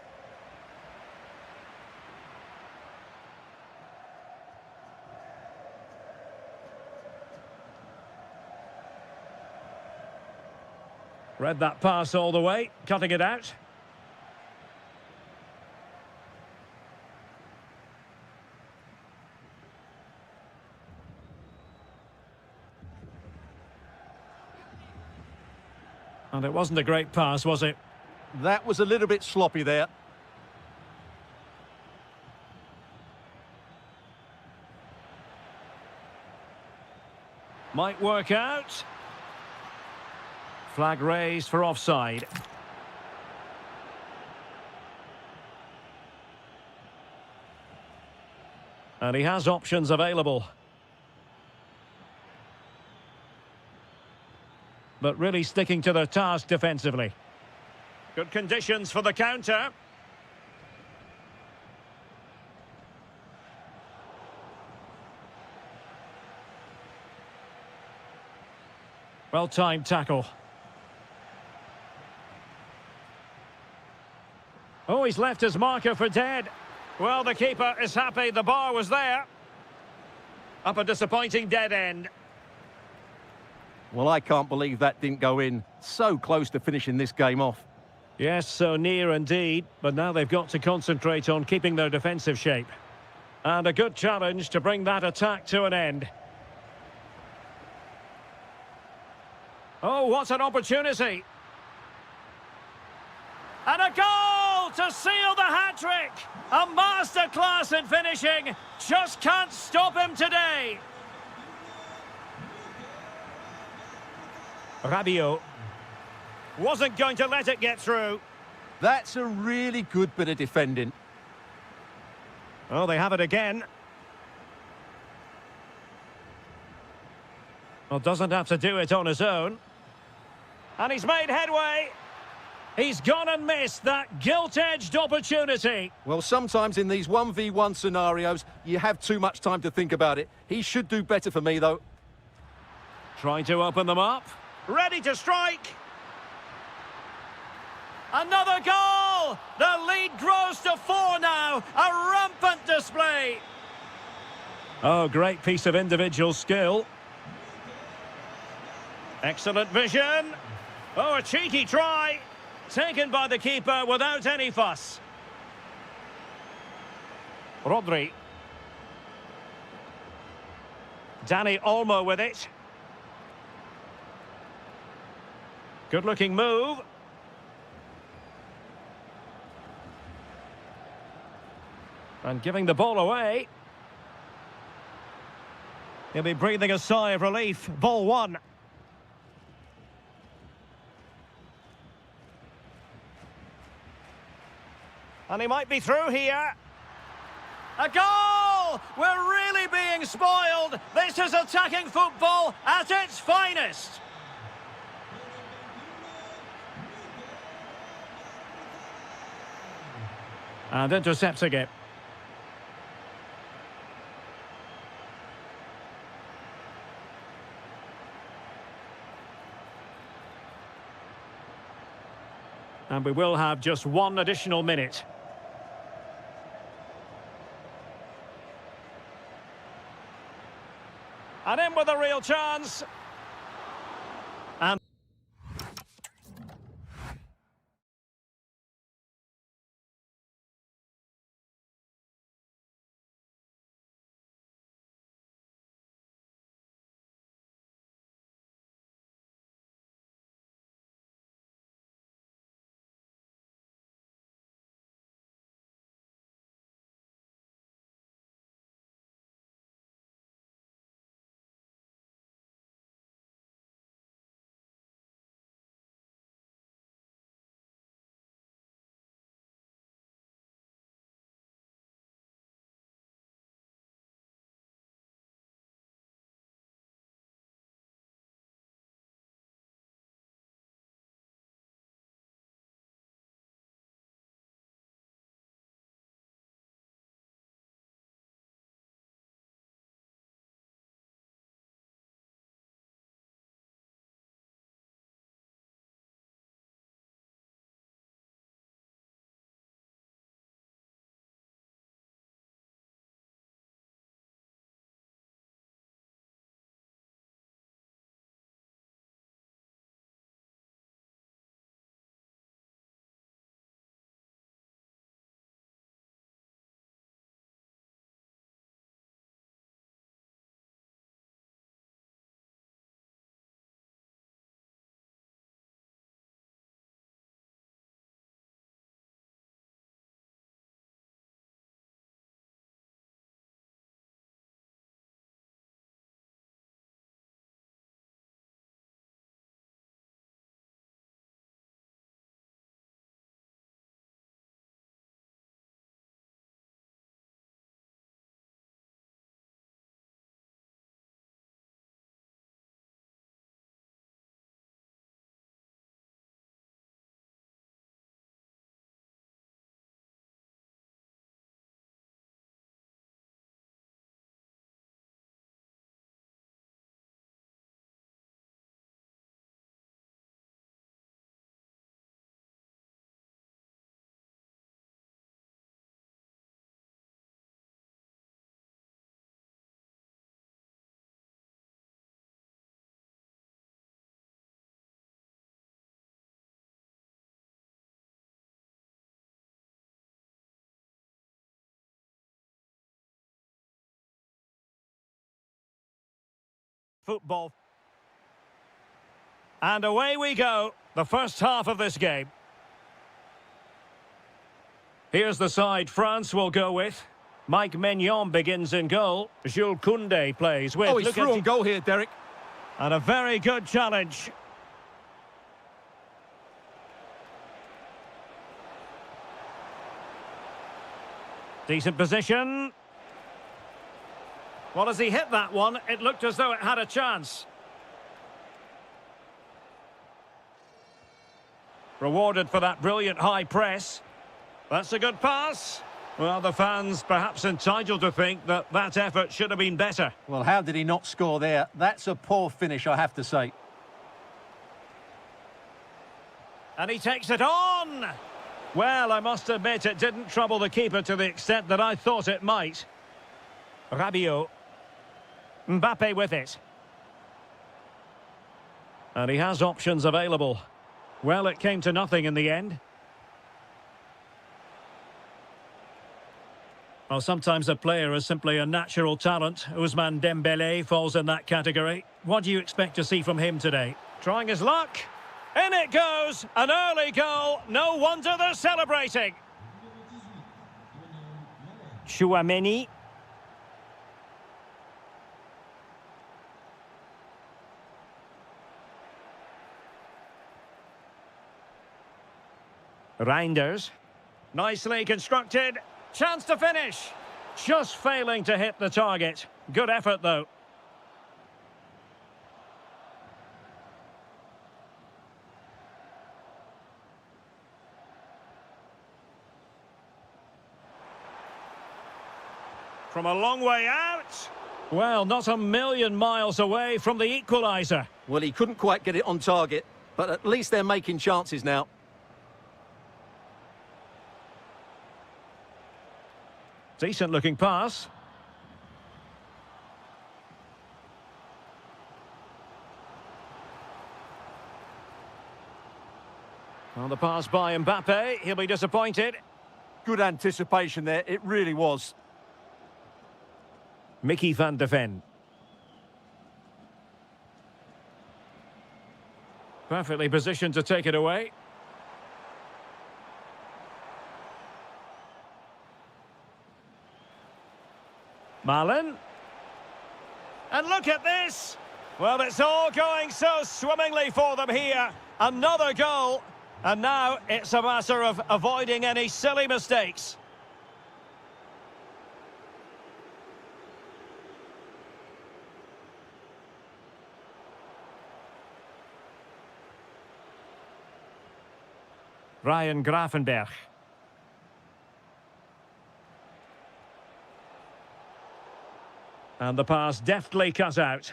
Read that pass all the way, cutting it out. And it wasn't a great pass, was it? That was a little bit sloppy there. Might work out. Flag raised for offside. And he has options available. But really sticking to the task defensively. Good conditions for the counter. Well-timed tackle. Oh, he's left his marker for dead. Well, the keeper is happy the bar was there. Up a disappointing dead end. Well, I can't believe that didn't go in. So close to finishing this game off. Yes, so near indeed. But now they've got to concentrate on keeping their defensive shape. And a good challenge to bring that attack to an end. Oh, what an opportunity. And a goal to seal the hat-trick. A masterclass in finishing. Just can't stop him today. Rabiot wasn't going to let it get through. That's a really good bit of defending. Oh, they have it again. Well, doesn't have to do it on his own. And he's made headway. He's gone and missed that gilt-edged opportunity. Well, sometimes in these 1v1 scenarios, you have too much time to think about it. He should do better for me, though. Trying to open them up. Ready to strike. Another goal! The lead grows to 4 now. A rampant display. Oh, great piece of individual skill. Excellent vision. Oh, a cheeky try. Taken by the keeper without any fuss. Rodri. Dani Olmo with it. Good-looking move. And giving the ball away. He'll be breathing a sigh of relief. Ball one. And he might be through here. A goal! We're really being spoiled. This is attacking football at its finest. And intercepting it. And we will have just one additional minute. And in with a real chance. And Football. And away we go. The first half of this game. Here's the side France will go with. Mike Maignan begins in goal. Jules Koundé plays with. Oh, he's through on goal here, Derek. And a very good challenge. Decent position. Well, as he hit that one, it looked as though it had a chance. Rewarded for that brilliant high press. That's a good pass. Well, the fans perhaps entitled to think that that effort should have been better. Well, how did he not score there? That's a poor finish, I have to say. And he takes it on. Well, I must admit it didn't trouble the keeper to the extent that I thought it might. Rabiot. Mbappe with it. And he has options available. Well, it came to nothing in the end. Well, sometimes a player is simply a natural talent. Ousmane Dembélé falls in that category. What do you expect to see from him today? Trying his luck. In it goes. An early goal. No wonder they're celebrating. Chouameni. Reinders. Nicely constructed. Chance to finish. Just failing to hit the target. Good effort, though. From a long way out. Well, not a million miles away from the equaliser. Well, he couldn't quite get it on target, but at least they're making chances now. Decent looking pass. Well, the pass by Mbappe. He'll be disappointed. Good anticipation there, it really was. Mickey van de Ven. Perfectly positioned to take it away. Malin. And look at this. Well, it's all going so swimmingly for them here. Another goal. And now it's a matter of avoiding any silly mistakes. Ryan Gravenberch. And the pass deftly cut out.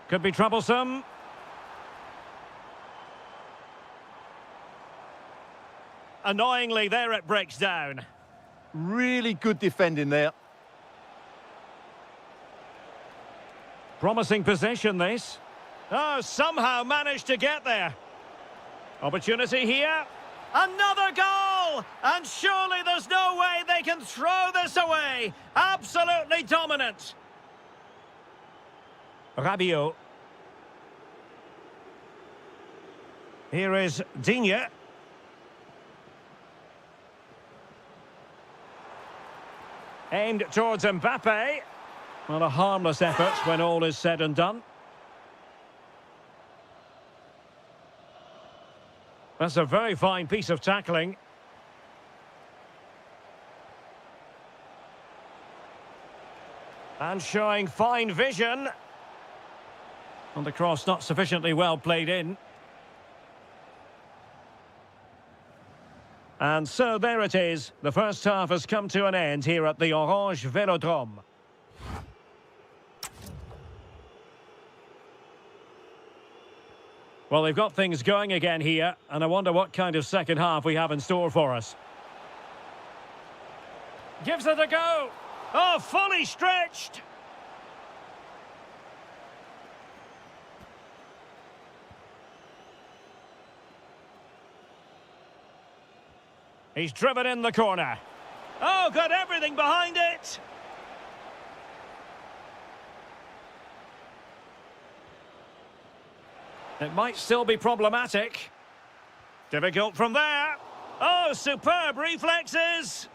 Could be troublesome. Annoyingly, there it breaks down. Really good defending there. Promising possession, this. Oh, somehow managed to get there. Opportunity here. Another goal! And surely there's no way they can throw this away. Absolutely dominant. Rabiot. Here is Digne. Aimed towards Mbappe. Well, a harmless effort when all is said and done. That's a very fine piece of tackling. And showing fine vision. And the cross not sufficiently well played in. And so there it is. The first half has come to an end here at the Orange Velodrome. Well, they've got things going again here, and I wonder what kind of second half we have in store for us. Gives it a go. Oh, fully stretched. He's driven in the corner. Oh, got everything behind it. It might still be problematic. Difficult from there. Oh, superb reflexes.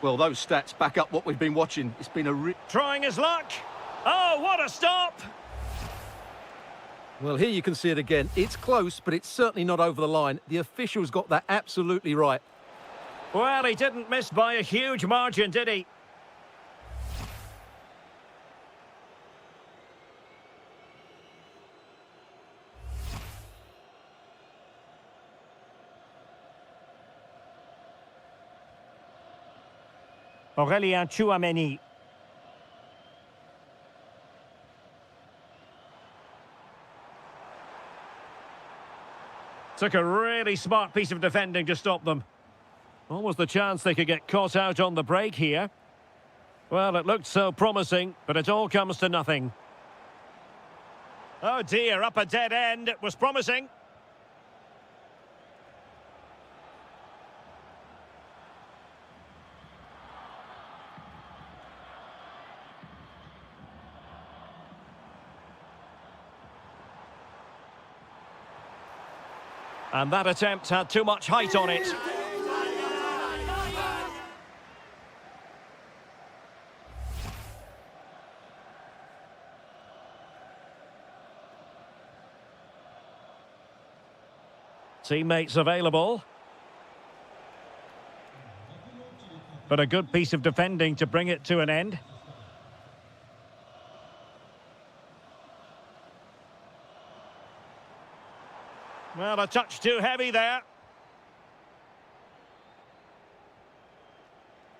Well, those stats back up what we've been watching. It's been Trying his luck. Oh, what a stop. Well, here you can see it again. It's close, but it's certainly not over the line. The officials got that absolutely right. Well, he didn't miss by a huge margin, did he? Aurélien Tchouameni. Took a really smart piece of defending to stop them. Almost the chance they could get caught out on the break here. Well, it looked so promising, but it all comes to nothing. Oh dear, up a dead end. It was promising. And that attempt had too much height on it. Teammates available. But a good piece of defending to bring it to an end. Well, a touch too heavy there.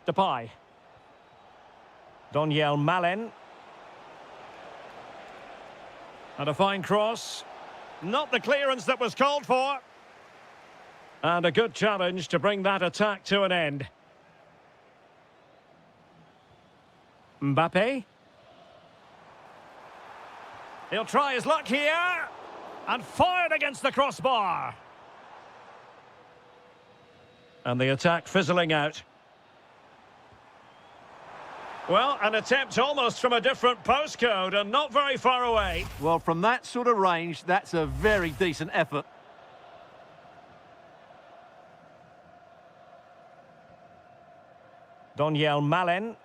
Depay. Donyell Malen. And a fine cross. Not the clearance that was called for. And a good challenge to bring that attack to an end. Mbappe. He'll try his luck here. And fired against the crossbar. And the attack fizzling out. Well, an attempt almost from a different postcode and not very far away. Well, from that sort of range, that's a very decent effort. Donyell Malen.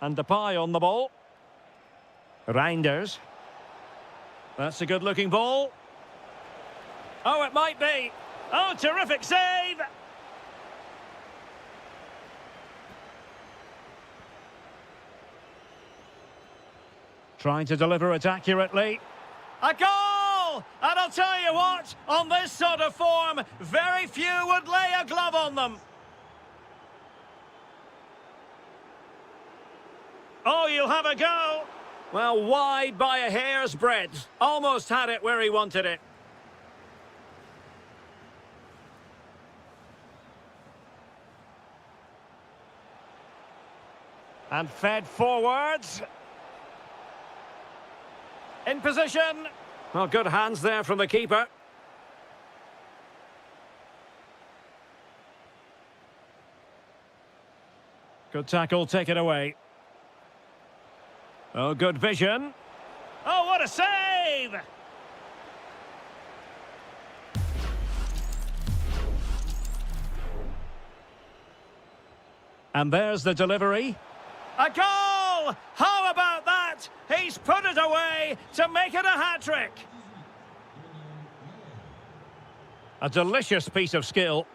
And Depay on the ball. Reinders. That's a good-looking ball. Oh, it might be. Oh, terrific save! Trying to deliver it accurately. A goal! And I'll tell you what, on this sort of form, very few would lay a glove on them. Oh, you'll have a go. Well, wide by a hair's breadth. Almost had it where he wanted it. And fed forwards. In position. Well, good hands there from the keeper. Good tackle, take it away. Oh, good vision. Oh, what a save! And there's the delivery. A goal! How about that? He's put it away to make it a hat-trick. A delicious piece of skill.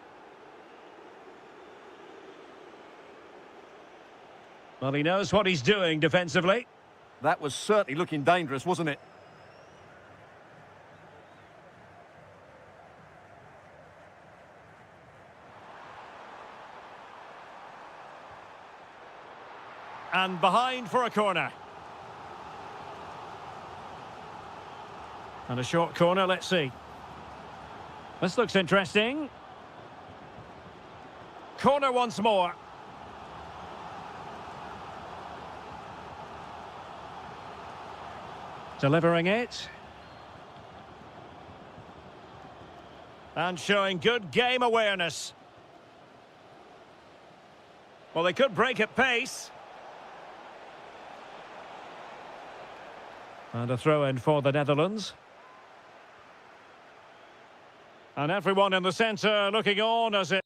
Well, he knows what he's doing defensively. That was certainly looking dangerous, wasn't it? And behind for a corner. And a short corner, let's see. This looks interesting. Corner once more. Delivering it. And showing good game awareness. Well, they could break at pace. And a throw-in for the Netherlands. And everyone in the centre looking on as it...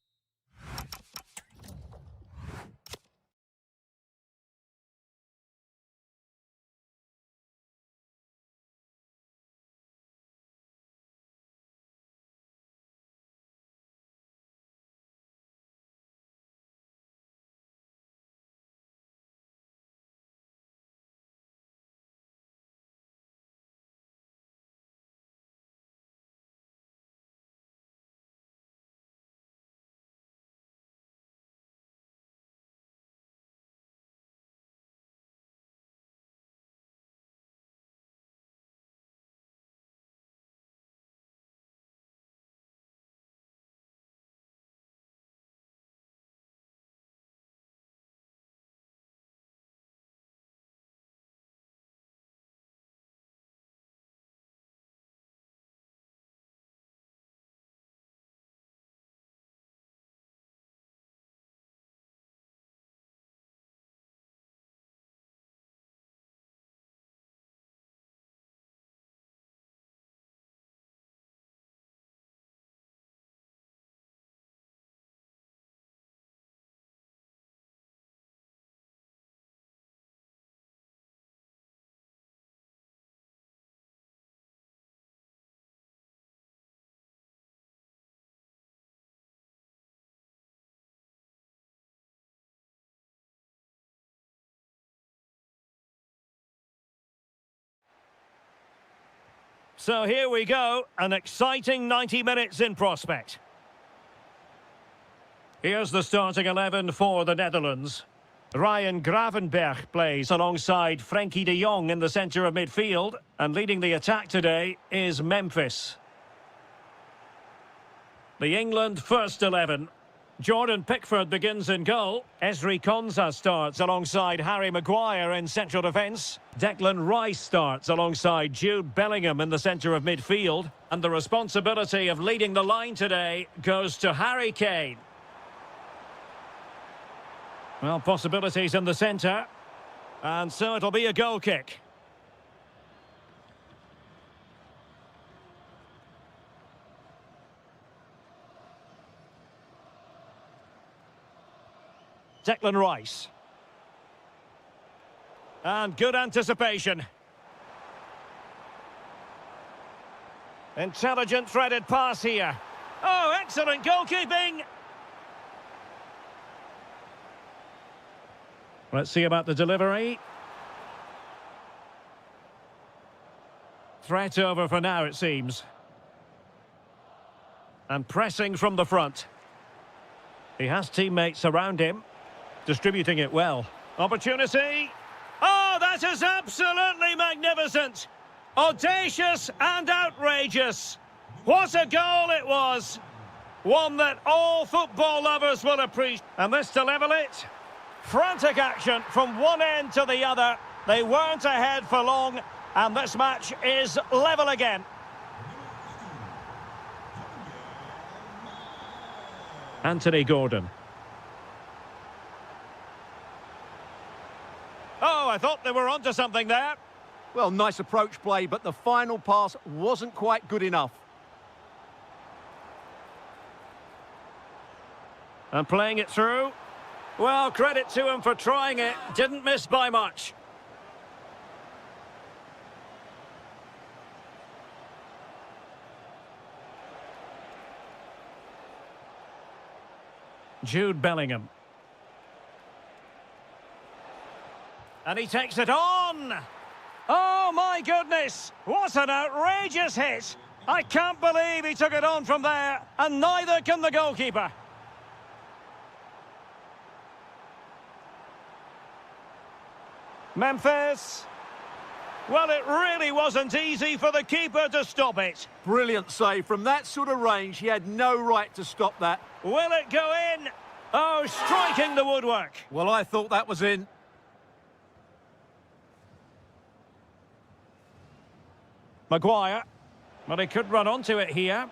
So here we go, an exciting 90 minutes in prospect. Here's the starting 11 for the Netherlands. Ryan Gravenberch plays alongside Frenkie de Jong in the centre of midfield, and leading the attack today is Memphis. The England first 11. Jordan Pickford begins in goal. Ezri Konsa starts alongside Harry Maguire in central defence. Declan Rice starts alongside Jude Bellingham in the centre of midfield. And the responsibility of leading the line today goes to Harry Kane. Well, possibilities in the centre. And so it'll be a goal kick. Declan Rice. And good anticipation. Intelligent threaded pass here. Oh, excellent goalkeeping! Let's see about the delivery. Threat over for now, it seems. And pressing from the front. He has teammates around him. Distributing it well. Opportunity. Oh, that is absolutely magnificent. Audacious and outrageous. What a goal it was. One that all football lovers will appreciate. And this to level it. Frantic action from one end to the other. They weren't ahead for long, and this match is level again. Anthony Gordon. Oh, I thought they were onto something there. Well, nice approach play, but the final pass wasn't quite good enough. And playing it through. Well, credit to him for trying it. Didn't miss by much. Jude Bellingham. And he takes it on! Oh, my goodness! What an outrageous hit! I can't believe he took it on from there, and neither can the goalkeeper. Memphis. Well, it really wasn't easy for the keeper to stop it. Brilliant save. From that sort of range, he had no right to stop that. Will it go in? Oh, striking the woodwork. Well, I thought that was in. Maguire. Well, he could run onto it here.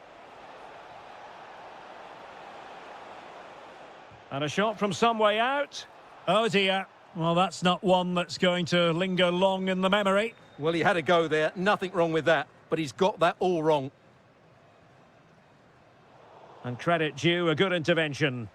And a shot from some way out. Oh dear. Well, that's not one that's going to linger long in the memory. Well, he had a go there. Nothing wrong with that. But he's got that all wrong. And credit due, a good intervention.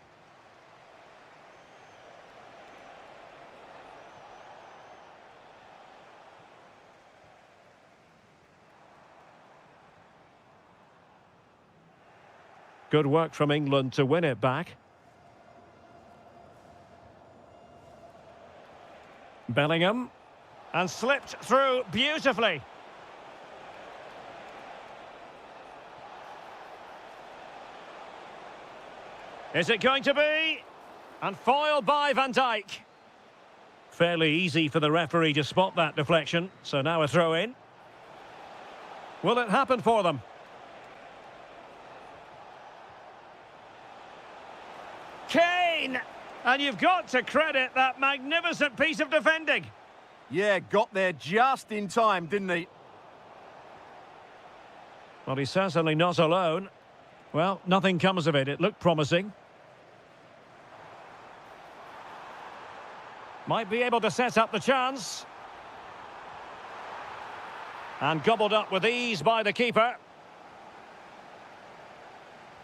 Good work from England to win it back. Bellingham. And slipped through beautifully. Is it going to be? And foiled by Van Dijk. Fairly easy for the referee to spot that deflection. So now a throw in. Will it happen for them? Kane! And you've got to credit that magnificent piece of defending. Yeah, got there just in time, didn't he? Well, he's certainly not alone. Well, nothing comes of it. It looked promising. Might be able to set up the chance. And gobbled up with ease by the keeper.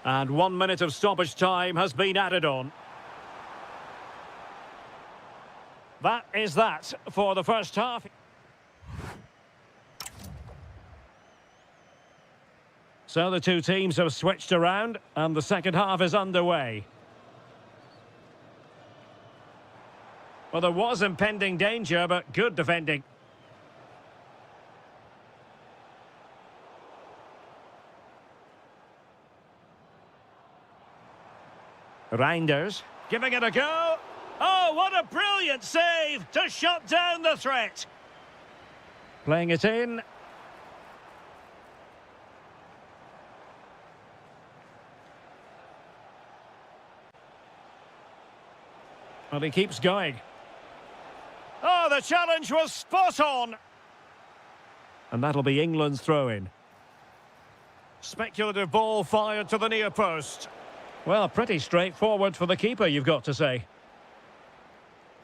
And 1 minute of stoppage time has been added on. That is that for the first half. So the two teams have switched around and the second half is underway. Well, there was impending danger, but good defending. Reinders giving it a go. Oh, what a brilliant save to shut down the threat. Playing it in. Well, he keeps going. Oh, the challenge was spot on. And that'll be England's throw-in. Speculative ball fired to the near post. Well, pretty straightforward for the keeper, you've got to say.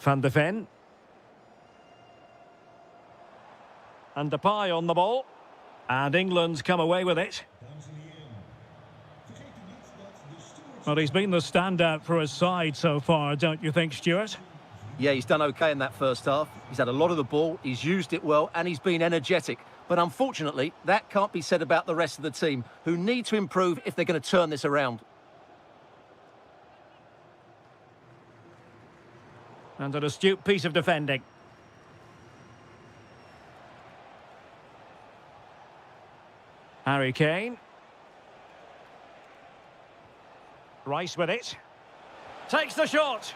Van de Ven. And Depay on the ball. And England's come away with it. Well, he's been the standout for his side so far, don't you think, Stuart? Yeah, he's done okay in that first half. He's had a lot of the ball, he's used it well, and he's been energetic. But unfortunately, that can't be said about the rest of the team, who need to improve if they're going to turn this around. And an astute piece of defending. Harry Kane. Rice with it. Takes the shot.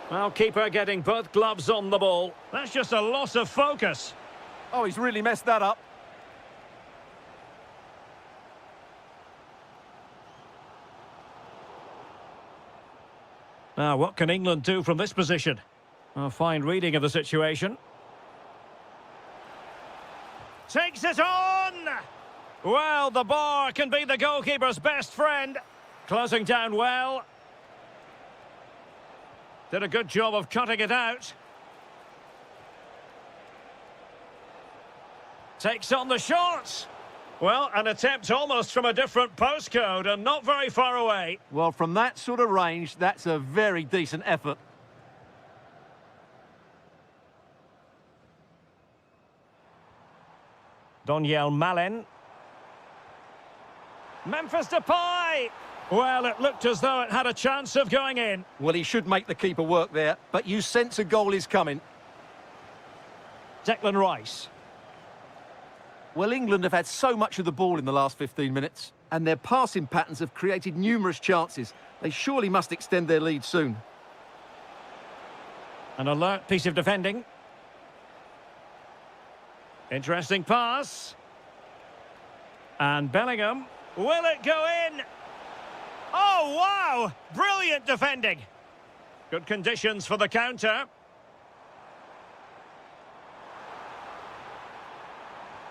Well, keeper getting both gloves on the ball. That's just a loss of focus. Oh, he's really messed that up. Now, what can England do from this position? A fine reading of the situation. Takes it on! Well, the bar can be the goalkeeper's best friend. Closing down well. Did a good job of cutting it out. Takes on the shot. Well, an attempt almost from a different postcode and not very far away. Well, from that sort of range, that's a very decent effort. Donyell Malen. Memphis Depay. Well, it looked as though it had a chance of going in. Well, he should make the keeper work there, but you sense a goal is coming. Declan Rice. Well, England have had so much of the ball in the last 15 minutes, and their passing patterns have created numerous chances. They surely must extend their lead soon. An alert piece of defending. Interesting pass. And Bellingham. Will it go in? Oh, wow! Brilliant defending. Good conditions for the counter.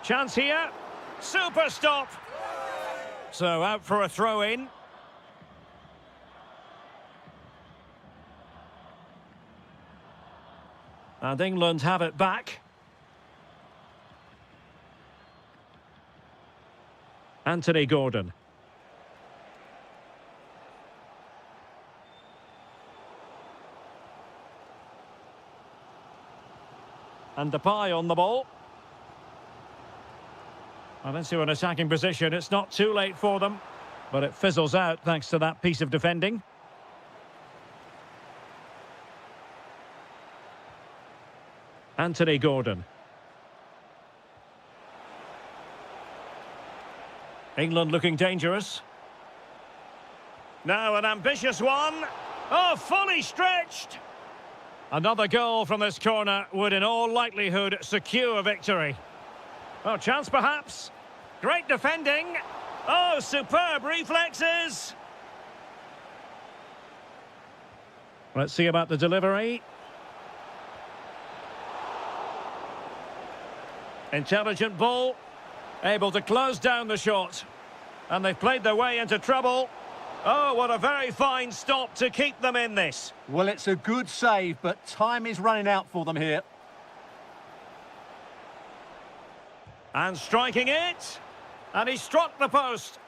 Chance here. Super stop. So out for a throw-in. And England have it back. Anthony Gordon. And Depay on the ball. Well, into an attacking position. It's not too late for them, but it fizzles out thanks to that piece of defending. Anthony Gordon. England looking dangerous. Now an ambitious one. Oh, fully stretched. Another goal from this corner would in all likelihood secure victory. Oh, chance perhaps. Great defending. Oh, superb reflexes. Let's see about the delivery. Intelligent ball. Able to close down the shot. And they've played their way into trouble. Oh, what a very fine stop to keep them in this. Well, it's a good save, but time is running out for them here. And striking it. And he struck the post.